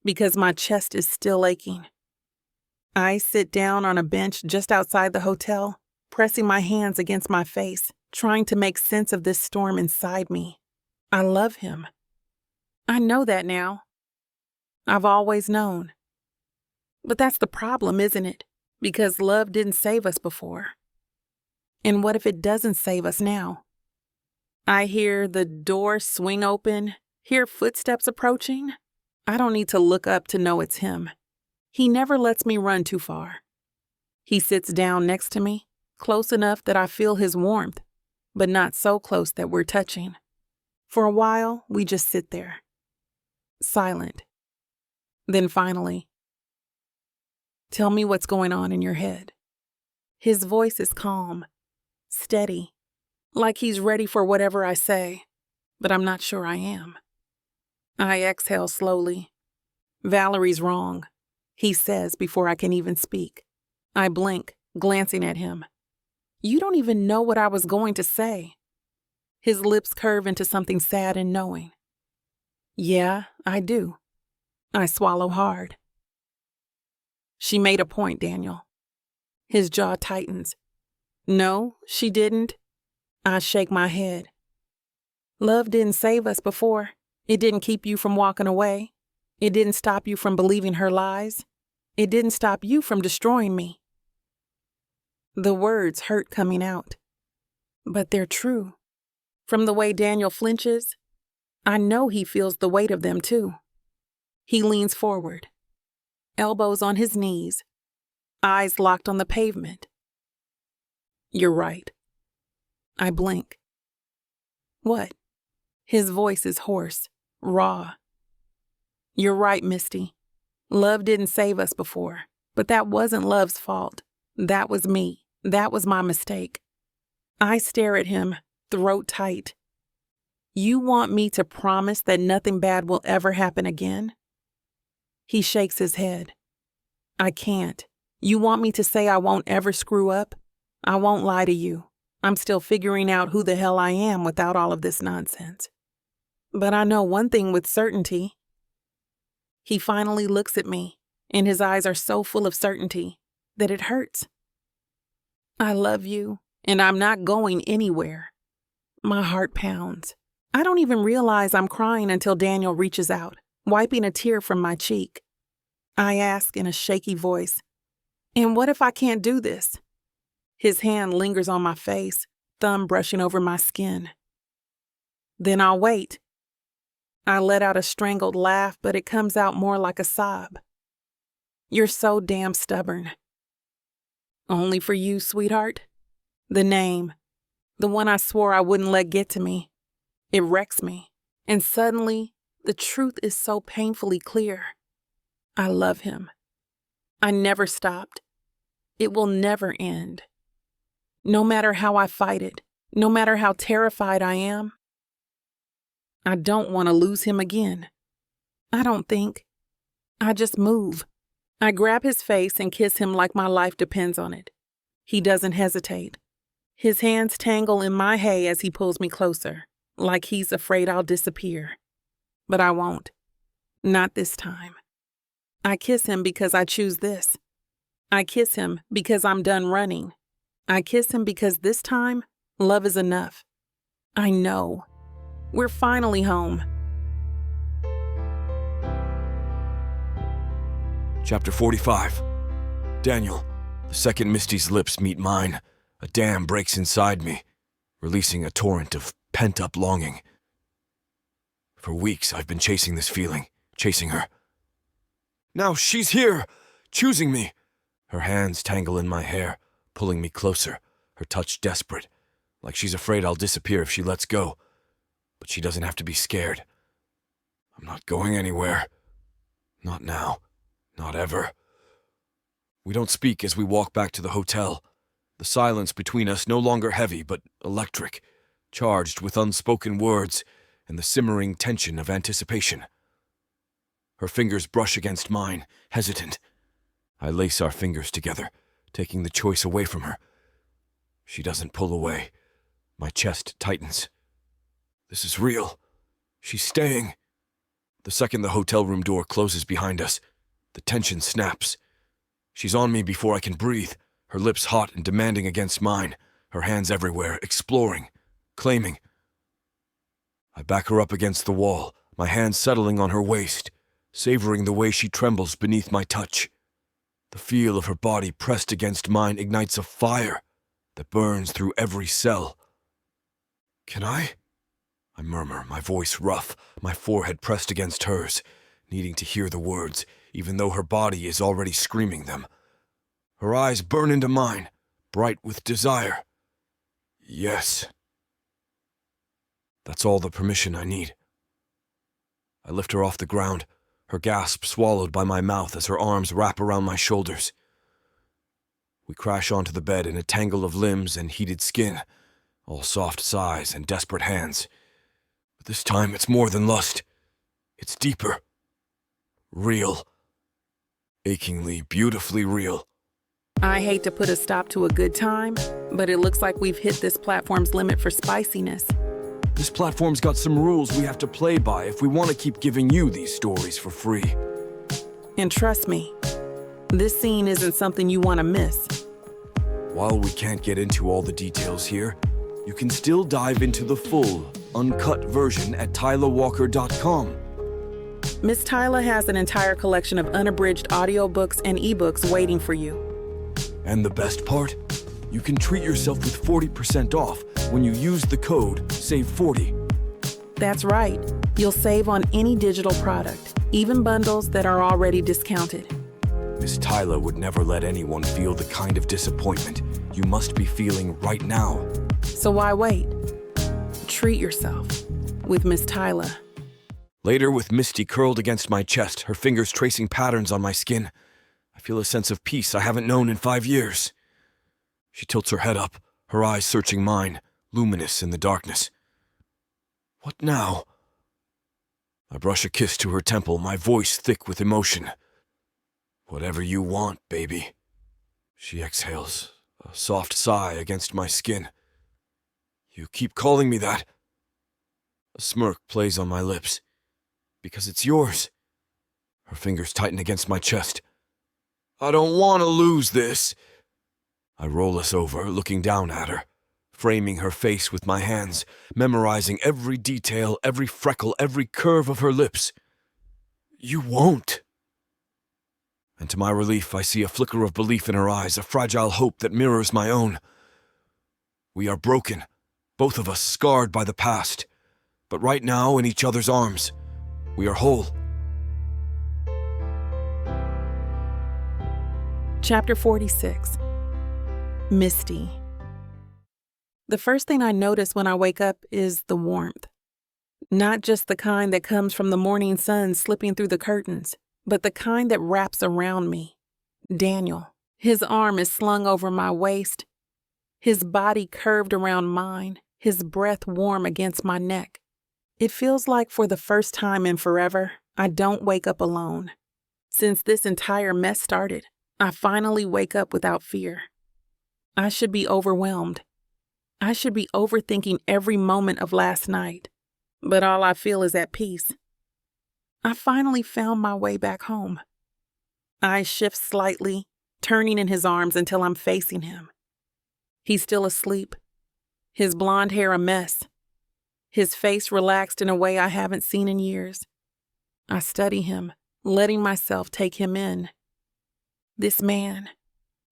because my chest is still aching. I sit down on a bench just outside the hotel, pressing my hands against my face, trying to make sense of this storm inside me. I love him. I know that now. I've always known. But that's the problem, isn't it? Because love didn't save us before. And what if it doesn't save us now? I hear the door swing open, hear footsteps approaching. I don't need to look up to know it's him. He never lets me run too far. He sits down next to me, close enough that I feel his warmth, but not so close that we're touching. For a while, we just sit there, silent. Then finally, "Tell me what's going on in your head." His voice is calm, steady, like he's ready for whatever I say, but I'm not sure I am. I exhale slowly. "Valerie's wrong," he says before I can even speak. I blink, glancing at him. "You don't even know what I was going to say." His lips curve into something sad and knowing. "Yeah, I do." I swallow hard. "She made a point, Daniel." His jaw tightens. "No, she didn't." I shake my head. "Love didn't save us before. It didn't keep you from walking away. It didn't stop you from believing her lies. It didn't stop you from destroying me." The words hurt coming out, but they're true. From the way Daniel flinches, I know he feels the weight of them too. He leans forward, elbows on his knees, eyes locked on the pavement. "You're right." I blink. "What?" His voice is hoarse, raw. "You're right, Misty. Love didn't save us before, but that wasn't love's fault. That was me. That was my mistake." I stare at him, throat tight. "You want me to promise that nothing bad will ever happen again?" He shakes his head. "I can't. You want me to say I won't ever screw up? I won't lie to you. I'm still figuring out who the hell I am without all of this nonsense. But I know one thing with certainty." He finally looks at me, and his eyes are so full of certainty that it hurts. "I love you, and I'm not going anywhere." My heart pounds. I don't even realize I'm crying until Daniel reaches out, wiping a tear from my cheek. I ask in a shaky voice, "And what if I can't do this?" His hand lingers on my face, thumb brushing over my skin. "Then I'll wait." I let out a strangled laugh, but it comes out more like a sob. "You're so damn stubborn." "Only for you, sweetheart?" The name, the one I swore I wouldn't let get to me. It wrecks me, and suddenly the truth is so painfully clear. I love him. I never stopped. It will never end. No matter how I fight it, no matter how terrified I am, I don't want to lose him again. I don't think. I just move. I grab his face and kiss him like my life depends on it. He doesn't hesitate. His hands tangle in my hay as he pulls me closer, like he's afraid I'll disappear. But I won't. Not this time. I kiss him because I choose this. I kiss him because I'm done running. I kiss him because this time, love is enough. I know. We're finally home. Chapter 45. Daniel. The second Misty's lips meet mine, a dam breaks inside me, releasing a torrent of pent-up longing. For weeks, I've been chasing this feeling, chasing her. Now she's here, choosing me. Her hands tangle in my hair, pulling me closer, her touch desperate, like she's afraid I'll disappear if she lets go. But she doesn't have to be scared. I'm not going anywhere. Not now. Not ever. We don't speak as we walk back to the hotel. The silence between us no longer heavy, but electric, charged with unspoken words and the simmering tension of anticipation. Her fingers brush against mine, hesitant. I lace our fingers together, taking the choice away from her. She doesn't pull away. My chest tightens. This is real. She's staying. The second the hotel room door closes behind us, the tension snaps. She's on me before I can breathe, her lips hot and demanding against mine, her hands everywhere, exploring, claiming. I back her up against the wall, my hands settling on her waist, savoring the way she trembles beneath my touch. The feel of her body pressed against mine ignites a fire that burns through every cell. Can I? I murmur, my voice rough, my forehead pressed against hers, needing to hear the words, even though her body is already screaming them. Her eyes burn into mine, bright with desire. Yes. That's all the permission I need. I lift her off the ground, her gasp swallowed by my mouth as her arms wrap around my shoulders. We crash onto the bed in a tangle of limbs and heated skin, all soft sighs and desperate hands. But this time it's more than lust. It's deeper. Real. Achingly, beautifully real. I hate to put a stop to a good time, but it looks like we've hit this platform's limit for spiciness. This platform's got some rules we have to play by if we want to keep giving you these stories for free. And trust me, this scene isn't something you want to miss. While we can't get into all the details here, you can still dive into the full, uncut version at tylawalker.com. Miss Tyla has an entire collection of unabridged audiobooks and ebooks waiting for you. And the best part? You can treat yourself with 40% off when you use the code SAVE40. That's right. You'll save on any digital product, even bundles that are already discounted. Miss Tyla would never let anyone feel the kind of disappointment you must be feeling right now. So why wait? Treat yourself with Miss Tyla. Later, with Misty curled against my chest, her fingers tracing patterns on my skin, I feel a sense of peace I haven't known in 5 years. She tilts her head up, her eyes searching mine, luminous in the darkness. What now? I brush a kiss to her temple, my voice thick with emotion. Whatever you want, baby. She exhales, a soft sigh against my skin. You keep calling me that. A smirk plays on my lips. Because it's yours. Her fingers tighten against my chest. I don't want to lose this. I roll us over, looking down at her, framing her face with my hands, memorizing every detail, every freckle, every curve of her lips. You won't. And to my relief, I see a flicker of belief in her eyes, a fragile hope that mirrors my own. We are broken, both of us scarred by the past, but right now in each other's arms, we are whole. Chapter 46. Misty. The first thing I notice when I wake up is the warmth. Not just the kind that comes from the morning sun slipping through the curtains, but the kind that wraps around me. Daniel. His arm is slung over my waist, his body curved around mine, his breath warm against my neck. It feels like for the first time in forever, I don't wake up alone. Since this entire mess started, I finally wake up without fear. I should be overwhelmed. I should be overthinking every moment of last night, but all I feel is at peace. I finally found my way back home. I shift slightly, turning in his arms until I'm facing him. He's still asleep, his blonde hair a mess, his face relaxed in a way I haven't seen in years. I study him, letting myself take him in. This man,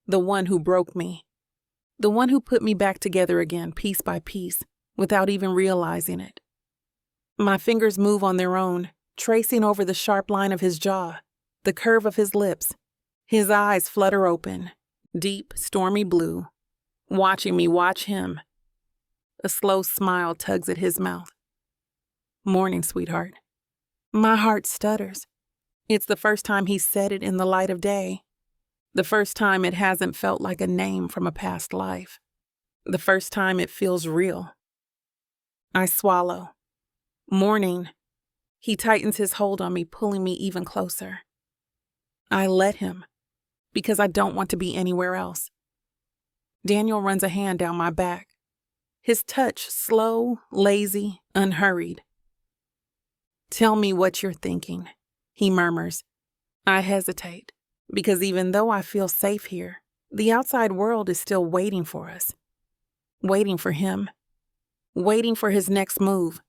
the one who broke me, the one who put me back together again piece by piece without even realizing it. My fingers move on their own, tracing over the sharp line of his jaw, the curve of his lips. His eyes flutter open, deep, stormy blue, watching me watch him. A slow smile tugs at his mouth. Morning, sweetheart. My heart stutters. It's the first time he said it in the light of day. The first time it hasn't felt like a name from a past life. The first time it feels real. I swallow. Morning. He tightens his hold on me, pulling me even closer. I let him, because I don't want to be anywhere else. Daniel runs a hand down my back. His touch slow, lazy, unhurried. Tell me what you're thinking, he murmurs. I hesitate, because even though I feel safe here, the outside world is still waiting for us. Waiting for him. Waiting for his next move.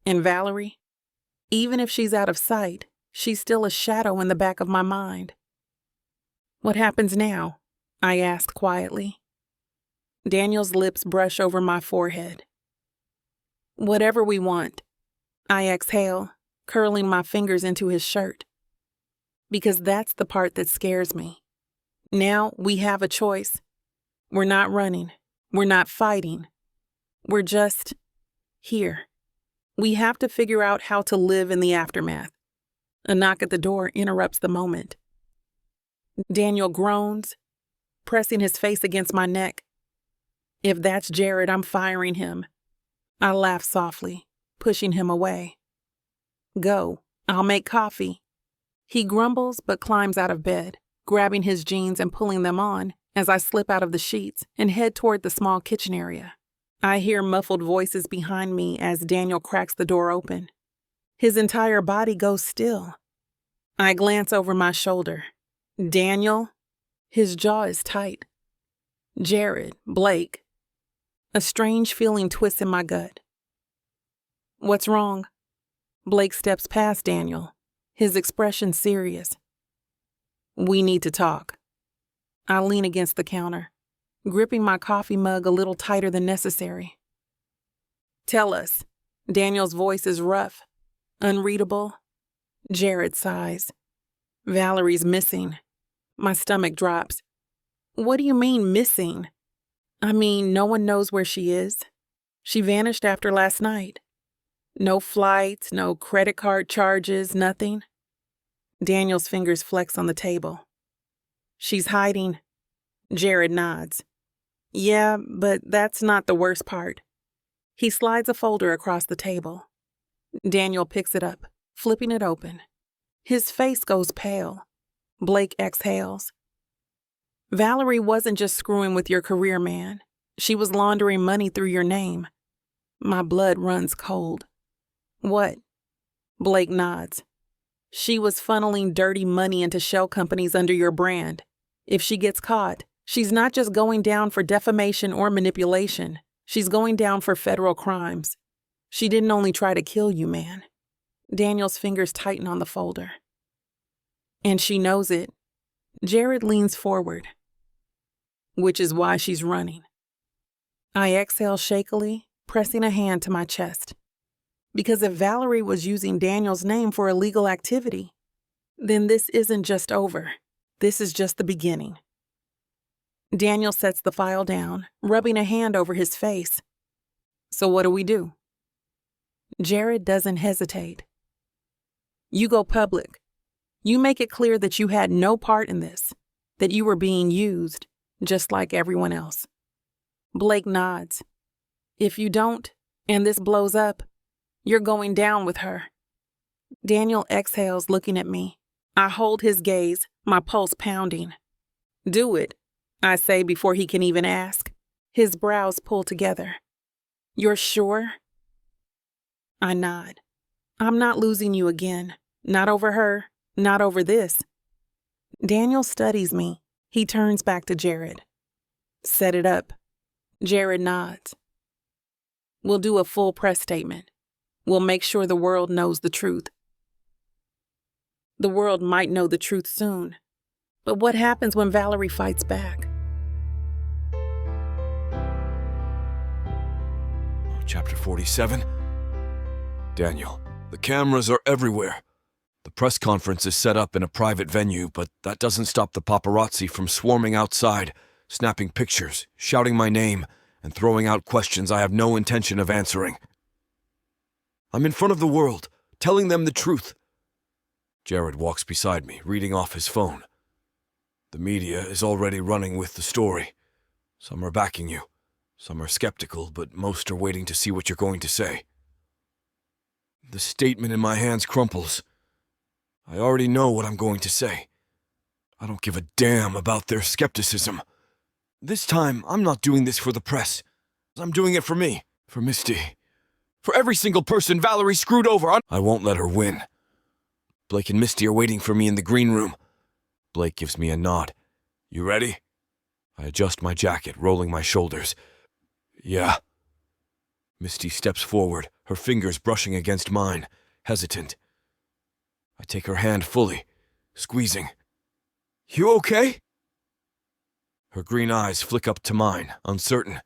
And Valerie? Even if she's out of sight, she's still a shadow in the back of my mind. What happens now? I asked quietly. Daniel's lips brush over my forehead. Whatever we want. I exhale, curling my fingers into his shirt. Because that's the part that scares me. Now we have a choice. We're not running. We're not fighting. We're just here. We have to figure out how to live in the aftermath. A knock at the door interrupts the moment. Daniel groans, pressing his face against my neck. If that's Jared, I'm firing him. I laugh softly, pushing him away. Go, I'll make coffee. He grumbles but climbs out of bed, grabbing his jeans and pulling them on as I slip out of the sheets and head toward the small kitchen area. I hear muffled voices behind me as Daniel cracks the door open. His entire body goes still. I glance over my shoulder. Daniel? His jaw is tight. Jared, Blake. A strange feeling twists in my gut. What's wrong? Blake steps past Daniel, his expression serious. We need to talk. I lean against the counter, gripping my coffee mug a little tighter than necessary. Tell us. Daniel's voice is rough, unreadable. Jared sighs. Valerie's missing. My stomach drops. What do you mean missing? I mean, no one knows where she is. She vanished after last night. No flights, no credit card charges, nothing. Daniel's fingers flex on the table. She's hiding. Jared nods. Yeah, but that's not the worst part. He slides a folder across the table. Daniel picks it up, flipping it open. His face goes pale. Blake exhales. Valerie wasn't just screwing with your career, man. She was laundering money through your name. My blood runs cold. What? Blake nods. She was funneling dirty money into shell companies under your brand. If she gets caught, she's not just going down for defamation or manipulation. She's going down for federal crimes. She didn't only try to kill you, man. Daniel's fingers tighten on the folder. And she knows it. Jared leans forward. Which is why she's running. I exhale shakily, pressing a hand to my chest. Because if Valerie was using Daniel's name for illegal activity, then this isn't just over. This is just the beginning. Daniel sets the file down, rubbing a hand over his face. So what do we do? Jared doesn't hesitate. You go public. You make it clear that you had no part in this, that you were being used, just like everyone else. Blake nods. If you don't, and this blows up, you're going down with her. Daniel exhales, looking at me. I hold his gaze, my pulse pounding. Do it, I say before he can even ask. His brows pull together. You're sure? I nod. I'm not losing you again. Not over her, not over this. Daniel studies me. He turns back to Jared. Set it up. Jared nods. We'll do a full press statement. We'll make sure the world knows the truth. The world might know the truth soon. But what happens when Valerie fights back? Chapter 47. Daniel, the cameras are everywhere. The press conference is set up in a private venue, but that doesn't stop the paparazzi from swarming outside, snapping pictures, shouting my name, and throwing out questions I have no intention of answering. I'm in front of the world, telling them the truth. Jared walks beside me, reading off his phone. The media is already running with the story. Some are backing you. Some are skeptical, but most are waiting to see what you're going to say. The statement in my hands crumples. I already know what I'm going to say. I don't give a damn about their skepticism. This time, I'm not doing this for the press. I'm doing it for me, for Misty, for every single person Valerie screwed over. I won't let her win. Blake and Misty are waiting for me in the green room. Blake gives me a nod. You ready? I adjust my jacket, rolling my shoulders. Yeah. Misty steps forward, her fingers brushing against mine, hesitant. I take her hand fully, squeezing. You okay? Her green eyes flick up to mine, uncertain.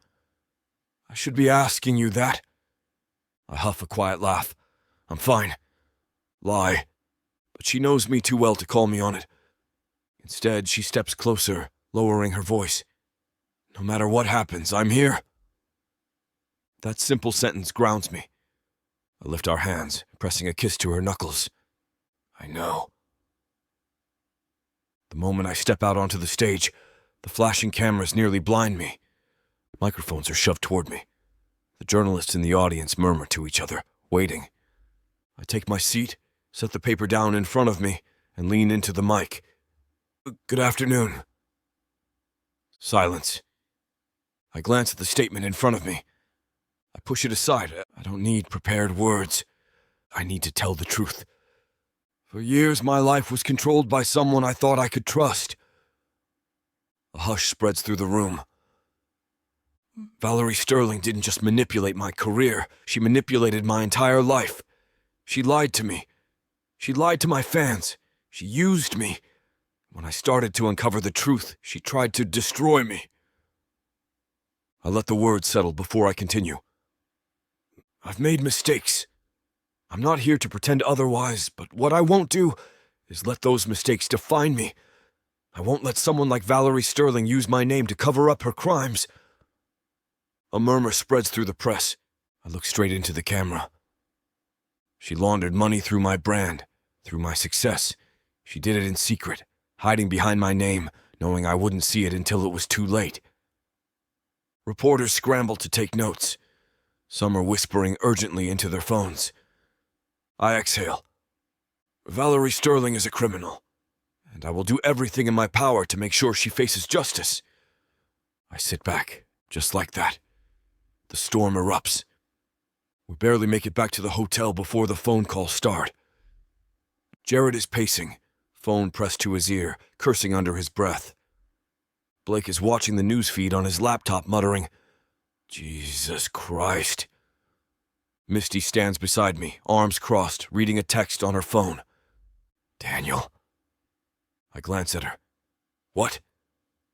I should be asking you that. I huff a quiet laugh. I'm fine. Lie. But she knows me too well to call me on it. Instead, she steps closer, lowering her voice. No matter what happens, I'm here. That simple sentence grounds me. I lift our hands, pressing a kiss to her knuckles. I know. The moment I step out onto the stage, the flashing cameras nearly blind me. Microphones are shoved toward me. The journalists in the audience murmur to each other, waiting. I take my seat, set the paper down in front of me, and lean into the mic. Good afternoon. Silence. I glance at the statement in front of me. I push it aside. I don't need prepared words. I need to tell the truth. For years, my life was controlled by someone I thought I could trust. A hush spreads through the room. Valerie Sterling didn't just manipulate my career. She manipulated my entire life. She lied to me. She lied to my fans. She used me. When I started to uncover the truth, she tried to destroy me. I let the words settle before I continue. I've made mistakes. I'm not here to pretend otherwise, but what I won't do is let those mistakes define me. I won't let someone like Valerie Sterling use my name to cover up her crimes. A murmur spreads through the press. I look straight into the camera. She laundered money through my brand, through my success. She did it in secret, hiding behind my name, knowing I wouldn't see it until it was too late. Reporters scramble to take notes. Some are whispering urgently into their phones. I exhale. Valerie Sterling is a criminal, and I will do everything in my power to make sure she faces justice. I sit back, just like that. The storm erupts. We barely make it back to the hotel before the phone calls start. Jared is pacing, phone pressed to his ear, cursing under his breath. Blake is watching the news feed on his laptop, muttering, Jesus Christ. Misty stands beside me, arms crossed, reading a text on her phone. Daniel. I glance at her. What?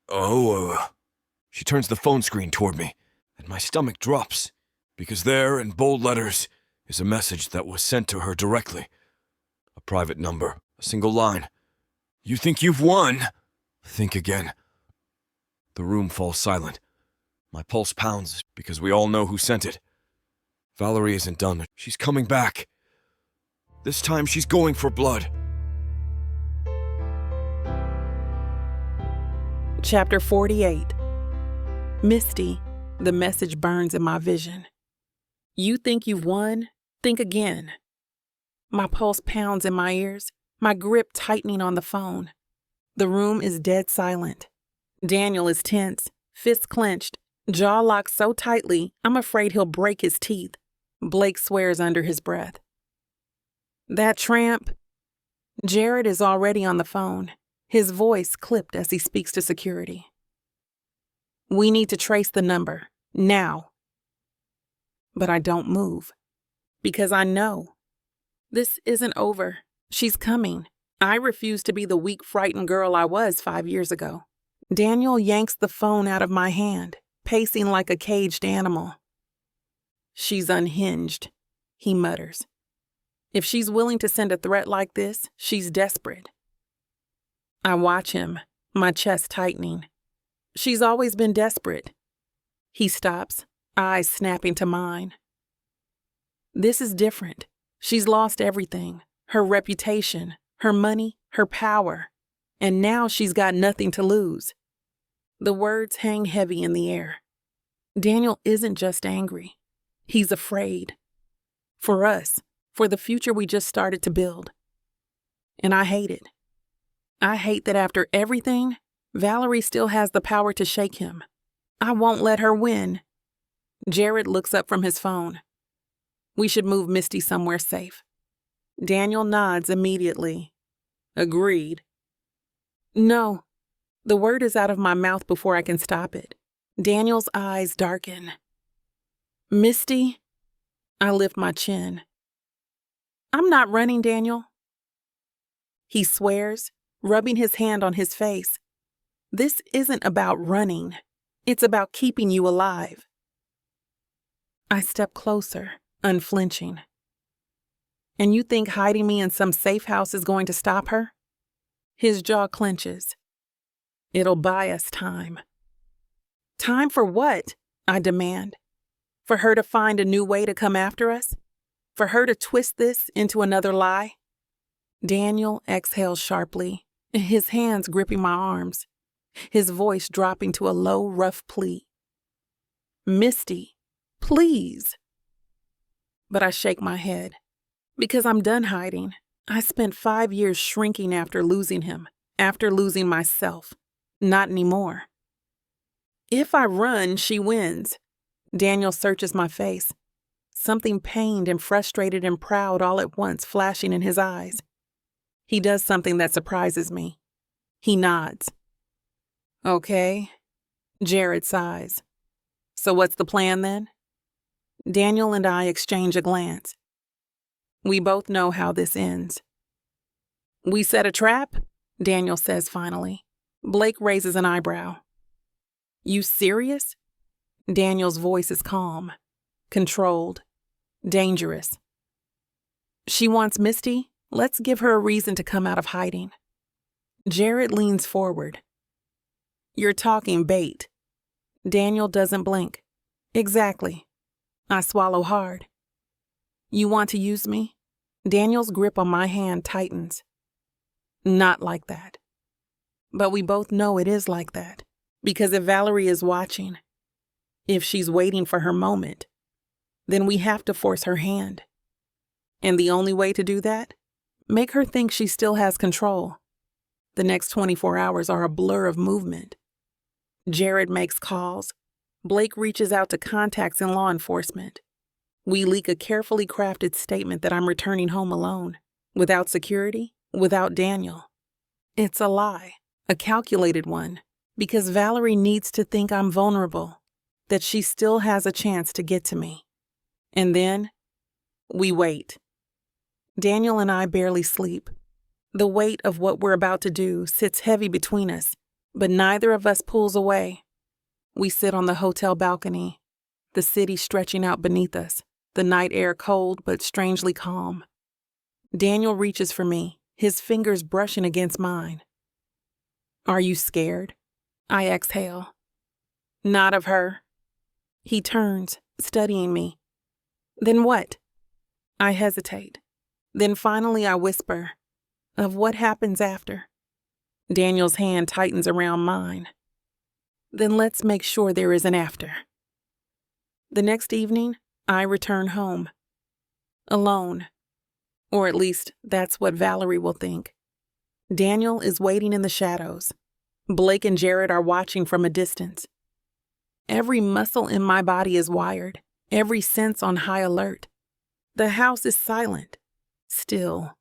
Oh, She turns the phone screen toward me, and my stomach drops, because there, in bold letters, is a message that was sent to her directly. A private number, a single line. You think you've won? Think again. The room falls silent. My pulse pounds because we all know who sent it. Valerie isn't done. She's coming back. This time she's going for blood. Chapter 48. Misty, the message burns in my vision. You think you've won? Think again. My pulse pounds in my ears, my grip tightening on the phone. The room is dead silent. Daniel is tense, fists clenched, jaw locked so tightly, I'm afraid he'll break his teeth. Blake swears under his breath. That tramp. Jared is already on the phone, his voice clipped as he speaks to security. We need to trace the number, now. But I don't move, because I know. This isn't over. She's coming. I refuse to be the weak, frightened girl I was 5 years ago. Daniel yanks the phone out of my hand, pacing like a caged animal. She's unhinged, he mutters. If she's willing to send a threat like this, she's desperate. I watch him, my chest tightening. She's always been desperate. He stops, eyes snapping to mine. This is different. She's lost everything, her reputation, her money, her power, and now she's got nothing to lose. The words hang heavy in the air. Daniel isn't just angry. He's afraid. For us, for the future we just started to build. And I hate it. I hate that after everything, Valerie still has the power to shake him. I won't let her win. Jared looks up from his phone. We should move Misty somewhere safe. Daniel nods immediately. Agreed. No. The word is out of my mouth before I can stop it. Daniel's eyes darken. Misty? I lift my chin. I'm not running, Daniel. He swears, rubbing his hand on his face. This isn't about running. It's about keeping you alive. I step closer, unflinching. And you think hiding me in some safe house is going to stop her? His jaw clenches. It'll buy us time. Time for what? I demand. For her to find a new way to come after us? For her to twist this into another lie? Daniel exhales sharply, his hands gripping my arms, his voice dropping to a low, rough plea. Misty, please. But I shake my head, because I'm done hiding. I spent 5 years shrinking after losing him, after losing myself. Not anymore. If I run, she wins. Daniel searches my face, something pained and frustrated and proud all at once flashing in his eyes. He does something that surprises me. He nods. Okay. Jared sighs. So what's the plan then? Daniel and I exchange a glance. We both know how this ends. We set a trap? Daniel says finally. Blake raises an eyebrow. You serious? Daniel's voice is calm, controlled, dangerous. She wants Misty? Let's give her a reason to come out of hiding. Jared leans forward. You're talking bait. Daniel doesn't blink. Exactly. I swallow hard. You want to use me? Daniel's grip on my hand tightens. Not like that. But we both know it is like that. Because if Valerie is watching, if she's waiting for her moment, then we have to force her hand. And the only way to do that? Make her think she still has control. The next 24 hours are a blur of movement. Jared makes calls. Blake reaches out to contacts in law enforcement. We leak a carefully crafted statement that I'm returning home alone, without security, without Daniel. It's a lie, a calculated one, because Valerie needs to think I'm vulnerable, that she still has a chance to get to me. And then, we wait. Daniel and I barely sleep. The weight of what we're about to do sits heavy between us, but neither of us pulls away. We sit on the hotel balcony, the city stretching out beneath us, the night air cold but strangely calm. Daniel reaches for me, his fingers brushing against mine. Are you scared? I exhale. Not of her. He turns, studying me. Then what? I hesitate. Then finally I whisper, of what happens after. Daniel's hand tightens around mine. Then let's make sure there is an after. The next evening, I return home. Alone. Or at least that's what Valerie will think. Daniel is waiting in the shadows. Blake and Jared are watching from a distance. Every muscle in my body is wired, every sense on high alert. The house is silent, still.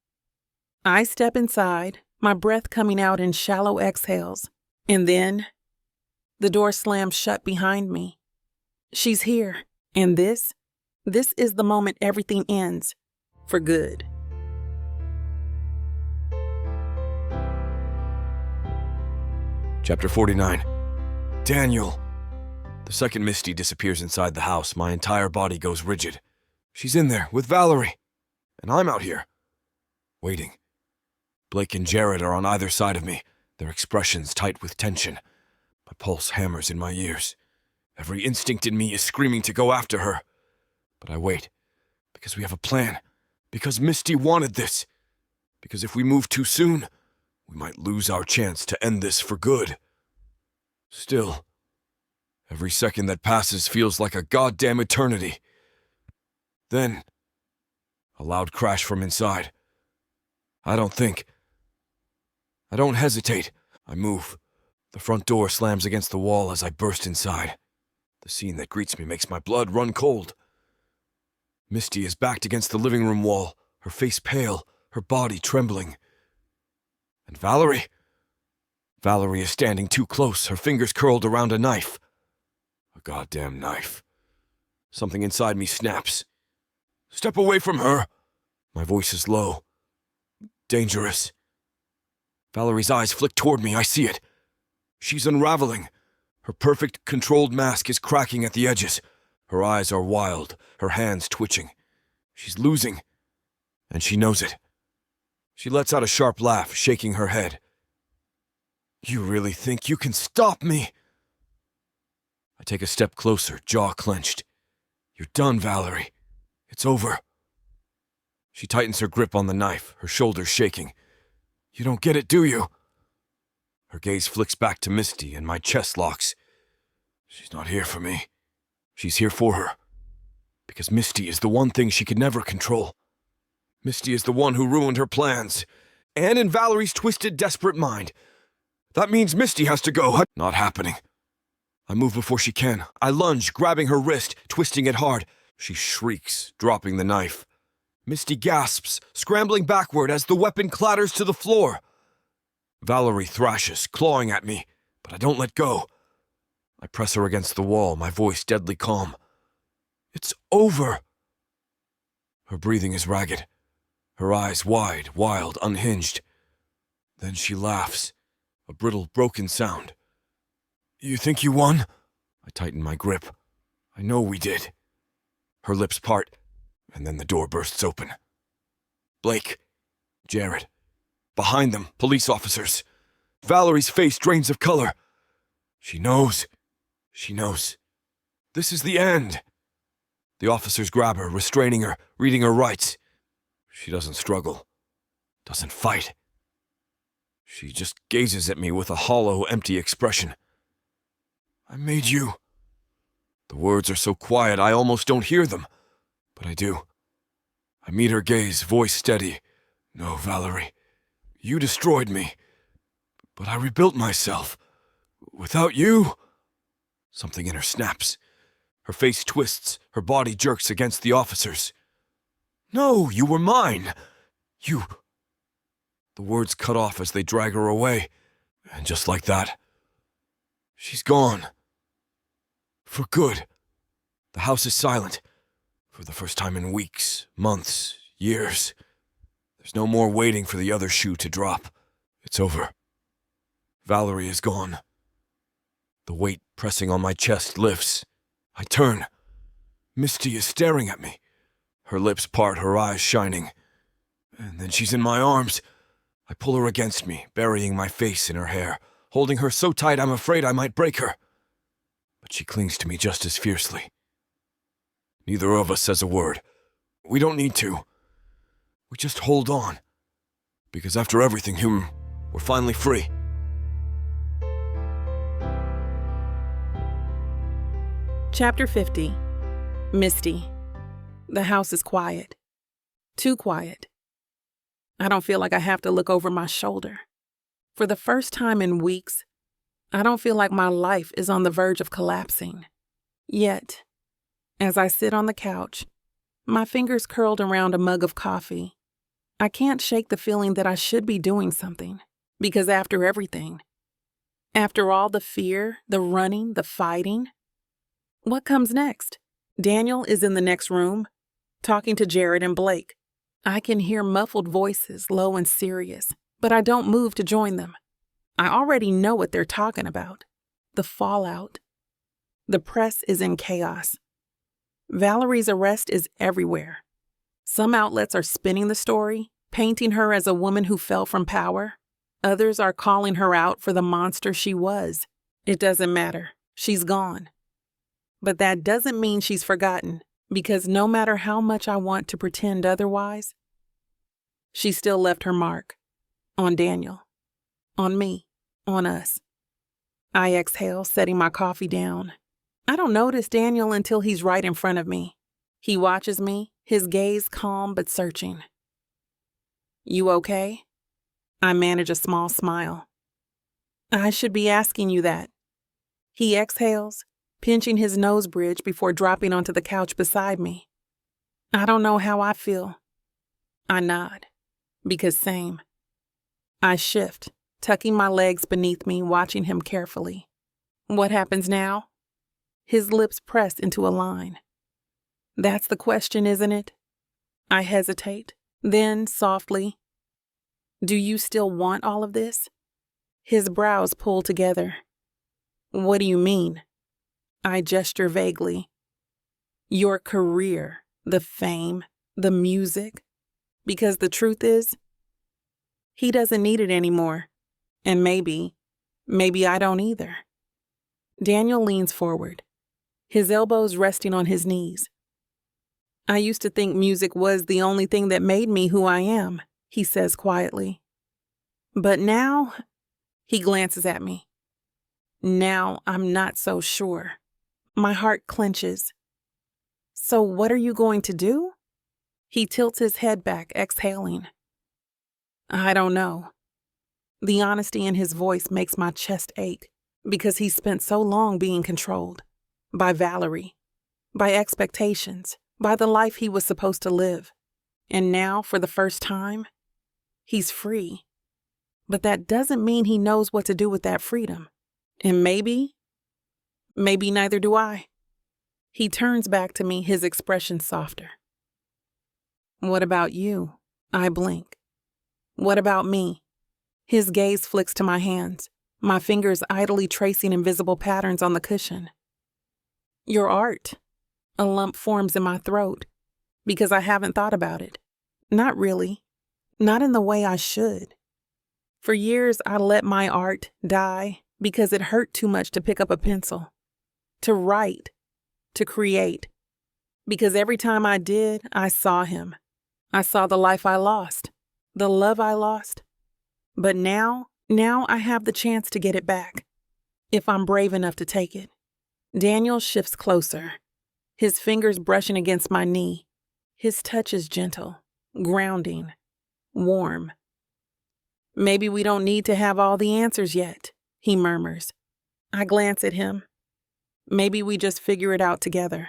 I step inside, my breath coming out in shallow exhales, and then the door slams shut behind me. She's here, and this is the moment everything ends, for good. Chapter 49. Daniel! The second Misty disappears inside the house, my entire body goes rigid. She's in there with Valerie, and I'm out here, waiting. Blake and Jared are on either side of me, their expressions tight with tension. My pulse hammers in my ears. Every instinct in me is screaming to go after her. But I wait, because we have a plan, because Misty wanted this, because if we move too soon, we might lose our chance to end this for good. Still, every second that passes feels like a goddamn eternity. Then, a loud crash from inside. I don't think. I don't hesitate. I move. The front door slams against the wall as I burst inside. The scene that greets me makes my blood run cold. Misty is backed against the living room wall, her face pale, her body trembling. And Valerie? Valerie is standing too close, her fingers curled around a knife. A goddamn knife. Something inside me snaps. Step away from her! My voice is low. Dangerous. Valerie's eyes flick toward me, I see it. She's unraveling. Her perfect, controlled mask is cracking at the edges. Her eyes are wild, her hands twitching. She's losing, and she knows it. She lets out a sharp laugh, shaking her head. You really think you can stop me? I take a step closer, jaw clenched. You're done, Valerie. It's over. She tightens her grip on the knife, her shoulders shaking. You don't get it, do you? Her gaze flicks back to Misty, and my chest locks. She's not here for me. She's here for her. Because Misty is the one thing she could never control. Misty is the one who ruined her plans. And in Valerie's twisted, desperate mind. That means Misty has to go. Not happening. I move before she can. I lunge, grabbing her wrist, twisting it hard. She shrieks, dropping the knife. Misty gasps, scrambling backward as the weapon clatters to the floor. Valerie thrashes, clawing at me, but I don't let go. I press her against the wall, my voice deadly calm. It's over. Her breathing is ragged, her eyes wide, wild, unhinged. Then she laughs, a brittle, broken sound. You think you won? I tighten my grip. I know we did. Her lips part, and then the door bursts open. Blake, Jared. Behind them, police officers. Valerie's face drains of color. She knows. She knows. This is the end. The officers grab her, restraining her, reading her rights. She doesn't struggle. Doesn't fight. She just gazes at me with a hollow, empty expression. I made you. The words are so quiet I almost don't hear them. But I do. I meet her gaze, voice steady. No, Valerie. You destroyed me. But I rebuilt myself. Without you... Something in her snaps. Her face twists, her body jerks against the officers. No, you were mine. You... The words cut off as they drag her away. And just like that, she's gone. For good. The house is silent. For the first time in weeks, months, years. There's no more waiting for the other shoe to drop. It's over. Valerie is gone. The weight pressing on my chest lifts. I turn. Misty is staring at me. Her lips part, her eyes shining. And then she's in my arms. I pull her against me, burying my face in her hair, holding her so tight I'm afraid I might break her. But she clings to me just as fiercely. Neither of us says a word. We don't need to. We just hold on. Because after everything, we're finally free. Chapter 50. Misty. The house is quiet. Too quiet. I don't feel like I have to look over my shoulder. For the first time in weeks, I don't feel like my life is on the verge of collapsing. Yet, as I sit on the couch, my fingers curled around a mug of coffee, I can't shake the feeling that I should be doing something. Because after everything, after all the fear, the running, the fighting, what comes next? Daniel is in the next room, talking to Jared and Blake. I can hear muffled voices, low and serious, but I don't move to join them. I already know what they're talking about. The fallout. The press is in chaos. Valerie's arrest is everywhere. Some outlets are spinning the story, painting her as a woman who fell from power. Others are calling her out for the monster she was. It doesn't matter. She's gone. But that doesn't mean she's forgotten, because no matter how much I want to pretend otherwise, she still left her mark. On Daniel. On me. On us. I exhale, setting my coffee down. I don't notice Daniel until he's right in front of me. He watches me, his gaze calm but searching. You okay? I manage a small smile. I should be asking you that. He exhales, pinching his nose bridge before dropping onto the couch beside me. I don't know how I feel. I nod, because same. I shift, tucking my legs beneath me, watching him carefully. What happens now? His lips press into a line. That's the question, isn't it? I hesitate, then softly. Do you still want all of this? His brows pull together. What do you mean? I gesture vaguely. Your career, the fame, the music, because the truth is, he doesn't need it anymore. And maybe I don't either. Daniel leans forward, his elbows resting on his knees. I used to think music was the only thing that made me who I am, he says quietly. But now, he glances at me. Now I'm not so sure. My heart clenches. So what are you going to do? He tilts his head back, exhaling. I don't know. The honesty in his voice makes my chest ache because he spent so long being controlled by Valerie, by expectations, by the life he was supposed to live. And now, for the first time, he's free. But that doesn't mean he knows what to do with that freedom. And maybe neither do I. He turns back to me, his expression softer. What about you? I blink. What about me? His gaze flicks to my hands, my fingers idly tracing invisible patterns on the cushion. Your art. A lump forms in my throat because I haven't thought about it. Not really. Not in the way I should. For years, I let my art die because it hurt too much to pick up a pencil, to write, to create. Because every time I did, I saw him. I saw the life I lost, the love I lost. But now I have the chance to get it back, if I'm brave enough to take it. Daniel shifts closer, his fingers brushing against my knee. His touch is gentle, grounding, warm. Maybe we don't need to have all the answers yet, he murmurs. I glance at him. Maybe we just figure it out together.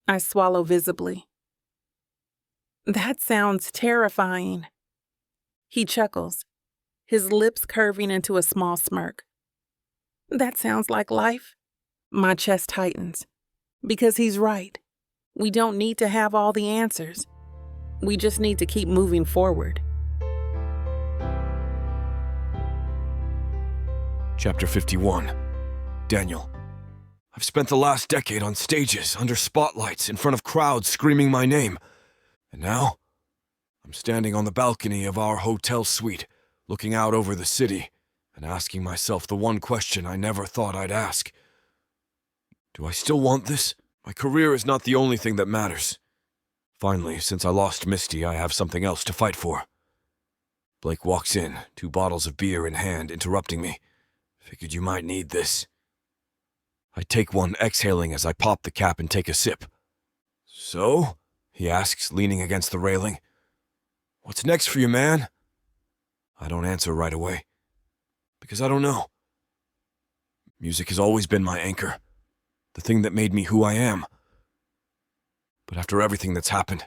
I swallow visibly. That sounds terrifying. He chuckles, his lips curving into a small smirk. That sounds like life. My chest tightens. Because he's right. We don't need to have all the answers. We just need to keep moving forward. Chapter 51. Daniel. I've spent the last decade on stages, under spotlights, in front of crowds screaming my name. And now, I'm standing on the balcony of our hotel suite, looking out over the city, and asking myself the one question I never thought I'd ask. Do I still want this? My career is not the only thing that matters. Finally, since I lost Misty, I have something else to fight for. Blake walks in, 2 bottles of beer in hand, interrupting me. Figured you might need this. I take one, exhaling as I pop the cap and take a sip. So? He asks, leaning against the railing. What's next for you, man? I don't answer right away. Because I don't know. Music has always been my anchor. The thing that made me who I am. But after everything that's happened,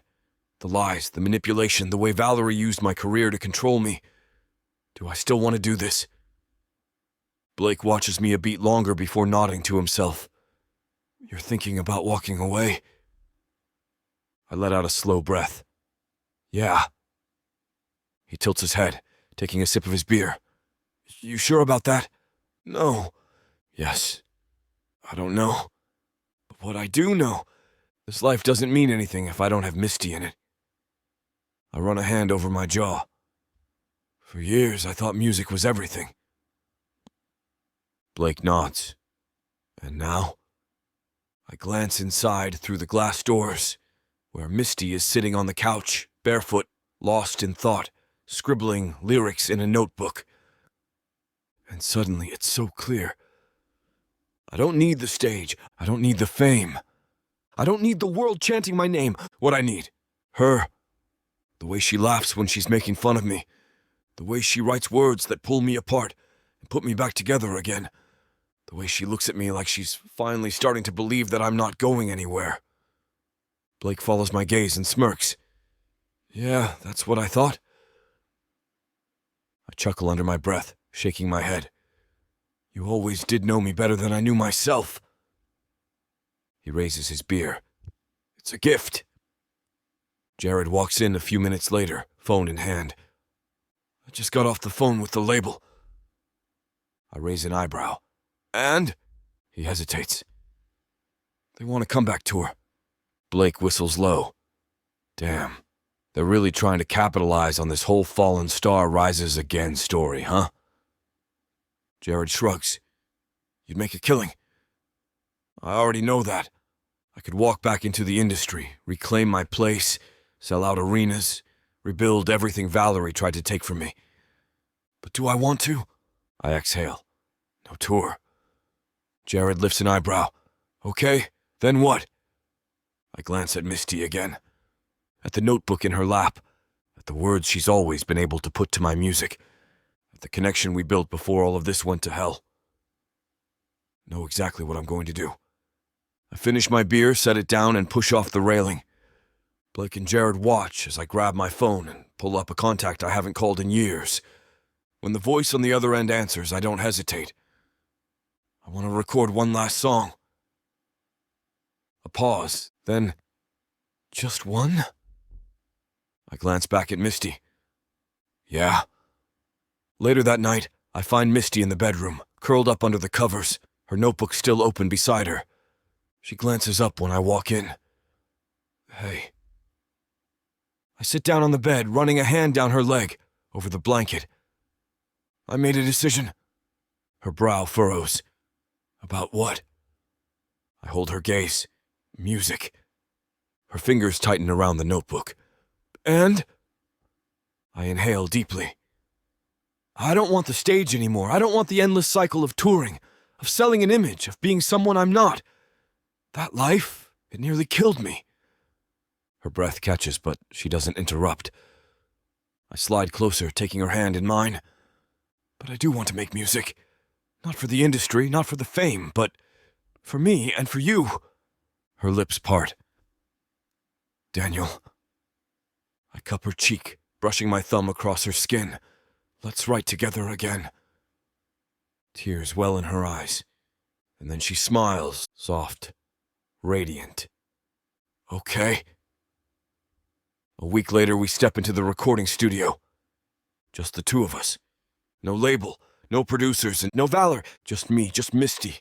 the lies, the manipulation, the way Valerie used my career to control me, do I still want to do this? Blake watches me a beat longer before nodding to himself. You're thinking about walking away? I let out a slow breath. Yeah. He tilts his head, taking a sip of his beer. You sure about that? No. Yes. I don't know. But what I do know, this life doesn't mean anything if I don't have Misty in it. I run a hand over my jaw. For years, I thought music was everything. Blake nods. And now, I glance inside through the glass doors, where Misty is sitting on the couch, barefoot, lost in thought, scribbling lyrics in a notebook. And suddenly it's so clear. I don't need the stage. I don't need the fame. I don't need the world chanting my name. What I need, her. The way she laughs when she's making fun of me. The way she writes words that pull me apart and put me back together again. The way she looks at me like she's finally starting to believe that I'm not going anywhere. Blake follows my gaze and smirks. Yeah, that's what I thought. I chuckle under my breath, shaking my head. You always did know me better than I knew myself. He raises his beer. It's a gift. Jared walks in a few minutes later, phone in hand. I just got off the phone with the label. I raise an eyebrow. And? He hesitates. They want a comeback tour. Blake whistles low. Damn. They're really trying to capitalize on this whole fallen star rises again story, huh? Jared shrugs. You'd make a killing. I already know that. I could walk back into the industry, reclaim my place, sell out arenas, rebuild everything Valerie tried to take from me. But do I want to? I exhale. No tour. Jared lifts an eyebrow. Okay, then what? I glance at Misty again. At the notebook in her lap. At the words she's always been able to put to my music. At the connection we built before all of this went to hell. Know exactly what I'm going to do. I finish my beer, set it down, and push off the railing. Blake and Jared watch as I grab my phone and pull up a contact I haven't called in years. When the voice on the other end answers, I don't hesitate. I want to record one last song. A pause, then, just one? I glance back at Misty. Yeah. Later that night, I find Misty in the bedroom, curled up under the covers, her notebook still open beside her. She glances up when I walk in. Hey. I sit down on the bed, running a hand down her leg, over the blanket. I made a decision. Her brow furrows. About what? I hold her gaze. Music. Her fingers tighten around the notebook. And? I inhale deeply. I don't want the stage anymore. I don't want the endless cycle of touring, of selling an image, of being someone I'm not. That life, it nearly killed me. Her breath catches, but she doesn't interrupt. I slide closer, taking her hand in mine. But I do want to make music. Not for the industry, not for the fame, but for me and for you. Her lips part. Daniel. I cup her cheek, brushing my thumb across her skin. Let's write together again. Tears well in her eyes, and then she smiles, soft, radiant. Okay. A week later, we step into the recording studio. Just the two of us. No label, no producers, and no Valor. Just me, just Misty.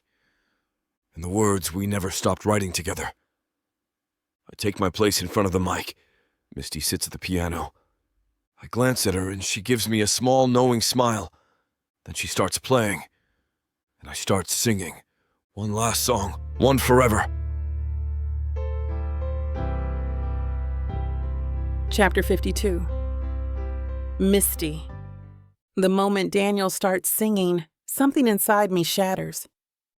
And the words we never stopped writing together. I take my place in front of the mic. Misty sits at the piano. I glance at her, and she gives me a small, knowing smile. Then she starts playing, and I start singing. One last song, one forever. Chapter 52. Misty. The moment Daniel starts singing, something inside me shatters.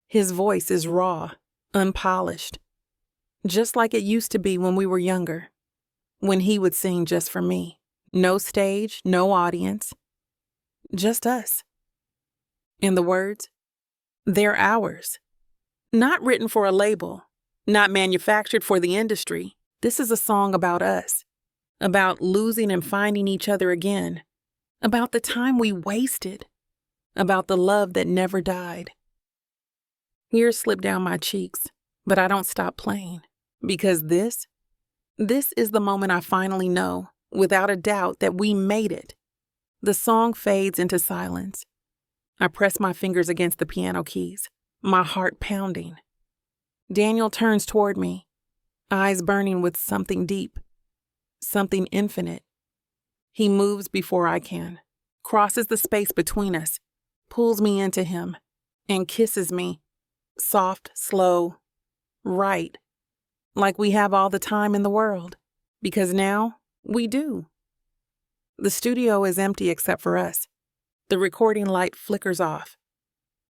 His voice is raw, unpolished. Just like it used to be when we were younger. When he would sing just for me. No stage, no audience. Just us. And the words? They're ours. Not written for a label. Not manufactured for the industry. This is a song about us. About losing and finding each other again. About the time we wasted. About the love that never died. Tears slip down my cheeks, but I don't stop playing. Because this is the moment I finally know, without a doubt, that we made it. The song fades into silence. I press my fingers against the piano keys, my heart pounding. Daniel turns toward me, eyes burning with something deep. Something infinite. He moves before I can, crosses the space between us, pulls me into him, and kisses me, soft, slow, right, like we have all the time in the world, because now we do. The studio is empty except for us. The recording light flickers off,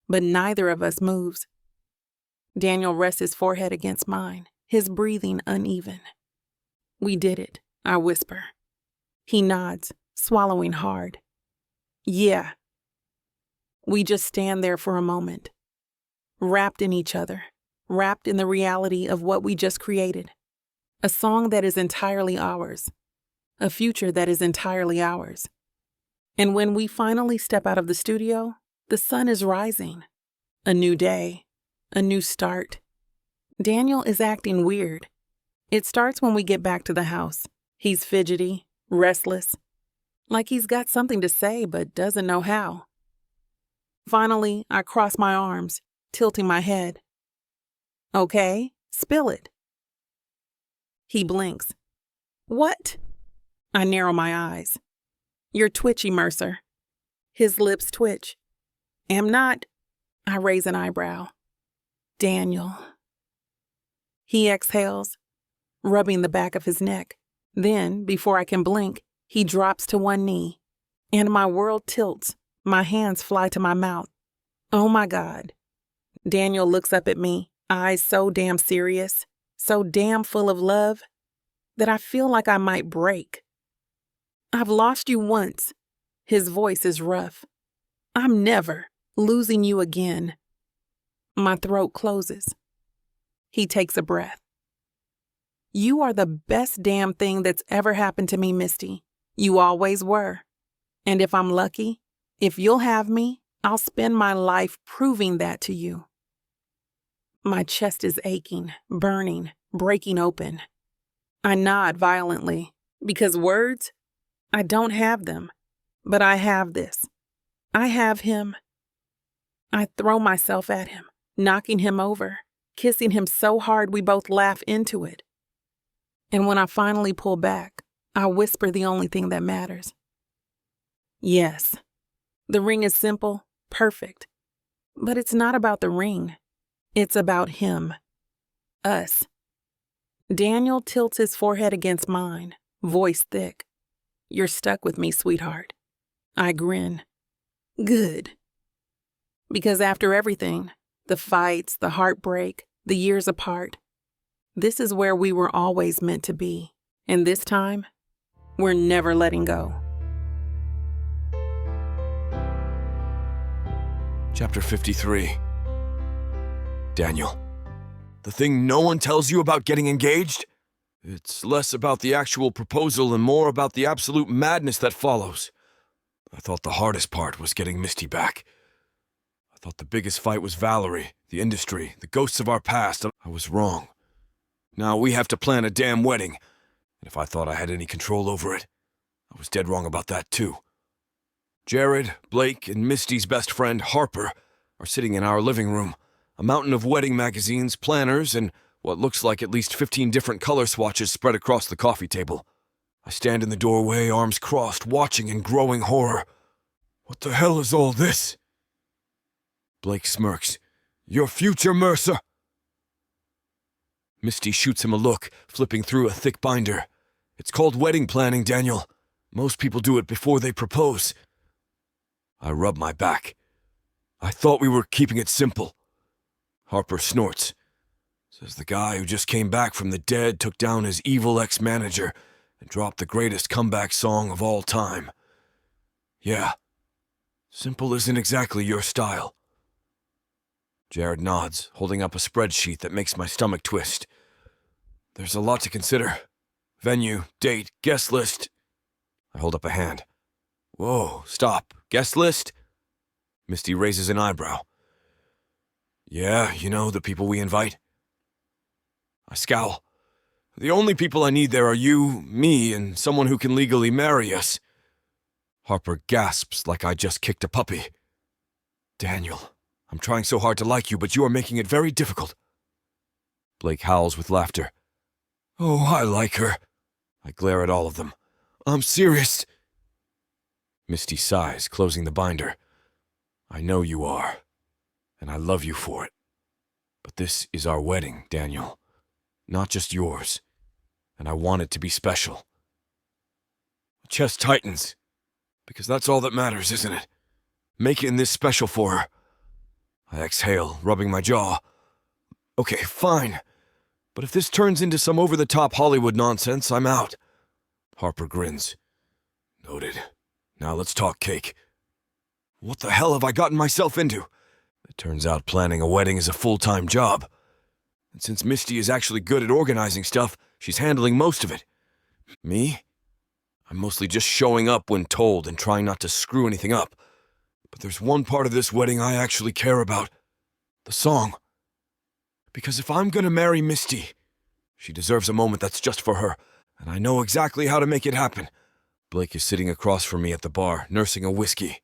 but neither of us moves. Daniel rests his forehead against mine, his breathing uneven. We did it. I whisper. He nods, swallowing hard. Yeah. We just stand there for a moment, wrapped in each other, wrapped in the reality of what we just created. A song that is entirely ours, a future that is entirely ours. And when we finally step out of the studio, the sun is rising. A new day, a new start. Daniel is acting weird. It starts when we get back to the house. He's fidgety, restless, like he's got something to say but doesn't know how. Finally, I cross my arms, tilting my head. Okay, spill it. He blinks. What? I narrow my eyes. You're twitchy, Mercer. His lips twitch. Am not. I raise an eyebrow. Daniel. He exhales, rubbing the back of his neck. Then, before I can blink, he drops to one knee, and my world tilts. My hands fly to my mouth. Oh my God. Daniel looks up at me, eyes so damn serious, so damn full of love, that I feel like I might break. I've lost you once. His voice is rough. I'm never losing you again. My throat closes. He takes a breath. You are the best damn thing that's ever happened to me, Misty. You always were. And if I'm lucky, if you'll have me, I'll spend my life proving that to you. My chest is aching, burning, breaking open. I nod violently, because words, I don't have them, but I have this. I have him. I throw myself at him, knocking him over, kissing him so hard we both laugh into it. And when I finally pull back, I whisper the only thing that matters. Yes, the ring is simple, perfect, but it's not about the ring. It's about him. Us. Daniel tilts his forehead against mine, voice thick. You're stuck with me, sweetheart. I grin. Good. Because after everything, the fights, the heartbreak, the years apart, this is where we were always meant to be. And this time, we're never letting go. Chapter 53. Daniel, the thing no one tells you about getting engaged? It's less about the actual proposal and more about the absolute madness that follows. I thought the hardest part was getting Misty back. I thought the biggest fight was Valerie, the industry, the ghosts of our past. I was wrong. Now we have to plan a damn wedding, and if I thought I had any control over it, I was dead wrong about that too. Jared, Blake, and Misty's best friend, Harper, are sitting in our living room, a mountain of wedding magazines, planners, and what looks like at least 15 different color swatches spread across the coffee table. I stand in the doorway, arms crossed, watching in growing horror. What the hell is all this? Blake smirks. Your future, Mercer! Misty shoots him a look, flipping through a thick binder. It's called wedding planning, Daniel. Most people do it before they propose. I rub my back. I thought we were keeping it simple. Harper snorts. Says the guy who just came back from the dead took down his evil ex-manager and dropped the greatest comeback song of all time. Yeah. Simple isn't exactly your style. Jared nods, holding up a spreadsheet that makes my stomach twist. There's a lot to consider. Venue, date, guest list. I hold up a hand. Whoa, stop. Guest list? Misty raises an eyebrow. Yeah, you know, the people we invite. I scowl. The only people I need there are you, me, and someone who can legally marry us. Harper gasps like I just kicked a puppy. Daniel, I'm trying so hard to like you, but you are making it very difficult. Blake howls with laughter. Oh, I like her. I glare at all of them. I'm serious. Misty sighs, closing the binder. I know you are, and I love you for it. But this is our wedding, Daniel. Not just yours. And I want it to be special. My chest tightens, because that's all that matters, isn't it? Making this special for her. I exhale, rubbing my jaw. Okay, fine. But if this turns into some over-the-top Hollywood nonsense, I'm out. Harper grins. Noted. Now let's talk cake. What the hell have I gotten myself into? It turns out planning a wedding is a full-time job. And since Misty is actually good at organizing stuff, she's handling most of it. Me? I'm mostly just showing up when told and trying not to screw anything up. But there's one part of this wedding I actually care about. The song. Because if I'm gonna marry Misty, she deserves a moment that's just for her, and I know exactly how to make it happen. Blake is sitting across from me at the bar, nursing a whiskey.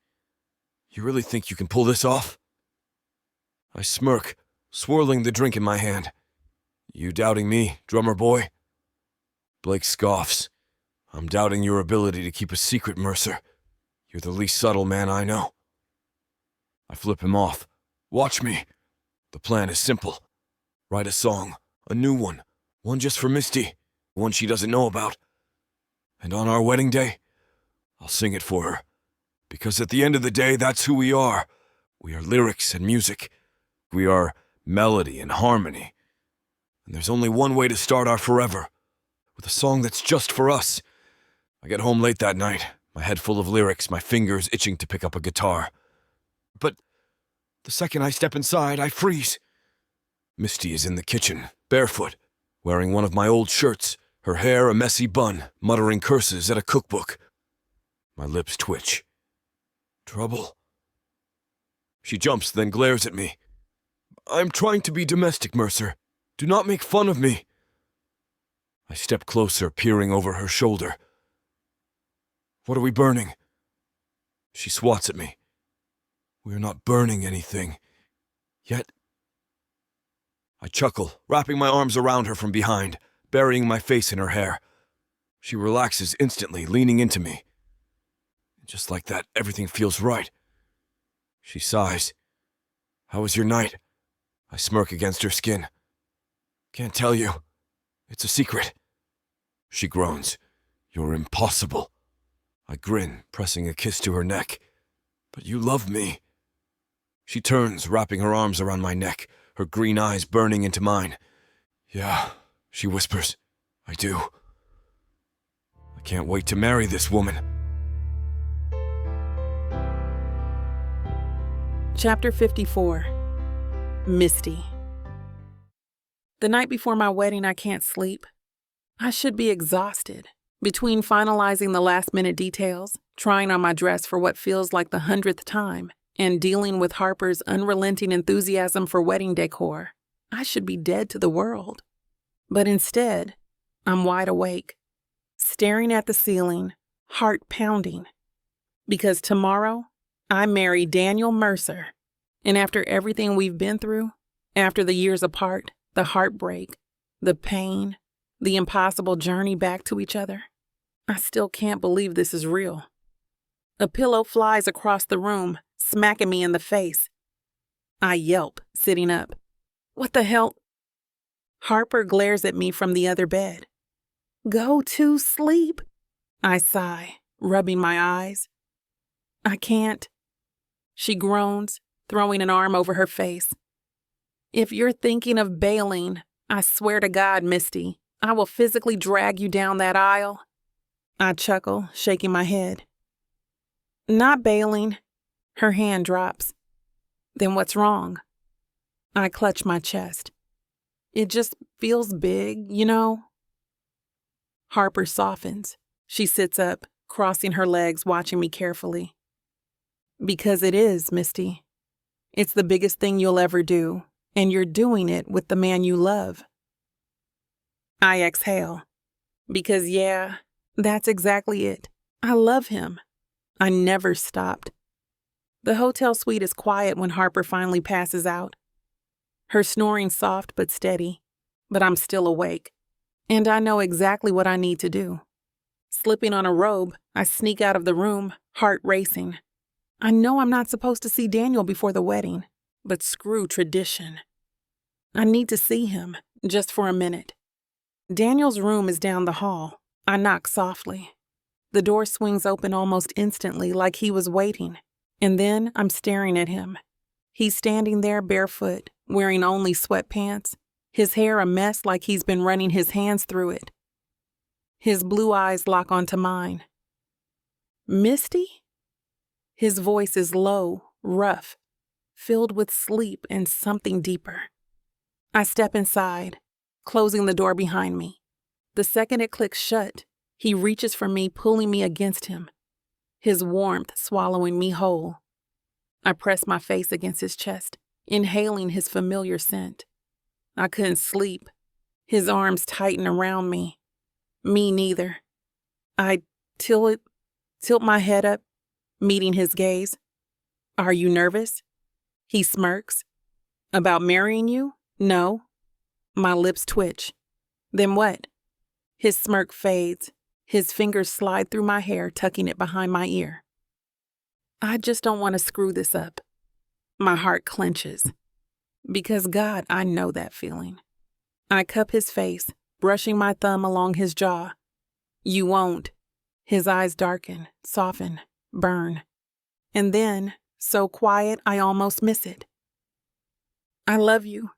You really think you can pull this off? I smirk, swirling the drink in my hand. You doubting me, drummer boy? Blake scoffs. I'm doubting your ability to keep a secret, Mercer. You're the least subtle man I know. I flip him off. Watch me. The plan is simple. Write a song, a new one just for Misty, one she doesn't know about. And on our wedding day, I'll sing it for her. Because at the end of the day, that's who we are. We are lyrics and music. We are melody and harmony. And there's only one way to start our forever, with a song that's just for us. I get home late that night, my head full of lyrics, my fingers itching to pick up a guitar. But the second I step inside, I freeze. Misty is in the kitchen, barefoot, wearing one of my old shirts, her hair a messy bun, muttering curses at a cookbook. My lips twitch. Trouble? She jumps, then glares at me. I'm trying to be domestic, Mercer. Do not make fun of me. I step closer, peering over her shoulder. What are we burning? She swats at me. We are not burning anything. Yet. I chuckle, wrapping my arms around her from behind, burying my face in her hair. She relaxes instantly, leaning into me. Just like that, everything feels right. She sighs. How was your night? I smirk against her skin. Can't tell you. It's a secret. She groans. You're impossible. I grin, pressing a kiss to her neck. But you love me. She turns, wrapping her arms around my neck, her green eyes burning into mine. Yeah, she whispers. I do. I can't wait to marry this woman. Chapter 54. Misty. The night before my wedding, I can't sleep. I should be exhausted. Between finalizing the last-minute details, trying on my dress for what feels like the 100th time, and dealing with Harper's unrelenting enthusiasm for wedding decor, I should be dead to the world. But instead, I'm wide awake, staring at the ceiling, heart pounding. Because tomorrow, I marry Daniel Mercer. And after everything we've been through, after the years apart, the heartbreak, the pain, the impossible journey back to each other, I still can't believe this is real. A pillow flies across the room, smacking me in the face. I yelp, sitting up. What the hell? Harper glares at me from the other bed. Go to sleep, I sigh, rubbing my eyes. I can't. She groans, throwing an arm over her face. If you're thinking of bailing, I swear to God, Misty, I will physically drag you down that aisle. I chuckle, shaking my head. Not bailing. Her hand drops. Then what's wrong? I clutch my chest. It just feels big, you know? Harper softens. She sits up, crossing her legs, watching me carefully. Because it is, Misty. It's the biggest thing you'll ever do, and you're doing it with the man you love. I exhale. Because yeah, that's exactly it. I love him. I never stopped. The hotel suite is quiet when Harper finally passes out. Her snoring soft but steady, but I'm still awake. And I know exactly what I need to do. Slipping on a robe, I sneak out of the room, heart racing. I know I'm not supposed to see Daniel before the wedding, but screw tradition. I need to see him, just for a minute. Daniel's room is down the hall. I knock softly. The door swings open almost instantly, like he was waiting. And then I'm staring at him. He's standing there barefoot, wearing only sweatpants, his hair a mess like he's been running his hands through it. His blue eyes lock onto mine. Misty? His voice is low, rough, filled with sleep and something deeper. I step inside, closing the door behind me. The second it clicks shut, he reaches for me, pulling me against him, his warmth swallowing me whole. I press my face against his chest, inhaling his familiar scent. I couldn't sleep. His arms tighten around me. Me neither. I tilt my head up, meeting his gaze. Are you nervous? He smirks. About marrying you? No. My lips twitch. Then what? His smirk fades. His fingers slide through my hair, tucking it behind my ear. I just don't want to screw this up. My heart clenches. Because God, I know that feeling. I cup his face, brushing my thumb along his jaw. You won't. His eyes darken, soften, burn. And then, so quiet, I almost miss it. I love you.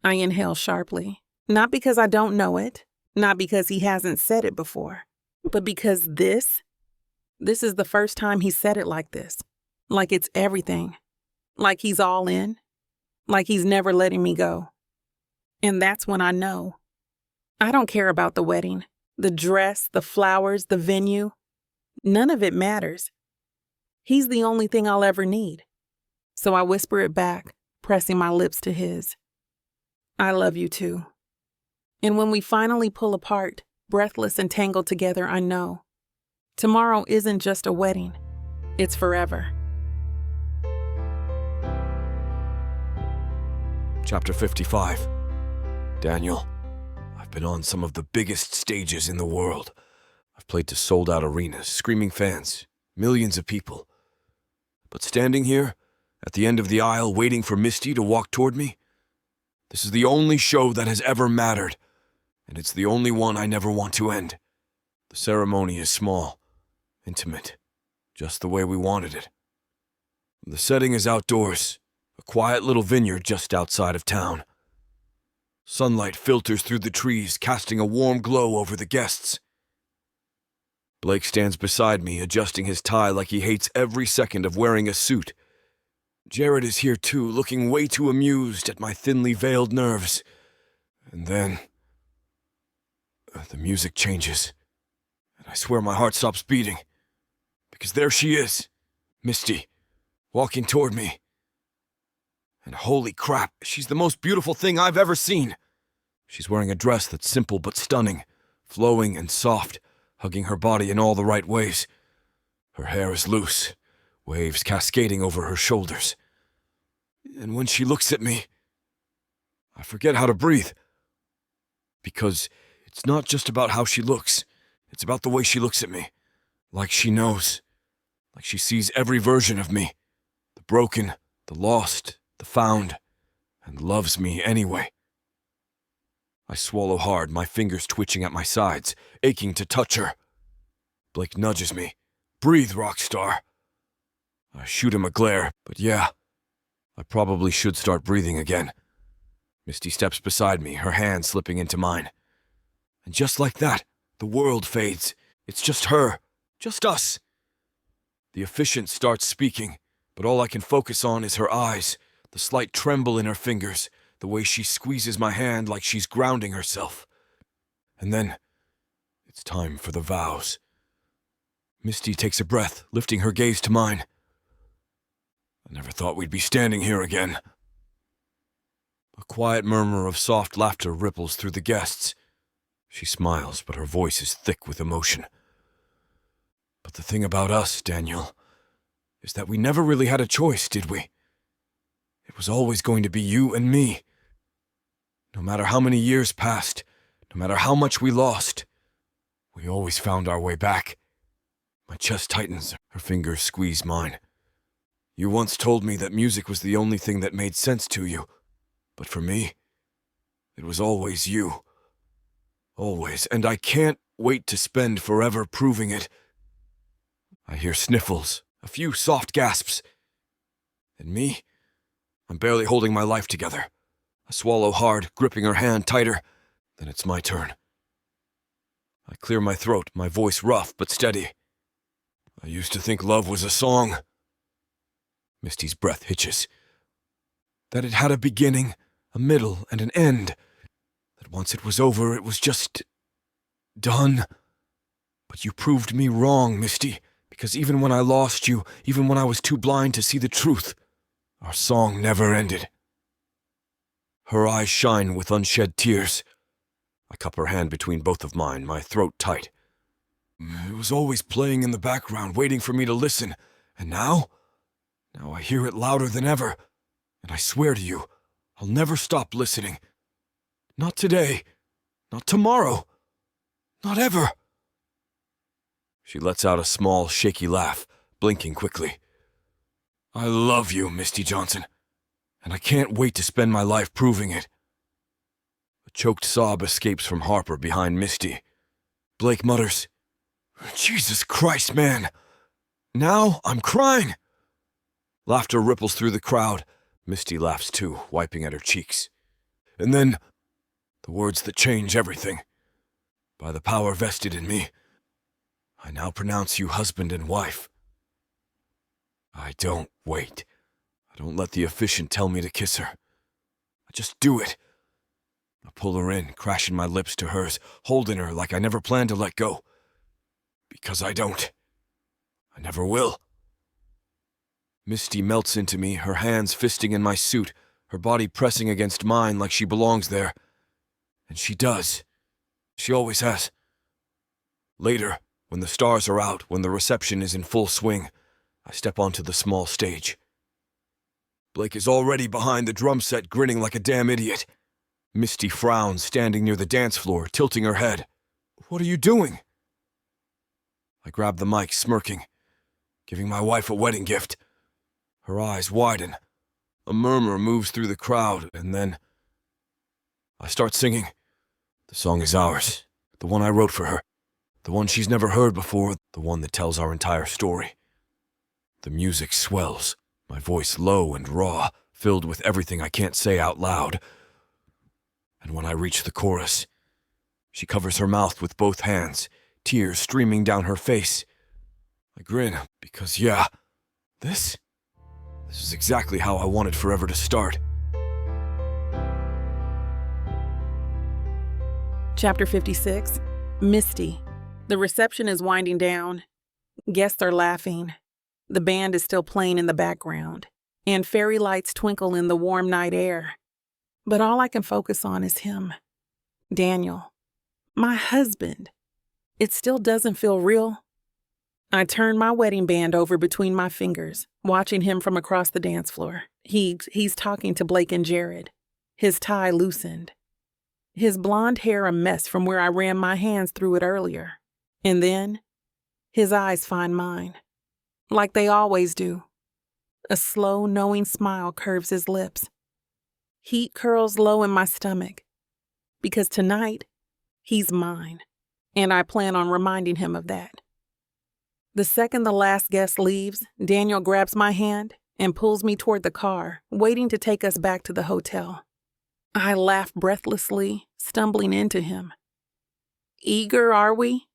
I inhale sharply. Not because I don't know it, not because he hasn't said it before, but because this is the first time he said it like this. Like it's everything. Like he's all in. Like he's never letting me go. And that's when I know. I don't care about the wedding, the dress, the flowers, the venue. None of it matters. He's the only thing I'll ever need. So I whisper it back, pressing my lips to his. I love you too. And when we finally pull apart, breathless and tangled together, I know. Tomorrow isn't just a wedding. It's forever. Chapter 55. Daniel, I've been on some of the biggest stages in the world. I've played to sold-out arenas, screaming fans, millions of people. But standing here, at the end of the aisle, waiting for Misty to walk toward me, this is the only show that has ever mattered, and it's the only one I never want to end. The ceremony is small, intimate, just the way we wanted it. The setting is outdoors, a quiet little vineyard just outside of town. Sunlight filters through the trees, casting a warm glow over the guests. Blake stands beside me, adjusting his tie like he hates every second of wearing a suit. Jared is here too, looking way too amused at my thinly veiled nerves. And then the music changes, and I swear my heart stops beating. Because there she is, Misty, walking toward me. And holy crap, she's the most beautiful thing I've ever seen. She's wearing a dress that's simple but stunning, flowing and soft, hugging her body in all the right ways. Her hair is loose, waves cascading over her shoulders. And when she looks at me, I forget how to breathe. Because it's not just about how she looks, it's about the way she looks at me. Like she knows. Like she sees every version of me. The broken, the lost, the found, and loves me anyway. I swallow hard, my fingers twitching at my sides, aching to touch her. Blake nudges me. Breathe, rockstar. I shoot him a glare, but yeah, I probably should start breathing again. Misty steps beside me, her hand slipping into mine. And just like that, the world fades. It's just her, just us. The officiant starts speaking, but all I can focus on is her eyes, the slight tremble in her fingers, the way she squeezes my hand like she's grounding herself. And then, it's time for the vows. Misty takes a breath, lifting her gaze to mine. I never thought we'd be standing here again. A quiet murmur of soft laughter ripples through the guests. She smiles, but her voice is thick with emotion. But the thing about us, Daniel, is that we never really had a choice, did we? It was always going to be you and me. No matter how many years passed, no matter how much we lost, we always found our way back. My chest tightens, her fingers squeeze mine. You once told me that music was the only thing that made sense to you. But for me, it was always you. Always, and I can't wait to spend forever proving it. I hear sniffles, a few soft gasps. And me? I'm barely holding my life together. I swallow hard, gripping her hand tighter. Then it's my turn. I clear my throat, my voice rough but steady. I used to think love was a song. Misty's breath hitches. That it had a beginning, a middle, and an end. That once it was over, it was just done. But you proved me wrong, Misty, because even when I lost you, even when I was too blind to see the truth, our song never ended. Her eyes shine with unshed tears. I cup her hand between both of mine, my throat tight. It was always playing in the background, waiting for me to listen. And now I hear it louder than ever. And I swear to you, I'll never stop listening. Not today. Not tomorrow. Not ever. She lets out a small, shaky laugh, blinking quickly. I love you, Misty Johnson, and I can't wait to spend my life proving it. A choked sob escapes from Harper behind Misty. Blake mutters, Jesus Christ, man! Now I'm crying! Laughter ripples through the crowd. Misty laughs too, wiping at her cheeks. And then, the words that change everything. By the power vested in me, I now pronounce you husband and wife. I don't wait. I don't let the efficient tell me to kiss her. I just do it. I pull her in, crashing my lips to hers, holding her like I never planned to let go. Because I don't. I never will. Misty melts into me, her hands fisting in my suit, her body pressing against mine like she belongs there. And she does. She always has. Later, when the stars are out, when the reception is in full swing, I step onto the small stage. Blake is already behind the drum set, grinning like a damn idiot. Misty frowns, standing near the dance floor, tilting her head. What are you doing? I grab the mic, smirking, giving my wife a wedding gift. Her eyes widen. A murmur moves through the crowd, and then I start singing. The song is ours, the one I wrote for her, the one she's never heard before, the one that tells our entire story. The music swells, my voice low and raw, filled with everything I can't say out loud. And when I reach the chorus, she covers her mouth with both hands, tears streaming down her face. I grin, because this is exactly how I wanted Forever to start. Chapter 56, Misty. The reception is winding down. Guests are laughing. The band is still playing in the background, and fairy lights twinkle in the warm night air. But all I can focus on is him. Daniel. My husband. It still doesn't feel real. I turn my wedding band over between my fingers, watching him from across the dance floor. He's talking to Blake and Jared. His tie loosened. His blonde hair a mess from where I ran my hands through it earlier. And then, his eyes find mine. Like they always do. A slow, knowing smile curves his lips. Heat curls low in my stomach. Because tonight, he's mine. And I plan on reminding him of that. The second the last guest leaves, Daniel grabs my hand and pulls me toward the car, waiting to take us back to the hotel. I laugh breathlessly, stumbling into him. Eager, are we?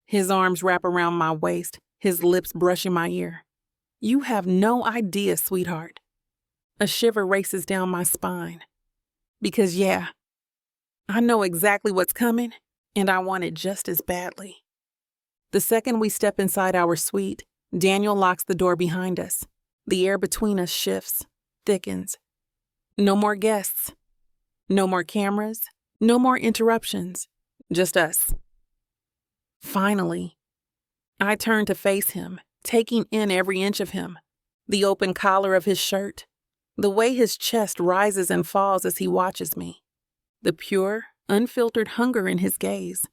His arms wrap around my waist, his lips brushing my ear. You have no idea, sweetheart. A shiver races down my spine. Because I know exactly what's coming, and I want it just as badly. The second we step inside our suite, Daniel locks the door behind us. The air between us shifts, thickens. No more guests. No more cameras. No more interruptions. Just us. Finally, I turn to face him, taking in every inch of him. The open collar of his shirt. The way his chest rises and falls as he watches me. The pure, unfiltered hunger in his gaze.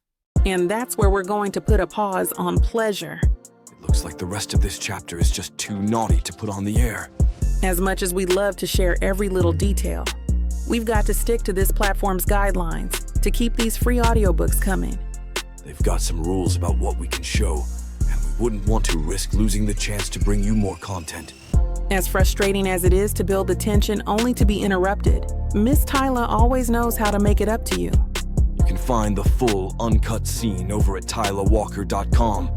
And that's where we're going to put a pause on pleasure. It looks like the rest of this chapter is just too naughty to put on the air. As much as we'd love to share every little detail, we've got to stick to this platform's guidelines to keep these free audiobooks coming. They've got some rules about what we can show, and we wouldn't want to risk losing the chance to bring you more content. As frustrating as it is to build the tension only to be interrupted, Miss Tyler always knows how to make it up to you. You can find the full, uncut scene over at TylerWalker.com.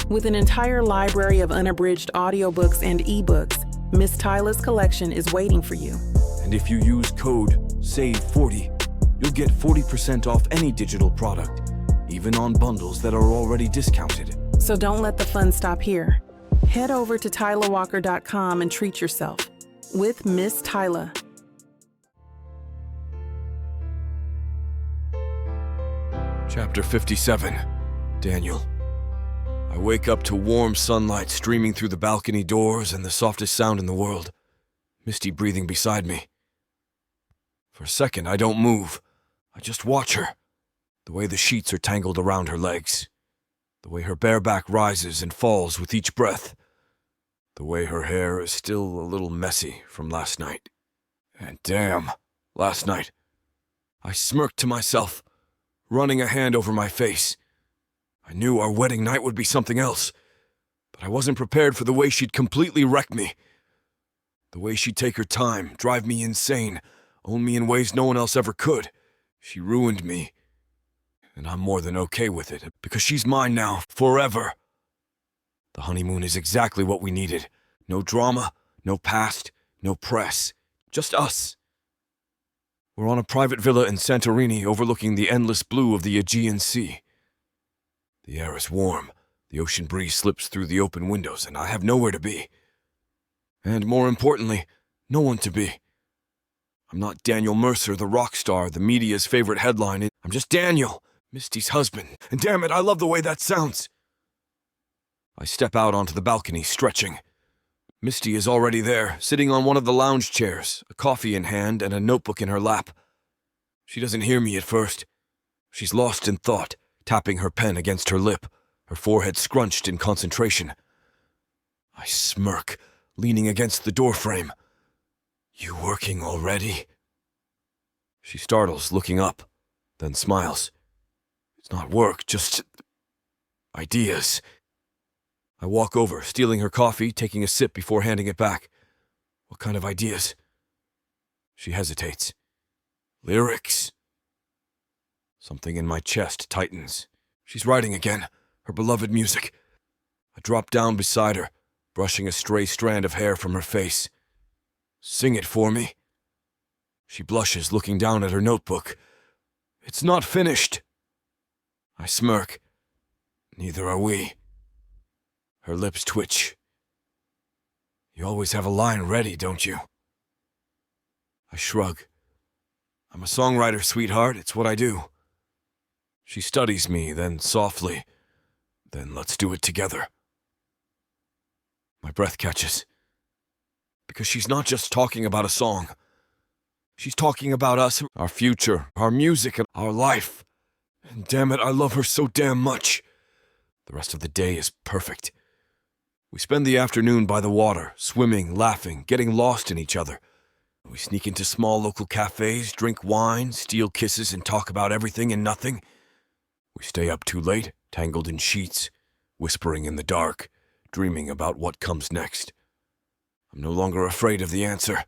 With an entire library of unabridged audiobooks and ebooks, Miss Tyler's collection is waiting for you. And if you use code SAVE40, you'll get 40% off any digital product, even on bundles that are already discounted. So don't let the fun stop here. Head over to TylerWalker.com and treat yourself with Miss Tyler. Chapter 57, Daniel. I wake up to warm sunlight streaming through the balcony doors and the softest sound in the world, Misty breathing beside me. For a second, I don't move. I just watch her. The way the sheets are tangled around her legs. The way her bare back rises and falls with each breath. The way her hair is still a little messy from last night. And damn, last night. I smirked to myself, running a hand over my face. I knew our wedding night would be something else, but I wasn't prepared for the way she'd completely wreck me. The way she'd take her time, drive me insane, own me in ways no one else ever could. She ruined me, and I'm more than okay with it, because she's mine now, forever. The honeymoon is exactly what we needed. No drama, no past, no press, just us. We're on a private villa in Santorini overlooking the endless blue of the Aegean Sea. The air is warm, the ocean breeze slips through the open windows, and I have nowhere to be. And more importantly, no one to be. I'm not Daniel Mercer, the rock star, the media's favorite headline. I'm just Daniel, Misty's husband, and damn it, I love the way that sounds. I step out onto the balcony, stretching. Misty is already there, sitting on one of the lounge chairs, a coffee in hand and a notebook in her lap. She doesn't hear me at first. She's lost in thought, tapping her pen against her lip, her forehead scrunched in concentration. I smirk, leaning against the doorframe. You working already? She startles, looking up, then smiles. It's not work, just ideas. I walk over, stealing her coffee, taking a sip before handing it back. What kind of ideas? She hesitates. Lyrics. Something in my chest tightens. She's writing again, her beloved music. I drop down beside her, brushing a stray strand of hair from her face. Sing it for me. She blushes, looking down at her notebook. It's not finished. I smirk. Neither are we. Her lips twitch. You always have a line ready, don't you? I shrug. I'm a songwriter, sweetheart. It's what I do. She studies me, then softly. Then let's do it together. My breath catches. Because she's not just talking about a song. She's talking about us, our future, our music, and our life. And damn it, I love her so damn much. The rest of the day is perfect. We spend the afternoon by the water, swimming, laughing, getting lost in each other. We sneak into small local cafes, drink wine, steal kisses, and talk about everything and nothing. We stay up too late, tangled in sheets, whispering in the dark, dreaming about what comes next. I'm no longer afraid of the answer.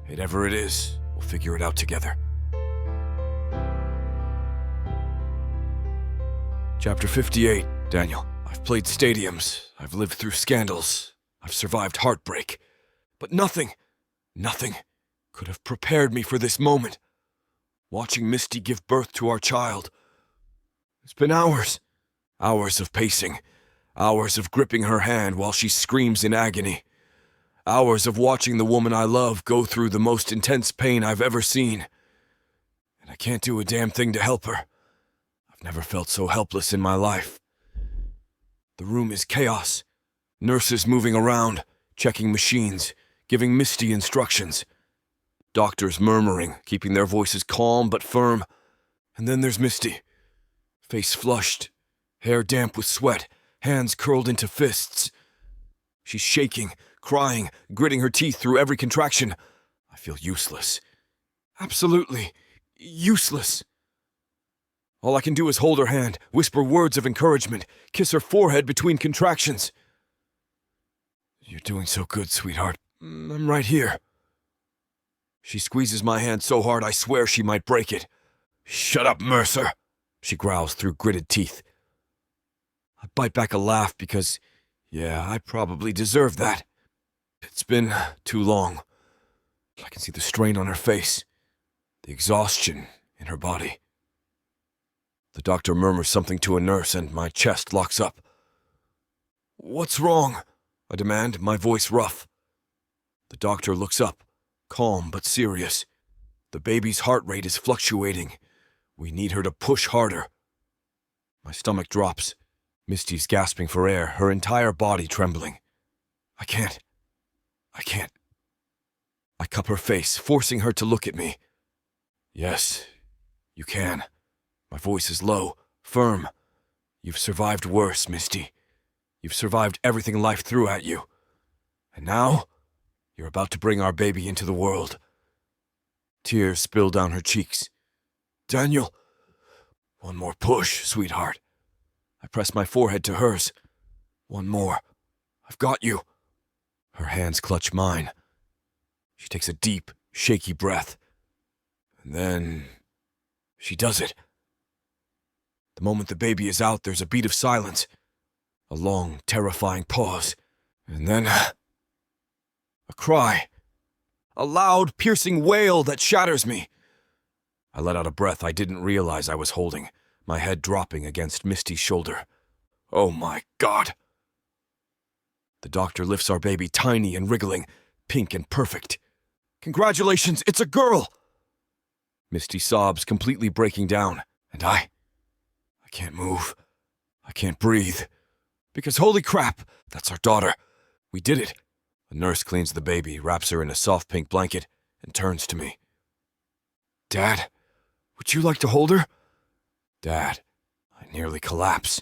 Whatever it is, we'll figure it out together. Chapter 58, Daniel. I've played stadiums, I've lived through scandals, I've survived heartbreak, but nothing could have prepared me for this moment. Watching Misty give birth to our child. It's been hours of pacing, hours of gripping her hand while she screams in agony, hours of watching the woman I love go through the most intense pain I've ever seen. And I can't do a damn thing to help her. I've never felt so helpless in my life. The room is chaos. Nurses moving around, checking machines, giving Misty instructions. Doctors murmuring, keeping their voices calm but firm. And then there's Misty. Face flushed, hair damp with sweat, hands curled into fists. She's shaking, crying, gritting her teeth through every contraction. I feel useless. Absolutely useless. All I can do is hold her hand, whisper words of encouragement, kiss her forehead between contractions. You're doing so good, sweetheart. I'm right here. She squeezes my hand so hard I swear she might break it. Shut up, Mercer, she growls through gritted teeth. I bite back a laugh because, yeah, I probably deserve that. It's been too long. I can see the strain on her face, the exhaustion in her body. The doctor murmurs something to a nurse, and my chest locks up. What's wrong? I demand, my voice rough. The doctor looks up, calm but serious. The baby's heart rate is fluctuating. We need her to push harder. My stomach drops. Misty's gasping for air, her entire body trembling. I can't. I cup her face, forcing her to look at me. Yes, you can. My voice is low, firm. You've survived worse, Misty. You've survived everything life threw at you. And now, you're about to bring our baby into the world. Tears spill down her cheeks. Daniel, one more push, sweetheart. I press my forehead to hers. One more. I've got you. Her hands clutch mine. She takes a deep, shaky breath. And then she does it. The moment the baby is out, there's a beat of silence. A long, terrifying pause. And then a cry. A loud, piercing wail that shatters me. I let out a breath I didn't realize I was holding, my head dropping against Misty's shoulder. Oh my God! The doctor lifts our baby, tiny and wriggling, pink and perfect. Congratulations, it's a girl! Misty sobs, completely breaking down, and I can't move. I can't breathe. Because holy crap, that's our daughter. We did it. The nurse cleans the baby, wraps her in a soft pink blanket, and turns to me. Dad, would you like to hold her? Dad, I nearly collapse.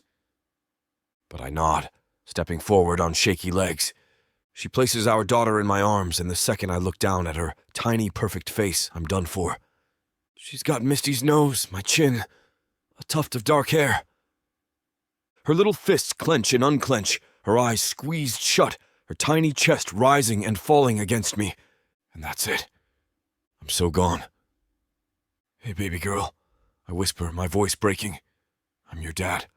But I nod, stepping forward on shaky legs. She places our daughter in my arms, and the second I look down at her tiny, perfect face, I'm done for. She's got Misty's nose, my chin, a tuft of dark hair. Her little fists clench and unclench, her eyes squeezed shut, her tiny chest rising and falling against me. And that's it. I'm so gone. Hey, baby girl, I whisper, my voice breaking. I'm your dad.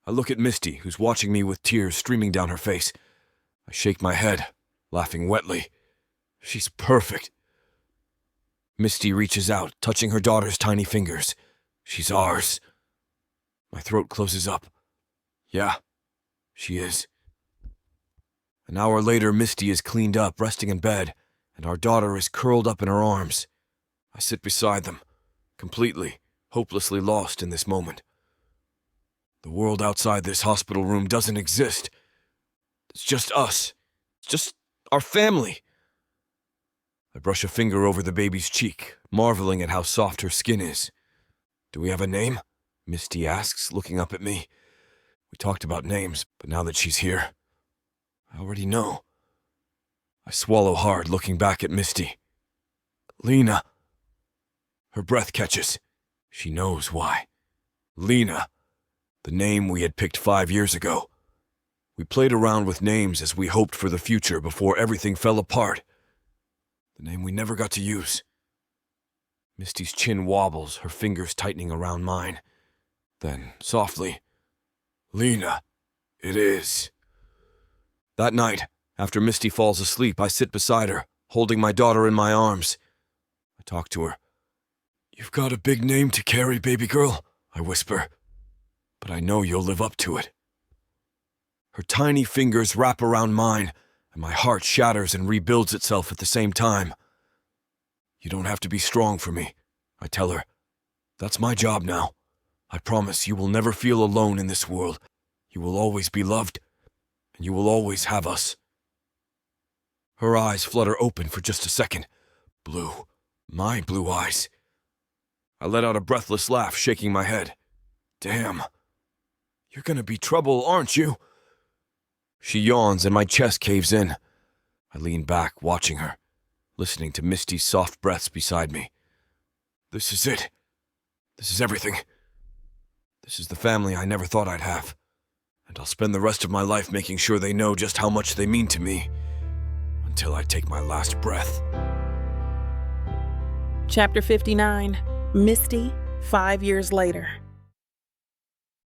I look at Misty, who's watching me with tears streaming down her face. I shake my head, laughing wetly. She's perfect. Misty reaches out, touching her daughter's tiny fingers. She's ours. My throat closes up. Yeah, she is. An hour later, Misty is cleaned up, resting in bed, and our daughter is curled up in her arms. I sit beside them, completely, hopelessly lost in this moment. The world outside this hospital room doesn't exist. It's just us. It's just our family. I brush a finger over the baby's cheek, marveling at how soft her skin is. Do we have a name? Misty asks, looking up at me. We talked about names, but now that she's here, I already know. I swallow hard, looking back at Misty. Lena. Her breath catches. She knows why. Lena. The name we had picked 5 years ago. We played around with names as we hoped for the future before everything fell apart. The name we never got to use. Misty's chin wobbles, her fingers tightening around mine. Then, softly, Lena, it is. That night, after Misty falls asleep, I sit beside her, holding my daughter in my arms. I talk to her. You've got a big name to carry, baby girl, I whisper. But I know you'll live up to it. Her tiny fingers wrap around mine, and my heart shatters and rebuilds itself at the same time. You don't have to be strong for me, I tell her. That's my job now. I promise you will never feel alone in this world. You will always be loved, and you will always have us. Her eyes flutter open for just a second. Blue. My blue eyes. I let out a breathless laugh, shaking my head. Damn. You're gonna be trouble, aren't you? She yawns and my chest caves in. I lean back, watching her, listening to Misty's soft breaths beside me. This is it. This is everything. This is the family I never thought I'd have. And I'll spend the rest of my life making sure they know just how much they mean to me. Until I take my last breath. Chapter 59, Misty, 5 years later.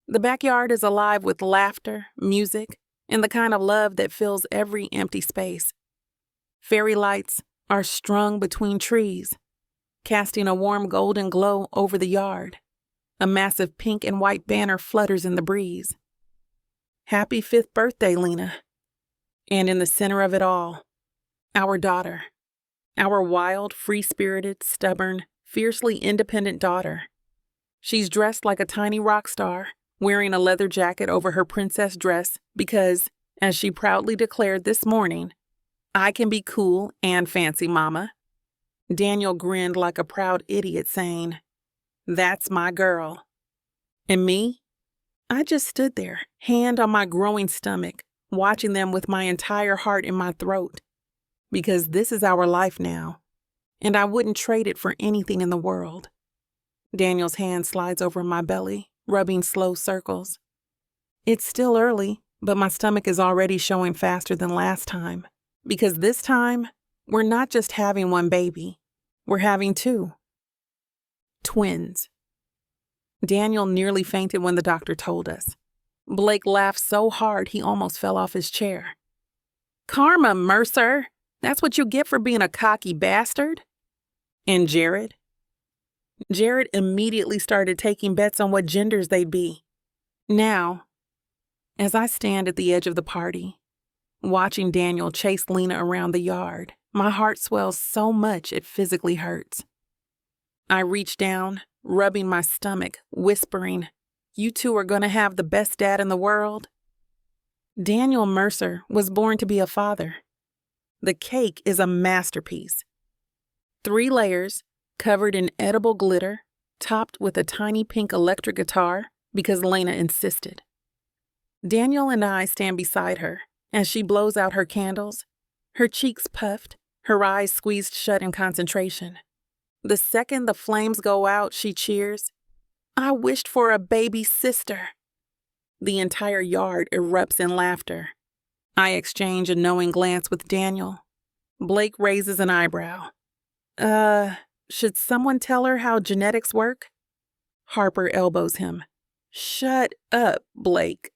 The backyard is alive with laughter, music, and the kind of love that fills every empty space. Fairy lights are strung between trees, casting a warm golden glow over the yard. A massive pink and white banner flutters in the breeze. Happy 5th birthday, Lena. And in the center of it all, our daughter. Our wild, free-spirited, stubborn, fiercely independent daughter. She's dressed like a tiny rock star, wearing a leather jacket over her princess dress because, as she proudly declared this morning, I can be cool and fancy, Mama. Daniel grinned like a proud idiot, saying, That's my girl. And me? I just stood there, hand on my growing stomach, watching them with my entire heart in my throat. Because this is our life now, and I wouldn't trade it for anything in the world. Daniel's hand slides over my belly, rubbing slow circles. It's still early, but my stomach is already showing faster than last time, because this time, we're not just having one baby, we're having two. Twins. Daniel nearly fainted when the doctor told us. Blake laughed so hard he almost fell off his chair. Karma, Mercer! That's what you get for being a cocky bastard. And Jared? Jared immediately started taking bets on what genders they'd be. Now, as I stand at the edge of the party, watching Daniel chase Lena around the yard, my heart swells so much it physically hurts. I reach down, rubbing my stomach, whispering, "You two are going to have the best dad in the world." Daniel Mercer was born to be a father. The cake is a masterpiece. 3 layers, covered in edible glitter, topped with a tiny pink electric guitar because Lena insisted. Daniel and I stand beside her as she blows out her candles, her cheeks puffed, her eyes squeezed shut in concentration. The second the flames go out, she cheers, "I wished for a baby sister." The entire yard erupts in laughter. I exchange a knowing glance with Daniel. Blake raises an eyebrow. Should someone tell her how genetics work? Harper elbows him. Shut up, Blake.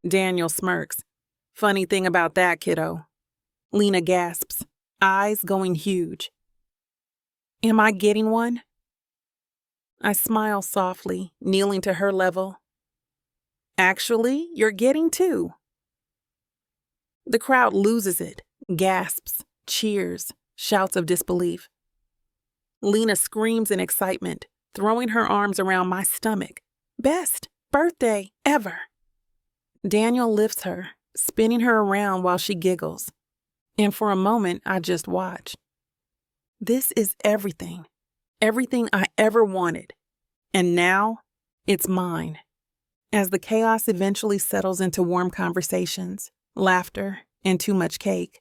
Daniel smirks. Funny thing about that, kiddo. Lena gasps, eyes going huge. Am I getting one? I smile softly, kneeling to her level. Actually, you're getting 2. The crowd loses it, gasps, cheers, shouts of disbelief. Lena screams in excitement, throwing her arms around my stomach. Best birthday ever. Daniel lifts her, spinning her around while she giggles. And for a moment, I just watch. This is everything. Everything I ever wanted. And now, it's mine. As the chaos eventually settles into warm conversations, laughter, and too much cake,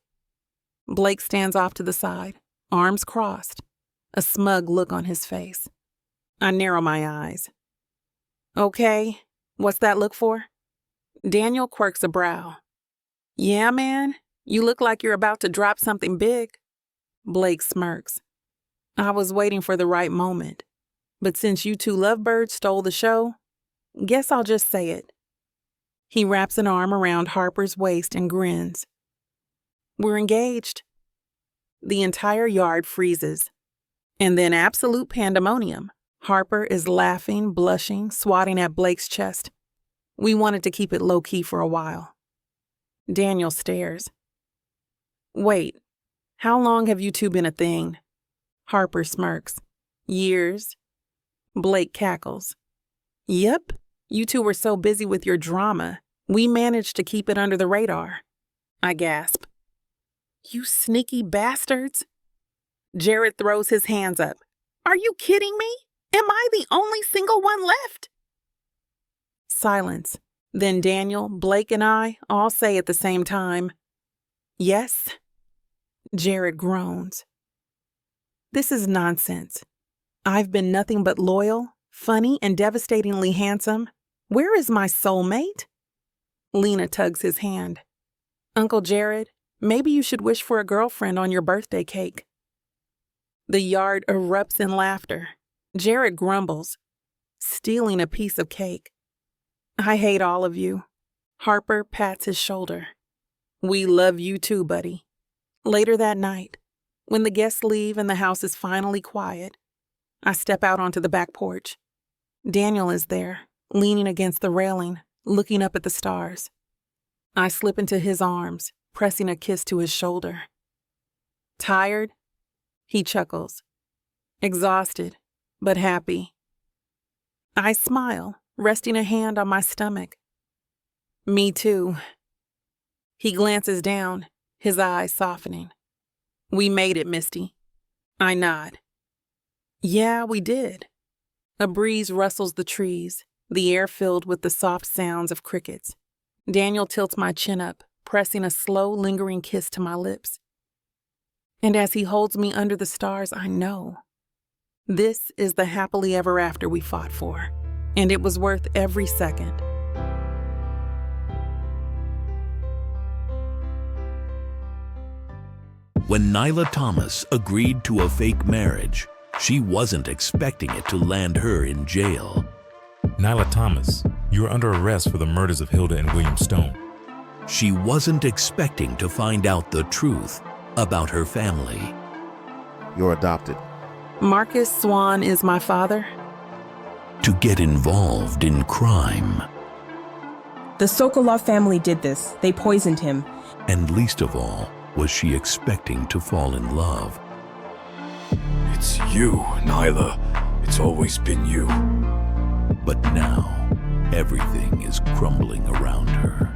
Blake stands off to the side, arms crossed, a smug look on his face. I narrow my eyes. Okay, what's that look for? Daniel quirks a brow. Yeah, man, you look like you're about to drop something big. Blake smirks. I was waiting for the right moment, but since you 2 lovebirds stole the show, guess I'll just say it. He wraps an arm around Harper's waist and grins. We're engaged. The entire yard freezes. And then absolute pandemonium. Harper is laughing, blushing, swatting at Blake's chest. We wanted to keep it low-key for a while. Daniel stares. Wait, how long have you 2 been a thing? Harper smirks. Years. Blake cackles. Yep, you 2 were so busy with your drama, we managed to keep it under the radar. I gasp. You sneaky bastards. Jared throws his hands up. Are you kidding me? Am I the only single one left? Silence. Then Daniel, Blake, and I all say at the same time, yes. Jared groans. This is nonsense. I've been nothing but loyal, funny, and devastatingly handsome. Where is my soulmate? Lena tugs his hand. Uncle Jared, maybe you should wish for a girlfriend on your birthday cake. The yard erupts in laughter. Jared grumbles, stealing a piece of cake. I hate all of you. Harper pats his shoulder. We love you too, buddy. Later that night, when the guests leave and the house is finally quiet, I step out onto the back porch. Daniel is there, leaning against the railing, looking up at the stars. I slip into his arms, pressing a kiss to his shoulder. Tired? He chuckles. Exhausted, but happy. I smile, resting a hand on my stomach. Me too. He glances down, his eyes softening. We made it, Misty. I nod. Yeah, we did. A breeze rustles the trees, the air filled with the soft sounds of crickets. Daniel tilts my chin up, pressing a slow, lingering kiss to my lips. And as he holds me under the stars, I know. This is the happily ever after we fought for, and it was worth every second. When Nyla Thomas agreed to a fake marriage, she wasn't expecting it to land her in jail. Nyla Thomas, you are under arrest for the murders of Hilda and William Stone. She wasn't expecting to find out the truth about her family. You're adopted. Marcus Swan is my father. To get involved in crime. The Sokolov family did this. They poisoned him. And least of all, was she expecting to fall in love. It's you, Nyla. It's always been you. But now, everything is crumbling around her.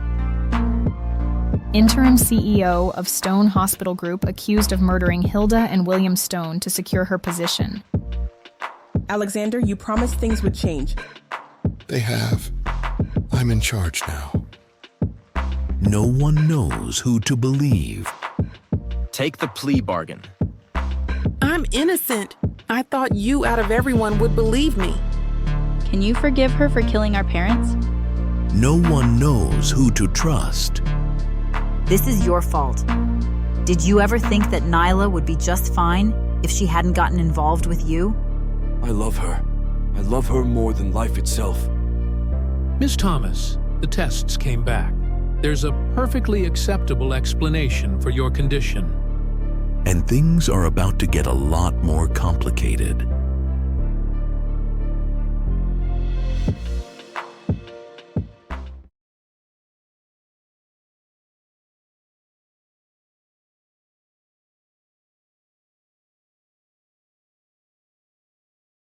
Interim CEO of Stone Hospital Group accused of murdering Hilda and William Stone to secure her position. Alexander, you promised things would change. They have. I'm in charge now. No one knows who to believe. Take the plea bargain. I'm innocent. I thought you out of everyone would believe me. Can you forgive her for killing our parents? No one knows who to trust. This is your fault. Did you ever think that Nyla would be just fine if she hadn't gotten involved with you? I love her. I love her more than life itself. Miss Thomas, the tests came back. There's a perfectly acceptable explanation for your condition. And things are about to get a lot more complicated.